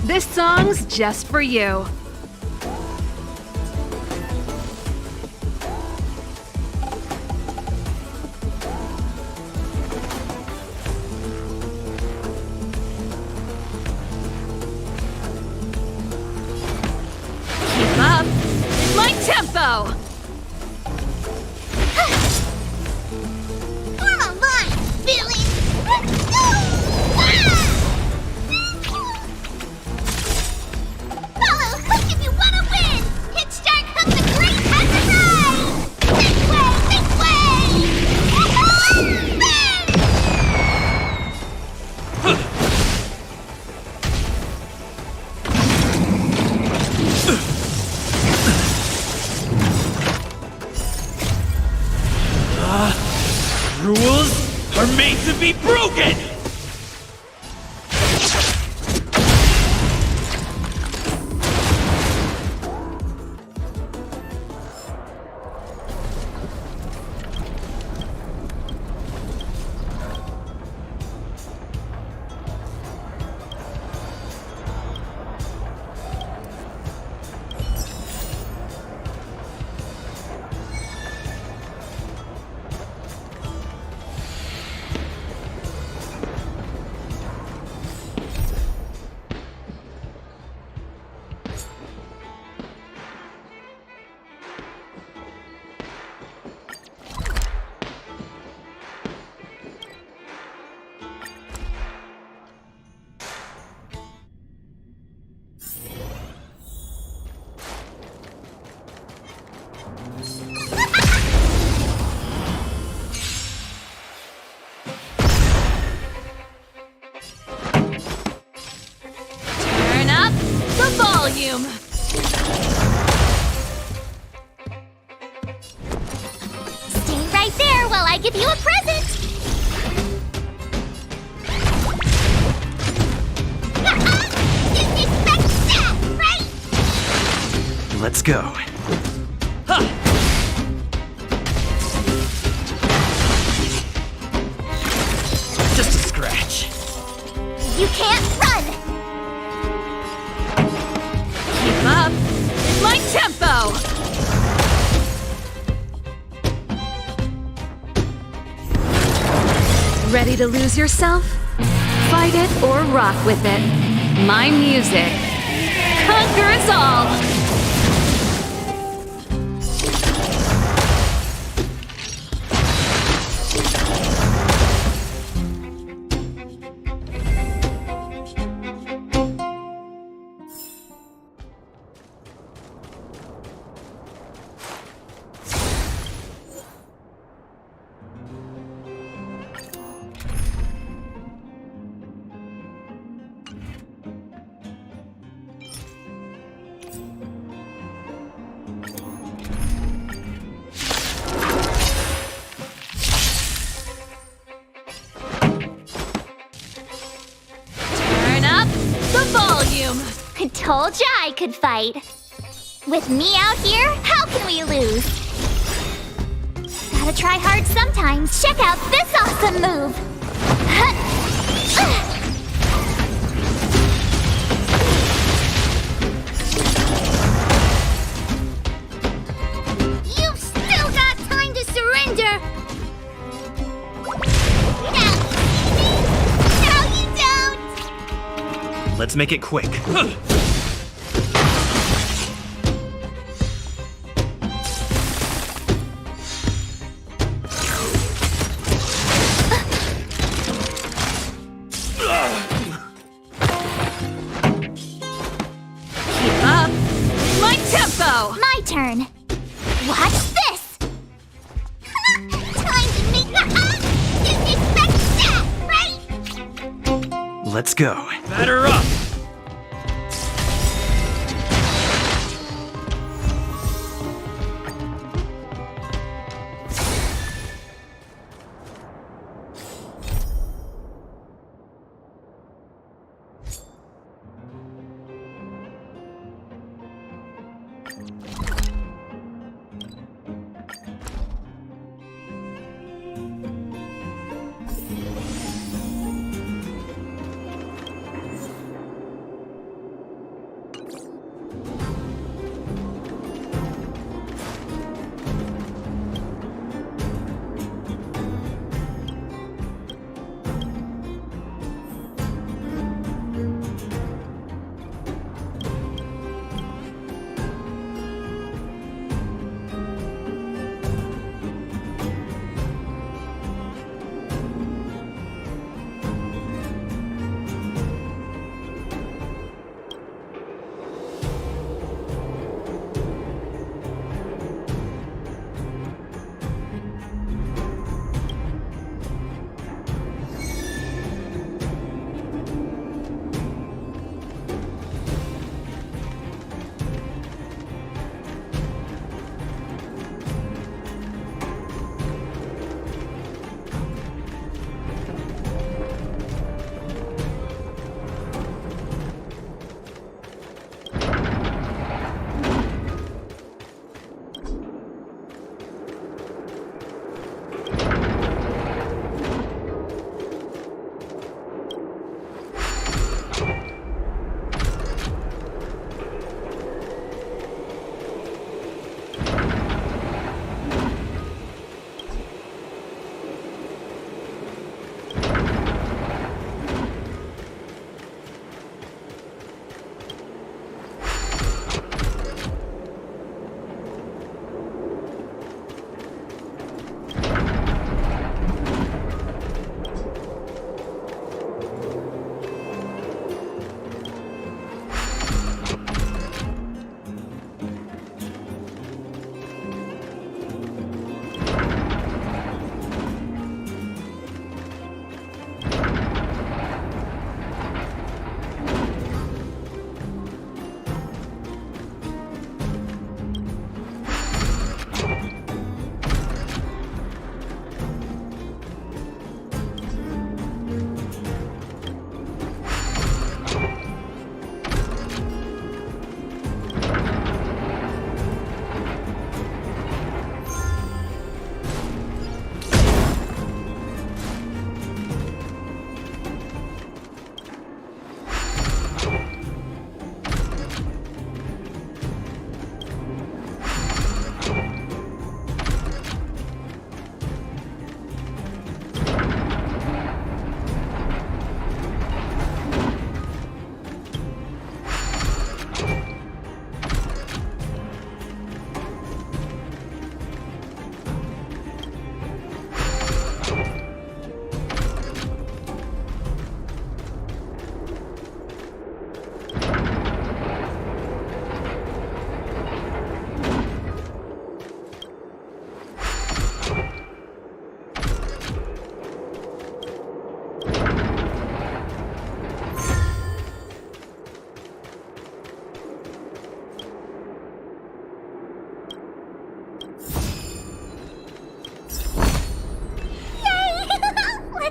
This song's just for you. Keep up! My tempo!
Form a line, villain!
Rules are made to be broken!
Turn up the volume!
Stay right there while I give you a present! Didn't expect that, right?
Let's go. Just a scratch.
You can't run!
Keep up with my tempo! Ready to lose yourself? Fight it or rock with it. My music conquers all! Turn up the volume!
I told ya I could fight. With me out here, how can we lose? Gotta try hard sometimes. Check out this awesome move! You've still got time to surrender! Now you don't!
Let's make it quick.
Keep up with my tempo!
My turn. Watch this! Time to make the didn't expect that, right?
Let's go.
Batter up!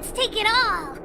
Let's take it all!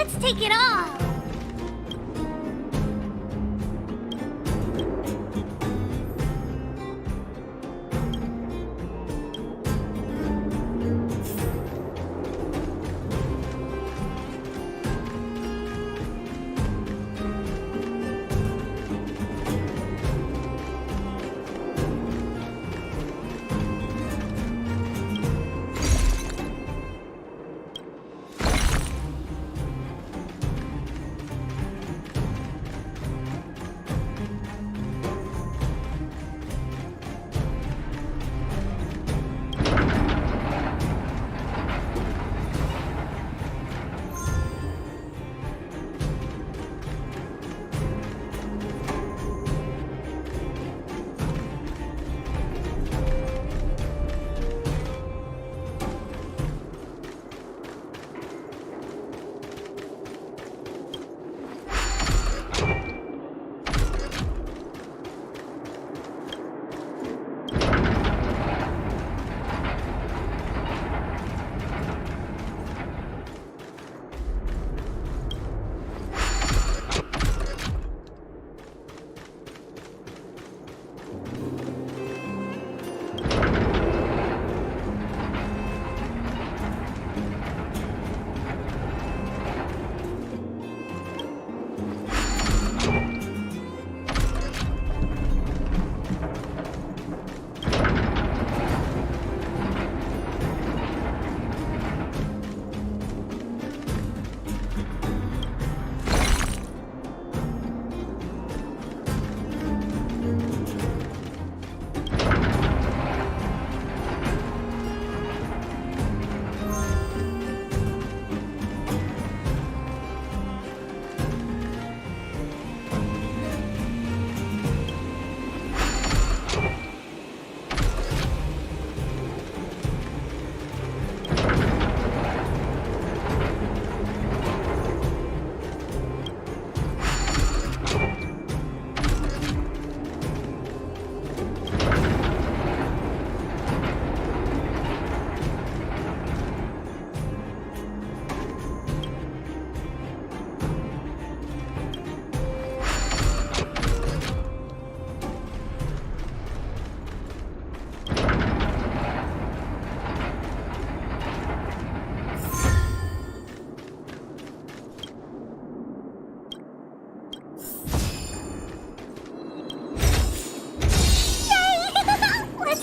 Let's take it all!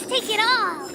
Take it all!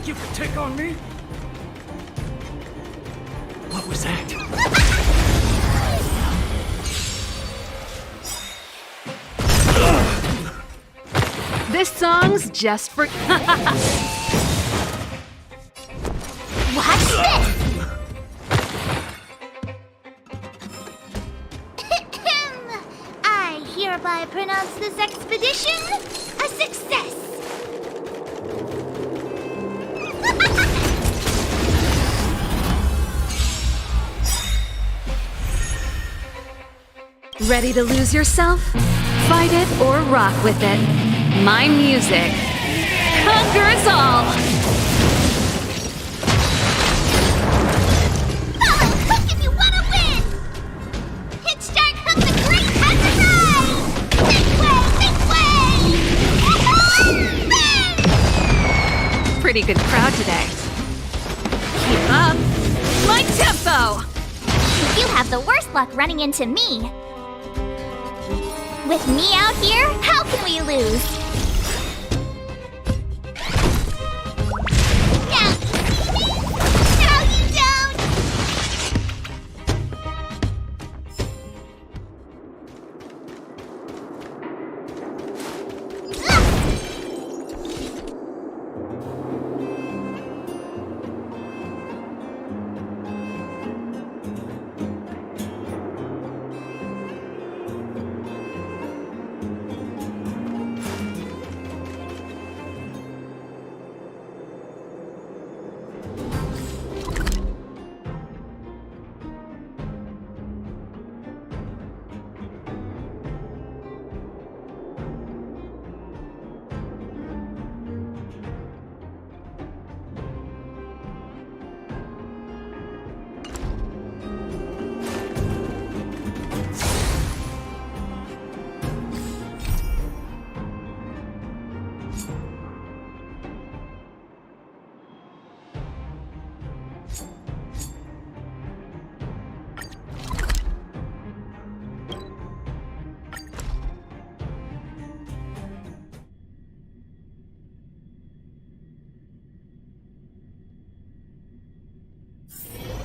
You could take on me? What was that?
This song's just for...
Watch this! I hereby pronounce this expedition a success!
Ready to lose yourself? Fight it or rock with it. My music conquers all!
Follow Hook if you want to win! Hit Start Hook the Great has arrived! This way! Finish!
Pretty good crowd today. Keep up! My tempo!
You have the worst luck running into me. With me out here, how can we lose? Now you see me? Now you don't!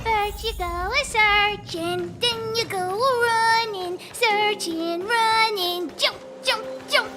First you go a-searching, then you go a-running, searching, running, jump, jump, jump.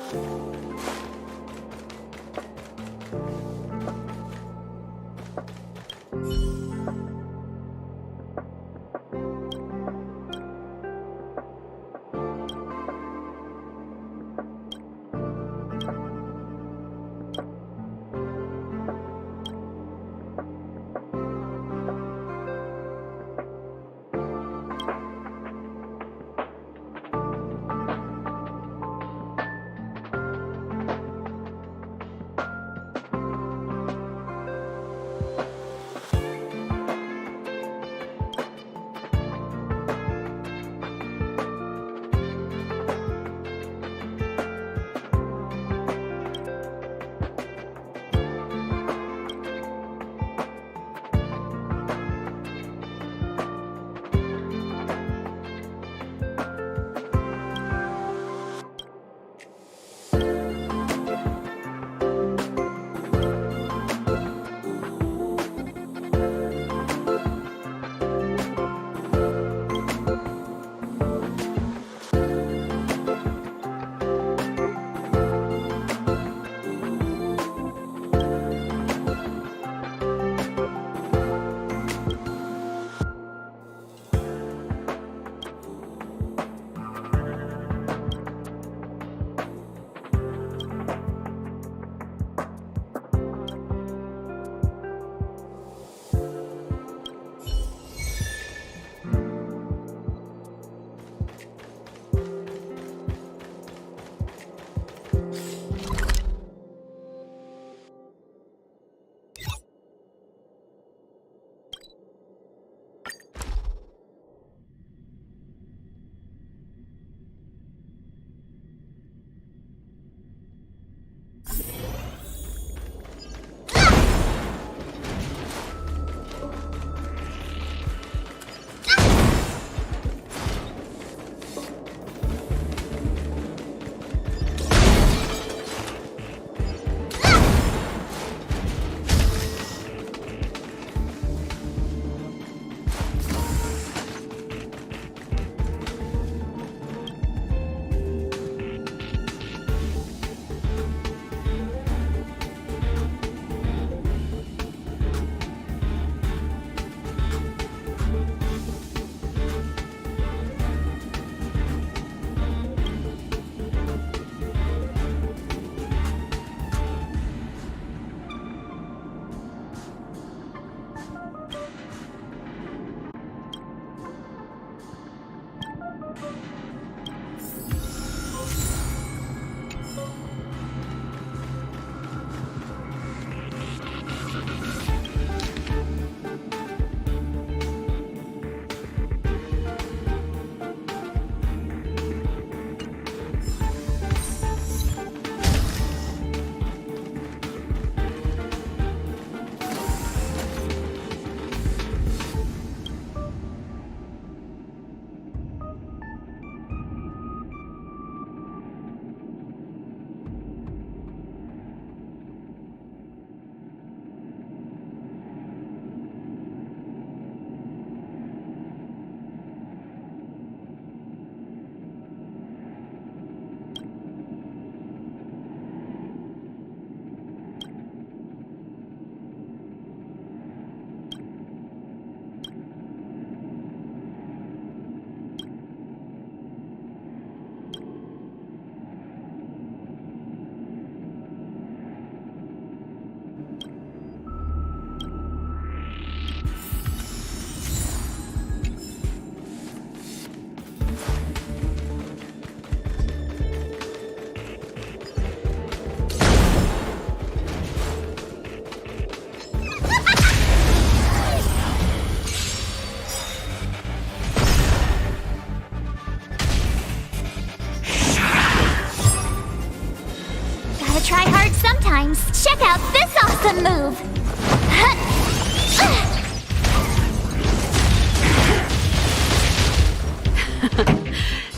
times. Check out this awesome move.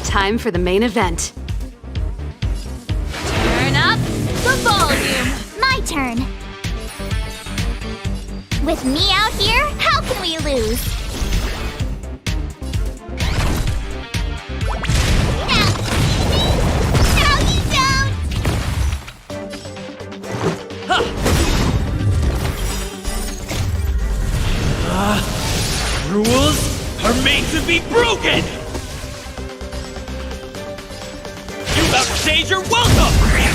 Time for the main event.
Turn up the volume. My turn. With me out here, how can we lose? No, you don't!
Rules are made to be broken! You about to change your welcome!